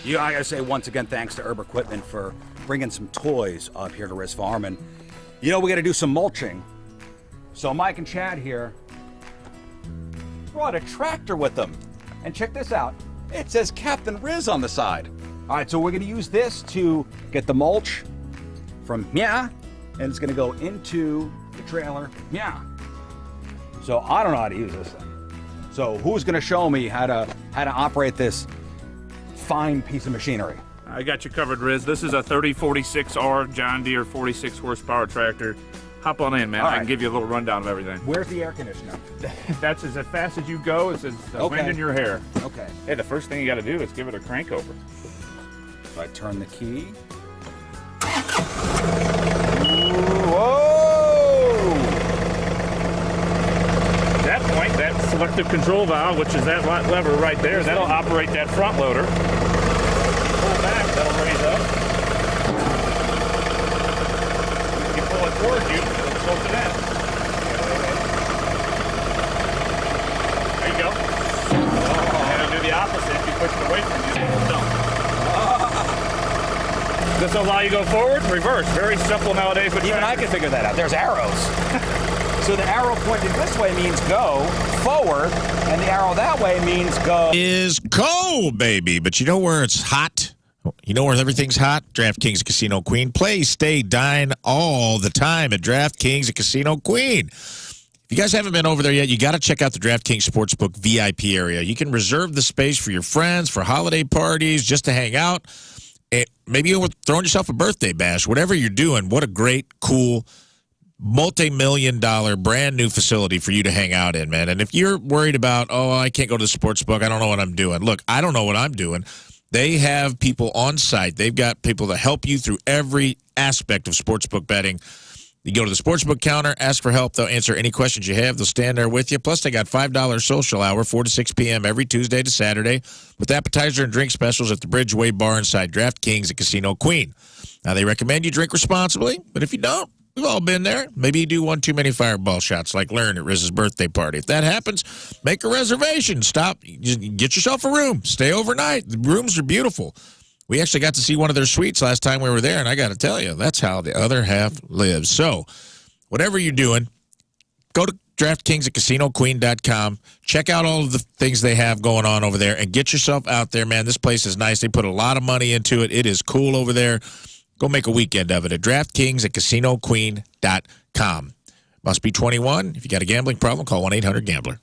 Yeah, I gotta say once again, thanks to Herb Equipment for bringing some toys up here to Riz Farm. And we gotta do some mulching. So Mike and Chad here brought a tractor with them. And check this out. It says Captain Riz on the side. All right, so we're gonna use this to get the mulch from and it's gonna go into the trailer. So I don't know how to use this thing. So who's gonna show me how to operate this fine piece of machinery? I got you covered, Riz. This is a 3046R John Deere 46 horsepower tractor. Hop on in, man. All I can right. give you a little rundown of everything. Where's the air conditioner? That's as fast as you go. It's the Okay. wind in your hair. Okay. Hey, the first thing you got to do is give it a crank over. So I turn the key. Whoa! selective control valve, which is that lever right there. That'll operate that front loader. Pull back, that'll raise up. You pull it towards you, it'll tilt it in. There you go. And it'll do the opposite if you push it away from you. This will allow you to go forward, reverse. Very simple nowadays. But even I can figure that out. There's arrows. So the arrow pointed this way means go forward, and the arrow that way means go. Is cold, baby. But you know where it's hot? You know where everything's hot? DraftKings Casino Queen. Play, stay, dine all the time at DraftKings Casino Queen. If you guys haven't been over there yet, you got to check out the DraftKings Sportsbook VIP area. You can reserve the space for your friends, for holiday parties, just to hang out. Maybe you're throwing yourself a birthday bash, whatever you're doing. What a great, cool, multi-million-dollar brand new facility for you to hang out in, man. And if you're worried about, oh, I can't go to the sports book, I don't know what I'm doing. Look, I don't know what I'm doing. They have people on site. They've got people to help you through every aspect of sportsbook betting. You go to the sportsbook counter, ask for help. They'll answer any questions you have. They'll stand there with you. Plus, they got $5 social hour, 4 to 6 p.m. every Tuesday to Saturday with appetizer and drink specials at the Bridgeway Bar inside DraftKings at Casino Queen. Now, they recommend you drink responsibly, but if you don't, we've all been there. Maybe you do one too many fireball shots like Learn at Riz's birthday party. If that happens, make a reservation. Stop. Just get yourself a room. Stay overnight. The rooms are beautiful. We actually got to see one of their suites last time we were there, and I got to tell you, that's how the other half lives. So, whatever you're doing, go to DraftKings at CasinoQueen.com. Check out all of the things they have going on over there, and get yourself out there, man. This place is nice. They put a lot of money into it. It is cool over there. Go make a weekend of it at DraftKings at CasinoQueen.com. Must be 21. If you got a gambling problem, call 1-800-GAMBLER.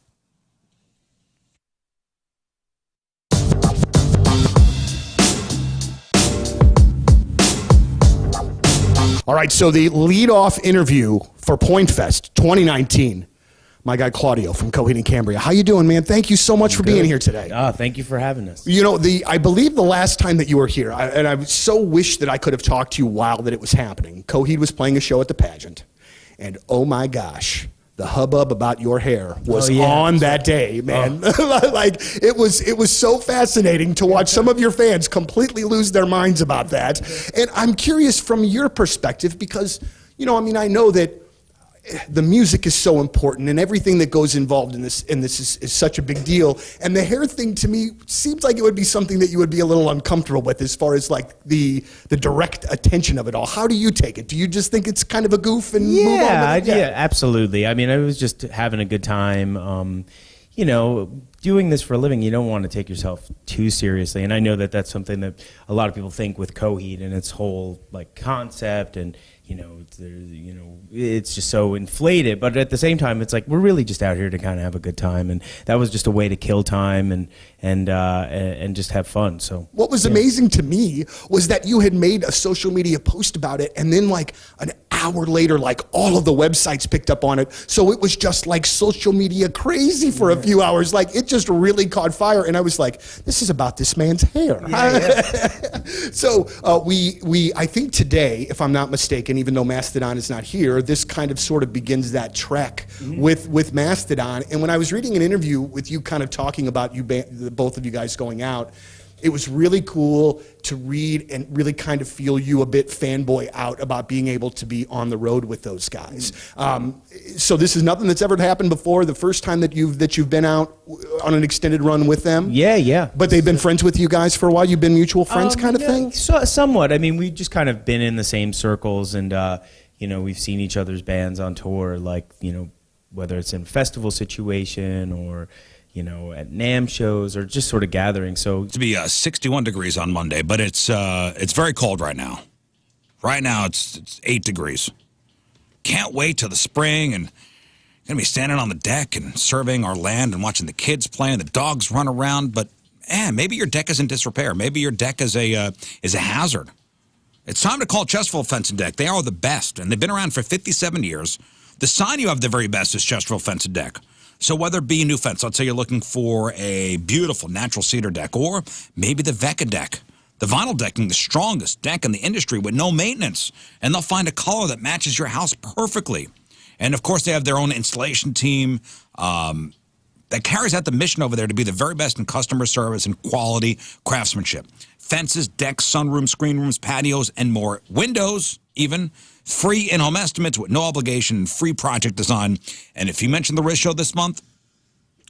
All right, so the lead-off interview for Point Fest 2019, my guy Claudio from Coheed and Cambria. How you doing, man? Thank you so much for being here today. Thank you for having us. You know, I believe the last time that you were here, and I so wish that I could have talked to you while that it was happening. Coheed was playing a show at the pageant, and oh my gosh, the hubbub about your hair was on that day, man. Like it was so fascinating to watch some of your fans completely lose their minds about that. And I'm curious from your perspective because, you know, I mean, I know that the music is so important and everything that goes involved in this is such a big deal. And the hair thing to me seems like it would be something that you would be a little uncomfortable with as far as like the direct attention of it all. How do you take it? Do you just think it's kind of a goof and move on with it? Yeah, absolutely. I mean, I was just having a good time. You know, doing this for a living, you don't want to take yourself too seriously. And I know that that's something that a lot of people think with Coheed and its whole like concept and, it's just so inflated. But at the same time, it's like we're really just out here to kind of have a good time, and that was just a way to kill time and just have fun. So what was amazing to me was that you had made a social media post about it, and then like an hour later, like all of the websites picked up on it. So it was just like social media crazy for a few hours. Like it just really caught fire, and I was like, this is about this man's hair. So I think today, if I'm not mistaken, even though Mastodon is not here, this kind of sort of begins that trek with Mastodon. And when I was reading an interview with you kind of talking about you, both of you guys going out, it was really cool to read and really kind of feel you a bit fanboy out about being able to be on the road with those guys. So this is nothing that's ever happened before. The first time that you've been out on an extended run with them. Yeah. But they've been friends with you guys for a while. You've been mutual friends, kind of thing. So, somewhat. I mean, we've just kind of been in the same circles, and we've seen each other's bands on tour. Like whether it's in a festival situation or at NAMM shows or just sort of gatherings. So to be 61 degrees on Monday, but it's very cold right now. Right now it's 8 degrees. Can't wait till the spring and gonna be standing on the deck and surveying our land and watching the kids play and the dogs run around. But maybe your deck is in disrepair. Maybe your deck is a hazard. It's time to call Chesterfield Fence and Deck. They are the best, and they've been around for 57 years. The sign you have the very best is Chesterfield Fence and Deck. So whether it be a new fence, let's say you're looking for a beautiful natural cedar deck, or maybe the Vecca deck, the vinyl decking, the strongest deck in the industry with no maintenance, and they'll find a color that matches your house perfectly. And of course, they have their own installation team. They that carries out the mission over there to be the very best in customer service and quality craftsmanship. Fences, decks, sunrooms, screen rooms, patios, and more. Windows, even. Free in-home estimates with no obligation and free project design. And if you mention the Riz Show this month,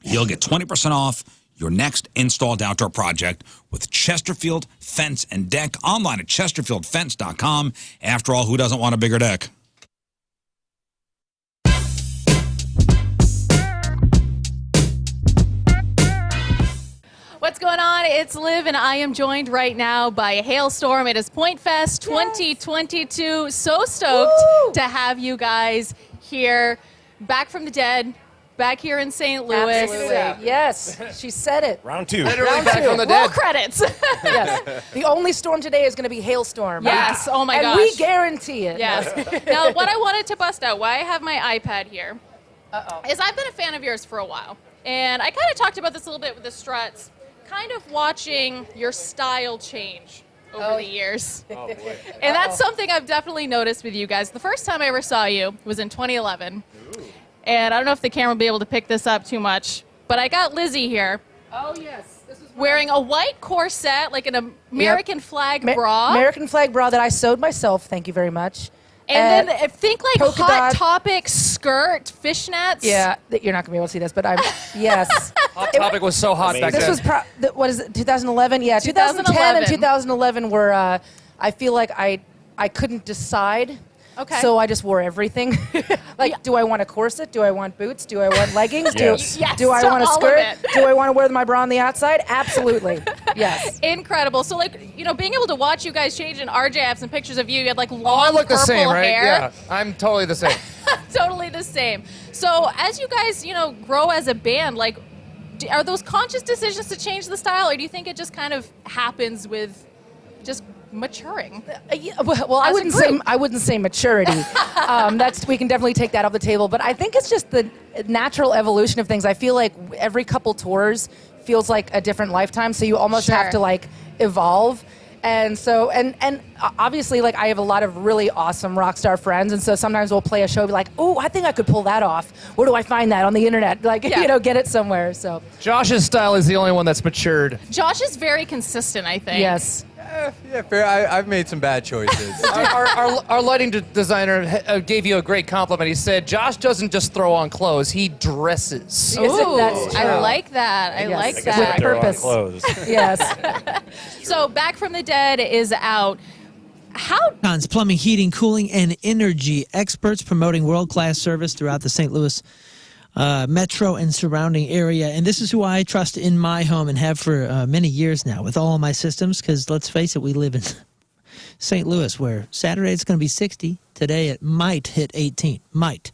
you'll get 20% off your next installed outdoor project with Chesterfield Fence and Deck online at chesterfieldfence.com. After all, who doesn't want a bigger deck? What's going on? It's Liv, and I am joined right now by Halestorm. It is Point Fest 2022. So stoked to have you guys here, back from the dead, back here in St. Louis. Absolutely. Yes, she said it. Round two. Round back two. from the Roll dead. credits. Yes. The only storm today is going to be Halestorm. Yes. Oh my and gosh. we guarantee it. Yes. Now, what I wanted to bust out, why I have my iPad here, is I've been a fan of yours for a while. And I kind of talked about this a little bit with the struts, kind of watching your style change over the years. Oh, boy. And that's something I've definitely noticed with you guys. The first time I ever saw you was in 2011. Ooh. And I don't know if the camera will be able to pick this up too much, but I got Lizzie here. Oh, yes. This is wearing a white corset, like an American flag bra. American flag bra that I sewed myself. Thank you very much. And then I think like polka Hot dot. Topic skirt, fishnets. Yeah, you're not going to be able to see this, but I'm, yes. Hot Topic was so hot back This then. was, what is it, 2011? Yeah, 2010 and 2011 were, I feel like I couldn't decide. Okay. So I just wore everything. Like, do I want a corset? Do I want boots? Do I want leggings? Yes. Do I to want a all of skirt? it. Do I want to wear my bra on the outside? Absolutely. Yes. Incredible. So like, you know, being able to watch you guys change, and RJ, I have some pictures of you. You had like long I look the purple same, right? hair. Yeah, I'm totally the same. Totally the same. So as you guys, you know, grow as a band, like, are those conscious decisions to change the style, or do you think it just kind of happens with just maturing? Well, I wouldn't say maturity. We can definitely take that off the table. But I think it's just the natural evolution of things. I feel like every couple tours feels like a different lifetime, so you almost have to like evolve. And so, and obviously, like, I have a lot of really awesome rock star friends, and so sometimes we'll play a show, and be like, oh, I think I could pull that off. Where do I find that? On the internet? Like, you know, get it somewhere. So Josh's style is the only one that's matured. Josh is very consistent, I think. yes. Yeah, fair. I've made some bad choices. Our lighting designer gave you a great compliment. He said, Josh doesn't just throw on clothes, he dresses. Ooh, That's I true. like that. I Yes. like With that. purpose. Clothes. Yes. So Back from the Dead is out. How Tons plumbing, heating, cooling, and energy experts promoting world-class service throughout the St. Louis metro and surrounding area. And this is who I trust in my home and have for many years now with all of my systems, because let's face it, we live in St. Louis, where Saturday it's going to be 60. Today it might hit 18. Might.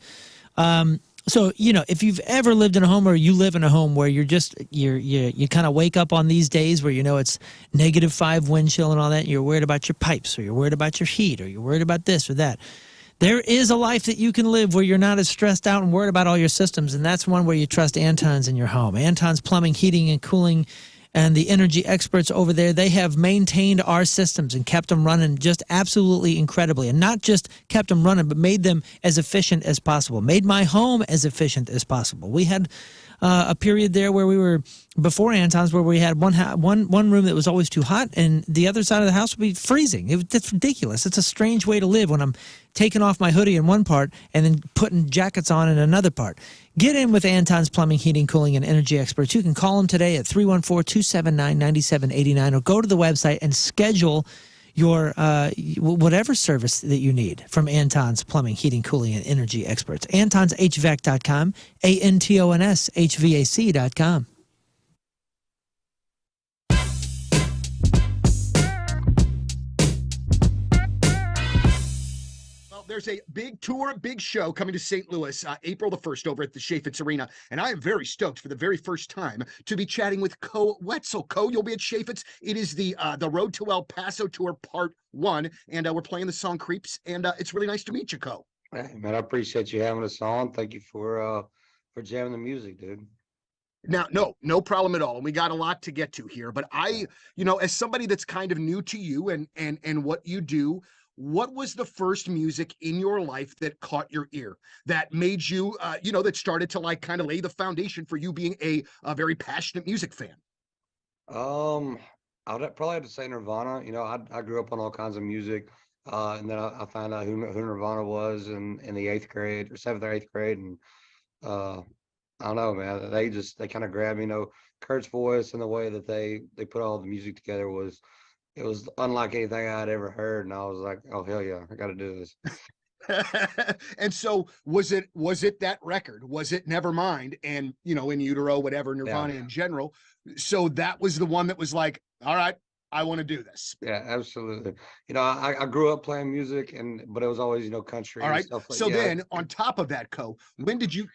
So, you know, if you've ever lived in a home, or you live in a home where you kind of wake up on these days where you know it's -5 wind chill and all that, and you're worried about your pipes, or you're worried about your heat, or you're worried about this or that. There is a life that you can live where you're not as stressed out and worried about all your systems, and that's one where you trust Anton's in your home. Anton's Plumbing, Heating, and Cooling, and the energy experts over there, they have maintained our systems and kept them running just absolutely incredibly. And not just kept them running, but made them as efficient as possible. Made my home as efficient as possible. We had a period there where we were, before Anton's, where we had one room that was always too hot, and the other side of the house would be freezing. That's ridiculous. It's a strange way to live when I'm taking off my hoodie in one part and then putting jackets on in another part. Get in with Anton's Plumbing, Heating, Cooling, and Energy Experts. You can call them today at 314-279-9789, or go to the website and schedule your whatever service that you need from Anton's Plumbing, Heating, Cooling, and Energy Experts. AntonsHVAC.com, ANTONSHVAC.com. There's a big tour, big show coming to St. Louis, April the 1st over at the Chaffetz Arena. And I am very stoked for the very first time to be chatting with Co Wetzel. Co, you'll be at Chaffetz. It is the Road to El Paso Tour Part 1. And we're playing the song Creeps. And it's really nice to meet you, Co. Hey, man, I appreciate you having us on. Thank you for jamming the music, dude. Now, no problem at all. And we got a lot to get to here. But I, as somebody that's kind of new to you and what you do, what was the first music in your life that caught your ear, that made you, that started to like kind of lay the foundation for you being a very passionate music fan? I would probably have to say Nirvana. I grew up on all kinds of music, and then I found out who Nirvana was in the 8th grade or 7th or 8th grade, and I don't know, man. They kind of grabbed me. Kurt's voice and the way that they put all the music together was unlike anything I had ever heard, and I was like, oh hell yeah, I got to do this. And so was it that record? Was it Nevermind and In Utero, whatever, Nirvana in general? So that was the one that was like, all right, I want to do this. Yeah, absolutely. I grew up playing music, but it was always country. All right. And stuff like, So then on top of that, when did you?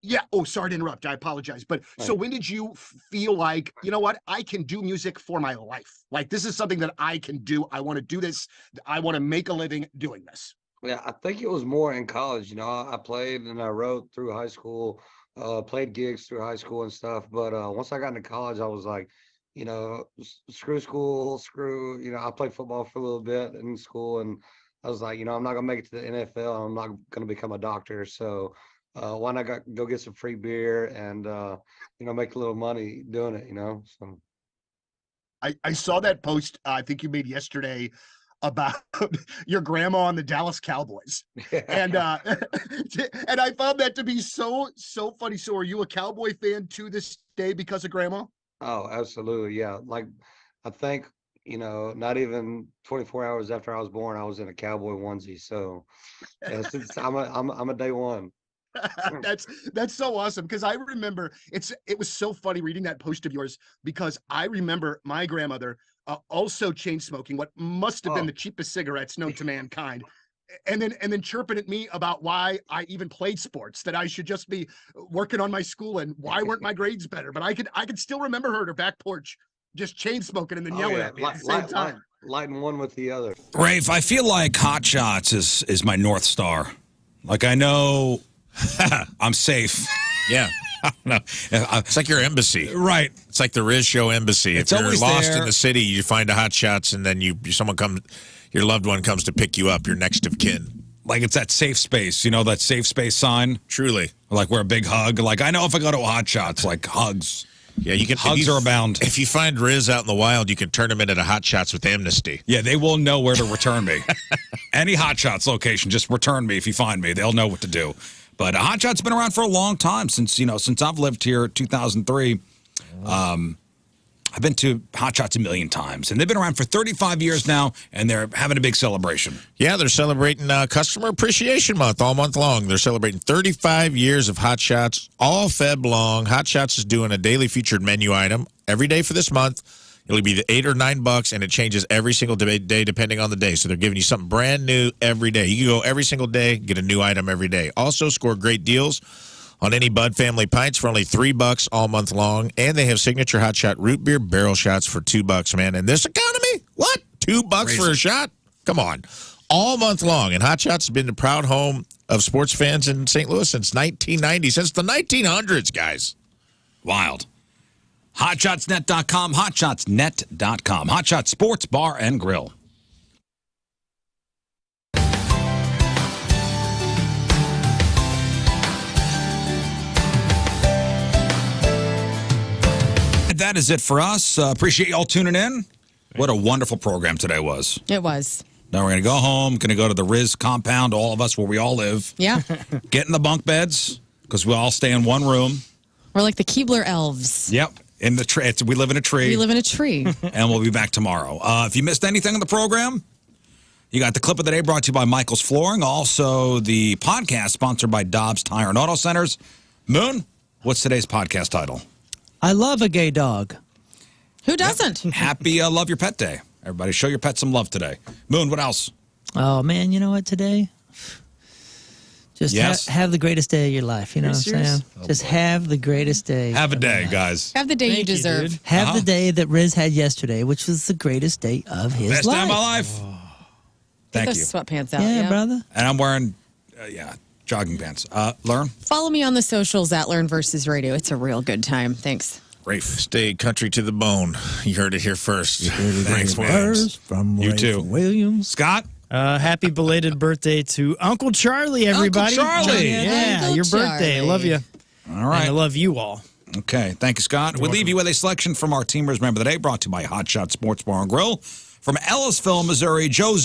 Yeah. Oh, sorry to interrupt. I apologize. But so when did you feel like, you know what, I can do music for my life? Like, this is something that I can do. I want to do this. I want to make a living doing this. Yeah, I think it was more in college. I played and I wrote through high school, played gigs through high school and stuff. But once I got into college, I was like, screw school, I played football for a little bit in school, and I was like, I'm not gonna make it to the NFL. I'm not gonna become a doctor. So why not go get some free beer and make a little money doing it? So I saw that post I think you made yesterday about your grandma on the Dallas Cowboys. And and I found that to be so funny. So are you a Cowboy fan to this day because of grandma? Oh, absolutely. Yeah. Like, I think, not even 24 hours after I was born, I was in a Cowboy onesie. So yeah, I'm a day one. That's so awesome, because I remember it was so funny reading that post of yours, because I remember my grandmother also chain smoking what must have been the cheapest cigarettes known to mankind, and then chirping at me about why I even played sports, that I should just be working on my school, and why weren't my grades better. But I could still remember her at her back porch just chain smoking and then yelling at me at the same time. Lighting one with the other. Rafe, I feel like Hot Shots is my North Star. Like, I know I'm safe. Yeah. No, it's like your embassy. Right. It's like the Riz Show embassy. It's if you're always lost there. in the city, you find a Hot Shots, and then your loved one comes to pick you up, your next of kin. Like, it's that safe space, that safe space sign. Truly. Like, we're a big hug. Like, I know if I go to a Hot Shots, like, hugs. Yeah, you can. Hugs are abound. If you find Riz out in the wild, you can turn him into the Hot Shots with amnesty. Yeah, they will know where to return me. Any Hot Shots location, just return me if you find me. They'll know what to do. But Hot Shots been around for a long time, since I've lived here, 2003. I've been to Hot Shots a million times, and they've been around for 35 years now, and they're having a big celebration. Yeah, they're celebrating Customer Appreciation Month all month long. They're celebrating 35 years of Hot Shots, all Feb long. Hot Shots is doing a daily featured menu item every day for this month. It'll be $8 or $9, and it changes every single day depending on the day. So they're giving you something brand new every day. You can go every single day, get a new item every day. Also, score great deals on any Bud family pints for only $3 all month long. And they have signature Hot Shot root beer barrel shots for $2, man. And this economy, what? $2 for a shot? Come on. All month long. And Hot Shots has been the proud home of sports fans in St. Louis since 1990, since the 1900s, guys. Wild. HotShotsNet.com, HotShotsNet.com. Hot Shots Sports Bar and Grill. That is it for us. Appreciate y'all tuning in. What a wonderful program today was. It was. Now we're going to go home, going to go to the Riz compound, all of us where we all live. Yeah. Get in the bunk beds, because we all stay in one room. We're like the Keebler elves. Yep. In the tree. We live in a tree. We live in a tree. And we'll be back tomorrow. If you missed anything in the program, you got the clip of the day brought to you by Michael's Flooring. Also, the podcast sponsored by Dobbs Tire and Auto Centers. Moon, what's today's podcast title? I love a gay dog. Who doesn't? Happy Love Your Pet Day. Everybody, show your pet some love today. Moon, what else? Oh, man, you know what, today? Just have the greatest day of your life. You know what I'm saying? Just have the greatest day. Have a day, guys. Have the day you deserve. Have the day that Riz had yesterday, which was the greatest day of his Best life. day of my life. Thank Get you. those sweatpants out. Yeah, brother. And I'm wearing, jogging pants. Learn. Follow me on the socials at Learn versus Radio. It's a real good time. Thanks. Rafe, stay country to the bone. You heard it here first. You heard it Thanks, here Williams. first from You Rafe too. Williams. Scott? Happy belated birthday to Uncle Charlie, everybody. Uncle Charlie. Yeah, Uncle your birthday. I love you. All right. And I love you all. Okay. Thank you, Scott. We leave you with a selection from our Teamers Member of the Day, brought to you by Hot Shot Sports Bar and Grill. From Ellisville, Missouri, Joe